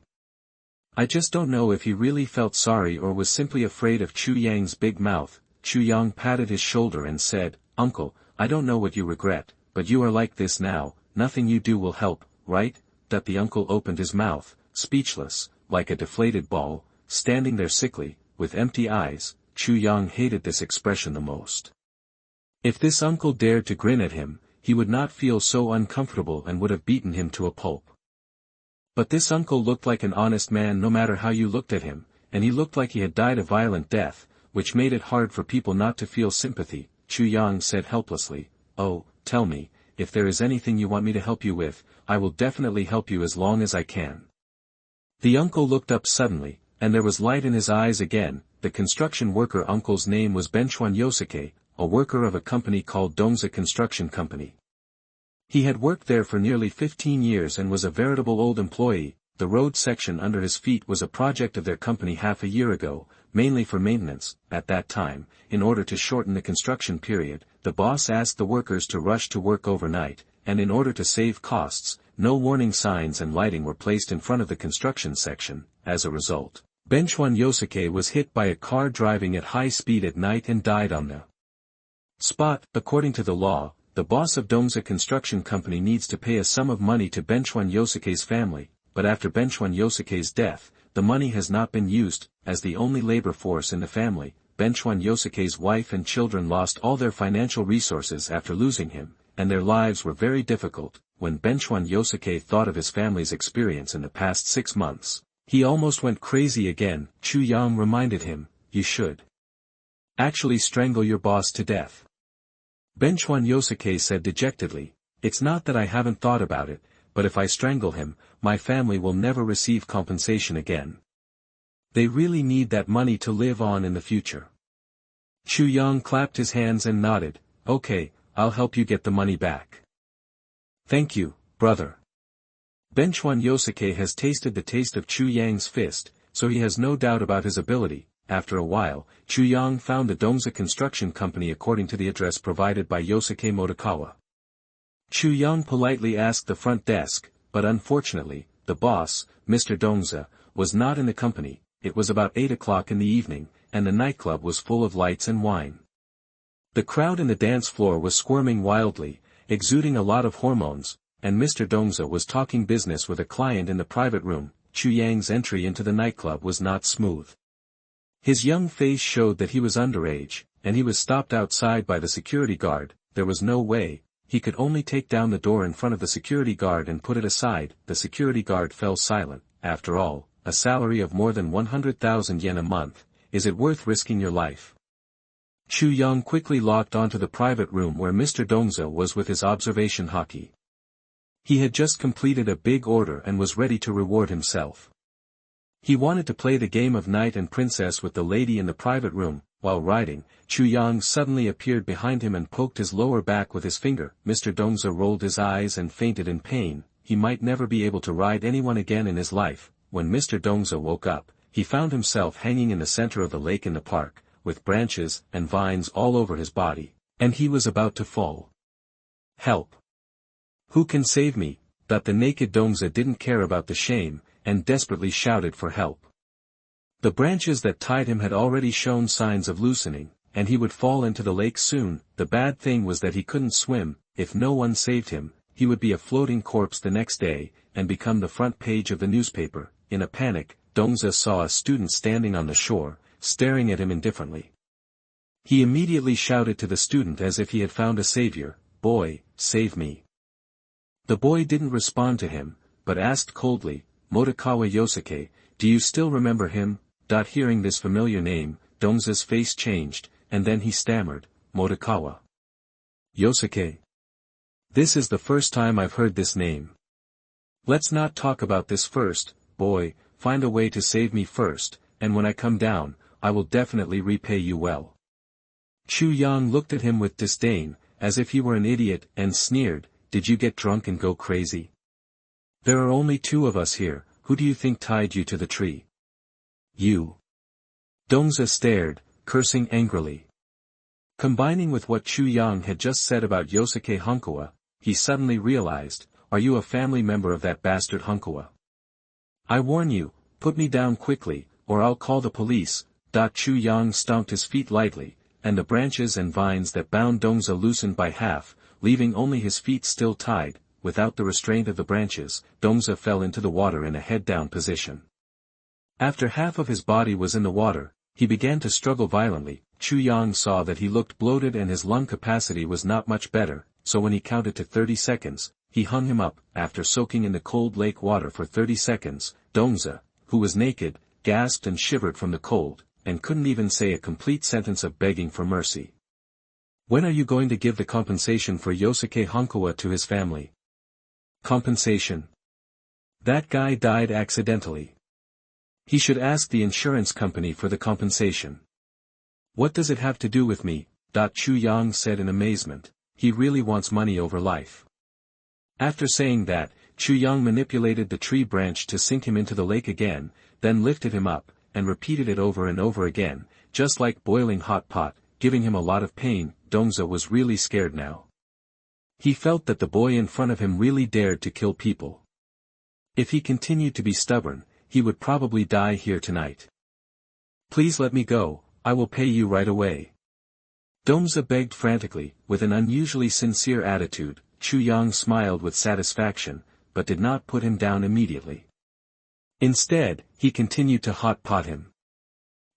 [SPEAKER 1] I just don't know if he really felt sorry or was simply afraid of Chu Yang's big mouth. Chu Yang patted his shoulder and said, Uncle, I don't know what you regret, but you are like this now, nothing you do will help, right? That the uncle opened his mouth, speechless, like a deflated ball, standing there sickly, with empty eyes. Chu Yang hated this expression the most. If this uncle dared to grin at him, he would not feel so uncomfortable and would have beaten him to a pulp. But this uncle looked like an honest man no matter how you looked at him, and he looked like he had died a violent death, which made it hard for people not to feel sympathy. Chu Yang said helplessly, Oh, tell me, if there is anything you want me to help you with, I will definitely help you as long as I can. The uncle looked up suddenly, and there was light in his eyes again. The construction worker uncle's name was Benchuan Yosuke, a worker of a company called Dongza Construction Company. He had worked there for nearly 15 years and was a veritable old employee. The road section under his feet was a project of their company half a year ago, mainly for maintenance. At that time, in order to shorten the construction period, the boss asked the workers to rush to work overnight, and in order to save costs, no warning signs and lighting were placed in front of the construction section. As a result, Benchuan Yosuke was hit by a car driving at high speed at night and died on the spot. According to the law, the boss of Dongza Construction Company needs to pay a sum of money to Benchuan Yosuke's family, but after Benchuan Yosuke's death, the money has not been used. As the only labor force in the family, Benchuan Yosuke's wife and children lost all their financial resources after losing him, and their lives were very difficult. When Benchuan Yosuke thought of his family's experience in the past 6 months, he almost went crazy again. Chu Yang reminded him, You should actually strangle your boss to death. Benchuan Yosuke said dejectedly, It's not that I haven't thought about it, but if I strangle him, my family will never receive compensation again. They really need that money to live on in the future. Chu Yang clapped his hands and nodded, Okay, I'll help you get the money back. Thank you, brother. Benchuan Yosuke has tasted the taste of Chu Yang's fist, so he has no doubt about his ability. After a while, Chu Yang found the Dongza Construction Company according to the address provided by Yosuke Motokawa. Chu Yang politely asked the front desk, but unfortunately, the boss, Mr. Dongza, was not in the company. It was about 8 o'clock in the evening, and the nightclub was full of lights and wine. The crowd in the dance floor was squirming wildly, exuding a lot of hormones, and Mr. Dongza was talking business with a client in the private room. Chu Yang's entry into the nightclub was not smooth. His young face showed that he was underage, and he was stopped outside by the security guard. There was no way, he could only take down the door in front of the security guard and put it aside. The security guard fell silent. After all, a salary of more than 100,000 yen a month, is it worth risking your life? Chu Yang quickly locked onto the private room where Mr. Dongza was with his observation hockey. He had just completed a big order and was ready to reward himself. He wanted to play the game of knight and princess with the lady in the private room. While riding, Chu Yang suddenly appeared behind him and poked his lower back with his finger. Mr. Dongza rolled his eyes and fainted in pain. He might never be able to ride anyone again in his life. When Mr. Dongza woke up, he found himself hanging in the center of the lake in the park, with branches and vines all over his body, and he was about to fall. Help! Who can save me? That the naked Dongza didn't care about the shame, and desperately shouted for help. The branches that tied him had already shown signs of loosening, and he would fall into the lake soon. The bad thing was that he couldn't swim. If no one saved him, he would be a floating corpse the next day, and become the front page of the newspaper. In a panic, Dongza saw a student standing on the shore, staring at him indifferently. He immediately shouted to the student as if he had found a savior, "Boy, save me." The boy didn't respond to him, but asked coldly, "Motokawa Yosuke, do you still remember him?" Hearing this familiar name, Dongza's face changed, and then he stammered, "Motokawa Yosuke? This is the first time I've heard this name. Let's not talk about this first, boy, find a way to save me first, and when I come down, I will definitely repay you well." Chu Yang looked at him with disdain, as if he were an idiot, and sneered, "Did you get drunk and go crazy? There are only 2 of us here. Who do you think tied you to the tree?" "You." Dongza stared, cursing angrily. Combining with what Chu Yang had just said about Yosuke Honkawa, he suddenly realized, "Are you a family member of that bastard Honkawa? I warn you, put me down quickly, or I'll call the police." Chu Yang stomped his feet lightly, and the branches and vines that bound Dongza loosened by half, leaving only his feet still tied. Without the restraint of the branches, Dongza fell into the water in a head-down position. After half of his body was in the water, he began to struggle violently. Chu Yang saw that he looked bloated and his lung capacity was not much better, so when he counted to 30 seconds, he hung him up. After soaking in the cold lake water for 30 seconds, Dongza, who was naked, gasped and shivered from the cold, and couldn't even say a complete sentence of begging for mercy. "When are you going to give the compensation for Yosuke Honkawa to his family?" "Compensation? That guy died accidentally. He should ask the insurance company for the compensation." "What does it have to do with me?" Chu Yang said in amazement. He really wants money over life. After saying that, Chu Yang manipulated the tree branch to sink him into the lake again, then lifted him up, and repeated it over and over again, just like boiling hot pot, giving him a lot of pain. Dongza was really scared now. He felt that the boy in front of him really dared to kill people. If he continued to be stubborn, he would probably die here tonight. "Please let me go, I will pay you right away." Dongza begged frantically. With an unusually sincere attitude, Chu Yang smiled with satisfaction, but did not put him down immediately. Instead, he continued to hot pot him.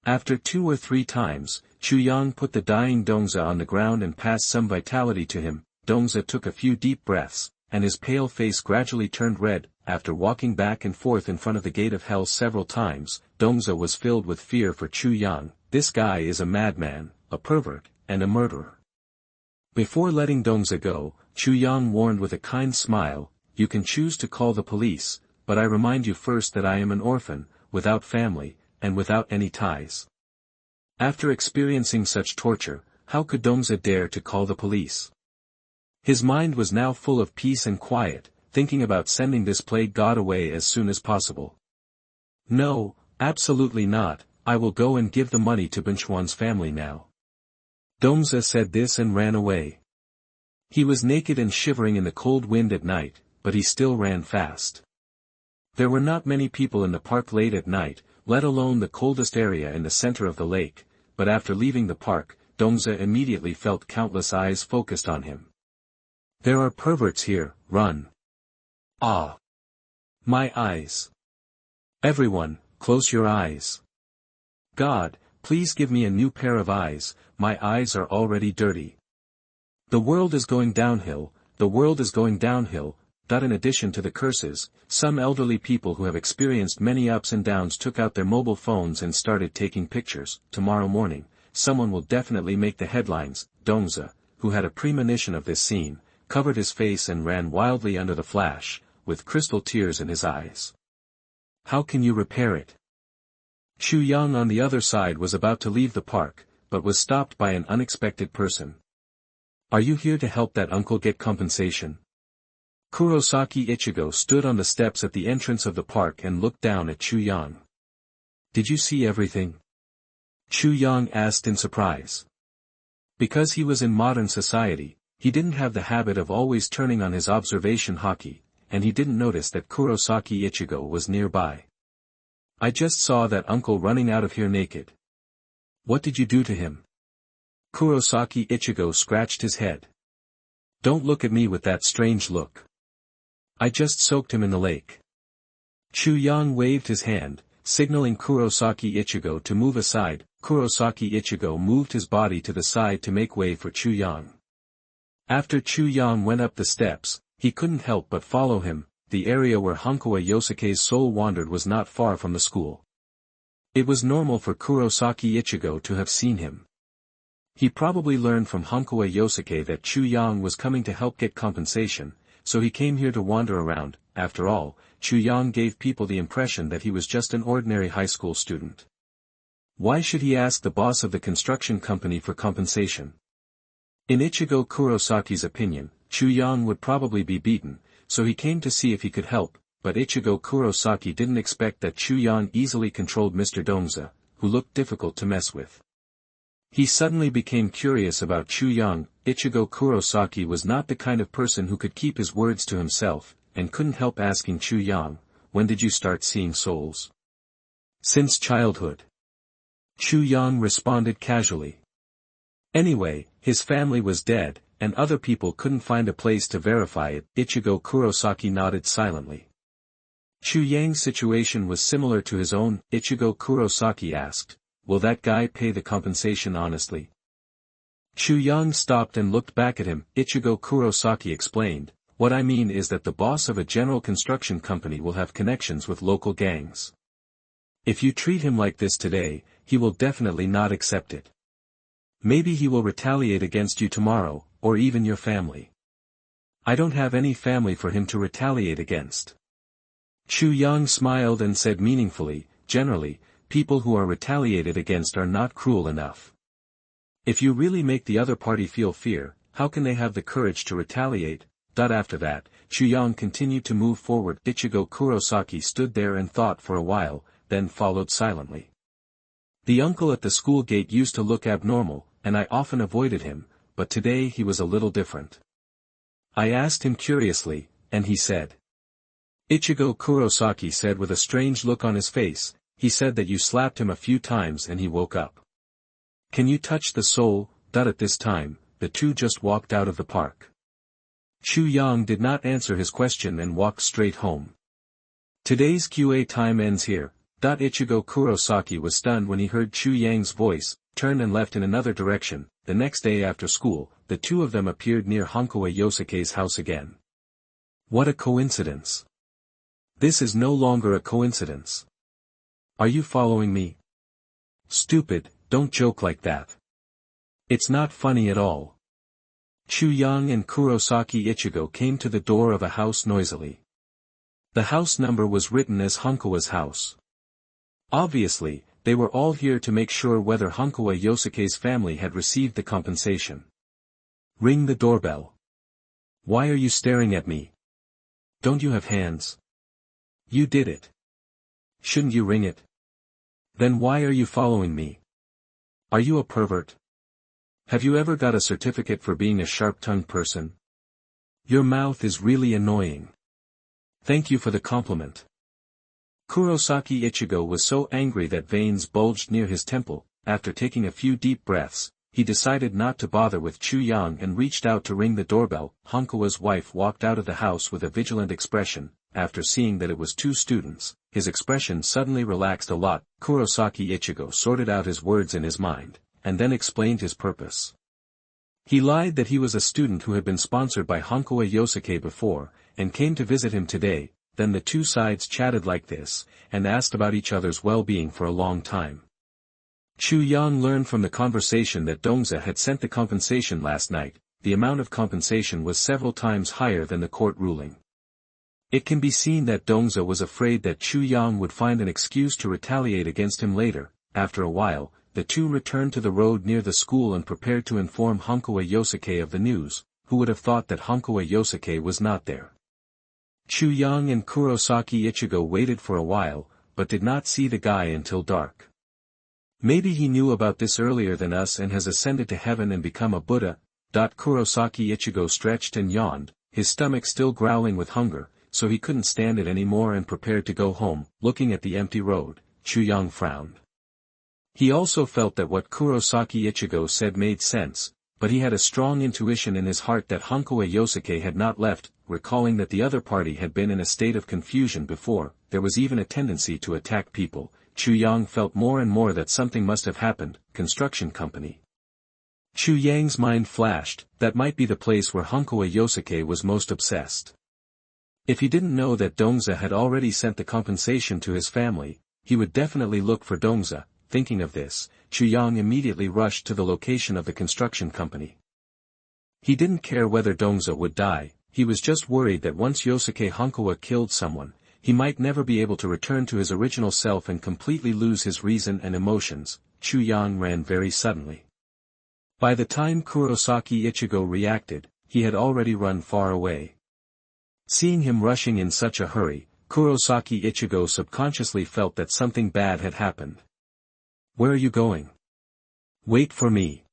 [SPEAKER 1] After 2 or 3 times, Chu Yang put the dying Dongza on the ground and passed some vitality to him. Dongza took a few deep breaths, and his pale face gradually turned red. After walking back and forth in front of the gate of hell several times, Dongza was filled with fear for Chu Yang. This guy is a madman, a pervert, and a murderer. Before letting Dongza go, Chu Yang warned with a kind smile, "You can choose to call the police, but I remind you first that I am an orphan, without family, and without any ties." After experiencing such torture, how could Dongza dare to call the police? His mind was now full of peace and quiet, thinking about sending this plague god away as soon as possible. "No, absolutely not, I will go and give the money to Bunchuan's family now. Dongza said this and ran away. He was naked and shivering in the cold wind at night, but he still ran fast. There were not many people in the park late at night, let alone the coldest area in the center of the lake, but after leaving the park, Dongza immediately felt countless eyes focused on him. There are perverts here, run. Ah! My eyes. Everyone, close your eyes. God, please give me a new pair of eyes, my eyes are already dirty. The world is going downhill, the world is going downhill. In addition to the curses, some elderly people who have experienced many ups and downs took out their mobile phones and started taking pictures. Tomorrow morning, someone will definitely make the headlines. Dongza, who had a premonition of this scene, covered his face and ran wildly under the flash, with crystal tears in his eyes. How can you repair it? Chu Yang on the other side was about to leave the park, but was stopped by an unexpected person. Are you here to help that uncle get compensation? Kurosaki Ichigo stood on the steps at the entrance of the park and looked down at Chu Yang. Did you see everything? Chu Yang asked in surprise. Because he was in modern society, he didn't have the habit of always turning on his observation hockey, and he didn't notice that Kurosaki Ichigo was nearby. I just saw that uncle running out of here naked. What did you do to him? Kurosaki Ichigo scratched his head. Don't look at me with that strange look. I just soaked him in the lake. Chu Yang waved his hand, signaling Kurosaki Ichigo to move aside. Kurosaki Ichigo moved his body to the side to make way for Chu Yang. After Chu Yang went up the steps, he couldn't help but follow him. The area where Hankawa Yosuke's soul wandered was not far from the school. It was normal for Kurosaki Ichigo to have seen him. He probably learned from Hankawa Yosuke that Chu Yang was coming to help get compensation, so he came here to wander around. After all, Chu Yang gave people the impression that he was just an ordinary high school student. Why should he ask the boss of the construction company for compensation? In Ichigo Kurosaki's opinion, Chu Yang would probably be beaten, so he came to see if he could help, but Ichigo Kurosaki didn't expect that Chu Yang easily controlled Mr. Dongza, who looked difficult to mess with. He suddenly became curious about Chu Yang. Ichigo Kurosaki was not the kind of person who could keep his words to himself, and couldn't help asking Chu Yang, when did you start seeing souls? Since childhood. Chu Yang responded casually. Anyway, his family was dead, and other people couldn't find a place to verify it. Ichigo Kurosaki nodded silently. Chu Yang's situation was similar to his own. Ichigo Kurosaki asked, will that guy pay the compensation honestly? Chu Yang stopped and looked back at him. Ichigo Kurosaki explained, what I mean is that the boss of a general construction company will have connections with local gangs. If you treat him like this today, he will definitely not accept it. Maybe he will retaliate against you tomorrow, or even your family. I don't have any family for him to retaliate against. Chu Yang smiled and said meaningfully, generally, people who are retaliated against are not cruel enough. If you really make the other party feel fear, how can they have the courage to retaliate? After that, Chu Yang continued to move forward. Ichigo Kurosaki stood there and thought for a while, then followed silently. The uncle at the school gate used to look abnormal, and I often avoided him, but today he was a little different. I asked him curiously, and he said. Ichigo Kurosaki said with a strange look on his face, he said that you slapped him a few times and he woke up. Can you touch the soul? At this time, the two just walked out of the park. Chu Yang did not answer his question and walked straight home. Today's QA time ends here. Ichigo Kurosaki was stunned when he heard Chu Yang's voice, turned and left in another direction. The next day after school, the two of them appeared near Hankawa Yosuke's house again. What a coincidence. This is no longer a coincidence. Are you following me? Stupid, don't joke like that. It's not funny at all. Chu Yang and Kurosaki Ichigo came to the door of a house noisily. The house number was written as Hankawa's house. Obviously, they were all here to make sure whether Hankawa Yosuke's family had received the compensation. Ring the doorbell. Why are you staring at me? Don't you have hands? You did it. Shouldn't you ring it? Then why are you following me? Are you a pervert? Have you ever got a certificate for being a sharp-tongued person? Your mouth is really annoying. Thank you for the compliment. Kurosaki Ichigo was so angry that veins bulged near his temple. After taking a few deep breaths, he decided not to bother with Chu Yang and reached out to ring the doorbell. Hankawa's wife walked out of the house with a vigilant expression. After seeing that it was two students, his expression suddenly relaxed a lot. Kurosaki Ichigo sorted out his words in his mind, and then explained his purpose. He lied that he was a student who had been sponsored by Hankawa Yosuke before, and came to visit him today. Then the two sides chatted like this, and asked about each other's well-being for a long time. Chu Yang learned from the conversation that Dongza had sent the compensation last night. The amount of compensation was several times higher than the court ruling. It can be seen that Dongza was afraid that Chu Yang would find an excuse to retaliate against him later. After a while, the two returned to the road near the school and prepared to inform Hankawa Yosuke of the news. Who would have thought that Hankawa Yosuke was not there? Chu Yang and Kurosaki Ichigo waited for a while, but did not see the guy until dark. Maybe he knew about this earlier than us and has ascended to heaven and become a Buddha. Kurosaki Ichigo stretched and yawned, his stomach still growling with hunger, so he couldn't stand it anymore and prepared to go home. Looking at the empty road, Chu Yang frowned. He also felt that what Kurosaki Ichigo said made sense, but he had a strong intuition in his heart that Hankawa Yosuke had not left. Recalling that the other party had been in a state of confusion before, there was even a tendency to attack people. Chu Yang felt more and more that something must have happened. Construction company. Chu Yang's mind flashed, that might be the place where Hankawa Yosuke was most obsessed. If he didn't know that Dongza had already sent the compensation to his family, he would definitely look for Dongza. Thinking of this, Chu Yang immediately rushed to the location of the construction company. He didn't care whether Dongza would die. He was just worried that once Yosuke Hankawa killed someone, he might never be able to return to his original self and completely lose his reason and emotions. Chu Yang ran very suddenly. By the time Kurosaki Ichigo reacted, he had already run far away. Seeing him rushing in such a hurry, Kurosaki Ichigo subconsciously felt that something bad had happened. Where are you going? Wait for me.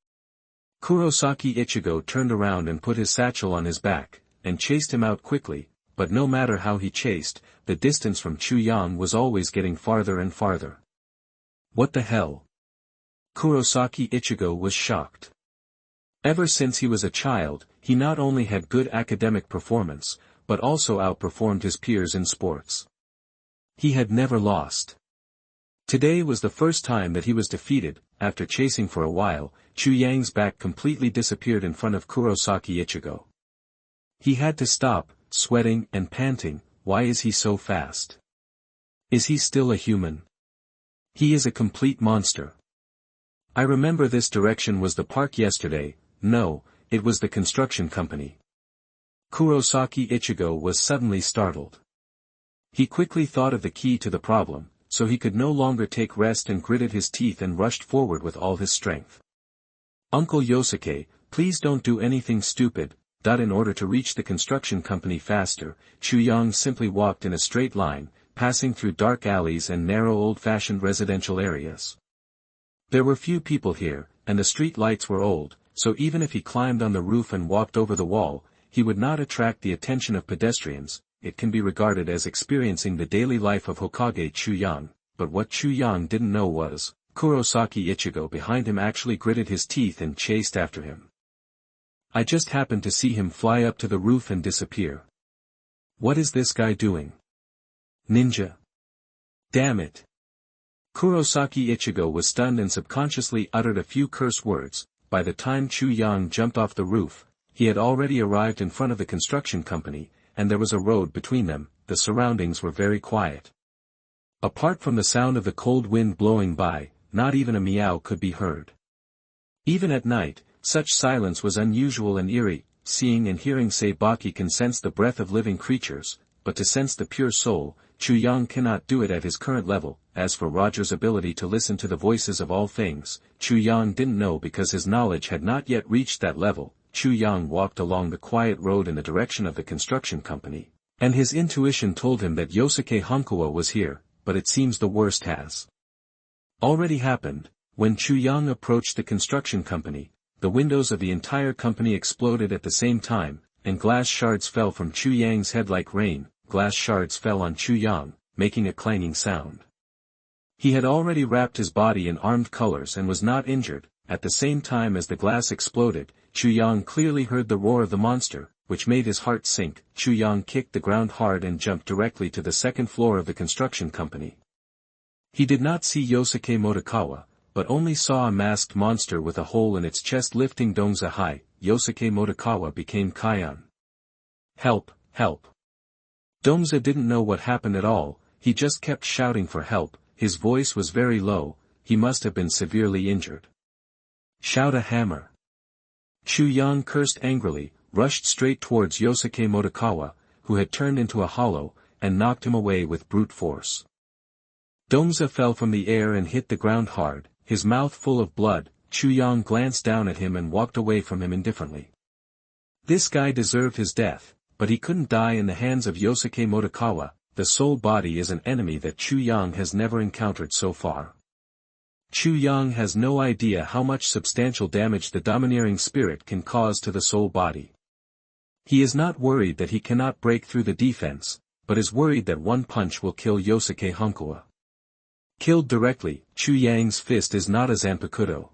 [SPEAKER 1] Kurosaki Ichigo turned around and put his satchel on his back, and chased him out quickly, but no matter how he chased, the distance from Chu Yang was always getting farther and farther. What the hell? Kurosaki Ichigo was shocked. Ever since he was a child, he not only had good academic performance, but also outperformed his peers in sports. He had never lost. Today was the first time that he was defeated. After chasing for a while, Chu Yang's back completely disappeared in front of Kurosaki Ichigo. He had to stop, sweating and panting. Why is he so fast? Is he still a human? He is a complete monster. I remember this direction was the park yesterday. No, it was the construction company. Kurosaki Ichigo was suddenly startled. He quickly thought of the key to the problem, so he could no longer take rest and gritted his teeth and rushed forward with all his strength. Uncle Yosuke, please don't do anything stupid. In order to reach the construction company faster, Chu Yang simply walked in a straight line, passing through dark alleys and narrow old-fashioned residential areas. There were few people here, and the street lights were old, so even if he climbed on the roof and walked over the wall, he would not attract the attention of pedestrians. It can be regarded as experiencing the daily life of Hokage Chu Yang, but what Chu Yang didn't know was, Kurosaki Ichigo behind him actually gritted his teeth and chased after him. I just happened to see him fly up to the roof and disappear. What is this guy doing? Ninja. Damn it. Kurosaki Ichigo was stunned and subconsciously uttered a few curse words. By the time Chu Yang jumped off the roof, he had already arrived in front of the construction company, and there was a road between them. The surroundings were very quiet. Apart from the sound of the cold wind blowing by, not even a meow could be heard. Even at night, such silence was unusual and eerie. Seeing and hearing Seibaki can sense the breath of living creatures, but to sense the pure soul, Chu Yang cannot do it at his current level. As for Roger's ability to listen to the voices of all things, Chu Yang didn't know because his knowledge had not yet reached that level. Chu Yang walked along the quiet road in the direction of the construction company, and his intuition told him that Yosuke Hankawa was here, but it seems the worst has already happened. When Chu Yang approached the construction company, the windows of the entire company exploded at the same time, and glass shards fell from Chu Yang's head like rain. Glass shards fell on Chu Yang, making a clanging sound. He had already wrapped his body in armed colors and was not injured. At the same time as the glass exploded, Chu Yang clearly heard the roar of the monster, which made his heart sink. Chu Yang kicked the ground hard and jumped directly to the second floor of the construction company. He did not see Yosuke Motokawa, but only saw a masked monster with a hole in its chest lifting Dongza high. Yosuke Motokawa became Kion. Help, help. Dongza didn't know what happened at all, he just kept shouting for help. His voice was very low, he must have been severely injured. Shout a hammer. Chu Yang cursed angrily, rushed straight towards Yosuke Motokawa, who had turned into a hollow, and knocked him away with brute force. Dongza fell from the air and hit the ground hard, his mouth full of blood. Chu Yang glanced down at him and walked away from him indifferently. This guy deserved his death, but he couldn't die in the hands of Yosuke Motokawa. The soul body is an enemy that Chu Yang has never encountered so far. Chu Yang has no idea how much substantial damage the domineering spirit can cause to the soul body. He is not worried that he cannot break through the defense, but is worried that one punch will kill Yosuke Honkawa. Killed directly, Chu Yang's fist is not a Zanpakuto.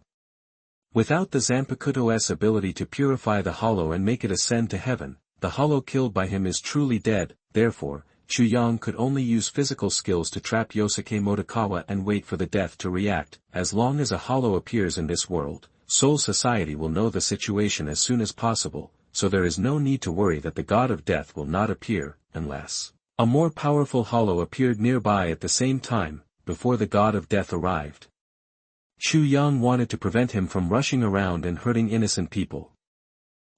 [SPEAKER 1] Without the Zanpakuto's ability to purify the hollow and make it ascend to heaven, the hollow killed by him is truly dead. Therefore, Chu Yang could only use physical skills to trap Yosuke Motokawa and wait for the death to react. As long as a hollow appears in this world, Soul Society will know the situation as soon as possible, so there is no need to worry that the god of death will not appear, unless a more powerful hollow appeared nearby at the same time, before the god of death arrived. Chu Yang wanted to prevent him from rushing around and hurting innocent people.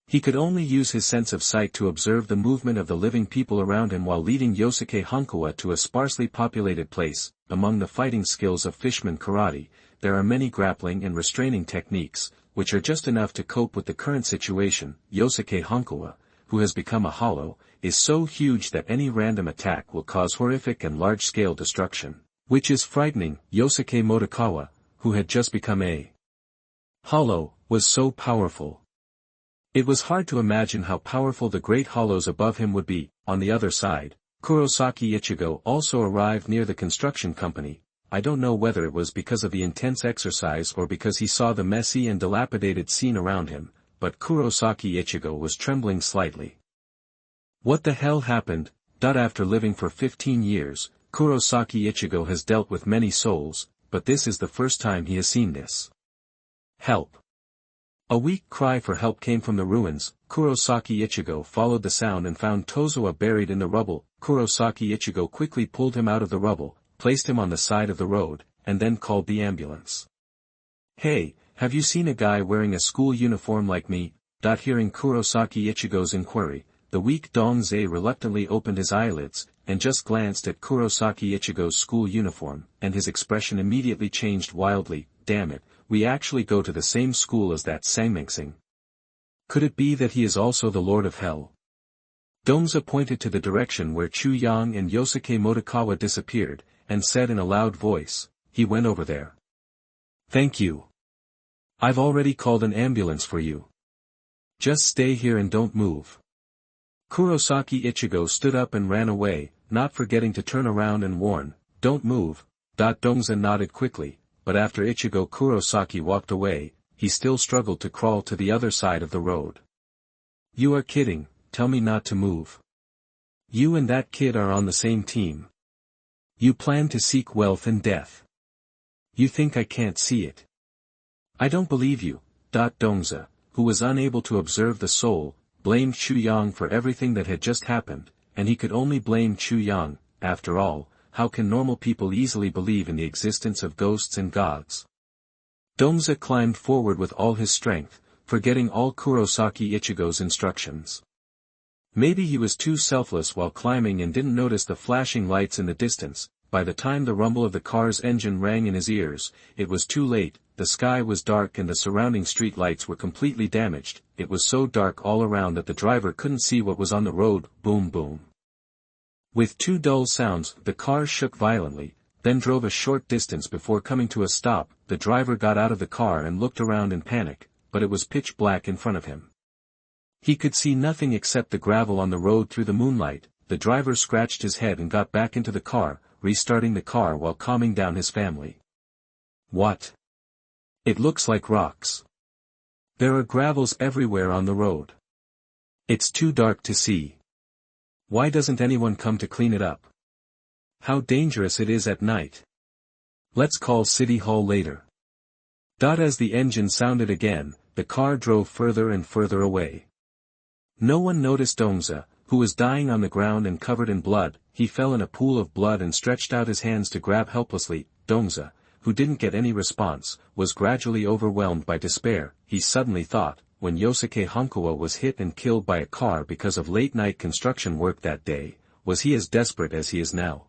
[SPEAKER 1] He could only use his sense of sight to observe the movement of the living people around him while leading Yosuke Honkawa to a sparsely populated place. Among the fighting skills of Fishman Karate, there are many grappling and restraining techniques, which are just enough to cope with the current situation. Yosuke Honkawa, who has become a hollow, is so huge that any random attack will cause horrific and large-scale destruction, which is frightening. Yosuke Motokawa, who had just become a hollow, was so powerful. It was hard to imagine how powerful the great hollows above him would be. On the other side, Kurosaki Ichigo also arrived near the construction company. I don't know whether it was because of the intense exercise or because he saw the messy and dilapidated scene around him, but Kurosaki Ichigo was trembling slightly. What the hell happened? After living for 15 years, Kurosaki Ichigo has dealt with many souls, but this is the first time he has seen this. Help! A weak cry for help came from the ruins. Kurosaki Ichigo followed the sound and found Tozawa buried in the rubble. Kurosaki Ichigo quickly pulled him out of the rubble, placed him on the side of the road, and then called the ambulance. Hey, have you seen a guy wearing a school uniform like me? Hearing Kurosaki Ichigo's inquiry, the weak Dongzae reluctantly opened his eyelids, and just glanced at Kurosaki Ichigo's school uniform, and his expression immediately changed wildly. Damn it, we actually go to the same school as that Sangmengsing. Could it be that he is also the Lord of Hell? Dongza pointed to the direction where Chu Yang and Yosuke Motokawa disappeared, and said in a loud voice, he went over there. Thank you. I've already called an ambulance for you. Just stay here and don't move. Kurosaki Ichigo stood up and ran away, not forgetting to turn around and warn, don't move. Dongza nodded quickly, but after Ichigo Kurosaki walked away, he still struggled to crawl to the other side of the road. You are kidding, tell me not to move. You and that kid are on the same team. You plan to seek wealth and death. You think I can't see it? I don't believe you. Dongza, who was unable to observe the soul, blamed Chu Yang for everything that had just happened, and he could only blame Chu Yang. After all, how can normal people easily believe in the existence of ghosts and gods? Dongza climbed forward with all his strength, forgetting all Kurosaki Ichigo's instructions. Maybe he was too selfless while climbing and didn't notice the flashing lights in the distance. By the time the rumble of the car's engine rang in his ears, it was too late. The sky was dark and the surrounding street lights were completely damaged. It was so dark all around that the driver couldn't see what was on the road. Boom boom. With two dull sounds, the car shook violently. then drove a short distance before coming to a stop. The driver got out of the car and looked around in panic, but it was pitch black in front of him. He could see nothing except the gravel on the road through the moonlight. The driver scratched his head and got back into the car, restarting the car while calming down his family. What? It looks like rocks. There are gravels everywhere on the road. It's too dark to see. Why doesn't anyone come to clean it up? How dangerous it is at night. Let's call City Hall later. As the engine sounded again, the car drove further and further away. No one noticed Dongza, who was dying on the ground and covered in blood. He fell in a pool of blood and stretched out his hands to grab helplessly. Dongza, who didn't get any response, was gradually overwhelmed by despair. He suddenly thought, when Yosuke Honkawa was hit and killed by a car because of late-night construction work that day, was he as desperate as he is now?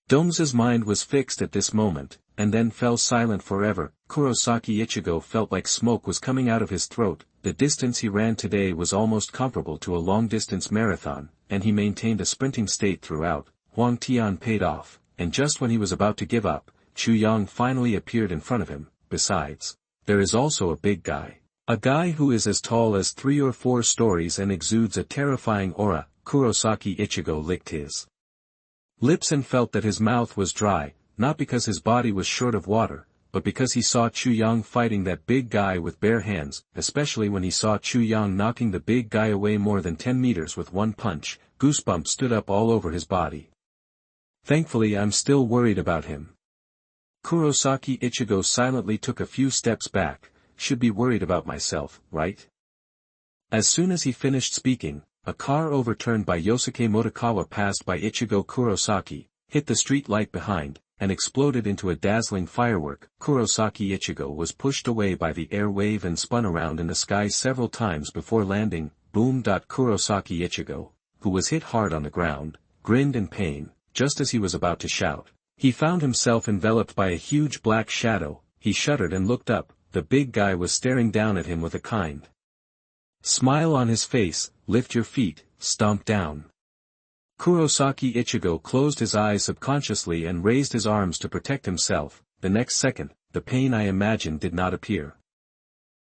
[SPEAKER 1] Dongza's mind was fixed at this moment, and then fell silent forever. Kurosaki Ichigo felt like smoke was coming out of his throat. The distance he ran today was almost comparable to a long-distance marathon, and he maintained a sprinting state throughout. Huang Tian paid off, and just when he was about to give up, Chu Yang finally appeared in front of him. Besides, there is also a big guy. A guy who is as tall as 3 or 4 stories and exudes a terrifying aura. Kurosaki Ichigo licked his lips and felt that his mouth was dry, not because his body was short of water, but because he saw Chu Yang fighting that big guy with bare hands, especially when he saw Chu Yang knocking the big guy away more than 10 meters with one punch. Goosebumps stood up all over his body. Thankfully I'm still worried about him. Kurosaki Ichigo silently took a few steps back. Should be worried about myself, right? As soon as he finished speaking, a car overturned by Yosuke Motokawa passed by Ichigo Kurosaki, hit the street light behind, and exploded into a dazzling firework. Kurosaki Ichigo was pushed away by the air wave and spun around in the sky several times before landing. Boom. Kurosaki Ichigo, who was hit hard on the ground, grinned in pain. Just as he was about to shout, he found himself enveloped by a huge black shadow. He shuddered and looked up. The big guy was staring down at him with a kind smile on his face. Lift your feet, stomp down. Kurosaki Ichigo closed his eyes subconsciously and raised his arms to protect himself. The next second, the pain I imagined did not appear.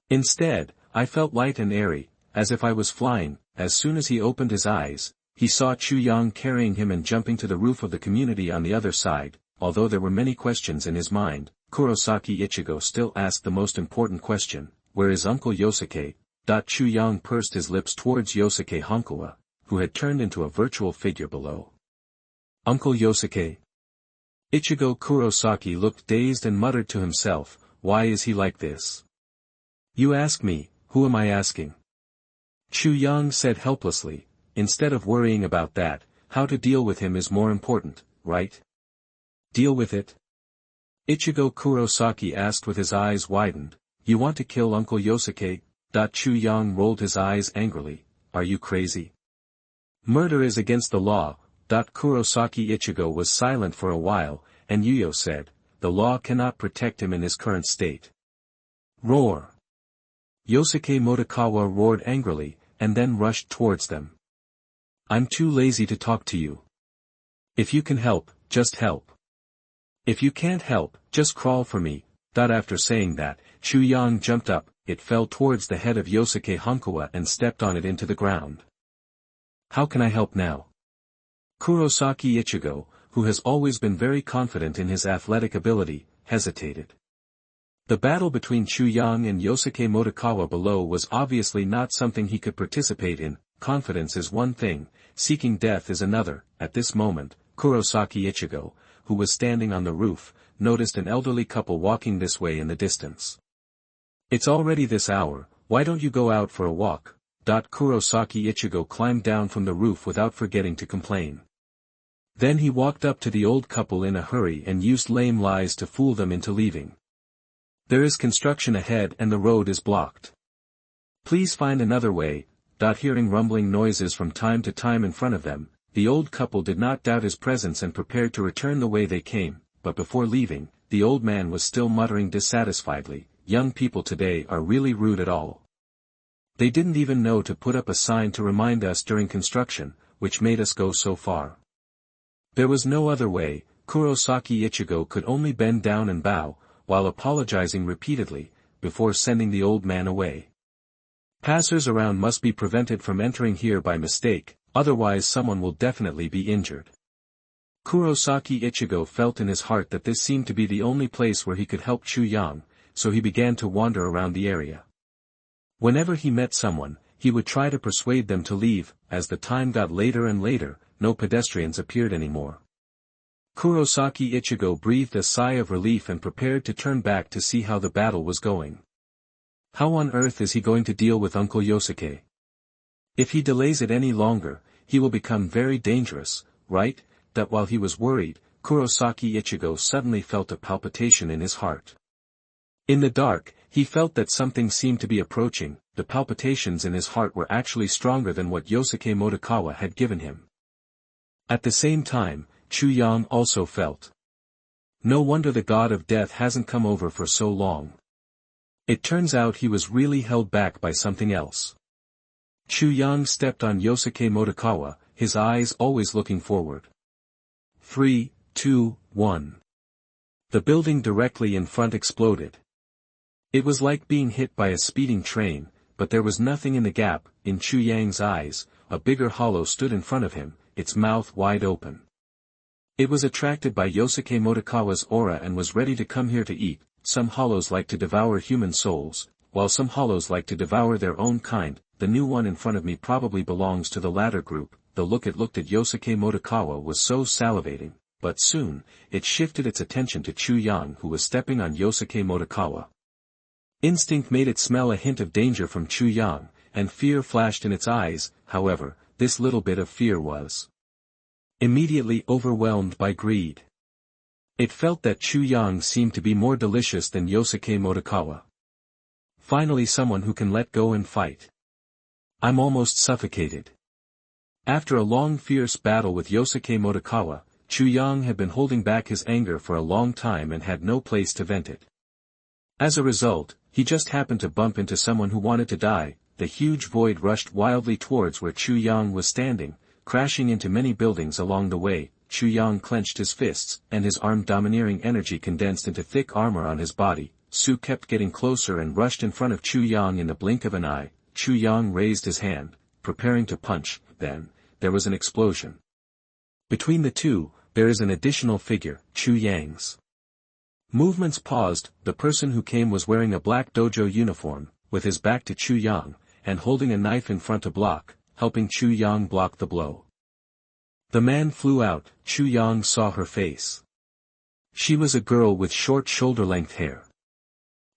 [SPEAKER 1] Instead, I felt light and airy, as if I was flying. As soon as he opened his eyes, he saw Chu Yang carrying him and jumping to the roof of the community on the other side. Although there were many questions in his mind, Kurosaki Ichigo still asked the most important question: where is Uncle Yosuke? Chu Yang pursed his lips towards Yosuke Honkawa, who had turned into a virtual figure below. Uncle Yosuke? Ichigo Kurosaki looked dazed and muttered to himself, why is he like this? You ask me, who am I asking? Chu Yang said helplessly, instead of worrying about that, how to deal with him is more important, right? Deal with it? Ichigo Kurosaki asked with his eyes widened, you want to kill Uncle Yosuke? Chu Yang rolled his eyes angrily, are you crazy? Murder is against the law. Kurosaki Ichigo was silent for a while, and Yuyo said, the law cannot protect him in his current state. Roar! Yosuke Motokawa roared angrily, and then rushed towards them. I'm too lazy to talk to you. If you can help, just help. If you can't help, just crawl for me. After saying that, Chu Yang jumped up. It fell towards the head of Yosuke Honkawa and stepped on it into the ground. How can I help now? Kurosaki Ichigo, who has always been very confident in his athletic ability, hesitated. The battle between Chu Yang and Yosuke Motokawa below was obviously not something he could participate in. Confidence is one thing, seeking death is another. At this moment, Kurosaki Ichigo, who was standing on the roof, noticed an elderly couple walking this way in the distance. It's already this hour, why don't you go out for a walk? Kurosaki Ichigo climbed down from the roof without forgetting to complain. Then he walked up to the old couple in a hurry and used lame lies to fool them into leaving. There is construction ahead and the road is blocked. Please find another way. Hearing rumbling noises from time to time in front of them, the old couple did not doubt his presence and prepared to return the way they came, but before leaving, the old man was still muttering dissatisfiedly, young people today are really rude at all. They didn't even know to put up a sign to remind us during construction, which made us go so far. There was no other way. Kurosaki Ichigo could only bend down and bow, while apologizing repeatedly, before sending the old man away. Passers around must be prevented from entering here by mistake, otherwise someone will definitely be injured. Kurosaki Ichigo felt in his heart that this seemed to be the only place where he could help Chu Yang, so he began to wander around the area. Whenever he met someone, he would try to persuade them to leave. As the time got later and later, no pedestrians appeared anymore. Kurosaki Ichigo breathed a sigh of relief and prepared to turn back to see how the battle was going. How on earth is he going to deal with Uncle Yosuke? If he delays it any longer, he will become very dangerous, right? That while he was worried, Kurosaki Ichigo suddenly felt a palpitation in his heart. In the dark, he felt that something seemed to be approaching. The palpitations in his heart were actually stronger than what Yosuke Motokawa had given him. At the same time, Chu Yang also felt. No wonder the god of death hasn't come over for so long. It turns out he was really held back by something else. Chu Yang stepped on Yosuke Motokawa, his eyes always looking forward. 3, 2, 1. The building directly in front exploded. It was like being hit by a speeding train, but there was nothing in the gap. In Chu Yang's eyes, a bigger hollow stood in front of him, its mouth wide open. It was attracted by Yosuke Motokawa's aura and was ready to come here to eat. Some hollows like to devour human souls, while some hollows like to devour their own kind. The new one in front of me probably belongs to the latter group. The look it looked at Yosuke Motokawa was so salivating, but soon, it shifted its attention to Chu Yang who was stepping on Yosuke Motokawa. Instinct made it smell a hint of danger from Chu Yang, and fear flashed in its eyes. However, this little bit of fear was immediately overwhelmed by greed. It felt that Chu Yang seemed to be more delicious than Yosuke Motokawa. Finally someone who can let go and fight. I'm almost suffocated. After a long fierce battle with Yosuke Motokawa, Chu Yang had been holding back his anger for a long time and had no place to vent it. As a result, he just happened to bump into someone who wanted to die. The huge void rushed wildly towards where Chu Yang was standing, crashing into many buildings along the way. Chu Yang clenched his fists, and his armed domineering energy condensed into thick armor on his body. Su kept getting closer and rushed in front of Chu Yang in the blink of an eye. Chu Yang raised his hand, preparing to punch. Then, there was an explosion. Between the two, there is an additional figure, Chu Yang's. Movements paused. The person who came was wearing a black dojo uniform, with his back to Chu Yang, and holding a knife in front to block, helping Chu Yang block the blow. The man flew out. Chu Yang saw her face. She was a girl with short shoulder-length hair.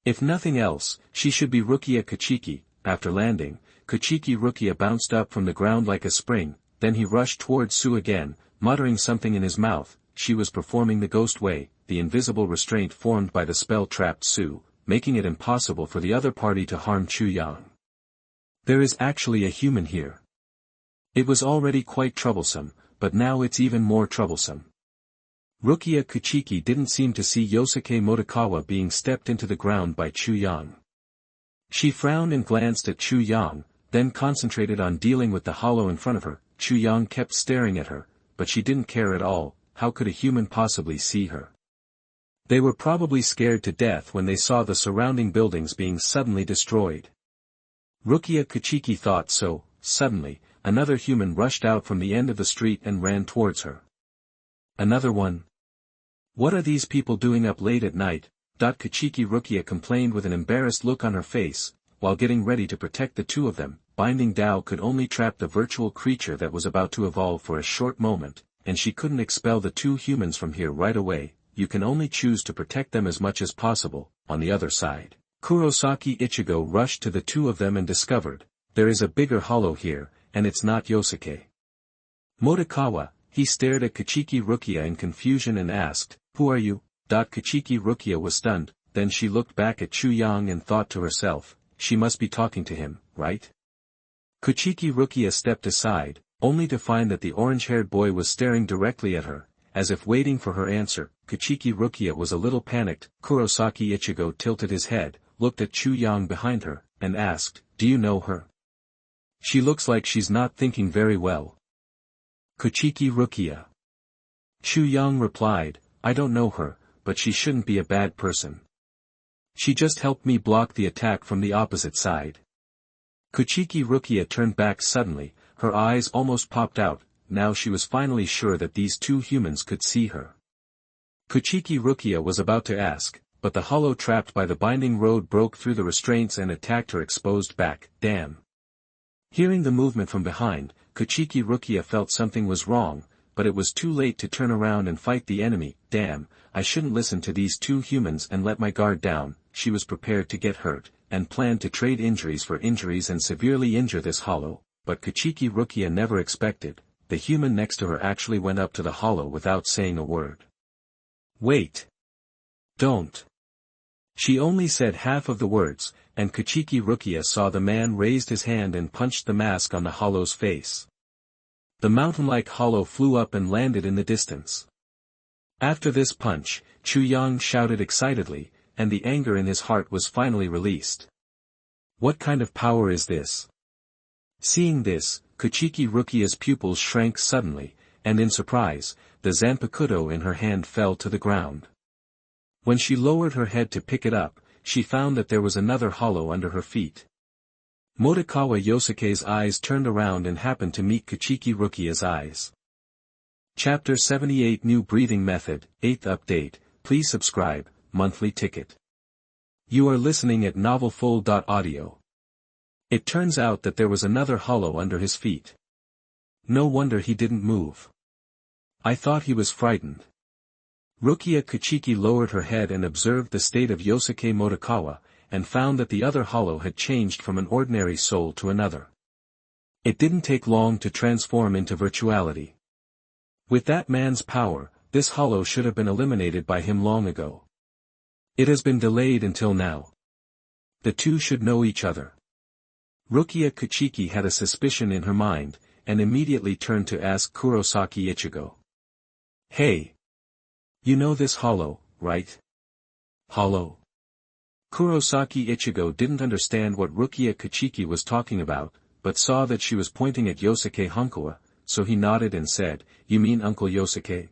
[SPEAKER 1] If nothing else, she should be Rukia Kachiki. After landing, Kachiki Rukia bounced up from the ground like a spring, then he rushed towards Su again, muttering something in his mouth. She was performing the ghost way, the invisible restraint formed by the spell trapped Su, making it impossible for the other party to harm Chu Yang. There is actually a human here. It was already quite troublesome, but now it's even more troublesome. Rukia Kachiki didn't seem to see Yosuke Motokawa being stepped into the ground by Chu Yang. She frowned and glanced at Chu Yang, then concentrated on dealing with the hollow in front of her. Chu Yang kept staring at her, but she didn't care at all. How could a human possibly see her? They were probably scared to death when they saw the surrounding buildings being suddenly destroyed. Rukia Kachiki thought so. Suddenly, another human rushed out from the end of the street and ran towards her. Another one? What are these people doing up late at night? Kachiki Rukia complained with an embarrassed look on her face, while getting ready to protect the two of them. Binding Dao could only trap the virtual creature that was about to evolve for a short moment, and she couldn't expel the two humans from here right away. You can only choose to protect them as much as possible. On the other side, Kurosaki Ichigo rushed to the two of them and discovered, there is a bigger hollow here, and it's not Yosuke Motokawa. He stared at Kachiki Rukia in confusion and asked, who are you? Kachiki Rukia was stunned, then she looked back at Chu Yang and thought to herself, she must be talking to him, right? Kachiki Rukia stepped aside, only to find that the orange-haired boy was staring directly at her, as if waiting for her answer. Kachiki Rukia was a little panicked. Kurosaki Ichigo tilted his head, looked at Chu Yang behind her, and asked, do you know her? She looks like she's not thinking very well. Kachiki Rukia. Chu Yang replied, I don't know her, but she shouldn't be a bad person. She just helped me block the attack from the opposite side. Kuchiki Rukia turned back suddenly, her eyes almost popped out, now she was finally sure that these two humans could see her. Kuchiki Rukia was about to ask, but the hollow trapped by the binding road broke through the restraints and attacked her exposed back. Damn. Hearing the movement from behind, Kuchiki Rukia felt something was wrong, but it was too late to turn around and fight the enemy. Damn, I shouldn't listen to these two humans and let my guard down. She was prepared to get hurt, and planned to trade injuries for injuries and severely injure this hollow, but Kuchiki Rukia never expected, the human next to her actually went up to the hollow without saying a word. Wait. Don't. She only said half of the words, and Kuchiki Rukia saw the man raised his hand and punched the mask on the hollow's face. The mountain-like hollow flew up and landed in the distance. After this punch, Chu Yang shouted excitedly, and the anger in his heart was finally released. What kind of power is this? Seeing this, Kuchiki Rukia's pupils shrank suddenly, and in surprise, the Zanpakuto in her hand fell to the ground. When she lowered her head to pick it up, she found that there was another hollow under her feet. Motokawa Yosuke's eyes turned around and happened to meet Kuchiki Rukia's eyes. Chapter 78 New Breathing Method, 8th Update, please subscribe, monthly ticket. You are listening at novelfull.audio. It turns out that there was another hollow under his feet. No wonder he didn't move. I thought he was frightened. Rukia Kuchiki lowered her head and observed the state of Yosuke Motokawa, and found that the other hollow had changed from an ordinary soul to another. It didn't take long to transform into virtuality. With that man's power, this hollow should have been eliminated by him long ago. It has been delayed until now. The two should know each other. Rukia Kuchiki had a suspicion in her mind, and immediately turned to ask Kurosaki Ichigo. Hey! You know this hollow, right? Hollow? Kurosaki Ichigo didn't understand what Rukia Kuchiki was talking about, but saw that she was pointing at Yosuke Honkawa, so he nodded and said, You mean Uncle Yosuke?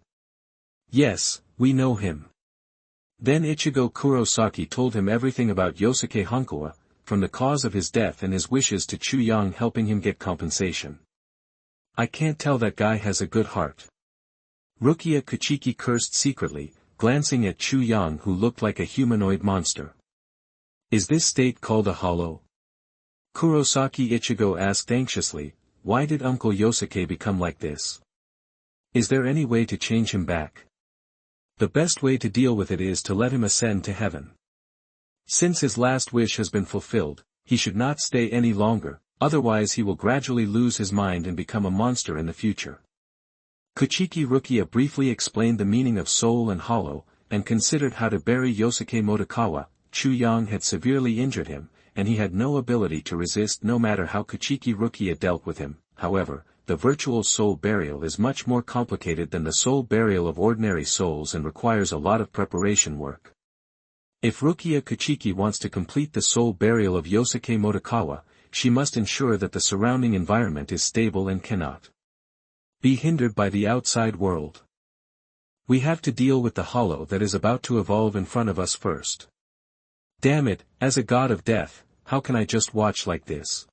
[SPEAKER 1] Yes, we know him. Then Ichigo Kurosaki told him everything about Yosuke Honkawa, from the cause of his death and his wishes to Chu Yang helping him get compensation. I can't tell that guy has a good heart. Rukia Kuchiki cursed secretly, glancing at Chu Yang who looked like a humanoid monster. Is this state called a hollow? Kurosaki Ichigo asked anxiously, why did Uncle Yosuke become like this? Is there any way to change him back? The best way to deal with it is to let him ascend to heaven. Since his last wish has been fulfilled, he should not stay any longer, otherwise he will gradually lose his mind and become a monster in the future. Kuchiki Rukia briefly explained the meaning of soul and hollow, and considered how to bury Yosuke Motokawa. Chu Yang had severely injured him, and he had no ability to resist no matter how Kuchiki Rukia dealt with him. However, the virtual soul burial is much more complicated than the soul burial of ordinary souls and requires a lot of preparation work. If Rukia Kuchiki wants to complete the soul burial of Yosuke Motokawa, she must ensure that the surrounding environment is stable and cannot be hindered by the outside world. We have to deal with the hollow that is about to evolve in front of us first. Damn it, as a god of death, how can I just watch like this?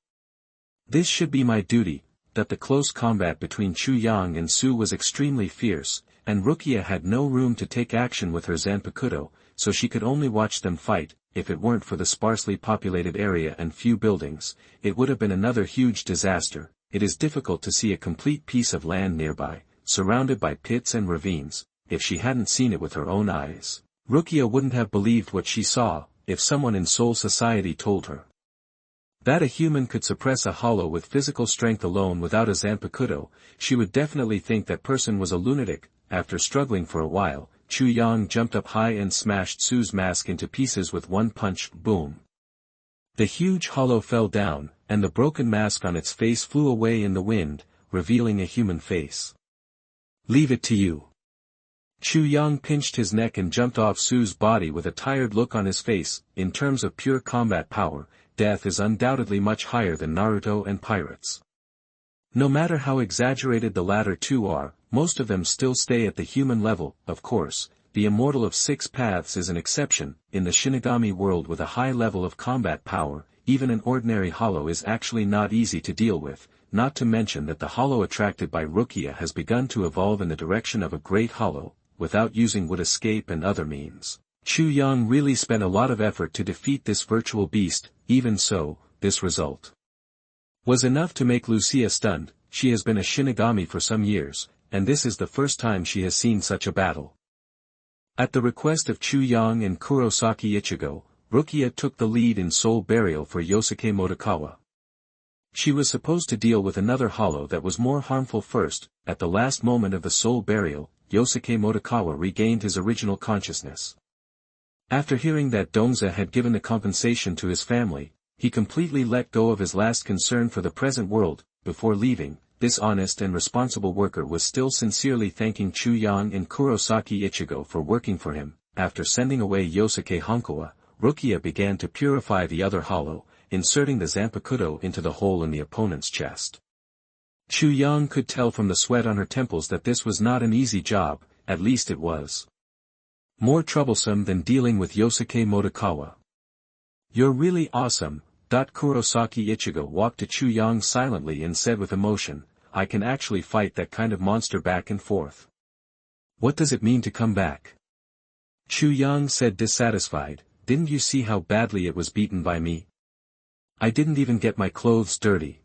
[SPEAKER 1] This should be my duty. That the close combat between Chu Yang and Su was extremely fierce, and Rukia had no room to take action with her Zanpakuto, so she could only watch them fight. If it weren't for the sparsely populated area and few buildings, it would have been another huge disaster. It is difficult to see a complete piece of land nearby, surrounded by pits and ravines. If she hadn't seen it with her own eyes, Rukia wouldn't have believed what she saw, if someone in Soul Society told her that a human could suppress a hollow with physical strength alone without a Zanpakuto, she would definitely think that person was a lunatic. After struggling for a while, Chu Yang jumped up high and smashed Su's mask into pieces with one punch. Boom! The huge hollow fell down, and the broken mask on its face flew away in the wind, revealing a human face. Leave it to you. Chu Yang pinched his neck and jumped off Su's body with a tired look on his face. In terms of pure combat power, death is undoubtedly much higher than Naruto and pirates. No matter how exaggerated the latter two are, most of them still stay at the human level. Of course, the Immortal of Six Paths is an exception. In the Shinigami world with a high level of combat power, even an ordinary hollow is actually not easy to deal with, not to mention that the hollow attracted by Rukia has begun to evolve in the direction of a great hollow, without using would escape and other means. Chu Yang really spent a lot of effort to defeat this virtual beast. Even so, this result was enough to make Lucia stunned. She has been a Shinigami for some years, and this is the first time she has seen such a battle. At the request of Chu Yang and Kurosaki Ichigo, Rukia took the lead in soul burial for Yosuke Motokawa. She was supposed to deal with another hollow that was more harmful first. At the last moment of the soul burial, Yosuke Motokawa regained his original consciousness. After hearing that Dongza had given the compensation to his family, he completely let go of his last concern for the present world. Before leaving, this honest and responsible worker was still sincerely thanking Chu Yang and Kurosaki Ichigo for working for him. After sending away Yosuke Honkawa, Rukia began to purify the other hollow, inserting the Zanpakuto into the hole in the opponent's chest. Chu Yang could tell from the sweat on her temples that this was not an easy job. At least it was more troublesome than dealing with Yosuke Motokawa. "You're really awesome." Kurosaki Ichigo walked to Chu Yang silently and said with emotion, "I can actually fight that kind of monster back and forth. What does it mean to come back?" Chu Yang said dissatisfied, "Didn't you see how badly it was beaten by me? I didn't even get my clothes dirty."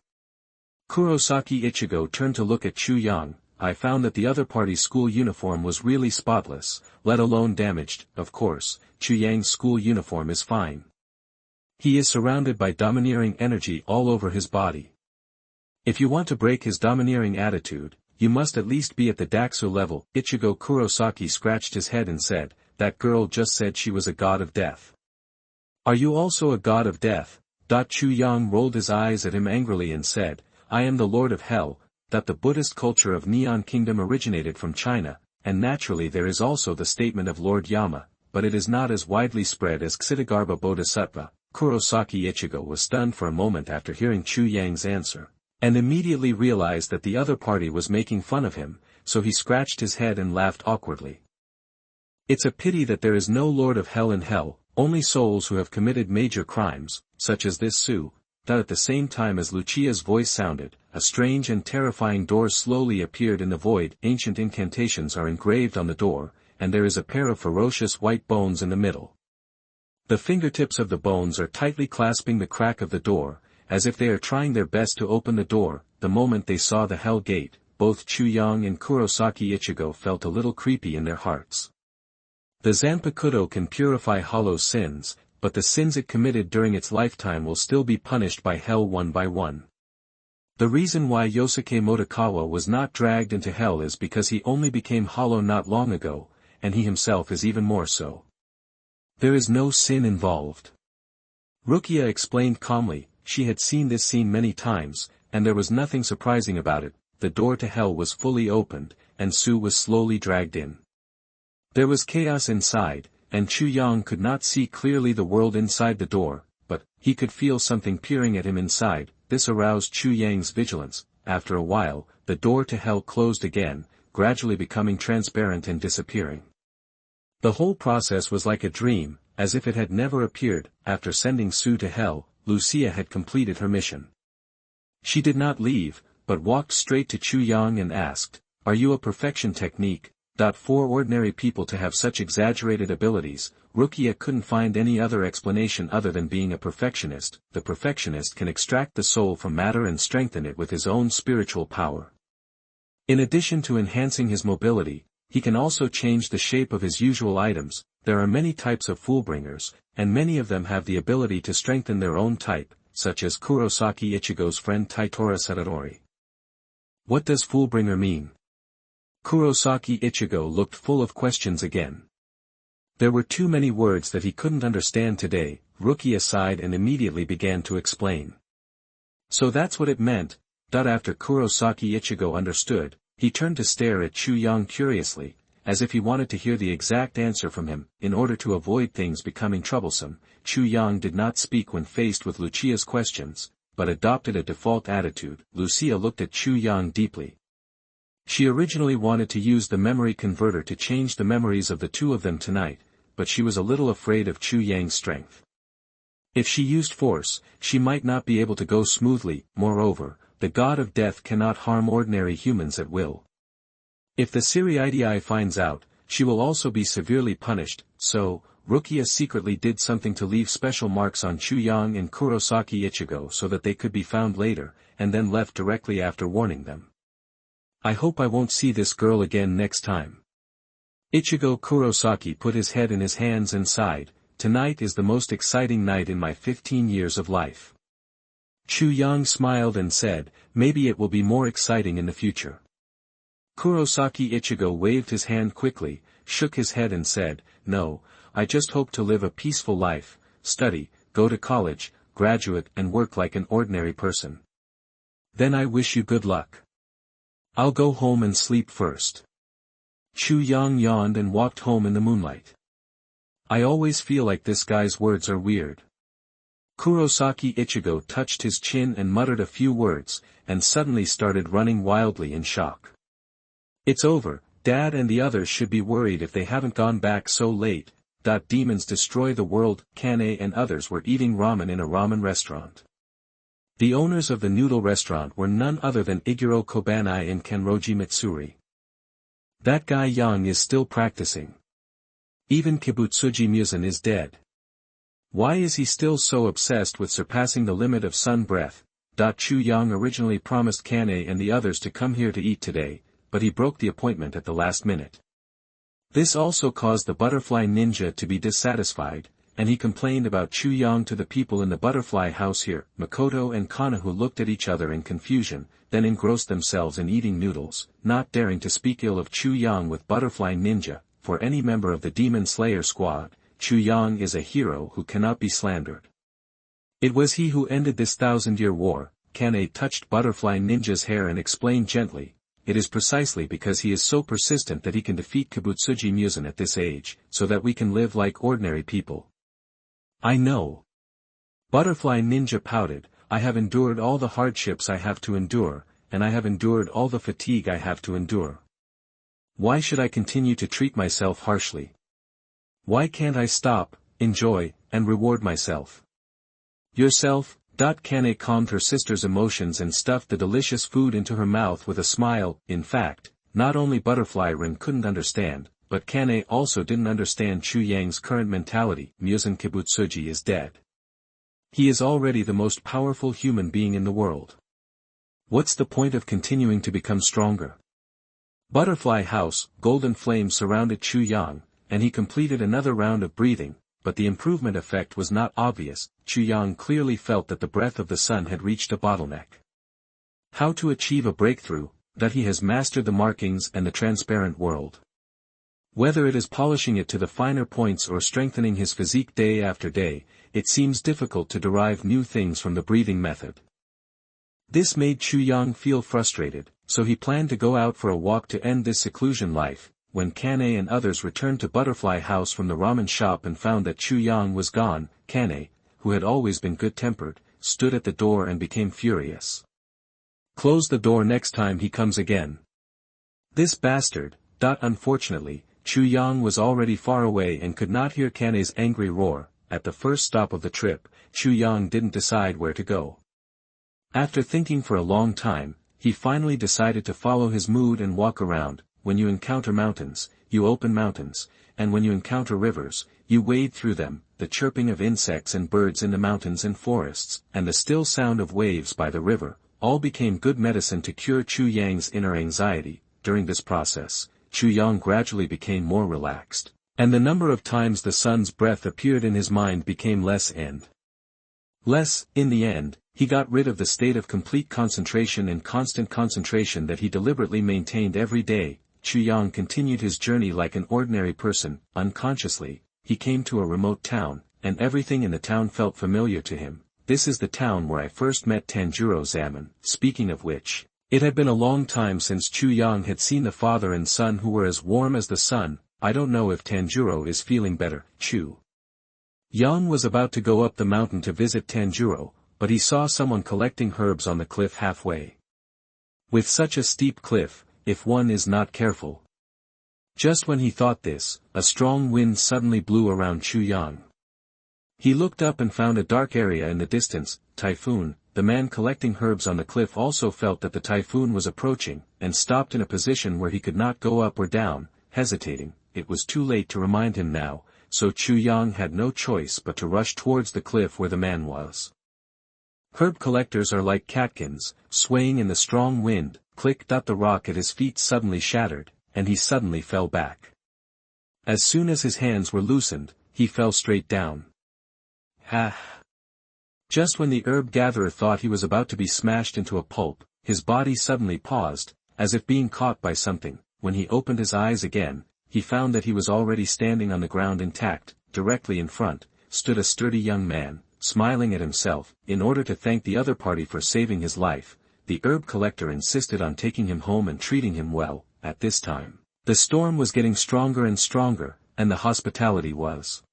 [SPEAKER 1] Kurosaki Ichigo turned to look at Chu Yang. "I found that the other party's school uniform was really spotless, let alone damaged." Of course, Chu Yang's school uniform is fine. He is surrounded by domineering energy all over his body. If you want to break his domineering attitude, you must at least be at the Daxu level. Ichigo Kurosaki scratched his head and said, "That girl just said she was a god of death. Are you also a god of death?" Chu Yang rolled his eyes at him angrily and said, "I am the Lord of Hell." That the Buddhist culture of Neon Kingdom originated from China, and naturally there is also the statement of Lord Yama, but it is not as widely spread as Ksitagarbha Bodhisattva. Kurosaki Ichigo was stunned for a moment after hearing Chu Yang's answer, and immediately realized that the other party was making fun of him, so he scratched his head and laughed awkwardly. "It's a pity that there is no Lord of Hell in Hell, only souls who have committed major crimes, such as this Su." At the same time as Lucia's voice sounded, a strange and terrifying door slowly appeared in the void. Ancient incantations are engraved on the door, and there is a pair of ferocious white bones in the middle. The fingertips of the bones are tightly clasping the crack of the door, as if they are trying their best to open the door. The moment they saw the Hell Gate, both Chu Yang and Kurosaki Ichigo felt a little creepy in their hearts. The Zanpakuto can purify hollow sins, but the sins it committed during its lifetime will still be punished by Hell one by one. The reason why Yosuke Motokawa was not dragged into Hell is because he only became hollow not long ago, and he himself is even more so. There is no sin involved. Rukia explained calmly. She had seen this scene many times, and there was nothing surprising about it. The door to Hell was fully opened, and Su was slowly dragged in. There was chaos inside, and Chu Yang could not see clearly the world inside the door, but he could feel something peering at him inside. This aroused Chu Yang's vigilance. After a while, the door to Hell closed again, gradually becoming transparent and disappearing. The whole process was like a dream, as if it had never appeared. After sending Su to Hell, Lucia had completed her mission. She did not leave, but walked straight to Chu Yang and asked, "Are you a perfection technique?" For ordinary people to have such exaggerated abilities, Rukia couldn't find any other explanation other than being a perfectionist. The perfectionist can extract the soul from matter and strengthen it with his own spiritual power. In addition to enhancing his mobility, he can also change the shape of his usual items. There are many types of Foolbringers, and many of them have the ability to strengthen their own type, such as Kurosaki Ichigo's friend Taitora Sadatori. What does Foolbringer mean? Kurosaki Ichigo looked full of questions again. There were too many words that he couldn't understand today. Rukia sighed and immediately began to explain. So that's what it meant. After Kurosaki Ichigo understood, he turned to stare at Chu Yang curiously, as if he wanted to hear the exact answer from him. In order to avoid things becoming troublesome, Chu Yang did not speak when faced with Lucia's questions, but adopted a default attitude. Lucia looked at Chu Yang deeply. She originally wanted to use the memory converter to change the memories of the two of them tonight, but she was a little afraid of Chu Yang's strength. If she used force, she might not be able to go smoothly. Moreover, the god of death cannot harm ordinary humans at will. If the Siriidii finds out, she will also be severely punished, so, Rukia secretly did something to leave special marks on Chu Yang and Kurosaki Ichigo so that they could be found later, and then left directly after warning them. I hope I won't see this girl again next time. Ichigo Kurosaki put his head in his hands and sighed, tonight is the most exciting night in my 15 years of life. Chu Yang smiled and said, maybe it will be more exciting in the future. Kurosaki Ichigo waved his hand quickly, shook his head and said, no, I just hope to live a peaceful life, study, go to college, graduate and work like an ordinary person. Then I wish you good luck. I'll go home and sleep first. Chu Yang yawned and walked home in the moonlight. I always feel like this guy's words are weird. Kurosaki Ichigo touched his chin and muttered a few words, and suddenly started running wildly in shock. It's over, Dad and the others should be worried if they haven't gone back so late. Demons destroy the world. Kane and others were eating ramen in a ramen restaurant. The owners of the noodle restaurant were none other than Iguro Kobanai and Kenroji Mitsuri. That guy Yang is still practicing. Even Kibutsuji Muzan is dead. Why is he still so obsessed with surpassing the limit of sun breath? Chu Yang originally promised Kane and the others to come here to eat today, but he broke the appointment at the last minute. This also caused the butterfly ninja to be dissatisfied, and he complained about Chu Yang to the people in the butterfly house here. Makoto and Kanahu looked at each other in confusion, then engrossed themselves in eating noodles, not daring to speak ill of Chu Yang with butterfly ninja. For any member of the Demon Slayer squad, Chu Yang is a hero who cannot be slandered. It was he who ended this 1000-year war. Kane touched Butterfly Ninja's hair and explained gently, it is precisely because he is so persistent that he can defeat Kibutsuji Muzan at this age, so that we can live like ordinary people. I know. Butterfly Ninja pouted, I have endured all the hardships I have to endure, and I have endured all the fatigue I have to endure. Why should I continue to treat myself harshly? Why can't I stop, enjoy, and reward myself? Yourself. Kane calmed her sister's emotions and stuffed the delicious food into her mouth with a smile. In fact, not only Butterfly Rin couldn't understand, but Kane also didn't understand Chu Yang's current mentality. Muzan Kibutsuji is dead. He is already the most powerful human being in the world. What's the point of continuing to become stronger? Butterfly House, golden flames surrounded Chu Yang, and he completed another round of breathing, but the improvement effect was not obvious. Chu Yang clearly felt that the breath of the sun had reached a bottleneck. How to achieve a breakthrough, that he has mastered the markings and the transparent world. Whether it is polishing it to the finer points or strengthening his physique day after day, it seems difficult to derive new things from the breathing method. This made Chu Yang feel frustrated, so he planned to go out for a walk to end this seclusion life. When Kane and others returned to Butterfly House from the ramen shop and found that Chu Yang was gone, Kane, who had always been good-tempered, stood at the door and became furious. Close the door next time he comes again. This bastard. Unfortunately, Chu Yang was already far away and could not hear Kane's angry roar. At the first stop of the trip, Chu Yang didn't decide where to go. After thinking for a long time, he finally decided to follow his mood and walk around. When you encounter mountains, you open mountains, and when you encounter rivers, you wade through them. The chirping of insects and birds in the mountains and forests, and the still sound of waves by the river, all became good medicine to cure Chu Yang's inner anxiety. During this process, Chu Yang gradually became more relaxed, and the number of times the sun's breath appeared in his mind became less and less. In the end, he got rid of the state of complete concentration and constant concentration that he deliberately maintained every day. Chu Yang continued his journey like an ordinary person. Unconsciously, he came to a remote town, and everything in the town felt familiar to him. This is the town where I first met Tanjiro Zaman. Speaking of which, it had been a long time since Chu Yang had seen the father and son who were as warm as the sun. I don't know if Tanjiro is feeling better. Chu Yang was about to go up the mountain to visit Tanjiro, but he saw someone collecting herbs on the cliff halfway. With such a steep cliff, if one is not careful. Just when he thought this, a strong wind suddenly blew around Chu Yang. He looked up and found a dark area in the distance. Typhoon. The man collecting herbs on the cliff also felt that the typhoon was approaching, and stopped in a position where he could not go up or down, hesitating. It was too late to remind him now, so Chu Yang had no choice but to rush towards the cliff where the man was. Herb collectors are like catkins, swaying in the strong wind. Click. The rock at his feet suddenly shattered, and he suddenly fell back. As soon as his hands were loosened, he fell straight down. Ha! Just when the herb gatherer thought he was about to be smashed into a pulp, his body suddenly paused, as if being caught by something. When he opened his eyes again, he found that he was already standing on the ground intact. Directly in front, stood a sturdy young man, smiling at himself. In order to thank the other party for saving his life, the herb collector insisted on taking him home and treating him well. At this time, the storm was getting stronger and stronger, and the hospitality was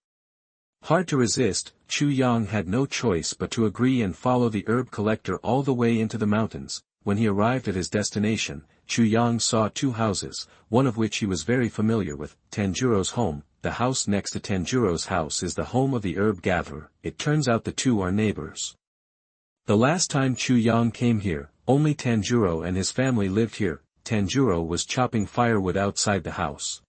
[SPEAKER 1] hard to resist. Chu Yang had no choice but to agree and follow the herb collector all the way into the mountains. When he arrived at his destination, Chu Yang saw two houses, one of which he was very familiar with, Tanjiro's home. The house next to Tanjiro's house is the home of the herb gatherer. It turns out the two are neighbors. The last time Chu Yang came here, only Tanjiro and his family lived here. Tanjiro was chopping firewood outside the house.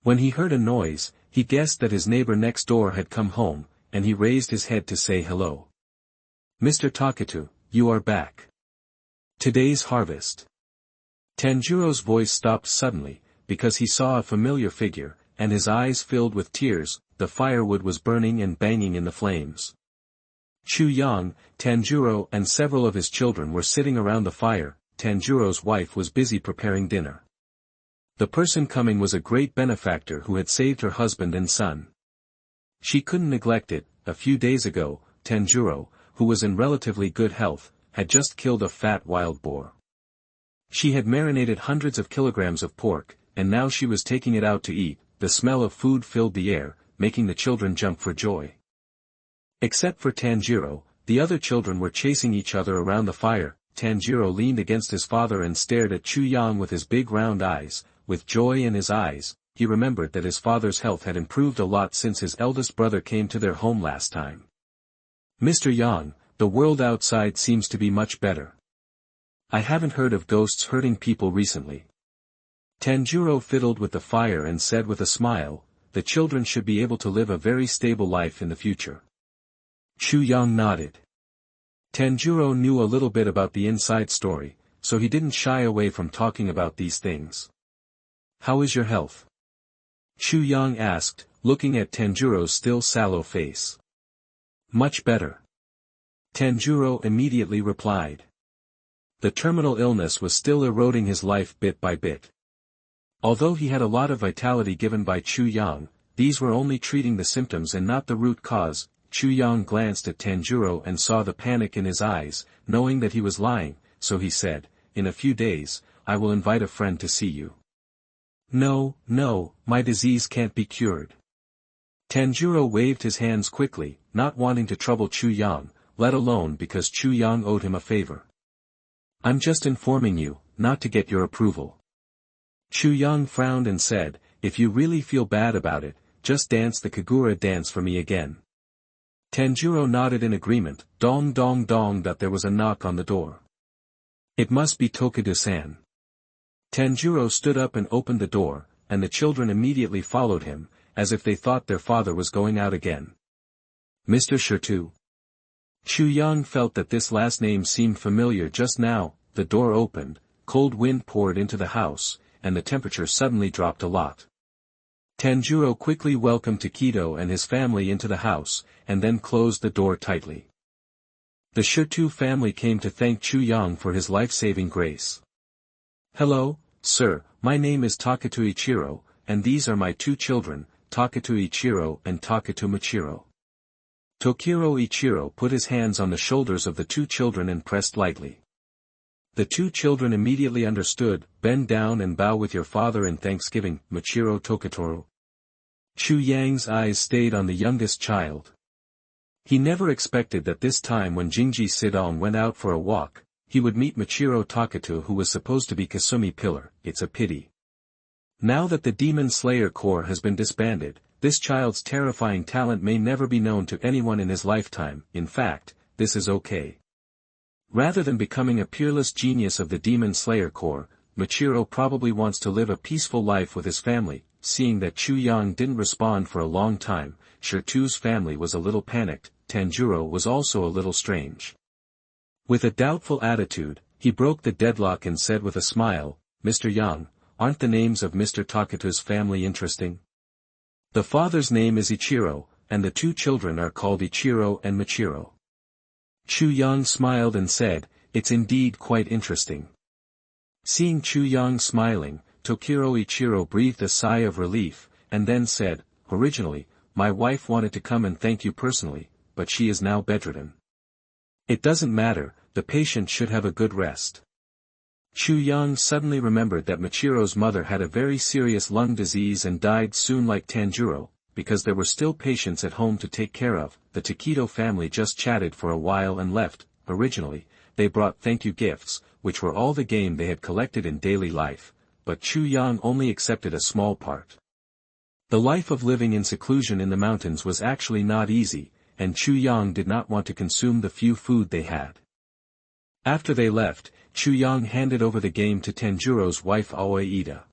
[SPEAKER 1] When he heard a noise, he guessed that his neighbor next door had come home, and he raised his head to say hello. Mr. Taketo, you are back. Today's harvest. Tanjiro's voice stopped suddenly, because he saw a familiar figure, and his eyes filled with tears. The firewood was burning and banging in the flames. Chu Yang, Tanjiro and several of his children were sitting around the fire. Tanjiro's wife was busy preparing dinner. The person coming was a great benefactor who had saved her husband and son. She couldn't neglect it. A few days ago, Tanjiro, who was in relatively good health, had just killed a fat wild boar. She had marinated hundreds of kilograms of pork, and now she was taking it out to eat. The smell of food filled the air, making the children jump for joy. Except for Tanjiro, the other children were chasing each other around the fire. Tanjiro leaned against his father and stared at Chu Yang with his big round eyes. With joy in his eyes, he remembered that his father's health had improved a lot since his eldest brother came to their home last time. Mr. Yang, the world outside seems to be much better. I haven't heard of ghosts hurting people recently. Tanjiro fiddled with the fire and said with a smile, the children should be able to live a very stable life in the future. Chu Yang nodded. Tanjiro knew a little bit about the inside story, so he didn't shy away from talking about these things. How is your health? Chu Yang asked, looking at Tanjiro's still sallow face. Much better. Tanjiro immediately replied. The terminal illness was still eroding his life bit by bit. Although he had a lot of vitality given by Chu Yang, these were only treating the symptoms and not the root cause. Chu Yang glanced at Tanjiro and saw the panic in his eyes, knowing that he was lying, so he said, in a few days, I will invite a friend to see you. No, my disease can't be cured. Tanjiro waved his hands quickly, not wanting to trouble Chu Yang, let alone because Chu Yang owed him a favor. I'm just informing you, not to get your approval. Chu Yang frowned and said, if you really feel bad about it, just dance the Kagura dance for me again. Tanjiro nodded in agreement. Dong dong dong. There was a knock on the door. It must be Tokido-san. Tanjiro stood up and opened the door, and the children immediately followed him, as if they thought their father was going out again. Mr. Shirtu. Chu Yang felt that this last name seemed familiar just now. The door opened, cold wind poured into the house, and the temperature suddenly dropped a lot. Tanjiro quickly welcomed Takedo and his family into the house, and then closed the door tightly. The Shirtu family came to thank Chu Yang for his life-saving grace. Hello, sir, my name is Taketo Ichiro, and these are my two children, Taketo Ichiro and Taketo Michiro. Tokiro Ichiro put his hands on the shoulders of the two children and pressed lightly. The two children immediately understood. Bend down and bow with your father in thanksgiving, Michiro Tokitoro. Chu Yang's eyes stayed on the youngest child. He never expected that this time when Jinji Sidon went out for a walk, he would meet Michiro Taketo, who was supposed to be Kasumi Pillar. It's a pity. Now that the Demon Slayer Corps has been disbanded, this child's terrifying talent may never be known to anyone in his lifetime. In fact, this is okay. Rather than becoming a peerless genius of the Demon Slayer Corps, Michiro probably wants to live a peaceful life with his family. Seeing that Chu Yang didn't respond for a long time, Chu's family was a little panicked. Tanjiro was also a little strange. With a doubtful attitude, he broke the deadlock and said with a smile, "Mr. Yang, aren't the names of Mr. Taketo's family interesting? The father's name is Ichiro, and the two children are called Ichiro and Michiro." Chu Yang smiled and said, "It's indeed quite interesting." Seeing Chu Yang smiling, Tokiro Ichiro breathed a sigh of relief, and then said, "Originally, my wife wanted to come and thank you personally, but she is now bedridden. It doesn't matter, the patient should have a good rest." Chu Yang suddenly remembered that Michiro's mother had a very serious lung disease and died soon like Tanjiro. Because there were still patients at home to take care of, the Taketo family just chatted for a while and left. Originally, they brought thank you gifts, which were all the game they had collected in daily life, but Chu Yang only accepted a small part. The life of living in seclusion in the mountains was actually not easy, and Chu Yang did not want to consume the few food they had. After they left, Chu Yang handed over the game to Tanjiro's wife Aoi Ida.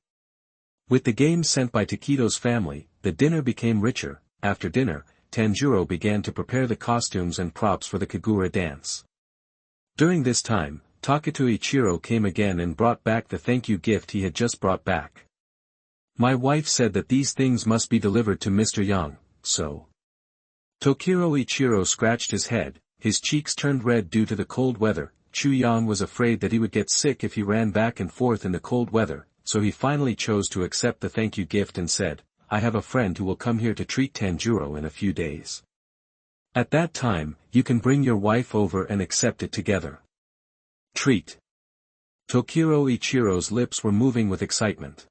[SPEAKER 1] With the game sent by Taketo's family, the dinner became richer. After dinner, Tanjiro began to prepare the costumes and props for the Kagura dance. During this time, Taketo Ichiro came again and brought back the thank you gift he had just brought back. "My wife said that these things must be delivered to Mr. Yang, so." Tokiro Ichiro scratched his head, his cheeks turned red due to the cold weather. Chu Yang was afraid that he would get sick if he ran back and forth in the cold weather, so he finally chose to accept the thank you gift and said, "I have a friend who will come here to treat Tanjiro in a few days. At that time, you can bring your wife over and accept it together." Treat. Tokiro Ichiro's lips were moving with excitement.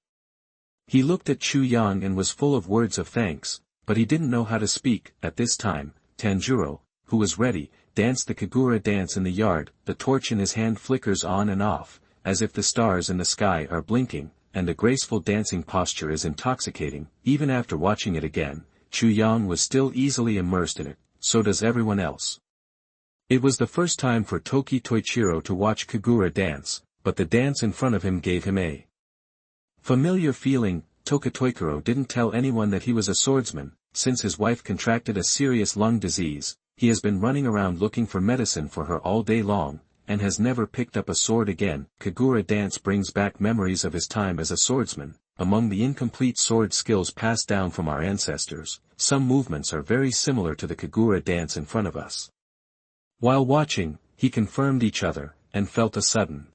[SPEAKER 1] He looked at Chu Yang and was full of words of thanks, but he didn't know how to speak. At this time, Tanjiro, who was ready, danced the Kagura dance in the yard. The torch in his hand flickers on and off, as if the stars in the sky are blinking, and the graceful dancing posture is intoxicating. Even after watching it again, Chu Yang was still easily immersed in it, so does everyone else. It was the first time for Toki Toichiro to watch Kagura dance, but the dance in front of him gave him a familiar feeling. Toki Toichiro didn't tell anyone that he was a swordsman. Since his wife contracted a serious lung disease, he has been running around looking for medicine for her all day long, and has never picked up a sword again. Kagura dance brings back memories of his time as a swordsman. Among the incomplete sword skills passed down from our ancestors, some movements are very similar to the Kagura dance in front of us. While watching, he confirmed each other, and felt a sudden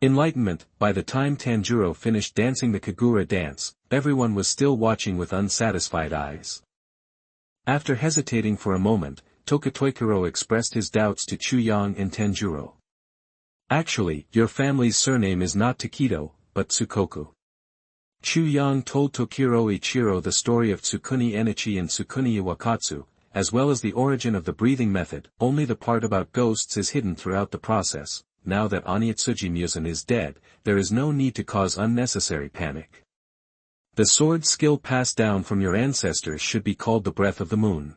[SPEAKER 1] enlightenment. By the time Tanjiro finished dancing the Kagura dance, everyone was still watching with unsatisfied eyes. After hesitating for a moment, Tokitoikuro expressed his doubts to Chu Yang and Tanjiro. "Actually, your family's surname is not Taketo, but Tsukoku." Chu Yang told Tokiro Ichiro the story of Tsukuni Enichi and Tsukuni Iwakatsu, as well as the origin of the breathing method. Only the part about ghosts is hidden throughout the process. Now that Oniitsuji Muzan is dead, there is no need to cause unnecessary panic. The sword skill passed down from your ancestors should be called the breath of the moon.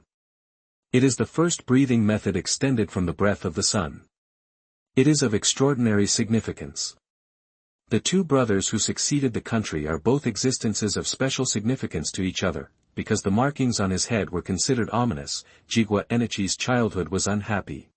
[SPEAKER 1] It is the first breathing method extended from the breath of the sun. It is of extraordinary significance. The two brothers who succeeded the country are both existences of special significance to each other, because the markings on his head were considered ominous. Jigwa Enichi's childhood was unhappy.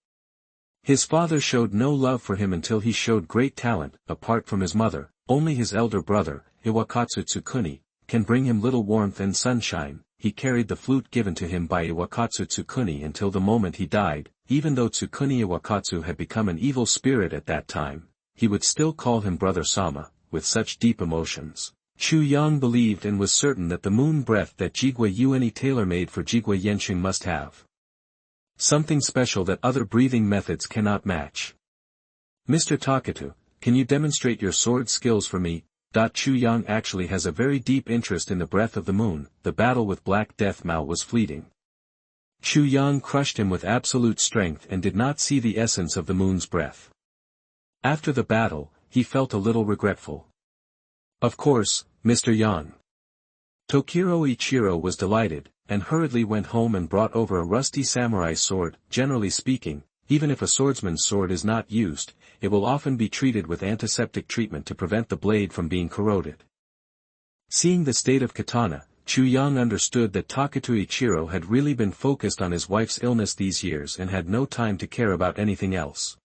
[SPEAKER 1] His father showed no love for him until he showed great talent. Apart from his mother, only his elder brother, Iwakatsu Tsukuni, can bring him little warmth and sunshine. He carried the flute given to him by Iwakatsu Tsukuni until the moment he died. Even though Tsukuni Iwakatsu had become an evil spirit at that time, he would still call him Brother Sama, with such deep emotions. Chu Yang believed and was certain that the moon breath that Jigwa Ueni tailor-made for Jigwa Yenshing must have something special that other breathing methods cannot match. "Mr. Taketo, can you demonstrate your sword skills for me?" Chu Yang actually has a very deep interest in the breath of the moon. The battle with Black Death Mao was fleeting. Chu Yang crushed him with absolute strength and did not see the essence of the moon's breath. After the battle, he felt a little regretful. Of course, Mr. Yang. Tokiro Ichiro was delighted, and hurriedly went home and brought over a rusty samurai sword. Generally speaking, even if a swordsman's sword is not used, it will often be treated with antiseptic treatment to prevent the blade from being corroded. Seeing the state of katana, Chu Yang understood that Taketo Ichiro had really been focused on his wife's illness these years and had no time to care about anything else.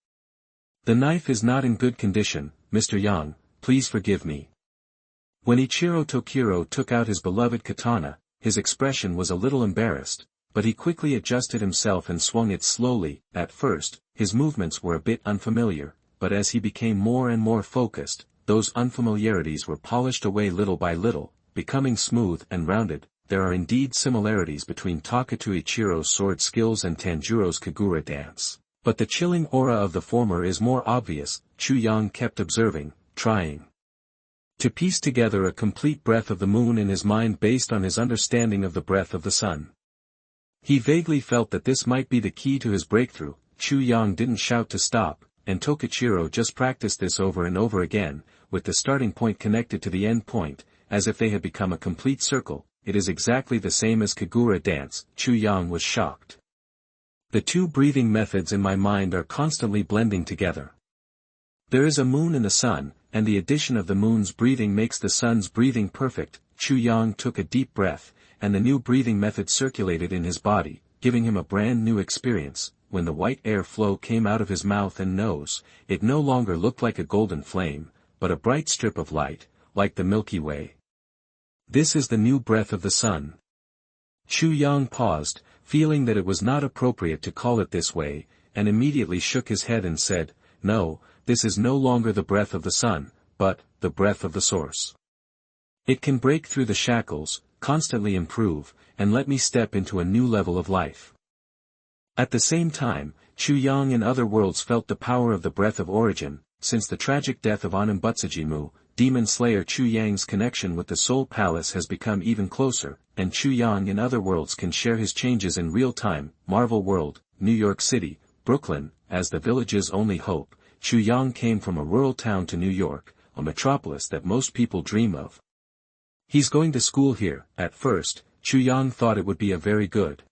[SPEAKER 1] The knife is not in good condition, Mr. Yang, please forgive me. When Ichiro Tokiro took out his beloved katana, his expression was a little embarrassed, but he quickly adjusted himself and swung it slowly. At first, his movements were a bit unfamiliar, but as he became more and more focused, those unfamiliarities were polished away little by little, becoming smooth and rounded. There are indeed similarities between Taketo Ichiro's sword skills and Tanjiro's Kagura dance, but the chilling aura of the former is more obvious. Chu Yang kept observing, trying to piece together a complete breath of the moon in his mind based on his understanding of the breath of the sun. He vaguely felt that this might be the key to his breakthrough. Chu Yang didn't shout to stop, and Tokichiro just practiced this over and over again, with the starting point connected to the end point, as if they had become a complete circle. It is exactly the same as Kagura dance. Chu Yang was shocked. The two breathing methods in my mind are constantly blending together. There is a moon in the sun, and the addition of the moon's breathing makes the sun's breathing perfect. Chu Yang took a deep breath, and the new breathing method circulated in his body, giving him a brand new experience. When the white air flow came out of his mouth and nose, it no longer looked like a golden flame, but a bright strip of light, like the Milky Way. This is the new breath of the sun. Chu Yang paused, feeling that it was not appropriate to call it this way, and immediately shook his head and said, "No, this is no longer the breath of the sun, but the breath of the source. It can break through the shackles, constantly improve, and let me step into a new level of life." At the same time, Chu Yang in other worlds felt the power of the breath of origin. Since the tragic death of Onambutsujimu, Demon Slayer Chu Yang's connection with the Soul Palace has become even closer, and Chu Yang in other worlds can share his changes in real time. Marvel World, New York City, Brooklyn, as the village's only hope, Chu Yang came from a rural town to New York, a metropolis that most people dream of. He's going to school here. At first, Chu Yang thought it would be a very good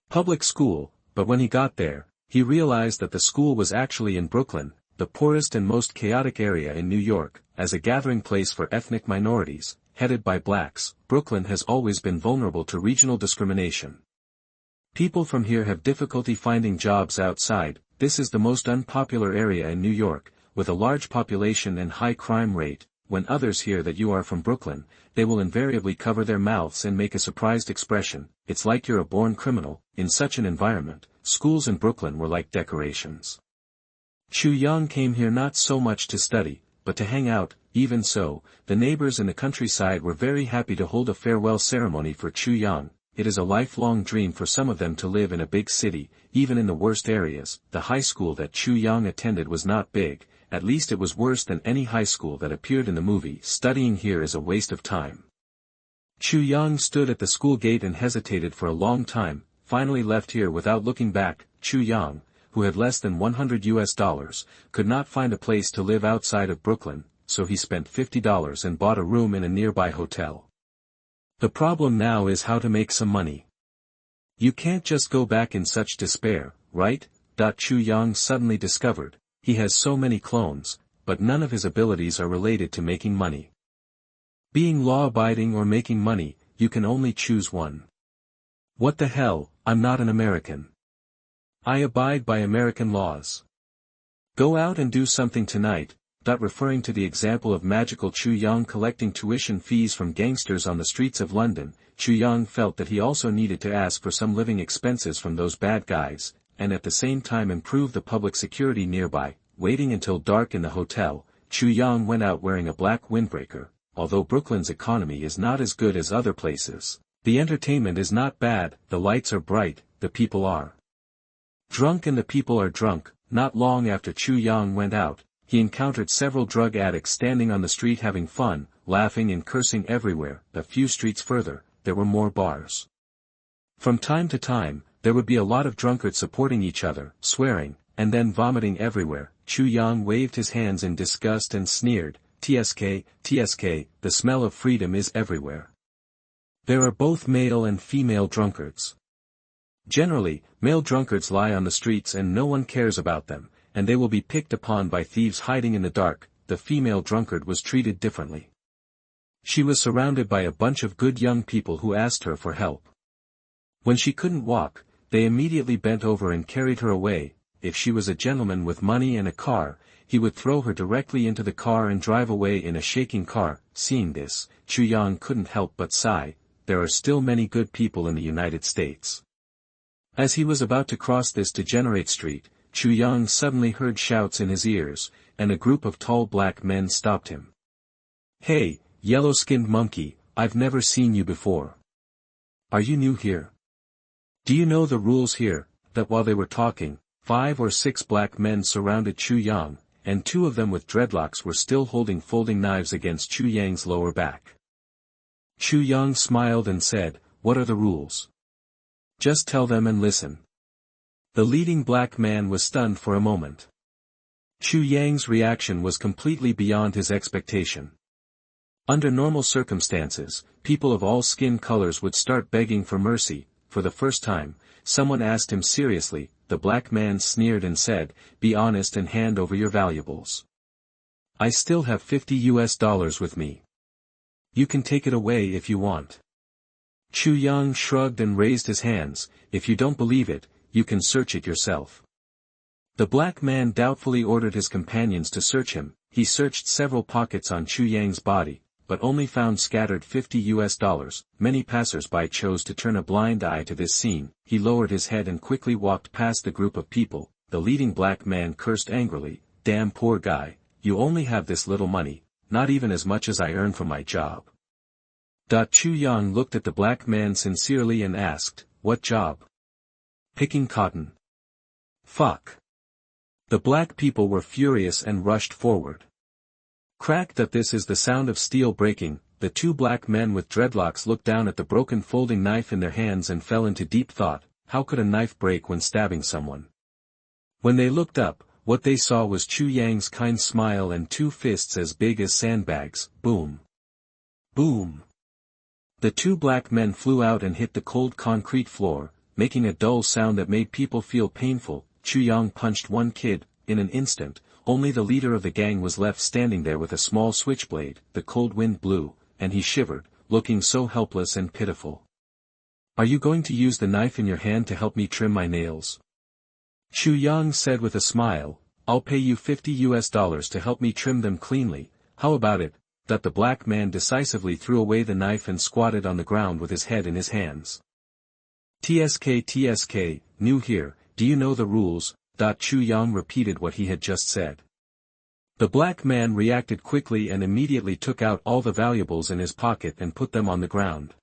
[SPEAKER 1] public school, but when he got there, he realized that the school was actually in Brooklyn, the poorest and most chaotic area in New York. As a gathering place for ethnic minorities, headed by blacks, Brooklyn has always been vulnerable to regional discrimination. People from here have difficulty finding jobs outside. This is the most unpopular area in New York, with a large population and high crime rate. When others hear that you are from Brooklyn, they will invariably cover their mouths and make a surprised expression. It's like you're a born criminal. In such an environment, schools in Brooklyn were like decorations. Chu Yang came here not so much to study, but to hang out. Even so, the neighbors in the countryside were very happy to hold a farewell ceremony for Chu Yang. It is a lifelong dream for some of them to live in a big city, even in the worst areas. The high school that Chu Yang attended was not big, at least it was worse than any high school that appeared in the movie. Studying here is a waste of time. Chu Yang stood at the school gate and hesitated for a long time, finally left here without looking back. Chu Yang, who had less than $100, could not find a place to live outside of Brooklyn, so he spent $50 and bought a room in a nearby hotel. The problem now is how to make some money. You can't just go back in such despair, right? Chu Yang suddenly discovered, he has so many clones, but none of his abilities are related to making money. Being law-abiding or making money, you can only choose one. What the hell, I'm not an American. I abide by American laws. Go out and do something tonight. Referring to the example of magical Chu Yang collecting tuition fees from gangsters on the streets of London, Chu Yang felt that he also needed to ask for some living expenses from those bad guys, and at the same time improve the public security nearby. Waiting until dark in the hotel, Chu Yang went out wearing a black windbreaker. Although Brooklyn's economy is not as good as other places, the entertainment is not bad, the lights are bright, the people are drunk and the people are drunk. Not long after Chu Yang went out, he encountered several drug addicts standing on the street having fun, laughing and cursing everywhere. A few streets further, there were more bars. From time to time, there would be a lot of drunkards supporting each other, swearing, and then vomiting everywhere. Chu Yang waved his hands in disgust and sneered, "TSK, TSK, the smell of freedom is everywhere. There are both male and female drunkards. Generally, male drunkards lie on the streets and no one cares about them, and they will be picked upon by thieves hiding in the dark. The female drunkard was treated differently. She was surrounded by a bunch of good young people who asked her for help. When she couldn't walk, they immediately bent over and carried her away. If she was a gentleman with money and a car, he would throw her directly into the car and drive away in a shaking car." Seeing this, Chu Yang couldn't help but sigh. There are still many good people in the United States. As he was about to cross this degenerate street, Chu Yang suddenly heard shouts in his ears, and a group of tall black men stopped him. "Hey, yellow-skinned monkey, I've never seen you before. Are you new here? Do you know the rules here?" That while they were talking, 5 or 6 black men surrounded Chu Yang, and 2 of them with dreadlocks were still holding folding knives against Chu Yang's lower back. Chu Yang smiled and said, "What are the rules? Just tell them and listen." The leading black man was stunned for a moment. Chu Yang's reaction was completely beyond his expectation. Under normal circumstances, people of all skin colors would start begging for mercy. For the first time, someone asked him seriously. The black man sneered and said, "Be honest and hand over your valuables. I still have $50 with me. You can take it away if you want." Chu Yang shrugged and raised his hands. "If you don't believe it, you can search it yourself." The black man doubtfully ordered his companions to search him. He searched several pockets on Chu Yang's body, but only found scattered $50. Many passers-by chose to turn a blind eye to this scene. He lowered his head and quickly walked past the group of people. The leading black man cursed angrily, "Damn poor guy, you only have this little money, not even as much as I earn from my job." Chu Yang looked at the black man sincerely and asked, "What job?" "Picking cotton." "Fuck." The black people were furious and rushed forward. Crack! That this is the sound of steel breaking. The 2 black men with dreadlocks looked down at the broken folding knife in their hands and fell into deep thought. How could a knife break when stabbing someone? When they looked up, what they saw was Chu Yang's kind smile and 2 fists as big as sandbags. Boom. Boom. The 2 black men flew out and hit the cold concrete floor, making a dull sound that made people feel painful. Chu Yang punched one kid. In an instant, only the leader of the gang was left standing there with a small switchblade. The cold wind blew, and he shivered, looking so helpless and pitiful. "Are you going to use the knife in your hand to help me trim my nails?" Chu Yang said with a smile, "I'll pay you $50 to help me trim them cleanly. How about it?" That the black man decisively threw away the knife and squatted on the ground with his head in his hands. "TSK, TSK, new here, do you know the rules?" Chu Yang repeated what he had just said. The black man reacted quickly and immediately took out all the valuables in his pocket and put them on the ground.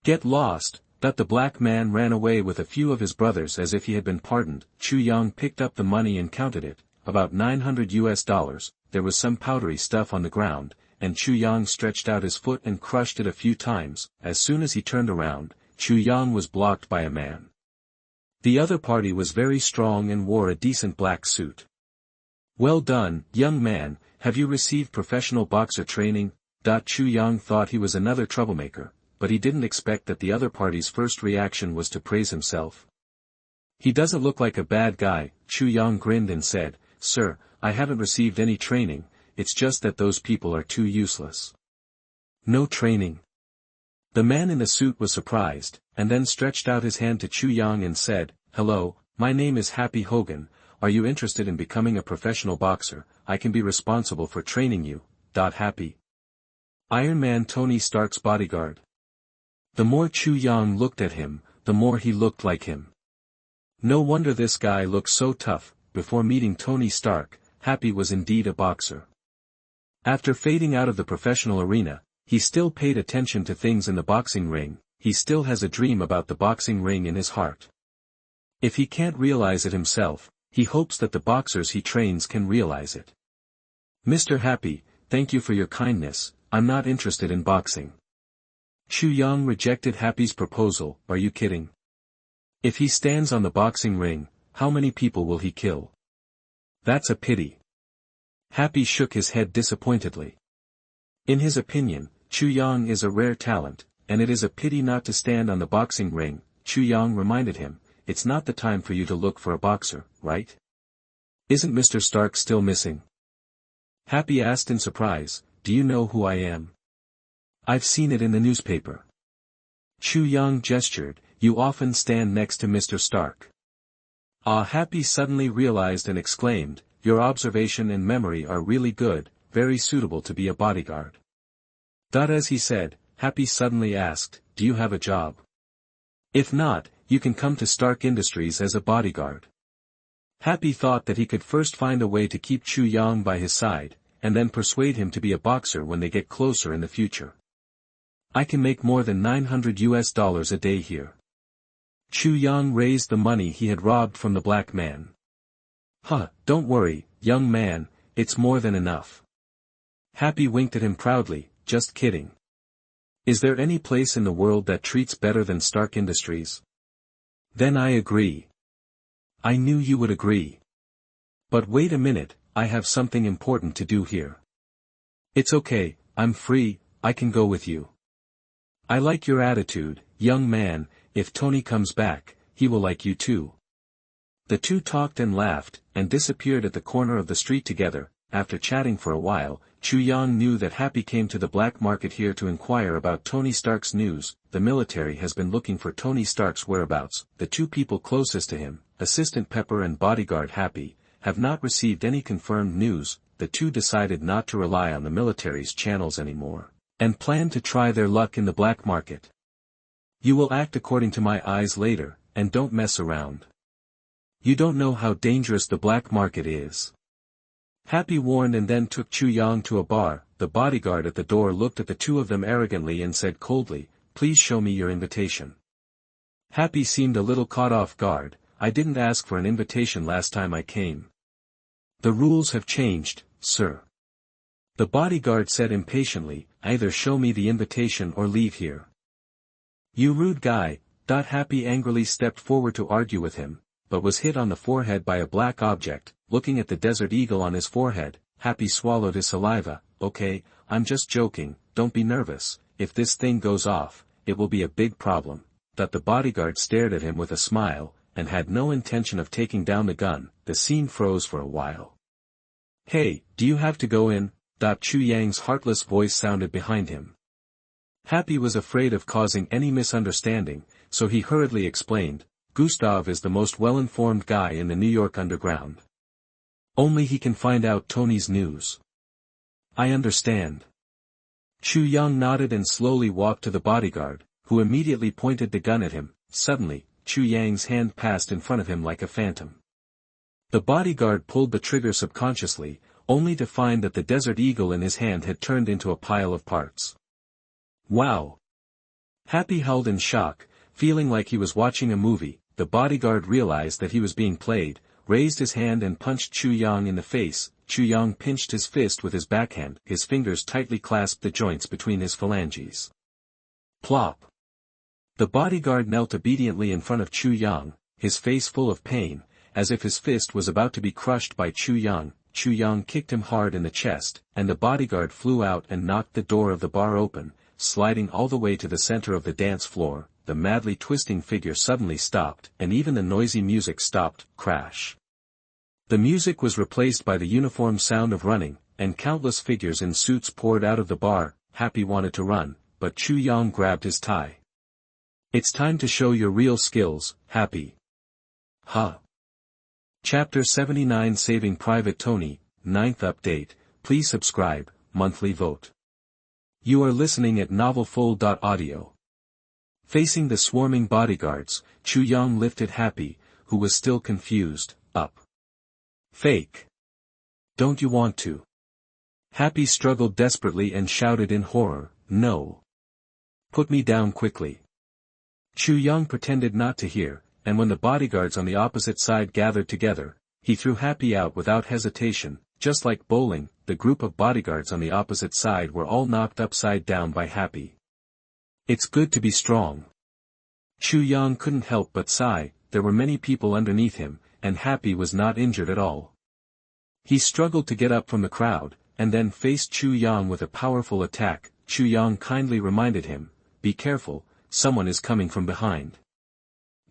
[SPEAKER 1] "Get lost!" The black man ran away with a few of his brothers as if he had been pardoned. Chu Yang picked up the money and counted it, about $900. There was some powdery stuff on the ground, and Chu Yang stretched out his foot and crushed it a few times. As soon as he turned around, Chu Yang was blocked by a man. The other party was very strong and wore a decent black suit. "Well done, young man, have you received professional boxer training?" Chu Yang thought he was another troublemaker, but he didn't expect that the other party's first reaction was to praise himself. "He doesn't look like a bad guy." Chu Yang grinned and said, "Sir, I haven't received any training, it's just that those people are too useless." "No training?" The man in the suit was surprised, and then stretched out his hand to Chu Yang and said, "Hello, my name is Happy Hogan. Are you interested in becoming a professional boxer? I can be responsible for training you." Happy. Iron Man Tony Stark's bodyguard. The more Chu Yang looked at him, the more he looked like him. No wonder this guy looked so tough. Before meeting Tony Stark, Happy was indeed a boxer. After fading out of the professional arena, he still paid attention to things in the boxing ring. He still has a dream about the boxing ring in his heart. If he can't realize it himself, he hopes that the boxers he trains can realize it. "Mr. Happy, thank you for your kindness, I'm not interested in boxing." Chu Yang rejected Happy's proposal. "Are you kidding? If he stands on the boxing ring, how many people will he kill? That's a pity. Happy shook his head disappointedly. In his opinion, Chu Yang is a rare talent, and it is a pity not to stand on the boxing ring. Chu Yang reminded him, it's not the time for you to look for a boxer, right? Isn't Mr. Stark still missing? Happy asked in surprise, do you know who I am? I've seen it in the newspaper. Chu Yang gestured, you often stand next to Mr. Stark. Happy suddenly realized and exclaimed, your observation and memory are really good, very suitable to be a bodyguard. As he said, Happy suddenly asked, do you have a job? If not, you can come to Stark Industries as a bodyguard. Happy thought that he could first find a way to keep Chu Yang by his side, and then persuade him to be a boxer when they get closer in the future. I can make more than $900 a day here. Chu Yang raised the money he had robbed from the black man. Don't worry, young man, it's more than enough. Happy winked at him proudly, just kidding. Is there any place in the world that treats better than Stark Industries? Then I agree. I knew you would agree. But wait a minute, I have something important to do here. It's okay, I'm free, I can go with you. I like your attitude, young man, if Tony comes back, he will like you too. The two talked and laughed, and disappeared at the corner of the street together. After chatting for a while, Chu Yang knew that Happy came to the black market here to inquire about Tony Stark's news. The military has been looking for Tony Stark's whereabouts. The two people closest to him, Assistant Pepper and bodyguard Happy, have not received any confirmed news. The two decided not to rely on the military's channels anymore, and plan to try their luck in the black market. You will act according to my eyes later, and don't mess around. You don't know how dangerous the black market is. Happy warned and then took Chu Yang to a bar. The bodyguard at the door looked at the two of them arrogantly and said coldly, please show me your invitation. Happy seemed a little caught off guard, I didn't ask for an invitation last time I came. The rules have changed, sir. The bodyguard said impatiently, either show me the invitation or leave here. You rude guy. Happy angrily stepped forward to argue with him, but was hit on the forehead by a black object. Looking at the desert eagle on his forehead, Happy swallowed his saliva. Okay, I'm just joking, don't be nervous, if this thing goes off, it will be a big problem. The bodyguard stared at him with a smile, and had no intention of taking down the gun. The scene froze for a while. Hey, do you have to go in? Chu Yang's heartless voice sounded behind him. Happy was afraid of causing any misunderstanding, so he hurriedly explained, Gustav is the most well-informed guy in the New York underground. Only he can find out Tony's news. I understand. Chu Yang nodded and slowly walked to the bodyguard, who immediately pointed the gun at him. Suddenly, Chu Yang's hand passed in front of him like a phantom. The bodyguard pulled the trigger subconsciously, only to find that the desert eagle in his hand had turned into a pile of parts. Wow! Happy held in shock, feeling like he was watching a movie. The bodyguard realized that he was being played, raised his hand and punched Chu Yang in the face. Chu Yang pinched his fist with his backhand, his fingers tightly clasped the joints between his phalanges. Plop! The bodyguard knelt obediently in front of Chu Yang, his face full of pain, as if his fist was about to be crushed by Chu Yang. Chu Yang kicked him hard in the chest, and the bodyguard flew out and knocked the door of the bar open, sliding all the way to the center of the dance floor. The madly twisting figure suddenly stopped, and even the noisy music stopped. Crash. The music was replaced by the uniform sound of running, and countless figures in suits poured out of the bar. Happy wanted to run, but Chu Yang grabbed his tie. It's time to show your real skills, Happy. Chapter 79 Saving Private Tony, 9th update. Please subscribe, monthly vote. You are listening at novelfull.audio. Facing the swarming bodyguards, Chu Yang lifted Happy, who was still confused, up. Fake. Don't you want to? Happy struggled desperately and shouted in horror, no. Put me down quickly. Chu Yang pretended not to hear, and when the bodyguards on the opposite side gathered together, he threw Happy out without hesitation. Just like bowling, the group of bodyguards on the opposite side were all knocked upside down by Happy. It's good to be strong. Chu Yang couldn't help but sigh. there were many people underneath him, and Happy was not injured at all. He struggled to get up from the crowd, and then faced Chu Yang with a powerful attack. Chu Yang kindly reminded him, "Be careful, someone is coming from behind."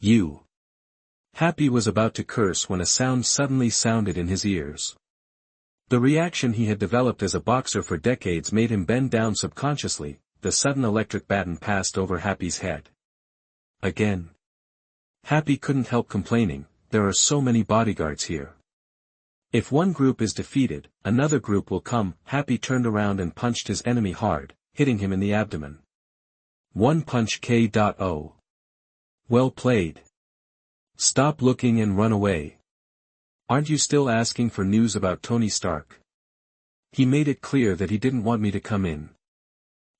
[SPEAKER 1] You. Happy was about to curse when a sound suddenly sounded in his ears. The reaction he had developed as a boxer for decades made him bend down subconsciously. The sudden electric baton passed over Happy's head. Again. Happy couldn't help complaining, "There are so many bodyguards here. If one group is defeated, another group will come." Happy turned around and punched his enemy hard, hitting him in the abdomen. One punch KO. Well played. Stop looking and run away. Aren't you still asking for news about Tony Stark? He made it clear that he didn't want me to come in.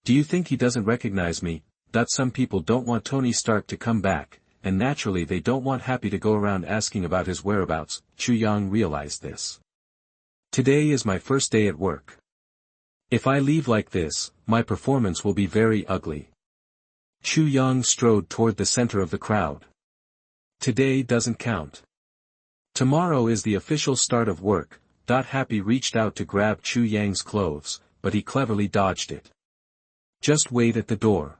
[SPEAKER 1] Do you think he doesn't recognize me? That some people don't want Tony Stark to come back, and naturally they don't want Happy to go around asking about his whereabouts. Chu Yang realized this. Today is my first day at work. If I leave like this, my performance will be very ugly. Chu Yang strode toward the center of the crowd. Today doesn't count. Tomorrow is the official start of work. Happy reached out to grab Chu Yang's clothes, but he cleverly dodged it. Just wait at the door.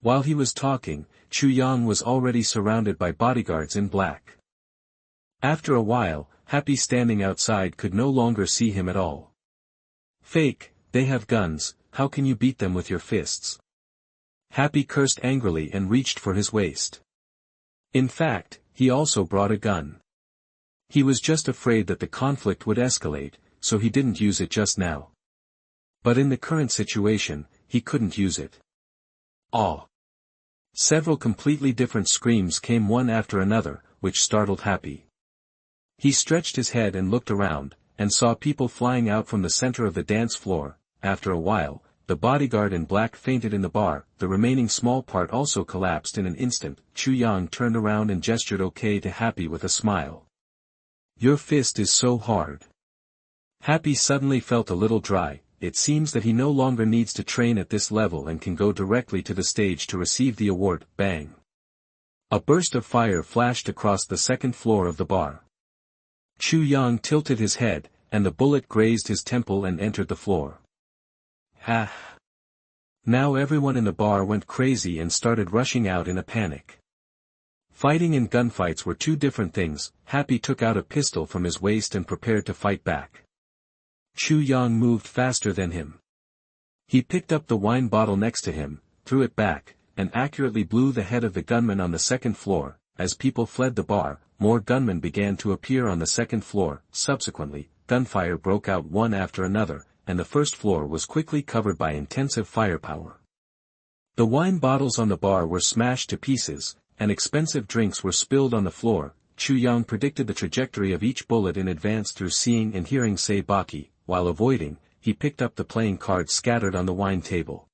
[SPEAKER 1] While he was talking, Chu Yang was already surrounded by bodyguards in black. After a while, Happy standing outside could no longer see him at all. Fake, they have guns, how can you beat them with your fists? Happy cursed angrily and reached for his waist. In fact, he also brought a gun. He was just afraid that the conflict would escalate, so he didn't use it just now. But in the current situation, he couldn't use it. Aw! Several completely different screams came one after another, which startled Happy. He stretched his head and looked around, and saw people flying out from the center of the dance floor. After a while, the bodyguard in black fainted in the bar. The remaining small part also collapsed in an instant. Chu Yang turned around and gestured okay to Happy with a smile. Your fist is so hard. Happy suddenly felt a little dry. It seems that he no longer needs to train at this level and can go directly to the stage to receive the award. Bang! A burst of fire flashed across the second floor of the bar. Chu Yang tilted his head, and the bullet grazed his temple and entered the floor. Ha! Now everyone in the bar went crazy and started rushing out in a panic. Fighting and gunfights were two different things. Happy took out a pistol from his waist and prepared to fight back. Chu Yang moved faster than him. He picked up the wine bottle next to him, threw it back, and accurately blew the head of the gunman on the second floor. As people fled the bar, more gunmen began to appear on the second floor. Subsequently, gunfire broke out one after another, and the first floor was quickly covered by intensive firepower. The wine bottles on the bar were smashed to pieces, and expensive drinks were spilled on the floor. Chu Yang predicted the trajectory of each bullet in advance through seeing and hearing Seibaki. While avoiding, he picked up the playing cards scattered on the wine table.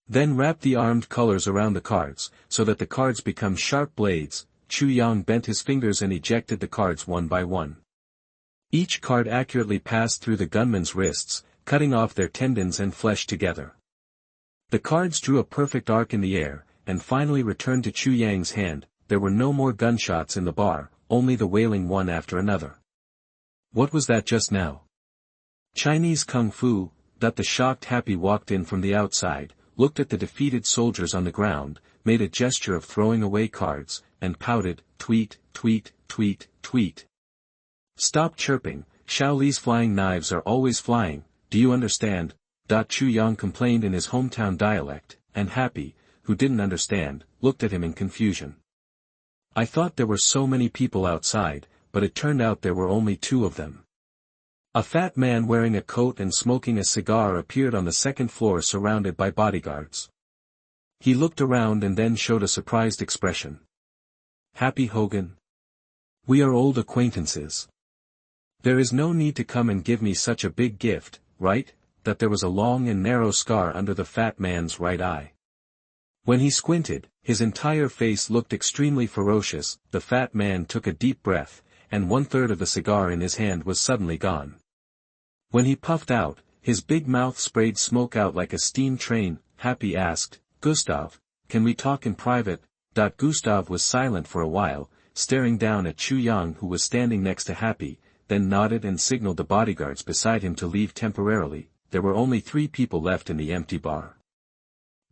[SPEAKER 1] Then wrapped the armed colors around the cards, so that the cards become sharp blades. Chu Yang bent his fingers and ejected the cards one by one. Each card accurately passed through the gunmen's wrists, cutting off their tendons and flesh together. The cards drew a perfect arc in the air, and finally returned to Chu Yang's hand. There were no more gunshots in the bar, only the wailing one after another. What was that just now? Chinese Kung Fu. The shocked Happy walked in from the outside, looked at the defeated soldiers on the ground, made a gesture of throwing away cards, and pouted, tweet, tweet, tweet, tweet. Stop chirping, Shaoli's flying knives are always flying, do you understand? Chu Yang complained in his hometown dialect, and Happy, who didn't understand, looked at him in confusion. I thought there were so many people outside, but it turned out there were only two of them. A fat man wearing a coat and smoking a cigar appeared on the second floor surrounded by bodyguards. He looked around and then showed a surprised expression. Happy Hogan? We are old acquaintances. There is no need to come and give me such a big gift, right? There was a long and narrow scar under the fat man's right eye. When he squinted, his entire face looked extremely ferocious. The fat man took a deep breath, and 1/3 of the cigar in his hand was suddenly gone. When he puffed out, his big mouth sprayed smoke out like a steam train. Happy asked, Gustav, can we talk in private? Gustav was silent for a while, staring down at Chu Yang who was standing next to Happy, then nodded and signaled the bodyguards beside him to leave temporarily. There were only 3 people left in the empty bar.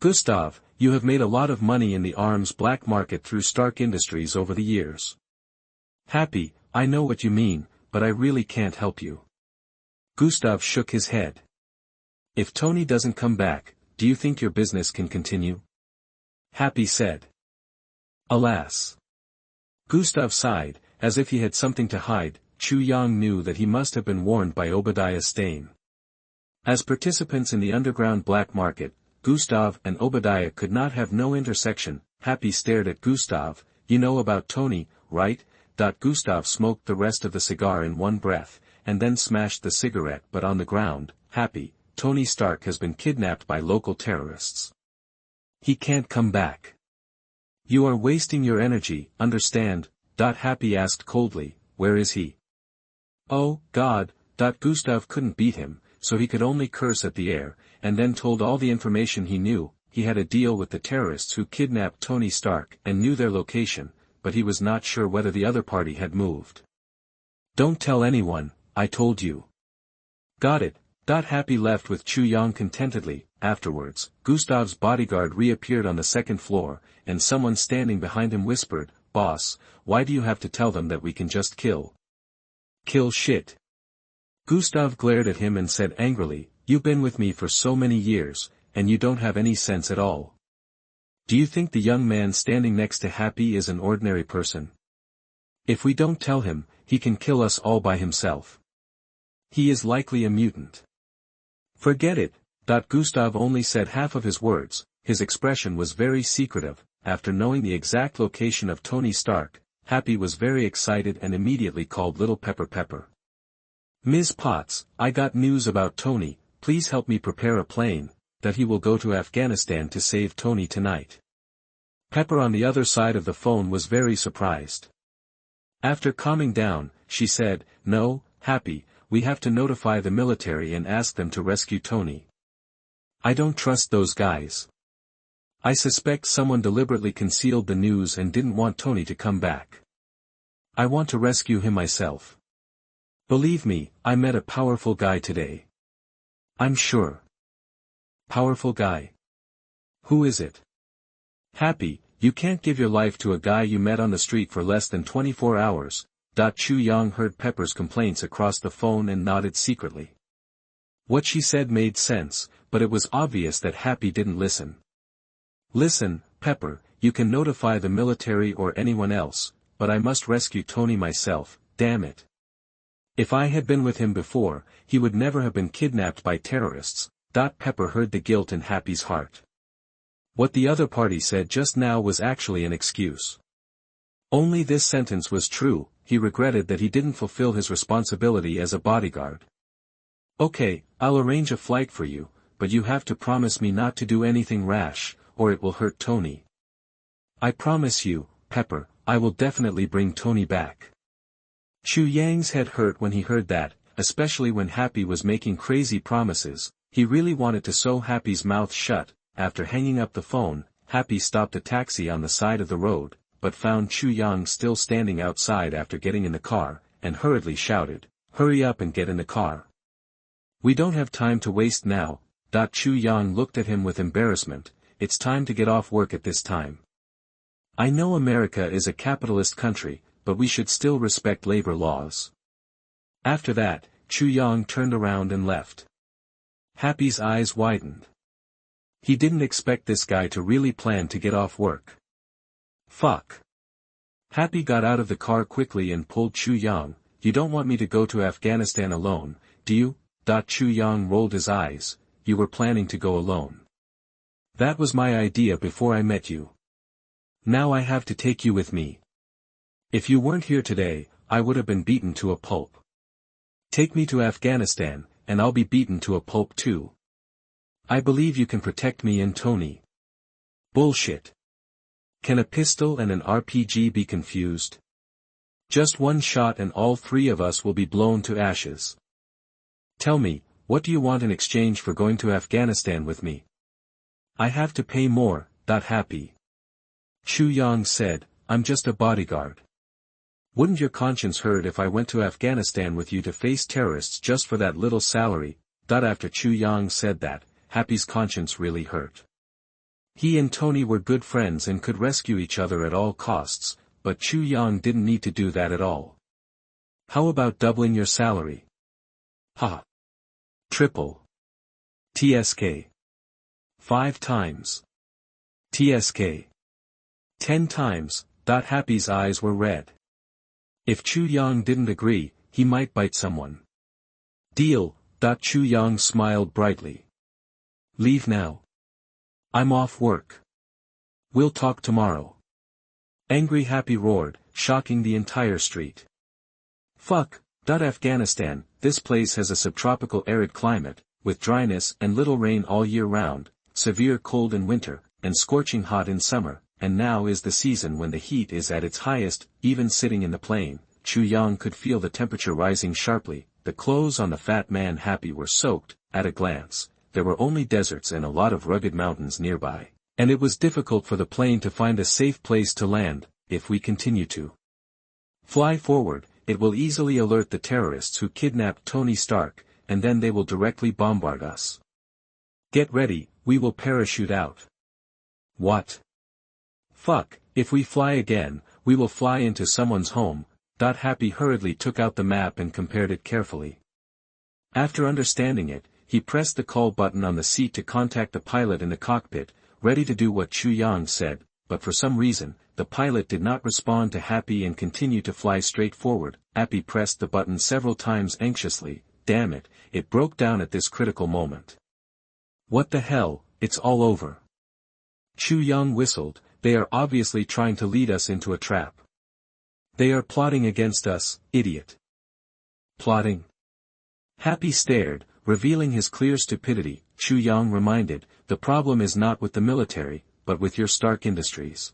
[SPEAKER 1] Gustav, you have made a lot of money in the arms black market through Stark Industries over the years. Happy, I know what you mean, but I really can't help you. Gustav shook his head. If Tony doesn't come back, do you think your business can continue? Happy said. Alas. Gustav sighed, as if he had something to hide. Chu Yang knew that he must have been warned by Obadiah Stane. As participants in the underground black market, Gustav and Obadiah could not have no intersection. Happy stared at Gustav. You know about Tony, right? Gustav smoked the rest of the cigar in one breath, and then smashed the cigarette but on the ground. Happy, Tony Stark has been kidnapped by local terrorists. He can't come back. You are wasting your energy, understand? Happy asked coldly, where is he? Oh, God, Gustav couldn't beat him, so he could only curse at the air, and then told all the information he knew. He had a deal with the terrorists who kidnapped Tony Stark and knew their location, but he was not sure whether the other party had moved. Don't tell anyone, I told you. Got it. Happy left with Chu Yang contentedly. Afterwards, Gustav's bodyguard reappeared on the 2nd floor, and someone standing behind him whispered, Boss, why do you have to tell them that we can just kill? Kill shit. Gustav glared at him and said angrily, You've been with me for so many years, and you don't have any sense at all. Do you think the young man standing next to Happy is an ordinary person? If we don't tell him, he can kill us all by himself. He is likely a mutant. Forget it. Gustav only said half of his words. His expression was very secretive. After knowing the exact location of Tony Stark, Happy was very excited and immediately called Little Pepper. Ms. Potts, I got news about Tony. Please help me prepare a plane, that he will go to Afghanistan to save Tony tonight. Pepper on the other side of the phone was very surprised. After calming down, she said, No, Happy, we have to notify the military and ask them to rescue Tony. I don't trust those guys. I suspect someone deliberately concealed the news and didn't want Tony to come back. I want to rescue him myself. Believe me, I met a powerful guy today. I'm sure. Powerful guy? Who is it? Happy, you can't give your life to a guy you met on the street for less than 24 hours. Chu Yang heard Pepper's complaints across the phone and nodded secretly. What she said made sense, but it was obvious that Happy didn't listen. Listen, Pepper, you can notify the military or anyone else, but I must rescue Tony myself, damn it. If I had been with him before, he would never have been kidnapped by terrorists. Pepper heard the guilt in Happy's heart. What the other party said just now was actually an excuse. Only this sentence was true. He regretted that he didn't fulfill his responsibility as a bodyguard. Okay, I'll arrange a flight for you, but you have to promise me not to do anything rash, or it will hurt Tony. I promise you, Pepper, I will definitely bring Tony back. Chu Yang's head hurt when he heard that, especially when Happy was making crazy promises. He really wanted to sew Happy's mouth shut. After hanging up the phone, Happy stopped a taxi on the side of the road, but found Chu Yang still standing outside after getting in the car, and hurriedly shouted, Hurry up and get in the car. We don't have time to waste now. Chu Yang looked at him with embarrassment. It's time to get off work at this time. I know America is a capitalist country, but we should still respect labor laws. After that, Chu Yang turned around and left. Happy's eyes widened. He didn't expect this guy to really plan to get off work. Fuck. Happy got out of the car quickly and pulled Chu Yang. You don't want me to go to Afghanistan alone, do you? Chu Yang rolled his eyes. You were planning to go alone. That was my idea before I met you. Now I have to take you with me. If you weren't here today, I would have been beaten to a pulp. Take me to Afghanistan, and I'll be beaten to a pulp too. I believe you can protect me and Tony. Bullshit. Can a pistol and an RPG be confused? Just one shot and all 3 of us will be blown to ashes. Tell me, what do you want in exchange for going to Afghanistan with me? I have to pay more. Happy. Chu Yang said, I'm just a bodyguard. Wouldn't your conscience hurt if I went to Afghanistan with you to face terrorists just for that little salary? After Chu Yang said that, Happy's conscience really hurt. He and Tony were good friends and could rescue each other at all costs, but Chu Yang didn't need to do that at all. How about doubling your salary? Ha! Triple. TSK. 5 times. TSK. 10 times. Happy's eyes were red. If Chu Yang didn't agree, he might bite someone. Deal. Chu Yang smiled brightly. Leave now. I'm off work. We'll talk tomorrow. Angry Happy roared, shocking the entire street. Fuck. Afghanistan, this place has a subtropical arid climate, with dryness and little rain all year round, severe cold in winter, and scorching hot in summer, and now is the season when the heat is at its highest. Even sitting in the plane, Chu Yang could feel the temperature rising sharply. The clothes on the fat man Happy were soaked. At a glance, there were only deserts and a lot of rugged mountains nearby, and it was difficult for the plane to find a safe place to land. If we continue to fly forward, it will easily alert the terrorists who kidnapped Tony Stark, and then they will directly bombard us. Get ready, we will parachute out. What? Fuck, if we fly again, we will fly into someone's home. Happy hurriedly took out the map and compared it carefully. After understanding it, he pressed the call button on the seat to contact the pilot in the cockpit, ready to do what Chu Yang said, but for some reason, the pilot did not respond to Happy and continued to fly straight forward. Happy pressed the button several times anxiously. Damn it, it broke down at this critical moment. What the hell, it's all over. Chu Yang whistled, they are obviously trying to lead us into a trap. They are plotting against us, idiot. Plotting? Happy stared, revealing his clear stupidity. Chu Yang reminded, the problem is not with the military, but with your Stark Industries.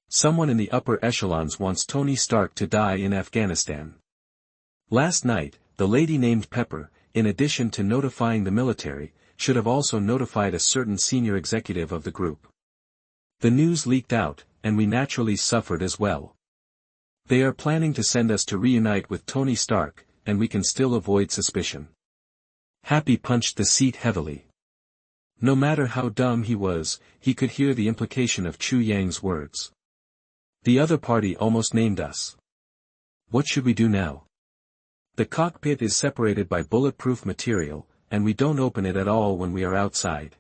[SPEAKER 1] Someone in the upper echelons wants Tony Stark to die in Afghanistan. Last night, the lady named Pepper, in addition to notifying the military, should have also notified a certain senior executive of the group. The news leaked out, and we naturally suffered as well. They are planning to send us to reunite with Tony Stark, and we can still avoid suspicion. Happy punched the seat heavily. No matter how dumb he was, he could hear the implication of Chu Yang's words. The other party almost named us. What should we do now? The cockpit is separated by bulletproof material, and we don't open it at all when we are outside.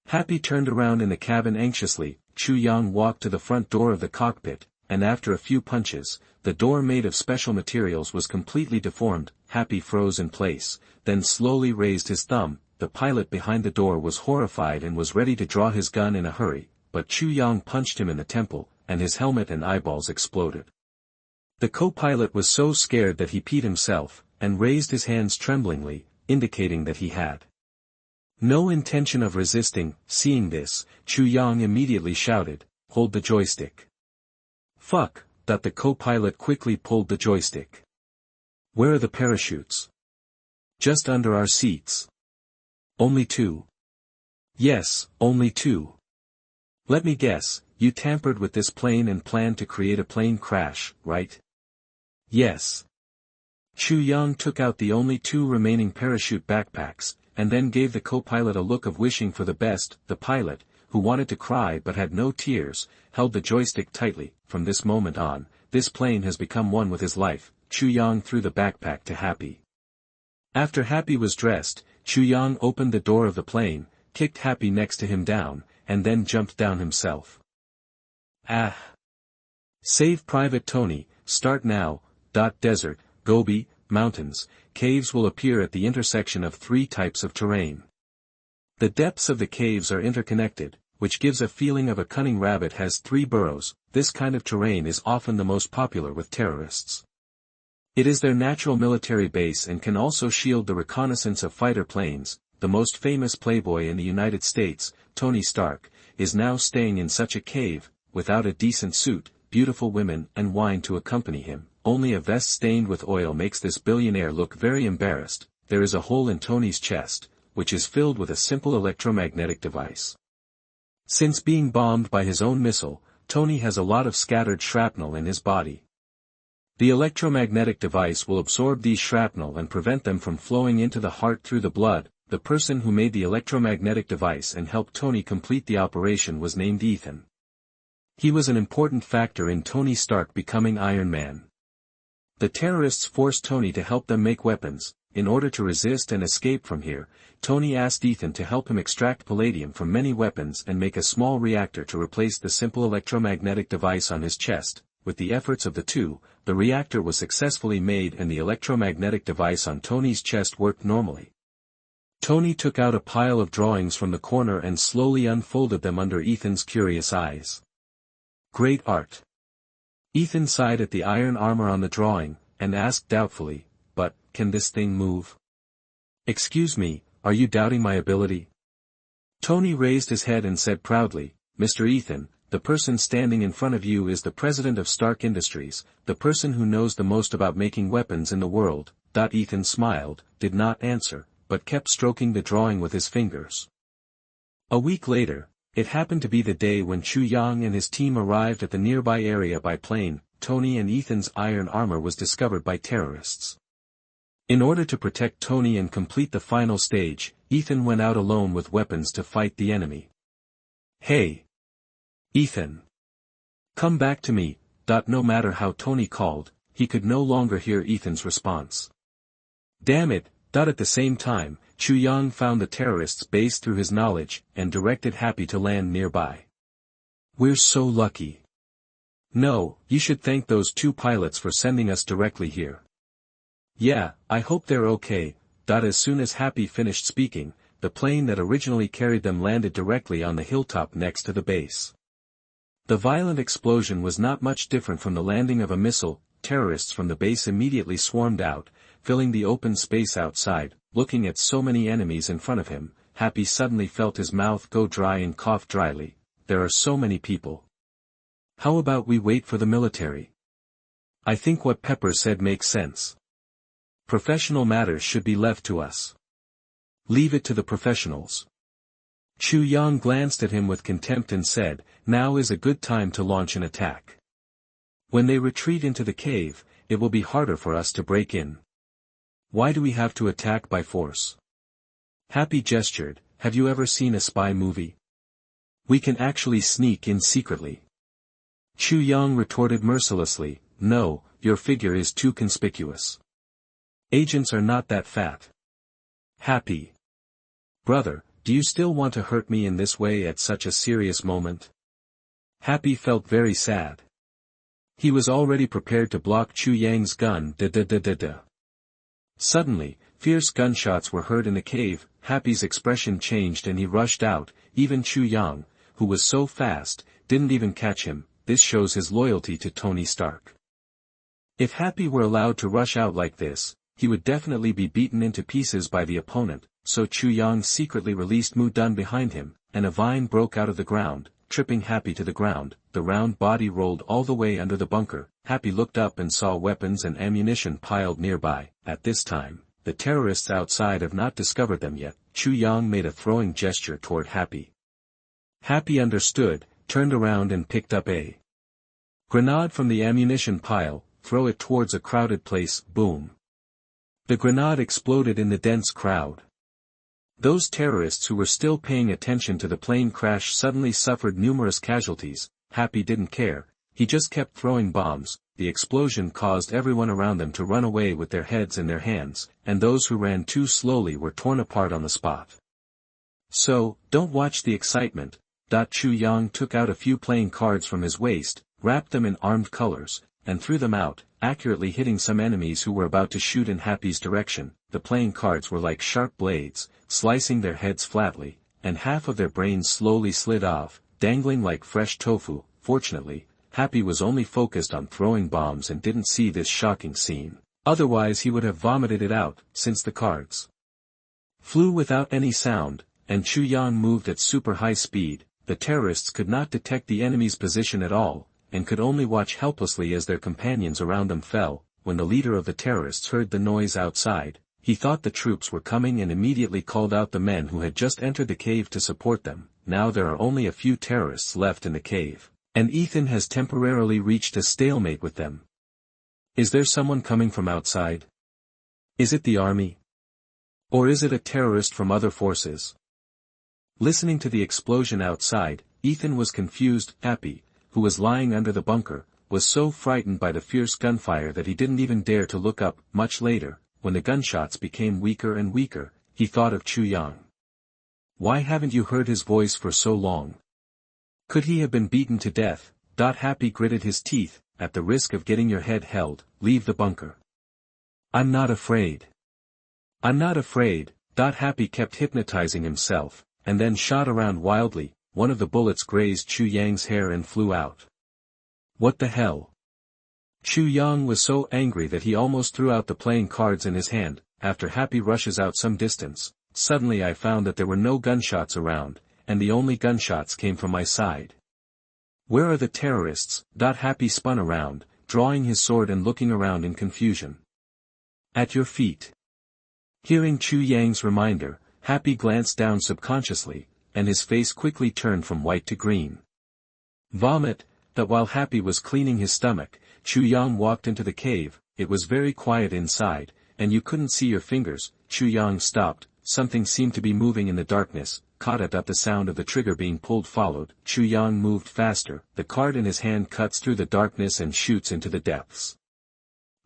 [SPEAKER 1] Happy turned around in the cabin anxiously. Chu Yang walked to the front door of the cockpit, and after a few punches, the door made of special materials was completely deformed. Happy froze in place, then slowly raised his thumb. The pilot behind the door was horrified and was ready to draw his gun in a hurry, but Chu Yang punched him in the temple, and his helmet and eyeballs exploded. The co-pilot was so scared that he peed himself, and raised his hands tremblingly, indicating that he had no intention of resisting. Seeing this, Chu Yang immediately shouted, "Hold the joystick." Fuck, that the co-pilot quickly pulled the joystick. Where are the parachutes? Just under our seats. Only 2. Yes, only 2. Let me guess, you tampered with this plane and planned to create a plane crash, right? Yes. Chu Yang took out the only 2 remaining parachute backpacks, and then gave the co-pilot a look of wishing for the best. The pilot, who wanted to cry but had no tears, held the joystick tightly. From this moment on, this plane has become one with his life. Chu Yang threw the backpack to Happy. After Happy was dressed, Chu Yang opened the door of the plane, kicked Happy next to him down, and then jumped down himself. Ah! Save Private Tony, start now. Desert, Gobi, mountains, caves will appear at the intersection of 3 types of terrain. The depths of the caves are interconnected, which gives a feeling of a cunning rabbit has 3 burrows. This kind of terrain is often the most popular with terrorists. It is their natural military base and can also shield the reconnaissance of fighter planes. The most famous playboy in the United States, Tony Stark, is now staying in such a cave, without a decent suit, beautiful women and wine to accompany him. Only a vest stained with oil makes this billionaire look very embarrassed. There is a hole in Tony's chest, which is filled with a simple electromagnetic device. Since being bombed by his own missile, Tony has a lot of scattered shrapnel in his body. The electromagnetic device will absorb these shrapnel and prevent them from flowing into the heart through the blood. The person who made the electromagnetic device and helped Tony complete the operation was named Ethan. He was an important factor in Tony Stark becoming Iron Man. The terrorists forced Tony to help them make weapons. In order to resist and escape from here, Tony asked Ethan to help him extract palladium from many weapons and make a small reactor to replace the simple electromagnetic device on his chest. With the efforts of the two, the reactor was successfully made and the electromagnetic device on Tony's chest worked normally. Tony took out a pile of drawings from the corner and slowly unfolded them under Ethan's curious eyes. Great art. Ethan sighed at the iron armor on the drawing, and asked doubtfully, "But, can this thing move?" "Excuse me, are you doubting my ability?" Tony raised his head and said proudly, "Mr. Ethan, the person standing in front of you is the president of Stark Industries, the person who knows the most about making weapons in the world." Ethan smiled, did not answer, but kept stroking the drawing with his fingers. A week later, it happened to be the day when Chu Yang and his team arrived at the nearby area by plane. Tony and Ethan's iron armor was discovered by terrorists. In order to protect Tony and complete the final stage, Ethan went out alone with weapons to fight the enemy. "Hey! Ethan! Come back to me." No matter how Tony called, he could no longer hear Ethan's response. "Damn it!" At the same time, Chu Yang found the terrorists' base through his knowledge, and directed Happy to land nearby. "We're so lucky." "No, you should thank those two pilots for sending us directly here." "Yeah, I hope they're okay." As soon as Happy finished speaking, the plane that originally carried them landed directly on the hilltop next to the base. The violent explosion was not much different from the landing of a missile. Terrorists from the base immediately swarmed out, filling the open space outside. Looking at so many enemies in front of him, Happy suddenly felt his mouth go dry and coughed dryly. There are so many people. How about we wait for the military? I think what Pepper said makes sense. Professional matters should be left to us. Leave it to the professionals. Chu Yang glanced at him with contempt and said, "Now is a good time to launch an attack. When they retreat into the cave, it will be harder for us to break in. Why do we have to attack by force?" Happy gestured, "Have you ever seen a spy movie? We can actually sneak in secretly." Chu Yang retorted mercilessly, "No, your figure is too conspicuous. Agents are not that fat." Happy. "Brother, do you still want to hurt me in this way at such a serious moment?" Happy felt very sad. He was already prepared to block Chu Yang's gun. Suddenly, fierce gunshots were heard in the cave. Happy's expression changed and he rushed out. Even Chu Yang, who was so fast, didn't even catch him. This shows his loyalty to Tony Stark. If Happy were allowed to rush out like this, he would definitely be beaten into pieces by the opponent. So Chu Yang secretly released Mu Dun behind him, and a vine broke out of the ground, tripping Happy to the ground. The round body rolled all the way under the bunker. Happy looked up and saw weapons and ammunition piled nearby. At this time, the terrorists outside have not discovered them yet. Chu Yang made a throwing gesture toward Happy. Happy understood, turned around and picked up a grenade from the ammunition pile. Throw it towards a crowded place. Boom. The grenade exploded in the dense crowd. Those terrorists who were still paying attention to the plane crash suddenly suffered numerous casualties. Happy didn't care, he just kept throwing bombs. The explosion caused everyone around them to run away with their heads in their hands, and those who ran too slowly were torn apart on the spot. So, don't watch the excitement. Chu Yang took out a few playing cards from his waist, wrapped them in armed colors, and threw them out, accurately hitting some enemies who were about to shoot in Happy's direction. The playing cards were like sharp blades, slicing their heads flatly, and half of their brains slowly slid off, dangling like fresh tofu. Fortunately, Happy was only focused on throwing bombs and didn't see this shocking scene. Otherwise he would have vomited it out, since the cards flew without any sound, and Chu Yang moved at super high speed. The terrorists could not detect the enemy's position at all, and could only watch helplessly as their companions around them fell. When the leader of the terrorists heard the noise outside, he thought the troops were coming and immediately called out the men who had just entered the cave to support them. Now there are only a few terrorists left in the cave. And Ethan has temporarily reached a stalemate with them. Is there someone coming from outside? Is it the army? Or is it a terrorist from other forces? Listening to the explosion outside, Ethan was confused. Happy, who was lying under the bunker, was so frightened by the fierce gunfire that he didn't even dare to look up. Much later, when the gunshots became weaker and weaker, he thought of Chu Yang. Why haven't you heard his voice for so long? Could he have been beaten to death? Happy gritted his teeth. At the risk of getting your head held, leave the bunker. I'm not afraid. I'm not afraid. Happy kept hypnotizing himself, and then shot around wildly. One of the bullets grazed Chu Yang's hair and flew out. What the hell? Chu Yang was so angry that he almost threw out the playing cards in his hand. After Happy rushes out some distance, suddenly I found that there were no gunshots around, and the only gunshots came from my side. Where are the terrorists? Happy spun around, drawing his sword and looking around in confusion. At your feet. Hearing Chu Yang's reminder, Happy glanced down subconsciously, and his face quickly turned from white to green. Vomit. That while Happy was cleaning his stomach, Chu Yang walked into the cave. It was very quiet inside, and you couldn't see your fingers. Chu Yang stopped. Something seemed to be moving in the darkness. Caught at the sound of the trigger being pulled followed. Chu Yang moved faster. The card in his hand cuts through the darkness and shoots into the depths.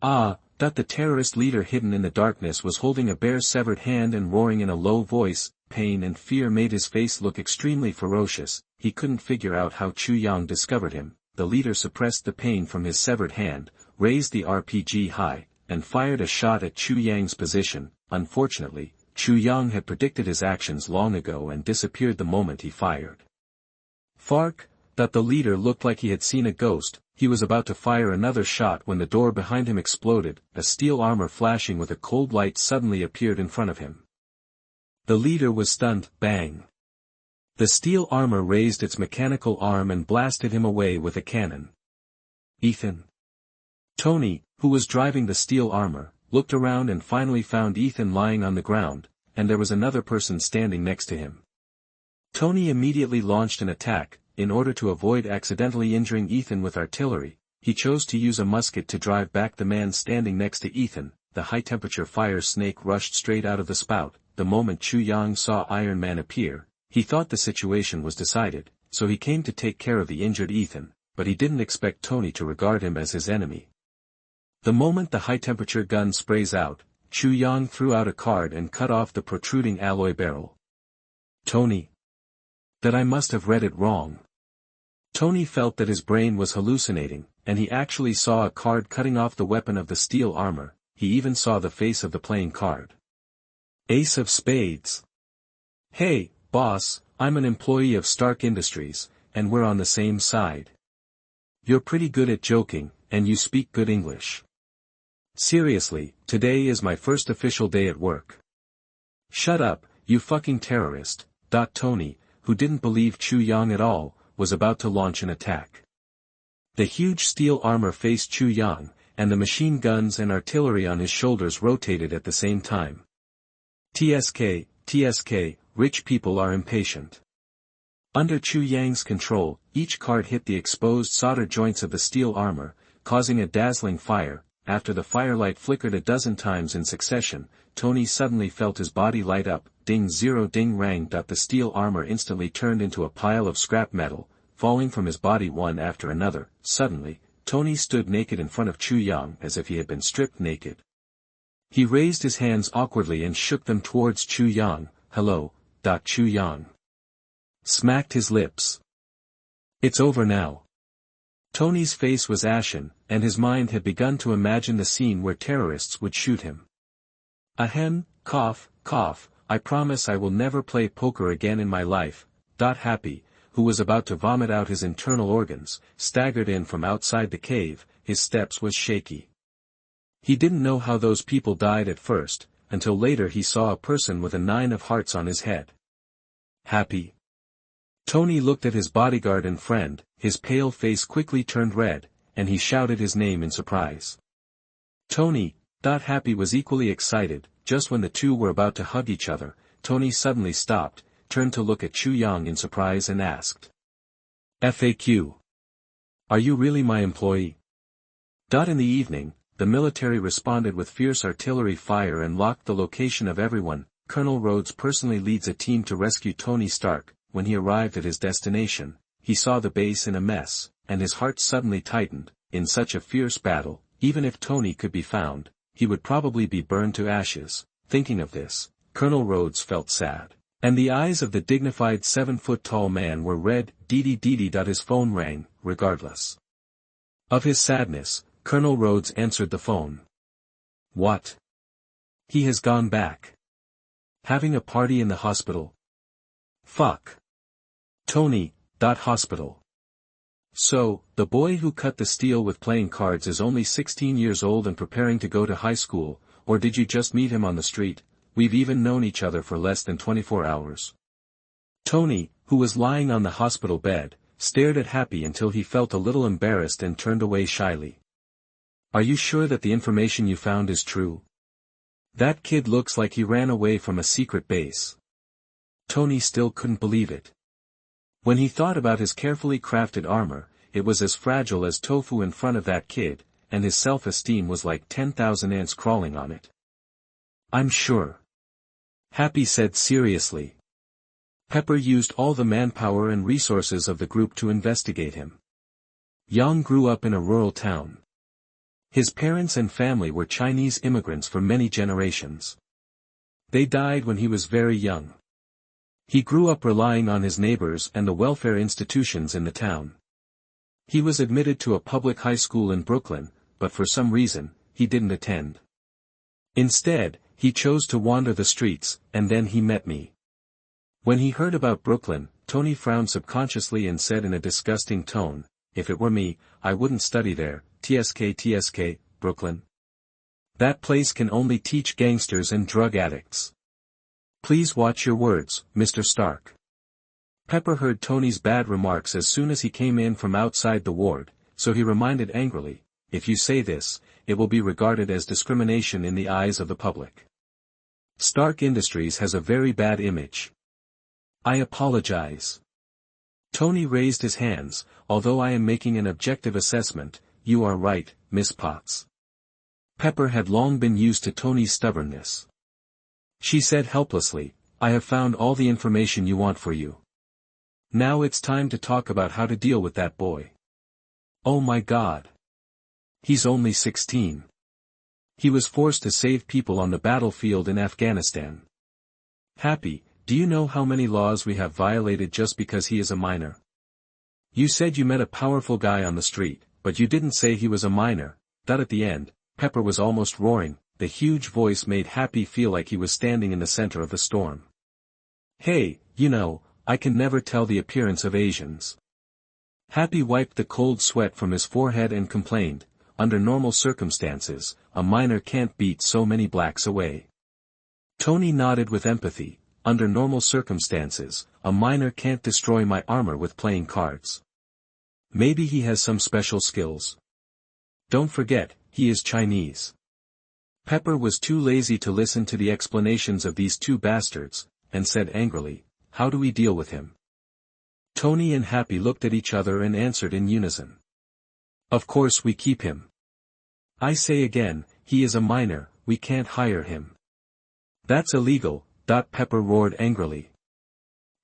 [SPEAKER 1] The terrorist leader hidden in the darkness was holding a bare severed hand and roaring in a low voice. Pain and fear made his face look extremely ferocious. He couldn't figure out how Chu Yang discovered him. The leader suppressed the pain from his severed hand, raised the RPG high, and fired a shot at Chu Yang's position. Unfortunately, Chu Yang had predicted his actions long ago and disappeared the moment he fired. Fark. The leader looked like he had seen a ghost. He was about to fire another shot when the door behind him exploded. A steel armor flashing with a cold light suddenly appeared in front of him. The leader was stunned. Bang. The steel armor raised its mechanical arm and blasted him away with a cannon. Ethan. Tony, who was driving the steel armor, looked around and finally found Ethan lying on the ground, and there was another person standing next to him. Tony immediately launched an attack. In order to avoid accidentally injuring Ethan with artillery, he chose to use a musket to drive back the man standing next to Ethan. The high-temperature fire snake rushed straight out of the spout. The moment Chu Yang saw Iron Man appear, he thought the situation was decided, so he came to take care of the injured Ethan, but he didn't expect Tony to regard him as his enemy. The moment the high-temperature gun sprays out, Chu Yang threw out a card and cut off the protruding alloy barrel. Tony. That I must have read it wrong. Tony felt that his brain was hallucinating, and he actually saw a card cutting off the weapon of the steel armor. He even saw the face of the playing card. Ace of Spades. Hey, boss, I'm an employee of Stark Industries, and we're on the same side. You're pretty good at joking, and you speak good English. Seriously, today is my first official day at work. Shut up, you fucking terrorist. Tony, who didn't believe Chu Yang at all, was about to launch an attack. The huge steel armor faced Chu Yang, and the machine guns and artillery on his shoulders rotated at the same time. TSK, rich people are impatient. Under Chu Yang's control, each card hit the exposed solder joints of the steel armor, causing a dazzling fire. After the firelight flickered a dozen times in succession, Tony suddenly felt his body light up. Ding zero ding rang. The steel armor instantly turned into a pile of scrap metal, falling from his body one after another. Suddenly, Tony stood naked in front of Chu Yang as if he had been stripped naked. He raised his hands awkwardly and shook them towards Chu Yang. Hello. Chu Yang smacked his lips. It's over now. Tony's face was ashen, and his mind had begun to imagine the scene where terrorists would shoot him. Ahem, cough, cough, I promise I will never play poker again in my life. Happy, who was about to vomit out his internal organs, staggered in from outside the cave. His steps was shaky. He didn't know how those people died at first, until later he saw a person with a 9 of hearts on his head. Happy. Tony looked at his bodyguard and friend, his pale face quickly turned red, and he shouted his name in surprise. Tony. Happy was equally excited. Just when the two were about to hug each other, Tony suddenly stopped, turned to look at Chu Yang in surprise and asked. FAQ. Are you really my employee? In the evening, the military responded with fierce artillery fire and locked the location of everyone. Colonel Rhodes personally leads a team to rescue Tony Stark. When he arrived at his destination, he saw the base in a mess, and his heart suddenly tightened. In such a fierce battle, even if Tony could be found, he would probably be burned to ashes. Thinking of this, Colonel Rhodes felt sad. And the eyes of the dignified 7-foot-tall man were red. His phone rang. Regardless of his sadness, Colonel Rhodes answered the phone. What? He has gone back. Having a party in the hospital? Fuck. Tony. Hospital. So, the boy who cut the steel with playing cards is only 16 years old and preparing to go to high school, or did you just meet him on the street? We've even known each other for less than 24 hours. Tony, who was lying on the hospital bed, stared at Happy until he felt a little embarrassed and turned away shyly. Are you sure that the information you found is true? That kid looks like he ran away from a secret base. Tony still couldn't believe it. When he thought about his carefully crafted armor, it was as fragile as tofu in front of that kid, and his self-esteem was like 10,000 ants crawling on it. I'm sure. Happy said seriously. Pepper used all the manpower and resources of the group to investigate him. Yang grew up in a rural town. His parents and family were Chinese immigrants for many generations. They died when he was very young. He grew up relying on his neighbors and the welfare institutions in the town. He was admitted to a public high school in Brooklyn, but for some reason, he didn't attend. Instead, he chose to wander the streets, and then he met me. When he heard about Brooklyn, Tony frowned subconsciously and said in a disgusting tone, if it were me, I wouldn't study there. TSK, Brooklyn. That place can only teach gangsters and drug addicts. Please watch your words, Mr. Stark. Pepper heard Tony's bad remarks as soon as he came in from outside the ward, so he reminded angrily, if you say this, it will be regarded as discrimination in the eyes of the public. Stark Industries has a very bad image. I apologize. Tony raised his hands. Although I am making an objective assessment, you are right, Miss Potts. Pepper had long been used to Tony's stubbornness. She said helplessly, I have found all the information you want for you. Now it's time to talk about how to deal with that boy. Oh my God. He's only 16. He was forced to save people on the battlefield in Afghanistan. Happy, do you know how many laws we have violated just because he is a minor? You said you met a powerful guy on the street, but you didn't say he was a minor. At the end, Pepper was almost roaring. The huge voice made Happy feel like he was standing in the center of the storm. Hey, you know, I can never tell the appearance of Asians. Happy wiped the cold sweat from his forehead and complained, under normal circumstances, a minor can't beat so many blacks away. Tony nodded with empathy. Under normal circumstances, a minor can't destroy my armor with playing cards. Maybe he has some special skills. Don't forget, he is Chinese. Pepper was too lazy to listen to the explanations of these two bastards, and said angrily, how do we deal with him? Tony and Happy looked at each other and answered in unison. Of course we keep him. I say again, he is a minor, we can't hire him. That's illegal. Pepper roared angrily.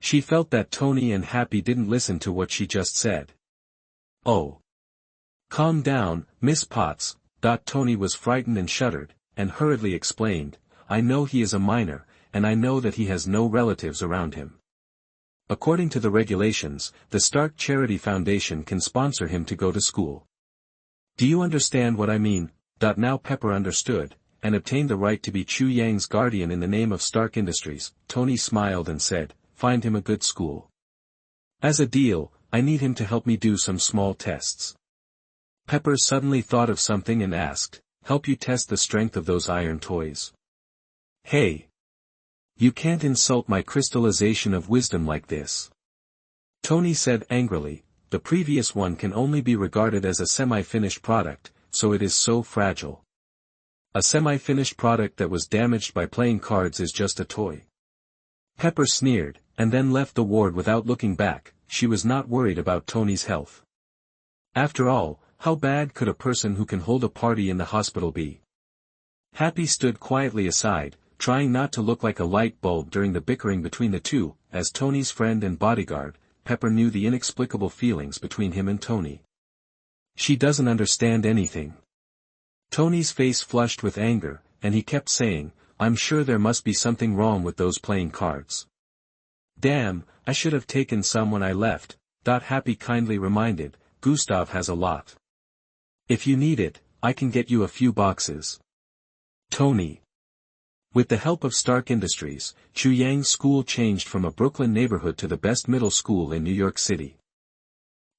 [SPEAKER 1] She felt that Tony and Happy didn't listen to what she just said. Oh. Calm down, Miss Potts. Tony was frightened and shuddered, and hurriedly explained, I know he is a minor, and I know that he has no relatives around him. According to the regulations, the Stark Charity Foundation can sponsor him to go to school. Do you understand what I mean? Now Pepper understood, and obtained the right to be Chu Yang's guardian in the name of Stark Industries. Tony smiled and said, find him a good school. As a deal, I need him to help me do some small tests. Pepper suddenly thought of something and asked, help you test the strength of those iron toys? Hey! You can't insult my crystallization of wisdom like this. Tony said angrily, the previous one can only be regarded as a semi-finished product, so it is so fragile. A semi-finished product that was damaged by playing cards is just a toy. Pepper sneered, and then left the ward without looking back. She was not worried about Tony's health. After all, how bad could a person who can hold a party in the hospital be? Happy stood quietly aside, trying not to look like a light bulb during the bickering between the two. As Tony's friend and bodyguard, Pepper knew the inexplicable feelings between him and Tony. She doesn't understand anything. Tony's face flushed with anger, and he kept saying, I'm sure there must be something wrong with those playing cards. Damn, I should have taken some when I left. Happy kindly reminded, Gustav has a lot. If you need it, I can get you a few boxes. Tony. With the help of Stark Industries, Chu Yang's school changed from a Brooklyn neighborhood to the best middle school in New York City.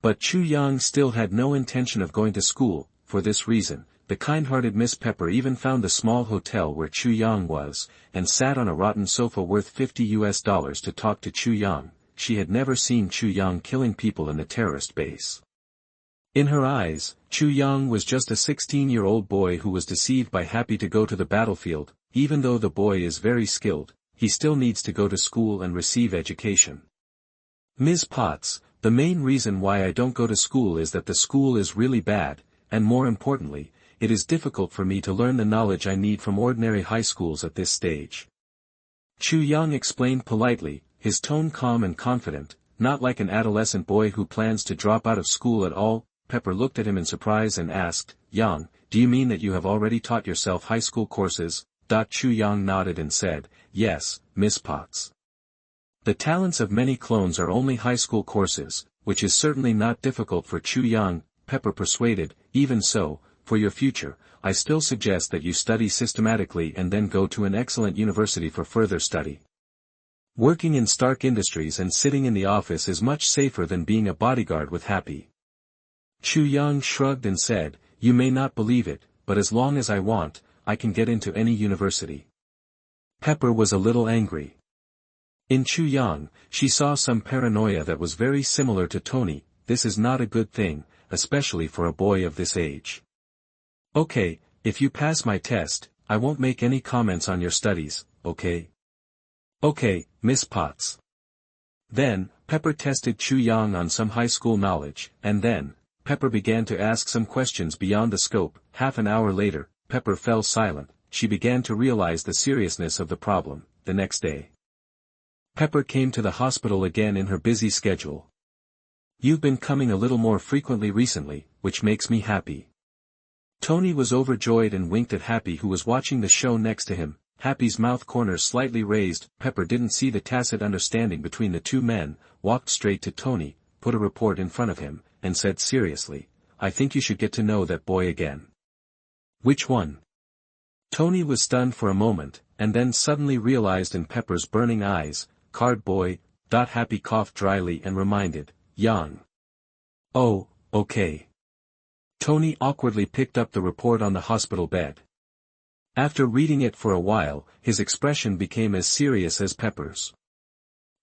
[SPEAKER 1] But Chu Yang still had no intention of going to school. For this reason, the kind-hearted Miss Pepper even found a small hotel where Chu Yang was, and sat on a rotten sofa worth $50 to talk to Chu Yang. She had never seen Chu Yang killing people in the terrorist base. In her eyes, Chu Yang was just a 16-year-old boy who was deceived by Happy to go to the battlefield. Even though the boy is very skilled, he still needs to go to school and receive education. Ms. Potts, the main reason why I don't go to school is that the school is really bad, and more importantly, it is difficult for me to learn the knowledge I need from ordinary high schools at this stage. Chu Yang explained politely, his tone calm and confident, not like an adolescent boy who plans to drop out of school at all. Pepper looked at him in surprise and asked, Yang, do you mean that you have already taught yourself high school courses? Chu Yang nodded and said, yes, Miss Potts. The talents of many clones are only high school courses, which is certainly not difficult for Chu Yang. Pepper persuaded, even so, for your future, I still suggest that you study systematically and then go to an excellent university for further study. Working in Stark Industries and sitting in the office is much safer than being a bodyguard with Happy. Chu Yang shrugged and said, you may not believe it, but as long as I want, I can get into any university. Pepper was a little angry. In Chu Yang, she saw some paranoia that was very similar to Tony. This is not a good thing, especially for a boy of this age. Okay, if you pass my test, I won't make any comments on your studies, okay? Okay, Miss Potts. Then, Pepper tested Chu Yang on some high school knowledge, and then, Pepper began to ask some questions beyond the scope. Half an hour later, Pepper fell silent. She began to realize the seriousness of the problem. The next day, Pepper came to the hospital again in her busy schedule. You've been coming a little more frequently recently, which makes me happy. Tony was overjoyed and winked at Happy, who was watching the show next to him. Happy's mouth corners slightly raised. Pepper didn't see the tacit understanding between the two men, walked straight to Tony, put a report in front of him, and said seriously, I think you should get to know that boy again. Which one? Tony was stunned for a moment, and then suddenly realized in Pepper's burning eyes, Card boy. Happy coughed dryly and reminded, Yang. Oh, okay. Tony awkwardly picked up the report on the hospital bed. After reading it for a while, his expression became as serious as Pepper's.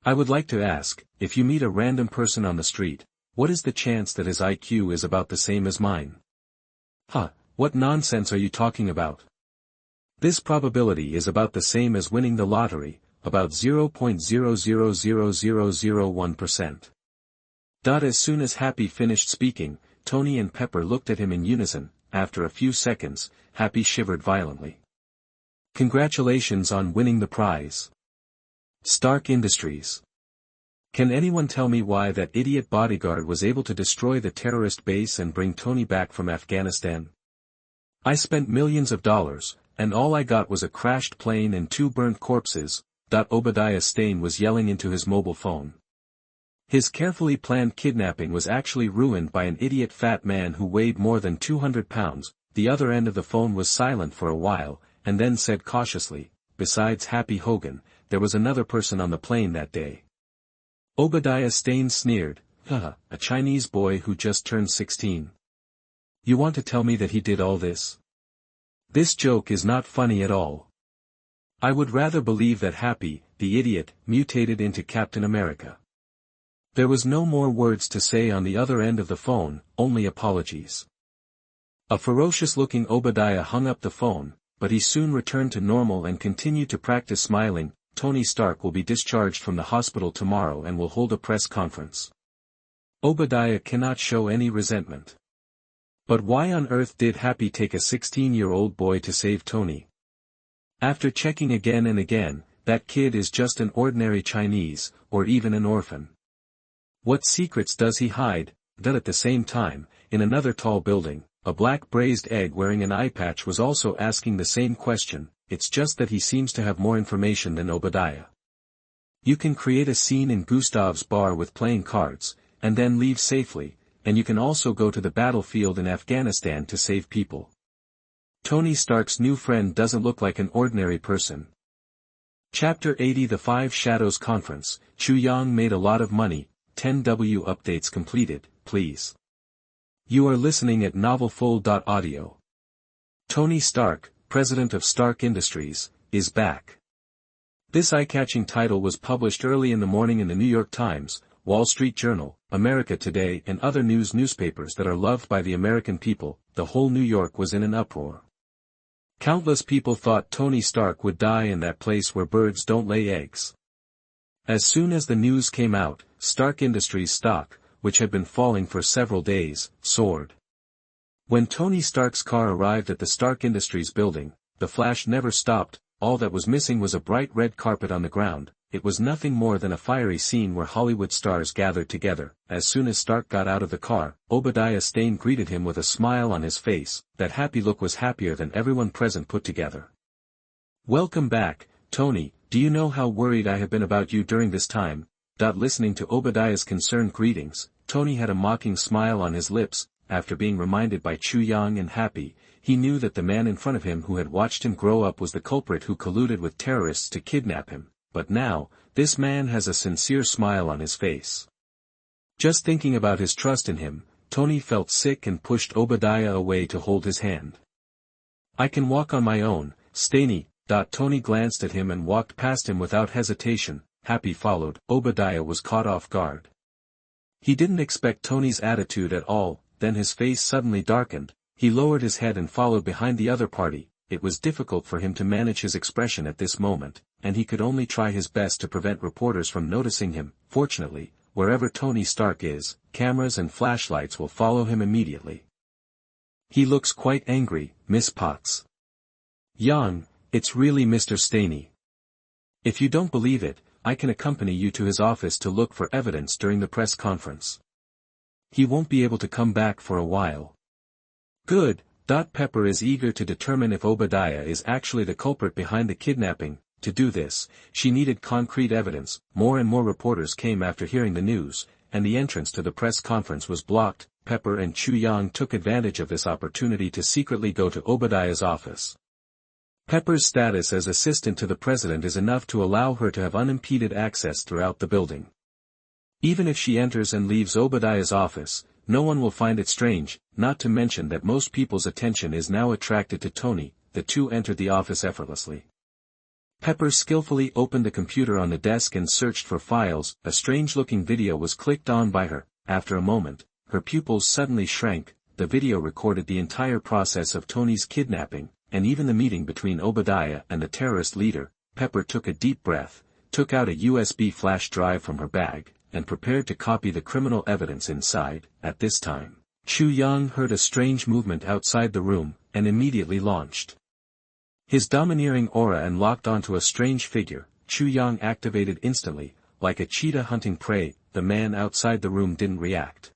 [SPEAKER 1] I would like to ask, if you meet a random person on the street, what is the chance that his IQ is about the same as mine? Huh, what nonsense are you talking about? This probability is about the same as winning the lottery, about 0.0000001%. As soon as Happy finished speaking, Tony and Pepper looked at him in unison. After a few seconds, Happy shivered violently. Congratulations on winning the prize. Stark Industries. Can anyone tell me why that idiot bodyguard was able to destroy the terrorist base and bring Tony back from Afghanistan? I spent millions of dollars, and all I got was a crashed plane and 2 burnt corpses. Obadiah Stane was yelling into his mobile phone. His carefully planned kidnapping was actually ruined by an idiot fat man who weighed more than 200 pounds. The other end of the phone was silent for a while, and then said cautiously, besides Happy Hogan, there was another person on the plane that day. Obadiah Stane sneered, a Chinese boy who just turned 16. You want to tell me that he did all this? This joke is not funny at all. I would rather believe that Happy, the idiot, mutated into Captain America. There was no more words to say on the other end of the phone, only apologies. A ferocious-looking Obadiah hung up the phone, but he soon returned to normal and continued to practice smiling. Tony Stark will be discharged from the hospital tomorrow and will hold a press conference. Obadiah cannot show any resentment. But why on earth did Happy take a 16-year-old boy to save Tony? After checking again and again, that kid is just an ordinary Chinese, or even an orphan. What secrets does he hide? That at the same time, in another tall building, a black braised egg wearing an eye patch was also asking the same question. It's just that he seems to have more information than Obadiah. You can create a scene in Gustav's bar with playing cards, and then leave safely, and you can also go to the battlefield in Afghanistan to save people. Tony Stark's new friend doesn't look like an ordinary person. Chapter 80 The Five Shadows Conference. Chu Yang made a lot of money. 10W updates completed, please. You are listening at novelfull.audio. Tony Stark, president of Stark Industries, is back. This eye-catching title was published early in the morning in the New York Times, Wall Street Journal, America Today and other newspapers that are loved by the American people. The whole New York was in an uproar. Countless people thought Tony Stark would die in that place where birds don't lay eggs. As soon as the news came out, Stark Industries stock, which had been falling for several days, soared. When Tony Stark's car arrived at the Stark Industries building, the flash never stopped. All that was missing was a bright red carpet on the ground. It was nothing more than a fiery scene where Hollywood stars gathered together. As soon as Stark got out of the car, Obadiah Stane greeted him with a smile on his face. That happy look was happier than everyone present put together. Welcome back, Tony. Do you know how worried I have been about you during this time? Listening to Obadiah's concerned greetings, Tony had a mocking smile on his lips. After being reminded by Chu Yang and Happy, he knew that the man in front of him who had watched him grow up was the culprit who colluded with terrorists to kidnap him. But now, this man has a sincere smile on his face. Just thinking about his trust in him, Tony felt sick and pushed Obadiah away to hold his hand. I can walk on my own, Staney. Tony glanced at him and walked past him without hesitation. Happy followed. Obadiah was caught off guard. He didn't expect Tony's attitude at all. Then his face suddenly darkened. He lowered his head and followed behind the other party. It was difficult for him to manage his expression at this moment, and he could only try his best to prevent reporters from noticing him. Fortunately, wherever Tony Stark is, cameras and flashlights will follow him immediately. He looks quite angry, Miss Potts. Yang, it's really Mr. Staney. If you don't believe it, I can accompany you to his office to look for evidence during the press conference. He won't be able to come back for a while. Good. Pepper is eager to determine if Obadiah is actually the culprit behind the kidnapping. To do this, she needed concrete evidence. More and more reporters came after hearing the news, and the entrance to the press conference was blocked. Pepper and Chu Yang took advantage of this opportunity to secretly go to Obadiah's office. Pepper's status as assistant to the president is enough to allow her to have unimpeded access throughout the building. Even if she enters and leaves Obadiah's office, no one will find it strange, not to mention that most people's attention is now attracted to Tony. The two entered the office effortlessly. Pepper skillfully opened the computer on the desk and searched for files. A strange-looking video was clicked on by her. After a moment, her pupils suddenly shrank. The video recorded the entire process of Tony's kidnapping, and even the meeting between Obadiah and the terrorist leader. Pepper took a deep breath, took out a USB flash drive from her bag, and prepared to copy the criminal evidence inside. At this time, Chu Yang heard a strange movement outside the room, and immediately launched his domineering aura and locked onto a strange figure. Chu Yang activated instantly, like a cheetah hunting prey. The man outside the room didn't react.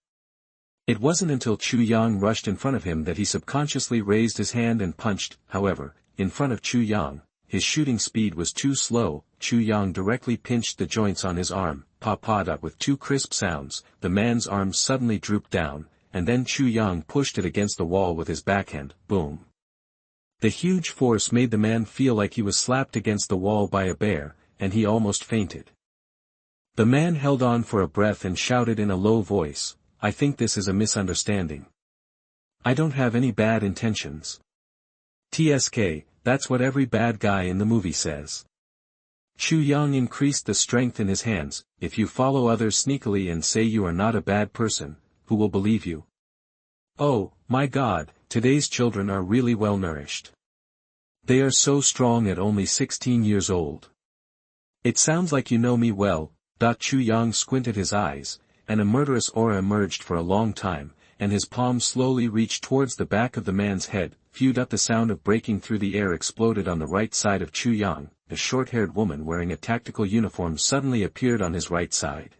[SPEAKER 1] It wasn't until Chu Yang rushed in front of him that he subconsciously raised his hand and punched. However, in front of Chu Yang, his shooting speed was too slow. Chu Yang directly pinched the joints on his arm. Pa-pa. With two crisp sounds, the man's arm suddenly drooped down, and then Chu Yang pushed it against the wall with his backhand. Boom. The huge force made the man feel like he was slapped against the wall by a bear, and he almost fainted. The man held on for a breath and shouted in a low voice, I think this is a misunderstanding. I don't have any bad intentions. TSK, that's what every bad guy in the movie says. Chu Yang increased the strength in his hands. If you follow others sneakily and say you are not a bad person, who will believe you? Oh, my God, today's children are really well nourished. They are so strong at only 16 years old. It sounds like you know me well. Chu Yang squinted his eyes, and a murderous aura emerged for a long time, and his palm slowly reached towards the back of the man's head. Phew! The sound of breaking through the air exploded on the right side of Chu Yang. A short-haired woman wearing a tactical uniform suddenly appeared on his right side.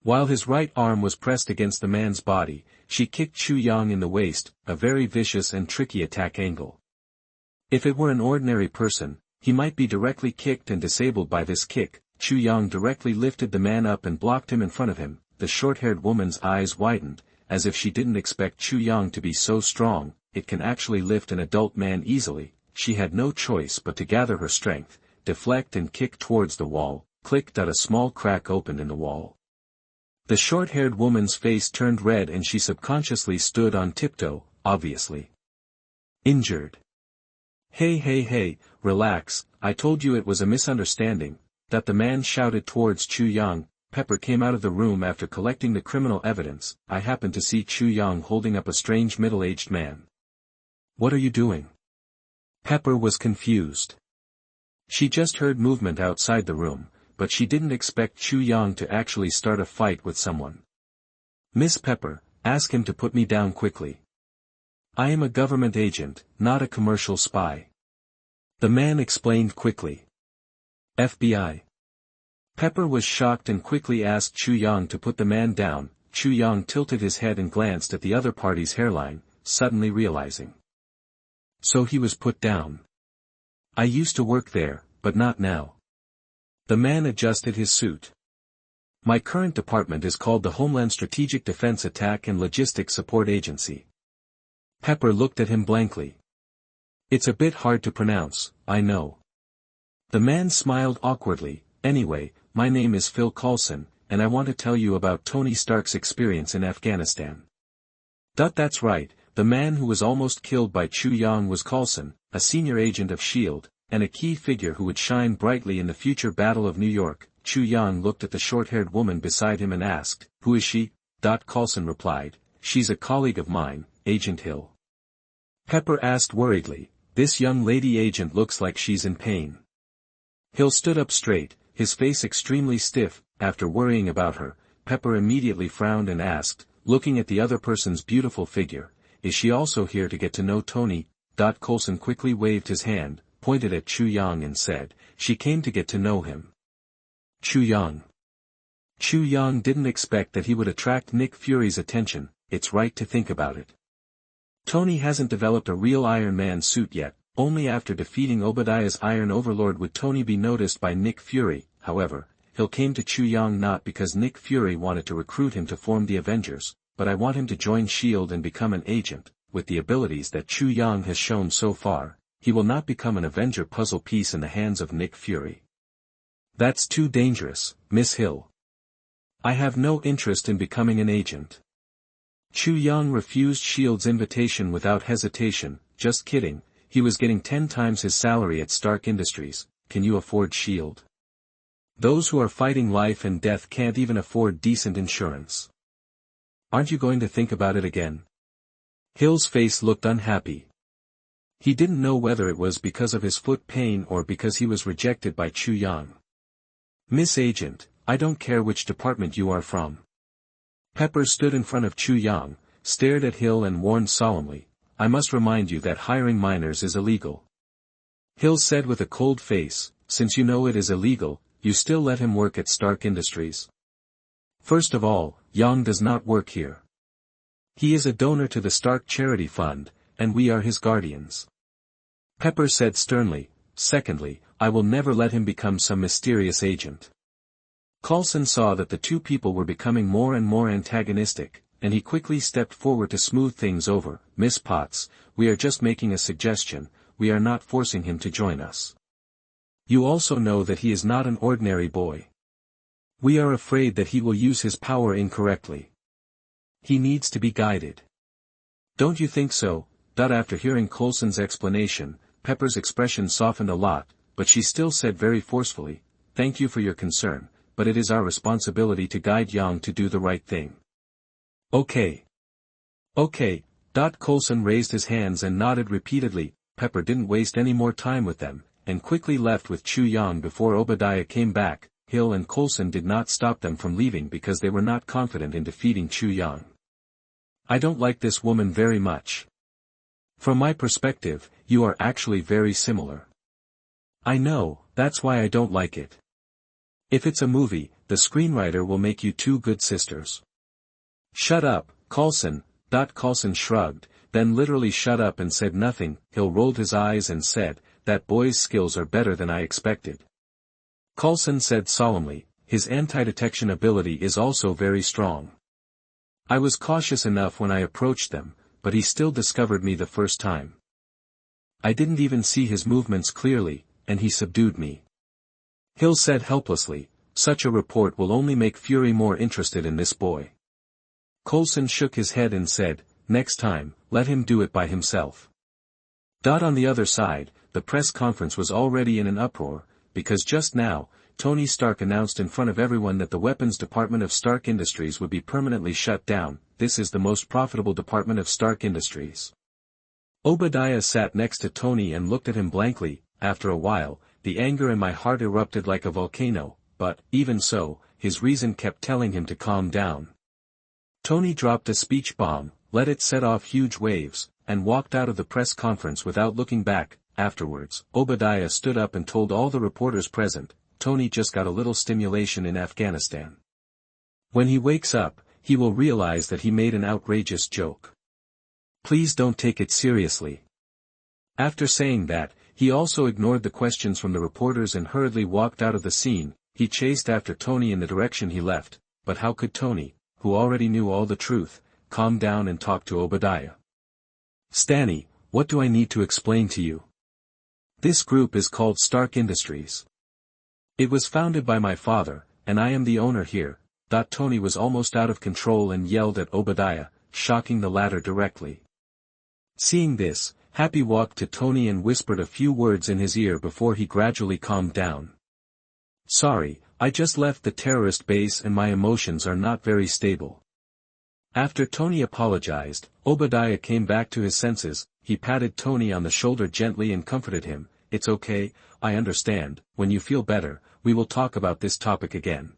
[SPEAKER 1] While his right arm was pressed against the man's body, she kicked Chu Yang in the waist, a very vicious and tricky attack angle. If it were an ordinary person, he might be directly kicked and disabled by this kick. Chu Yang directly lifted the man up and blocked him in front of him. The short-haired woman's eyes widened, as if she didn't expect Chu Yang to be so strong. It can actually lift an adult man easily. She had no choice but to gather her strength, deflect and kick towards the wall. Click! A small crack opened in the wall. The short-haired woman's face turned red and she subconsciously stood on tiptoe, obviously injured. Hey, relax, I told you it was a misunderstanding. That the man shouted towards Chu Yang. Pepper came out of the room after collecting the criminal evidence. I happened to see Chu Yang holding up a strange middle-aged man. What are you doing? Pepper was confused. She just heard movement outside the room, but she didn't expect Chu Yang to actually start a fight with someone. Miss Pepper, ask him to put me down quickly. I am a government agent, not a commercial spy. The man explained quickly. FBI. Pepper was shocked and quickly asked Chu Yang to put the man down. Chu Yang tilted his head and glanced at the other party's hairline, suddenly realizing. So he was put down. I used to work there, but not now. The man adjusted his suit. My current department is called the Homeland Strategic Defense Attack and Logistics Support Agency. Pepper looked at him blankly. It's a bit hard to pronounce, I know. The man smiled awkwardly. Anyway, my name is Phil Coulson, and I want to tell you about Tony Stark's experience in Afghanistan. That's right, the man who was almost killed by Chu Yang was Coulson, a senior agent of S.H.I.E.L.D., and a key figure who would shine brightly in the future Battle of New York. Chu Yang looked at the short-haired woman beside him and asked, Who is she? Coulson replied, She's a colleague of mine, Agent Hill. Pepper asked worriedly, This young lady agent looks like she's in pain. Hill stood up straight, his face extremely stiff. After worrying about her, Pepper immediately frowned and asked, looking at the other person's beautiful figure, Is she also here to get to know Tony? Coulson quickly waved his hand, pointed at Chu Yang and said, She came to get to know him. Chu Yang. Chu Yang didn't expect that he would attract Nick Fury's attention. It's right to think about it. Tony hasn't developed a real Iron Man suit yet. Only after defeating Obadiah's Iron Overlord would Tony be noticed by Nick Fury. However, Hill came to Chu Yang not because Nick Fury wanted to recruit him to form the Avengers, but I want him to join S.H.I.E.L.D. and become an agent. With the abilities that Chu Yang has shown so far, he will not become an Avenger puzzle piece in the hands of Nick Fury. That's too dangerous, Miss Hill. I have no interest in becoming an agent. Chu Yang refused S.H.I.E.L.D.'s invitation without hesitation. Just kidding. He was getting 10 times his salary at Stark Industries. Can you afford S.H.I.E.L.D.? Those who are fighting life and death can't even afford decent insurance. Aren't you going to think about it again? Hill's face looked unhappy. He didn't know whether it was because of his foot pain or because he was rejected by Chu Yang. Miss Agent, I don't care which department you are from. Pepper stood in front of Chu Yang, stared at Hill and warned solemnly, I must remind you that hiring minors is illegal. Hill said with a cold face, Since you know it is illegal, you still let him work at Stark Industries. First of all, Yang does not work here. He is a donor to the Stark Charity Fund, and we are his guardians. Pepper said sternly, Secondly, I will never let him become some mysterious agent. Coulson saw that the two people were becoming more and more antagonistic, and he quickly stepped forward to smooth things over. Miss Potts, we are just making a suggestion, we are not forcing him to join us. You also know that he is not an ordinary boy. We are afraid that he will use his power incorrectly. He needs to be guided. Don't you think so? After hearing Coulson's explanation, Pepper's expression softened a lot, but she still said very forcefully, Thank you for your concern, but it is our responsibility to guide Yang to do the right thing. Okay. Coulson raised his hands and nodded repeatedly. Pepper didn't waste any more time with them, and quickly left with Chu Yang before Obadiah came back. Hill and Coulson did not stop them from leaving because they were not confident in defeating Chu Yang. I don't like this woman very much. From my perspective, you are actually very similar. I know, that's why I don't like it. If it's a movie, the screenwriter will make you two good sisters. Shut up, Coulson. Coulson shrugged, then literally shut up and said nothing. Hill rolled his eyes and said, that boy's skills are better than I expected. Coulson said solemnly, his anti-detection ability is also very strong. I was cautious enough when I approached them, but he still discovered me the first time. I didn't even see his movements clearly, and he subdued me. Hill said helplessly, such a report will only make Fury more interested in this boy. Coulson shook his head and said, next time, let him do it by himself. On the other side, the press conference was already in an uproar, because just now, Tony Stark announced in front of everyone that the weapons department of Stark Industries would be permanently shut down. This is the most profitable department of Stark Industries. Obadiah sat next to Tony and looked at him blankly. After a while, the anger in my heart erupted like a volcano, but, even so, his reason kept telling him to calm down. Tony dropped a speech bomb, let it set off huge waves, and walked out of the press conference without looking back. Afterwards, Obadiah stood up and told all the reporters present, Tony just got a little stimulation in Afghanistan. When he wakes up, he will realize that he made an outrageous joke. Please don't take it seriously. After saying that, he also ignored the questions from the reporters and hurriedly walked out of the scene. He chased after Tony in the direction he left, but how could Tony, who already knew all the truth, calm down and talk to Obadiah? Stanny, what do I need to explain to you? This group is called Stark Industries. It was founded by my father, and I am the owner here. Tony was almost out of control and yelled at Obadiah, shocking the latter directly. Seeing this, Happy walked to Tony and whispered a few words in his ear before he gradually calmed down. Sorry, I just left the terrorist base and my emotions are not very stable. After Tony apologized, Obadiah came back to his senses. He patted Tony on the shoulder gently and comforted him. It's okay, I understand, when you feel better, we will talk about this topic again.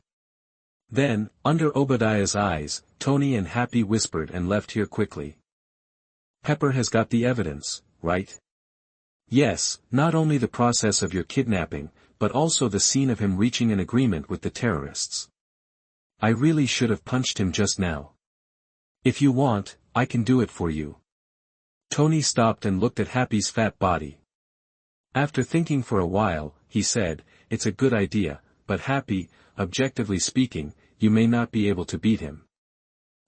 [SPEAKER 1] Then, under Obadiah's eyes, Tony and Happy whispered and left here quickly. Pepper has got the evidence, right? Yes, not only the process of your kidnapping, but also the scene of him reaching an agreement with the terrorists. I really should have punched him just now. If you want, I can do it for you. Tony stopped and looked at Happy's fat body. After thinking for a while, he said, it's a good idea, but Happy, objectively speaking, you may not be able to beat him.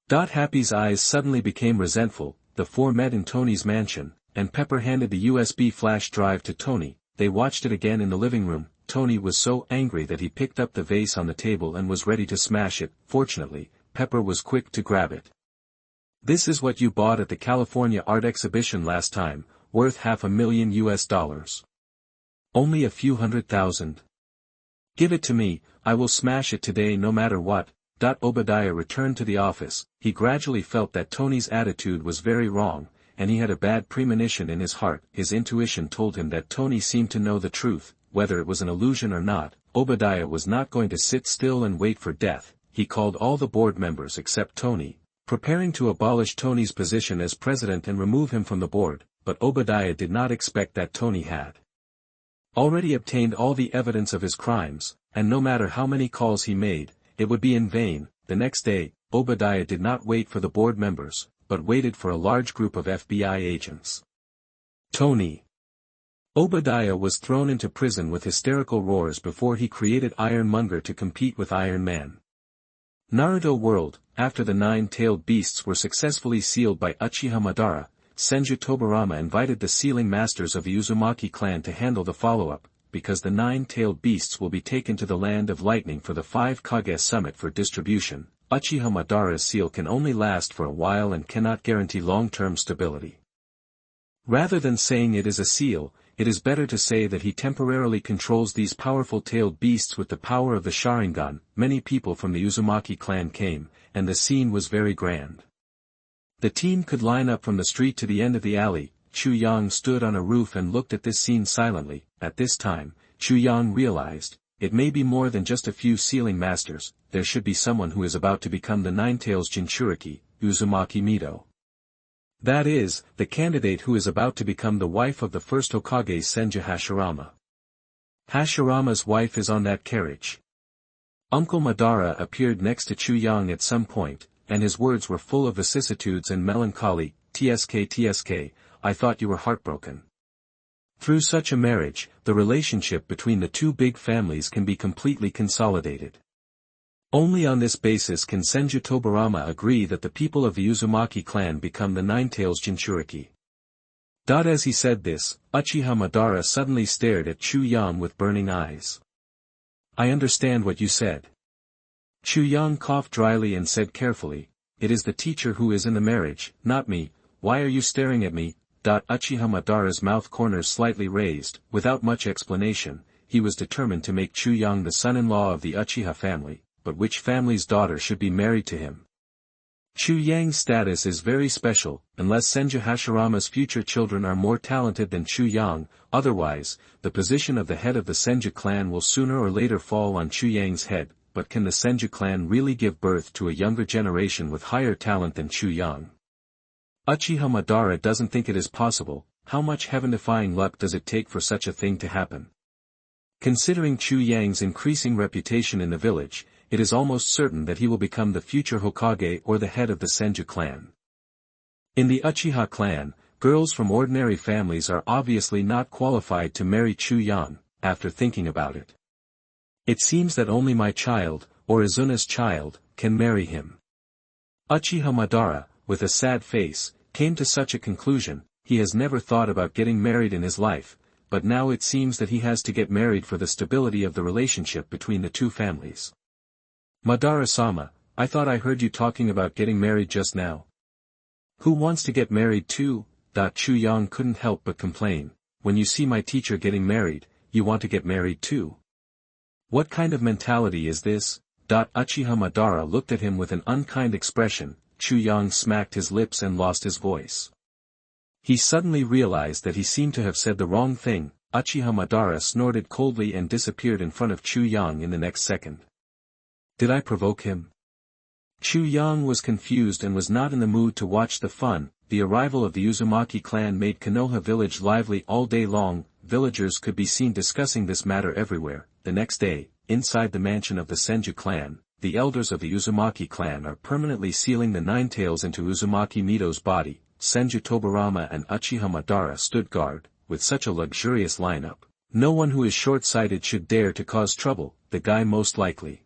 [SPEAKER 1] Happy's eyes suddenly became resentful. The four met in Tony's mansion, and Pepper handed the USB flash drive to Tony. They watched it again in the living room. Tony was so angry that he picked up the vase on the table and was ready to smash it. Fortunately, Pepper was quick to grab it. This is what you bought at the California Art Exhibition last time, worth $500,000. Only a few $100,000. Give it to me, I will smash it today no matter what. Obadiah returned to the office. He gradually felt that Tony's attitude was very wrong, and he had a bad premonition in his heart. His intuition told him that Tony seemed to know the truth, whether it was an illusion or not. Obadiah was not going to sit still and wait for death. He called all the board members except Tony, preparing to abolish Tony's position as president and remove him from the board, but Obadiah did not expect that Tony had already obtained all the evidence of his crimes, and no matter how many calls he made, it would be in vain. The next day, Obadiah did not wait for the board members, but waited for a large group of FBI agents. Tony. Obadiah was thrown into prison with hysterical roars before he created Ironmonger to compete with Iron Man. Naruto World. After the 9-tailed beasts were successfully sealed by Uchiha Madara, Senju Tobirama invited the sealing masters of the Uzumaki clan to handle the follow-up, because the 9-tailed beasts will be taken to the land of lightning for the 5-kage summit for distribution. Uchiha Madara's seal can only last for a while and cannot guarantee long-term stability. Rather than saying it is a seal, it is better to say that he temporarily controls these powerful tailed beasts with the power of the Sharingan. Many people from the Uzumaki clan came, and the scene was very grand. The team could line up from the street to the end of the alley. Chu Yang stood on a roof and looked at this scene silently. At this time, Chu Yang realized, it may be more than just a few sealing masters, there should be someone who is about to become the Nine-Tails Jinchuriki, Uzumaki Mido. That is, the candidate who is about to become the wife of the first Hokage Senju Hashirama. Hashirama's wife is on that carriage. Uncle Madara appeared next to Chu Yang at some point, and his words were full of vicissitudes and melancholy. TSK, I thought you were heartbroken. Through such a marriage, the relationship between the two big families can be completely consolidated. Only on this basis can Senju Tobarama agree that the people of the Uzumaki clan become the Nine-Tails Jinchuriki. As he said this, Uchiha Madara suddenly stared at Chu Yang with burning eyes. I understand what you said. Chu Yang coughed dryly and said carefully, it is the teacher who is in the marriage, not me. Why are you staring at me? Uchiha Madara's mouth corners slightly raised. Without much explanation, he was determined to make Chu Yang the son-in-law of the Uchiha family, but which family's daughter should be married to him? Chu Yang's status is very special, unless Senju Hashirama's future children are more talented than Chu Yang. Otherwise, the position of the head of the Senju clan will sooner or later fall on Chu Yang's head. But can the Senju clan really give birth to a younger generation with higher talent than Chu Yang? Uchiha Madara doesn't think it is possible. How much heaven-defying luck does it take for such a thing to happen? Considering Chu Yang's increasing reputation in the village, it is almost certain that he will become the future Hokage or the head of the Senju clan. In the Uchiha clan, girls from ordinary families are obviously not qualified to marry Chu Yang. After thinking about it, it seems that only my child, or Izuna's child, can marry him. Uchiha Madara, with a sad face, came to such a conclusion. He has never thought about getting married in his life, but now it seems that he has to get married for the stability of the relationship between the two families. Madara-sama, I thought I heard you talking about getting married just now. Who wants to get married too? Chu Yang couldn't help but complain. When you see my teacher getting married, you want to get married too? What kind of mentality is this? Uchiha Madara looked at him with an unkind expression. Chu Yang smacked his lips and lost his voice. He suddenly realized that he seemed to have said the wrong thing. Uchiha Madara snorted coldly and disappeared in front of Chu Yang in the next second. Did I provoke him? Chu Yang was confused and was not in the mood to watch the fun. The arrival of the Uzumaki clan made Konoha village lively all day long. Villagers could be seen discussing this matter everywhere. The next day, inside the mansion of the Senju clan, the elders of the Uzumaki clan are permanently sealing the Nine Tails into Uzumaki Mito's body. Senju Tobarama and Uchiha Madara stood guard. With such a luxurious lineup, no one who is short-sighted should dare to cause trouble. The guy most likely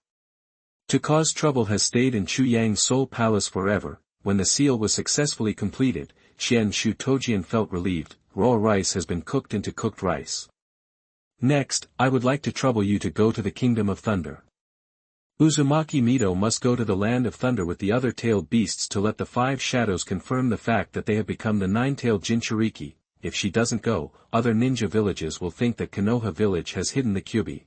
[SPEAKER 1] to cause trouble has stayed in Chu Yang's soul palace forever. When the seal was successfully completed, Xian Shu Tojian felt relieved. Raw rice has been cooked into cooked rice. Next, I would like to trouble you to go to the Kingdom of Thunder. Uzumaki Mito must go to the Land of Thunder with the other tailed beasts to let the five shadows confirm the fact that they have become the nine-tailed Jinchuriki. If she doesn't go, other ninja villages will think that Konoha village has hidden the Kyuubi.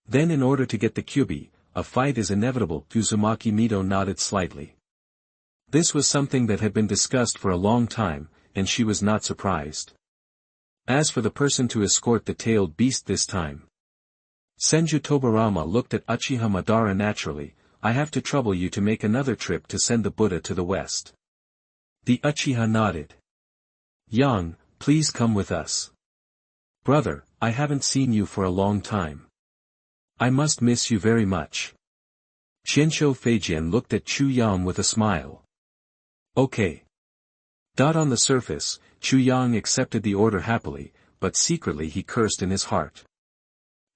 [SPEAKER 1] Then in order to get the Kyuubi, a fight is inevitable. Uzumaki Mito nodded slightly. This was something that had been discussed for a long time, and she was not surprised. As for the person to escort the tailed beast this time, Senju Tobarama looked at Uchiha Madara naturally. I have to trouble you to make another trip to send the Buddha to the west. The Uchiha nodded. Yang, please come with us. Brother, I haven't seen you for a long time. I must miss you very much. Xianshou Feijian looked at Chu Yang with a smile. Okay. On the surface, Chu Yang accepted the order happily, but secretly he cursed in his heart.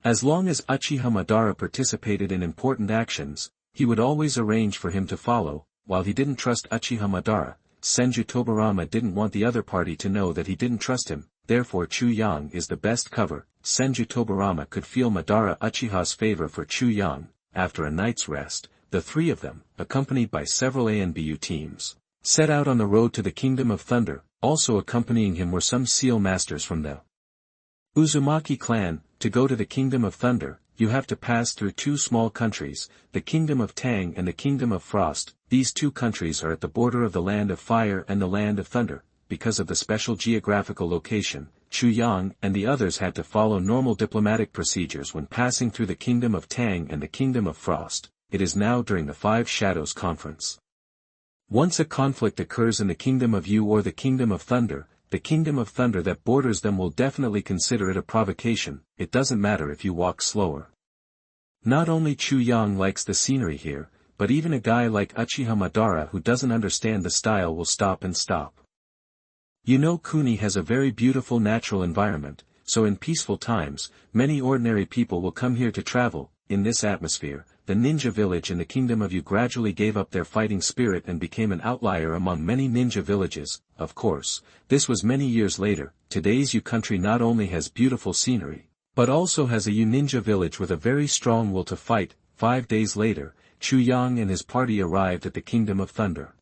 [SPEAKER 1] As long as Uchiha Madara participated in important actions, he would always arrange for him to follow. While he didn't trust Uchiha Madara, Senju Tobarama didn't want the other party to know that he didn't trust him. Therefore Chu Yang is the best cover. Senju Tobarama could feel Madara Uchiha's favor for Chu Yang. After a night's rest, the three of them, accompanied by several ANBU teams, set out on the road to the Kingdom of Thunder. Also accompanying him were some seal masters from the Uzumaki clan. To go to the Kingdom of Thunder, you have to pass through two small countries, the Kingdom of Tang and the Kingdom of Frost. These two countries are at the border of the Land of Fire and the Land of Thunder. Because of the special geographical location, Chu Yang and the others had to follow normal diplomatic procedures when passing through the Kingdom of Tang and the Kingdom of Frost. It is now during the Five Shadows Conference. Once a conflict occurs in the Kingdom of You or the Kingdom of Thunder, the Kingdom of Thunder that borders them will definitely consider it a provocation. It doesn't matter if you walk slower. Not only Chu Yang likes the scenery here, but even a guy like Uchiha Madara who doesn't understand the style will stop and stop. You know, Kuni has a very beautiful natural environment, so in peaceful times, many ordinary people will come here to travel. In this atmosphere, the ninja village in the Kingdom of You gradually gave up their fighting spirit and became an outlier among many ninja villages. Of course, this was many years later. Today's You country not only has beautiful scenery, but also has a You ninja village with a very strong will to fight. 5 days later, Chu Yang and his party arrived at the Kingdom of Thunder.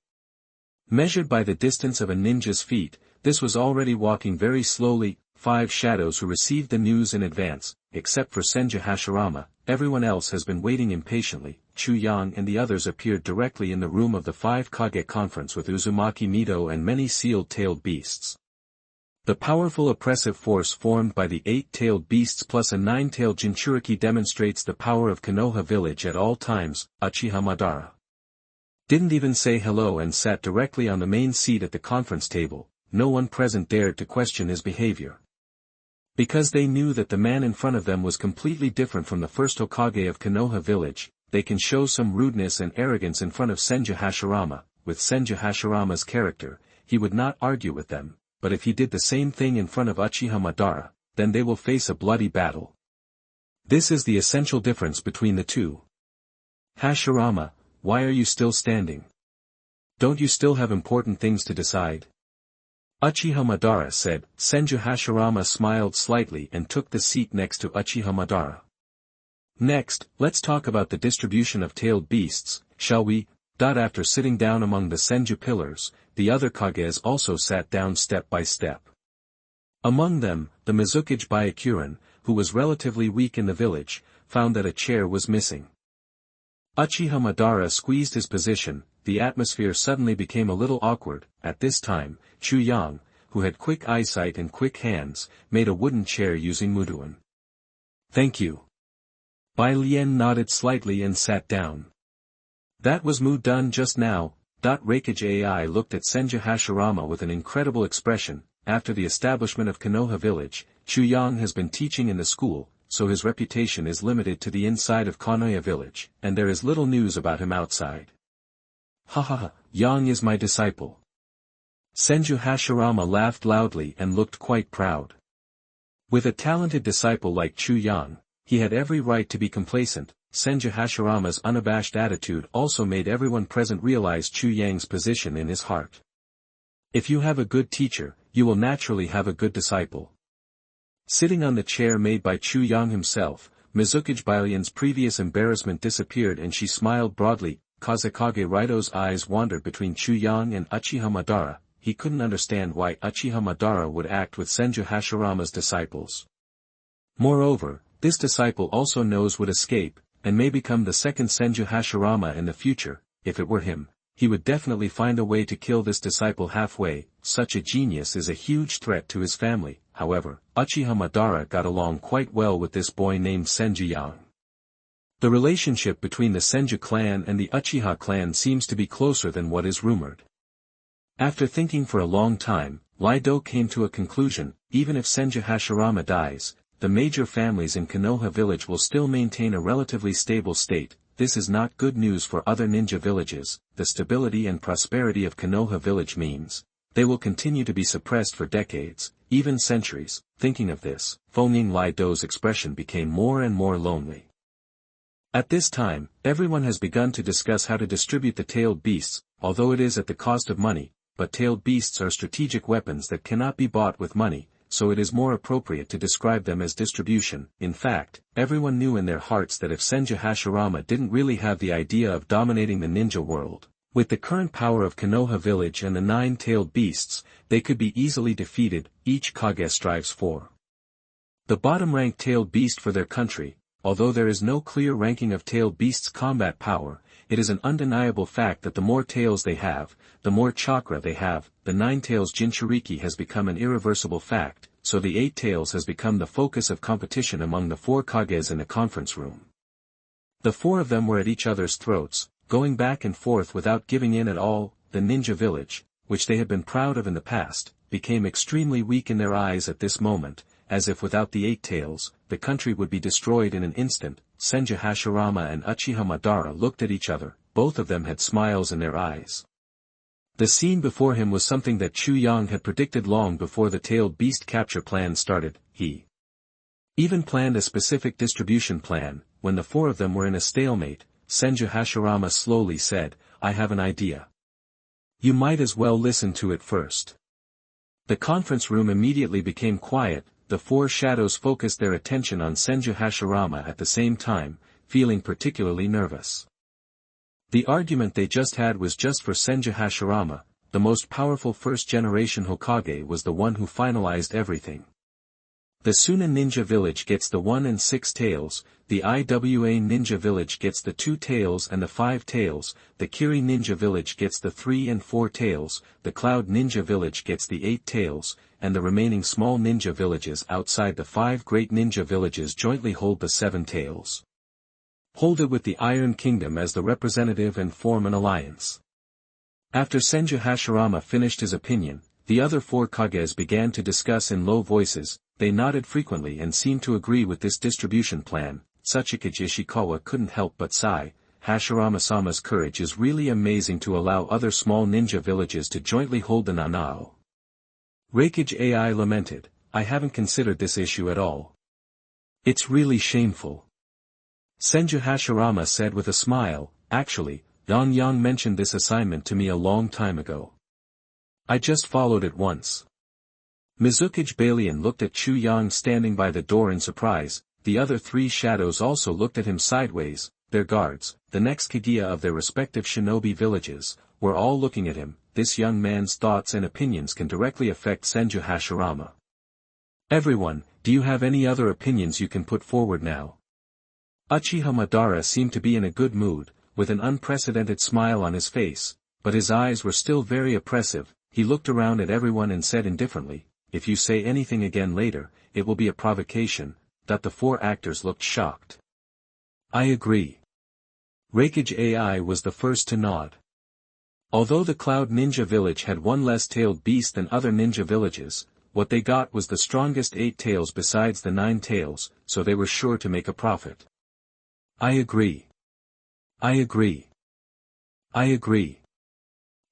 [SPEAKER 1] Measured by the distance of a ninja's feet, this was already walking very slowly. 5 shadows who received the news in advance, except for Senju Hashirama, everyone else has been waiting impatiently. Chu Yang and the others appeared directly in the room of the 5-kage conference with Uzumaki Mido and many sealed-tailed beasts. The powerful oppressive force formed by the 8-tailed beasts plus a 9-tailed Jinchuriki demonstrates the power of Konoha village at all times. Uchiha Madara didn't even say hello and sat directly on the main seat at the conference table. No one present dared to question his behavior, because they knew that the man in front of them was completely different from the first Hokage of Konoha village. They can show some rudeness and arrogance in front of Senju Hashirama. With Senju Hashirama's character, he would not argue with them, but if he did the same thing in front of Uchiha Madara, then they will face a bloody battle. This is the essential difference between the two. Hashirama, why are you still standing? Don't you still have important things to decide? Uchiha Madara said. Senju Hashirama smiled slightly and took the seat next to Uchiha Madara. Next, let's talk about the distribution of tailed beasts, shall we? After sitting down among the Senju pillars, the other Kages also sat down step by step. Among them, the Mizukage Byakuren, who was relatively weak in the village, found that a chair was missing. Uchiha Madara squeezed his position. The atmosphere suddenly became a little awkward. At this time, Chu Yang, who had quick eyesight and quick hands, made a wooden chair using Muduan. Thank you. Bai Lian nodded slightly and sat down. That was Mu done just now. Rakage AI looked at Senju Hashirama with an incredible expression. After the establishment of Konoha village, Chu Yang has been teaching in the school, so his reputation is limited to the inside of Konoha village, and there is little news about him outside. Ha ha ha, Yang is my disciple. Senju Hashirama laughed loudly and looked quite proud. With a talented disciple like Chu Yang, he had every right to be complacent. Senju Hashirama's unabashed attitude also made everyone present realize Chu Yang's position in his heart. If you have a good teacher, you will naturally have a good disciple. Sitting on the chair made by Chu Yang himself, Mizukage Byakuren's previous embarrassment disappeared and she smiled broadly. Kazekage Raito's eyes wandered between Chu Yang and Uchiha Madara. He couldn't understand why Uchiha Madara would act with Senju Hashirama's disciples. Moreover, this disciple also knows would escape, and may become the second Senju Hashirama in the future. If it were him, he would definitely find a way to kill this disciple halfway. Such a genius is a huge threat to his family. However, Uchiha Madara got along quite well with this boy named Senju Yang. The relationship between the Senju clan and the Uchiha clan seems to be closer than what is rumored. After thinking for a long time, Lido came to a conclusion. Even if Senju Hashirama dies, the major families in Konoha village will still maintain a relatively stable state. This is not good news for other ninja villages. The stability and prosperity of Konoha village means they will continue to be suppressed for decades, even centuries. Thinking of this, Fengning Lido's expression became more and more lonely. At this time, everyone has begun to discuss how to distribute the tailed beasts, although it is at the cost of money, but tailed beasts are strategic weapons that cannot be bought with money, so it is more appropriate to describe them as distribution. In fact, everyone knew in their hearts that if Senju Hashirama didn't really have the idea of dominating the ninja world, with the current power of Konoha village and the 9-tailed beasts, they could be easily defeated. Each Kage strives for the bottom-ranked tailed beast for their country. Although there is no clear ranking of tailed beasts' combat power, it is an undeniable fact that the more tails they have, the more chakra they have. The 9 tails Jinchuriki has become an irreversible fact, so the 8 tails has become the focus of competition among the 4 Kages in the conference room. The 4 of them were at each other's throats, going back and forth without giving in at all. the ninja village, which they had been proud of in the past, became extremely weak in their eyes at this moment, as if without the 8 tails, the country would be destroyed in an instant. Senju Hashirama and Uchiha Madara looked at each other, both of them had smiles in their eyes. The scene before him was something that Chu Yang had predicted long before the tailed beast capture plan started. He even planned a specific distribution plan. When the 4 of them were in a stalemate, Senju Hashirama slowly said, "I have an idea. You might as well listen to it first." The conference room immediately became quiet. The 4 shadows focused their attention on Senju Hashirama at the same time, feeling particularly nervous. The argument they just had was just for Senju Hashirama. The most powerful first-generation Hokage was the one who finalized everything. The Suna Ninja Village gets the 1 and 6 tails, the Iwa Ninja Village gets the 2 tails and the 5 tails, the Kiri Ninja Village gets the 3 and 4 tails, the Cloud Ninja Village gets the 8 tails, and the remaining small ninja villages outside the 5 great ninja villages jointly hold the 7 tails. Hold it with the Iron Kingdom as the representative and form an alliance. After Senju Hashirama finished his opinion, the other 4 Kages began to discuss in low voices. They nodded frequently and seemed to agree with this distribution plan. Tsuchikage Ishikawa couldn't help but sigh. Hashirama-sama's courage is really amazing to allow other small ninja villages to jointly hold the Nanao. Reikage AI lamented, "I haven't considered this issue at all. It's really shameful." Senju Hashirama said with a smile, "Actually, Yang Yang mentioned this assignment to me a long time ago. I just followed it once." Mizukage Balian looked at Chu Yang standing by the door in surprise. The other 3 shadows also looked at him sideways. Their guards, the next Kaguya of their respective shinobi villages, were all looking at him. This young man's thoughts and opinions can directly affect Senju Hashirama. "Everyone, do you have any other opinions you can put forward now?" Uchiha Madara seemed to be in a good mood, with an unprecedented smile on his face, but his eyes were still very oppressive. He looked around at everyone and said indifferently, "If you say anything again later, it will be a provocation." That the 4 actors looked shocked. "I agree." Reikage AI was the first to nod. Although the Cloud Ninja Village had 1 less tailed beast than other ninja villages, what they got was the strongest 8 tails besides the 9 tails, so they were sure to make a profit. "I agree. I agree. I agree."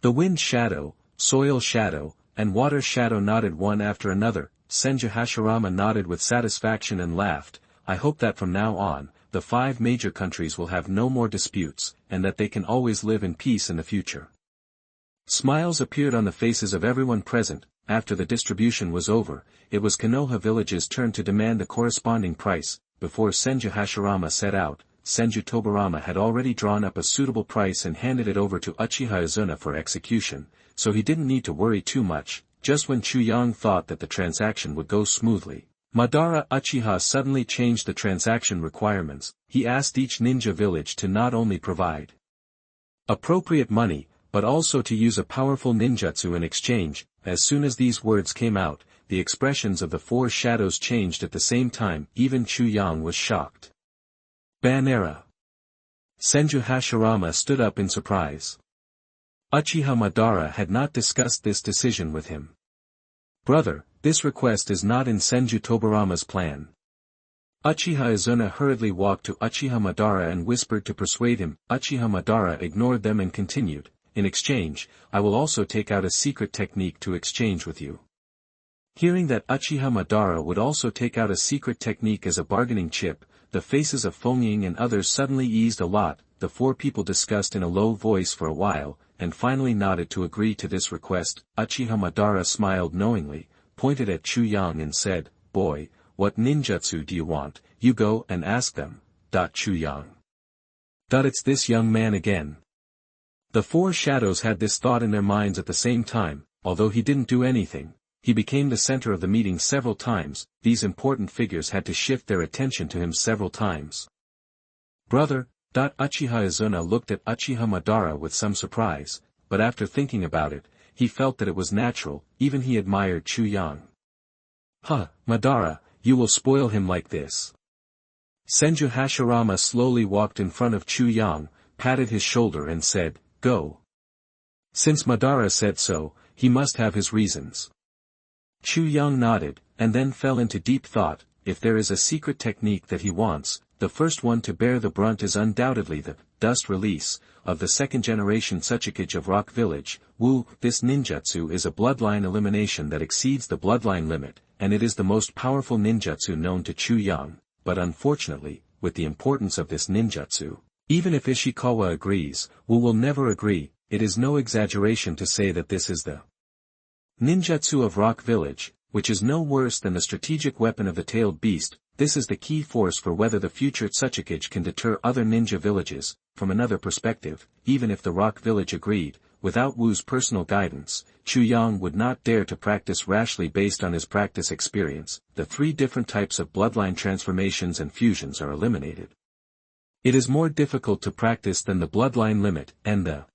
[SPEAKER 1] The Wind Shadow, Soil Shadow, and Water Shadow nodded one after another. Senju Hashirama nodded with satisfaction and laughed. "I hope that from now on, the 5 major countries will have no more disputes, and that they can always live in peace in the future." Smiles appeared on the faces of everyone present. After the distribution was over, it was Konoha Village's turn to demand a corresponding price. Before Senju Hashirama set out, Senju Tobarama had already drawn up a suitable price and handed it over to Uchiha Izuna for execution, so he didn't need to worry too much. Just when Chu Yang thought that the transaction would go smoothly, Madara Uchiha suddenly changed the transaction requirements. He asked each ninja village to not only provide appropriate money, but also to use a powerful ninjutsu in exchange. As soon as these words came out, the expressions of the 4 shadows changed at the same time. Even Chu Yang was shocked. "Banera." Senju Hashirama stood up in surprise. Uchiha Madara had not discussed this decision with him. "Brother, this request is not in Senju Tobarama's plan." Uchiha Izuna hurriedly walked to Uchiha Madara and whispered to persuade him. Uchiha Madara ignored them and continued, "In exchange, I will also take out a secret technique to exchange with you." Hearing that Uchiha Madara would also take out a secret technique as a bargaining chip, the faces of Fengying and others suddenly eased a lot. The 4 people discussed in a low voice for a while, and finally nodded to agree to this request. Uchiha Madara smiled knowingly, pointed at Chu Yang and said, "Boy, what ninjutsu do you want? You go and ask them." Chu Yang. It's this young man again. The 4 shadows had this thought in their minds at the same time. Although he didn't do anything, he became the center of the meeting several times. These important figures had to shift their attention to him several times. "Brother." Uchiha Izuna looked at Uchiha Madara with some surprise, but after thinking about it, he felt that it was natural. Even he admired Chu Yang. "Huh, Madara, you will spoil him like this." Senju Hashirama slowly walked in front of Chu Yang, patted his shoulder and said, "Go." Since Madara said so, he must have his reasons. Chu Yang nodded, and then fell into deep thought. If there is a secret technique that he wants, the first one to bear the brunt is undoubtedly the dust release of the second generation Tsuchikage of Rock Village. This ninjutsu is a bloodline elimination that exceeds the bloodline limit, and it is the most powerful ninjutsu known to Chu Yang, but unfortunately, with the importance of this ninjutsu, even if Ishikawa agrees, Wu will never agree. It is no exaggeration to say that this is the ninjutsu of Rock Village, which is no worse than the strategic weapon of the tailed beast. This is the key force for whether the future Tsuchikage can deter other ninja villages. From another perspective, even if the Rock Village agreed, without Wu's personal guidance, Chu Yang would not dare to practice rashly based on his practice experience. The 3 different types of bloodline transformations and fusions are eliminated. It is more difficult to practice than the bloodline limit, and the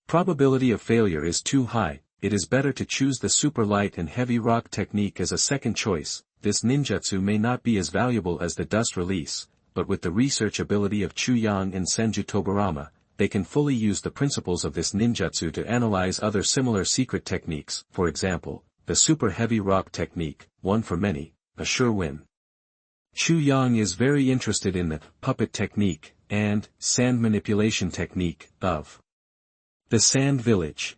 [SPEAKER 1] probability of failure is too high. It is better to choose the super light and heavy rock technique as a second choice. This ninjutsu may not be as valuable as the dust release, but with the research ability of Chu Yang and Senju Tobirama, they can fully use the principles of this ninjutsu to analyze other similar secret techniques. For example, the super heavy rock technique, one for many, a sure win. Chu Yang is very interested in the puppet technique and sand manipulation technique of the Sand Village.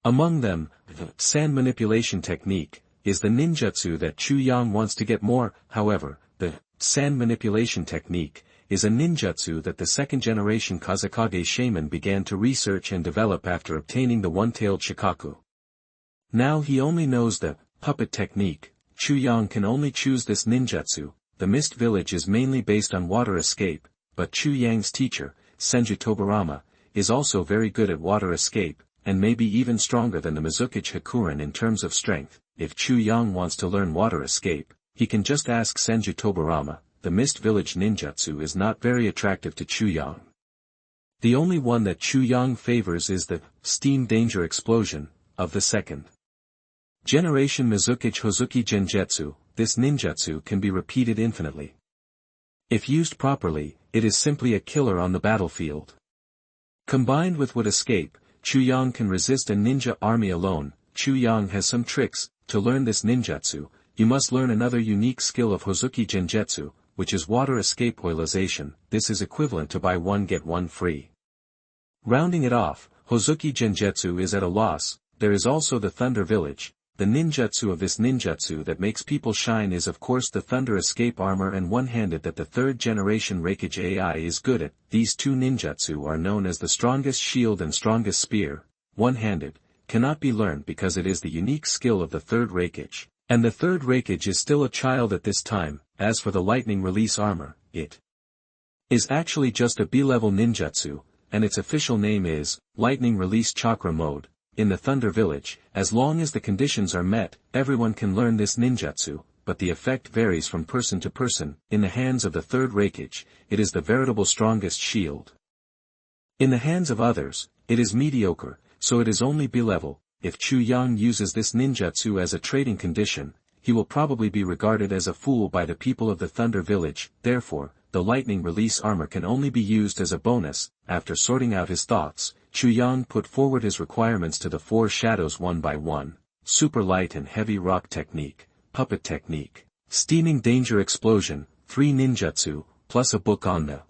[SPEAKER 1] Among them, the sand manipulation technique is the ninjutsu that Chu Yang wants to get more. However, the sand manipulation technique is a ninjutsu that the second-generation Kazekage shaman began to research and develop after obtaining the one-tailed Shikaku. Now he only knows the puppet technique. Chu Yang can only choose this ninjutsu. The Mist Village is mainly based on water escape, but Chu Yang's teacher, Senju Tobirama, is also very good at water escape, and may be even stronger than the Mizukage Hakuren in terms of strength. If Chu Yang wants to learn water escape, he can just ask Senju Tobirama. The Mist Village ninjutsu is not very attractive to Chu Yang. The only one that Chu Yang favors is the steam danger explosion of the second generation Mizukage Hozuki Genjutsu. This ninjutsu can be repeated infinitely. If used properly, it is simply a killer on the battlefield. Combined with would escape, Chu Yang can resist a ninja army alone. Chu Yang has some tricks. To learn this ninjutsu, you must learn another unique skill of Hozuki Genjutsu, which is water escape oilization. This is equivalent to buy one get one free. Rounding it off, Hozuki Genjutsu is at a loss. There is also the Thunder Village. The ninjutsu of this ninjutsu that makes people shine is of course the Thunder Escape armor and one-handed that the third generation Reikage AI is good at. These two ninjutsu are known as the strongest shield and strongest spear. One-handed cannot be learned because it is the unique skill of the third Reikage, and the third Reikage is still a child at this time. As for the lightning release armor, it is actually just a B-level ninjutsu, and its official name is Lightning Release Chakra Mode. In the Thunder Village, as long as the conditions are met, everyone can learn this ninjutsu, but the effect varies from person to person. In the hands of the third Reikage, it is the veritable strongest shield. In the hands of others, it is mediocre, so it is only B-level. If Chu Yang uses this ninjutsu as a trading condition, he will probably be regarded as a fool by the people of the Thunder Village. Therefore, the lightning release armor can only be used as a bonus. After sorting out his thoughts, Chu Yang put forward his requirements to the four shadows one by one: super light and heavy rock technique, puppet technique, steaming danger explosion, 3 ninjutsu, plus a book on the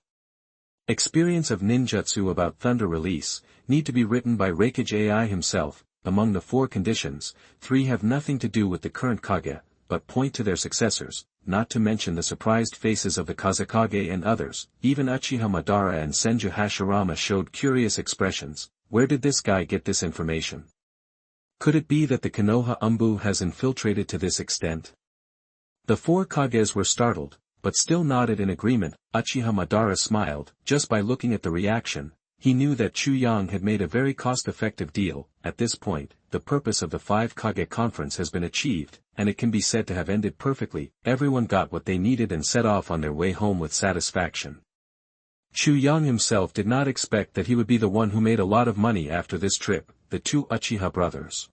[SPEAKER 1] experience of ninjutsu about thunder release, need to be written by Reikage AI himself. Among the 4 conditions, 3 have nothing to do with the current Kage, but point to their successors, not to mention the surprised faces of the Kazekage and others. Even Uchiha Madara and Senju Hashirama showed curious expressions. Where did this guy get this information? Could it be that the Konoha Umbu has infiltrated to this extent? The 4 Kages were startled, but still nodded in agreement. Uchiha Madara smiled. Just by looking at the reaction, he knew that Chu Yang had made a very cost-effective deal. At this point, the purpose of the 5 Kage conference has been achieved, and it can be said to have ended perfectly. Everyone got what they needed and set off on their way home with satisfaction. Chu Yang himself did not expect that he would be the one who made a lot of money after this trip. The 2 Uchiha brothers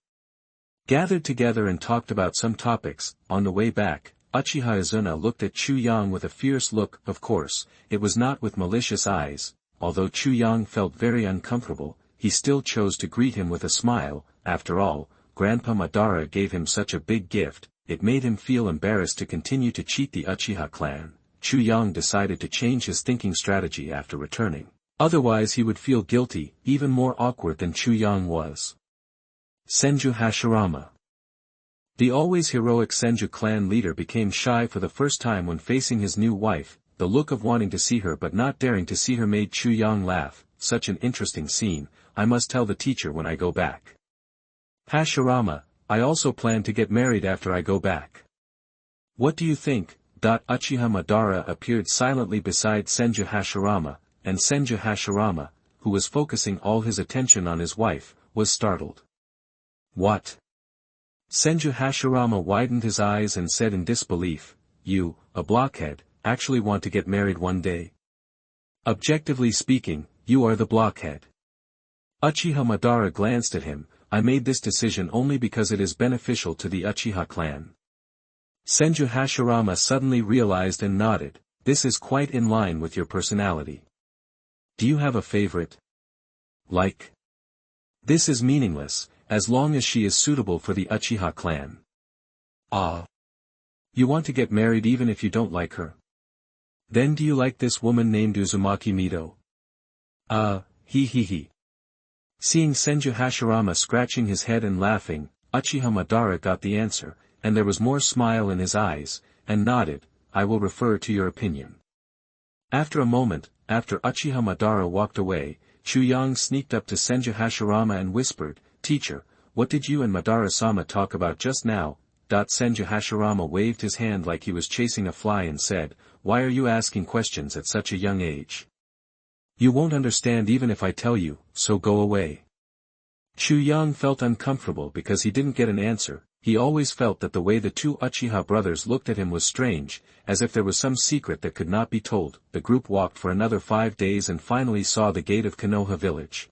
[SPEAKER 1] gathered together and talked about some topics. On the way back, Uchiha Izuna looked at Chu Yang with a fierce look. Of course, it was not with malicious eyes. Although Chu Yang felt very uncomfortable, he still chose to greet him with a smile. After all, Grandpa Madara gave him such a big gift, it made him feel embarrassed to continue to cheat the Uchiha clan. Chu Yang decided to change his thinking strategy after returning. Otherwise he would feel guilty, even more awkward than Chu Yang was. Senju Hashirama. The always heroic Senju clan leader became shy for the first time when facing his new wife. The look of wanting to see her but not daring to see her made Chu Yang laugh. Such an interesting scene, I must tell the teacher when I go back. Hashirama, I also plan to get married after I go back. What do you think? Uchiha Madara appeared silently beside Senju Hashirama, and Senju Hashirama, who was focusing all his attention on his wife, was startled. What? Senju Hashirama widened his eyes and said in disbelief, you, a blockhead, actually want to get married one day? Objectively speaking, you are the blockhead. Uchiha Madara glanced at him. I made this decision only because it is beneficial to the Uchiha clan. Senju Hashirama suddenly realized and nodded. This is quite in line with your personality. Do you have a favorite? Like? This is meaningless, as long as she is suitable for the Uchiha clan. Ah. You want to get married even if you don't like her? Then do you like this woman named Uzumaki Mido? He. Seeing Senju Hashirama scratching his head and laughing, Uchiha Madara got the answer, and there was more smile in his eyes, and nodded, I will refer to your opinion. After a moment, after Uchiha Madara walked away, Chu Yang sneaked up to Senju Hashirama and whispered, Teacher, what did you and Madara-sama talk about just now? Senju Hashirama waved his hand like he was chasing a fly and said, Why are you asking questions at such a young age? You won't understand even if I tell you, so go away. Chu Yang felt uncomfortable because he didn't get an answer. He always felt that the way the two Uchiha brothers looked at him was strange, as if there was some secret that could not be told. The group walked for another 5 days and finally saw the gate of Konoha village.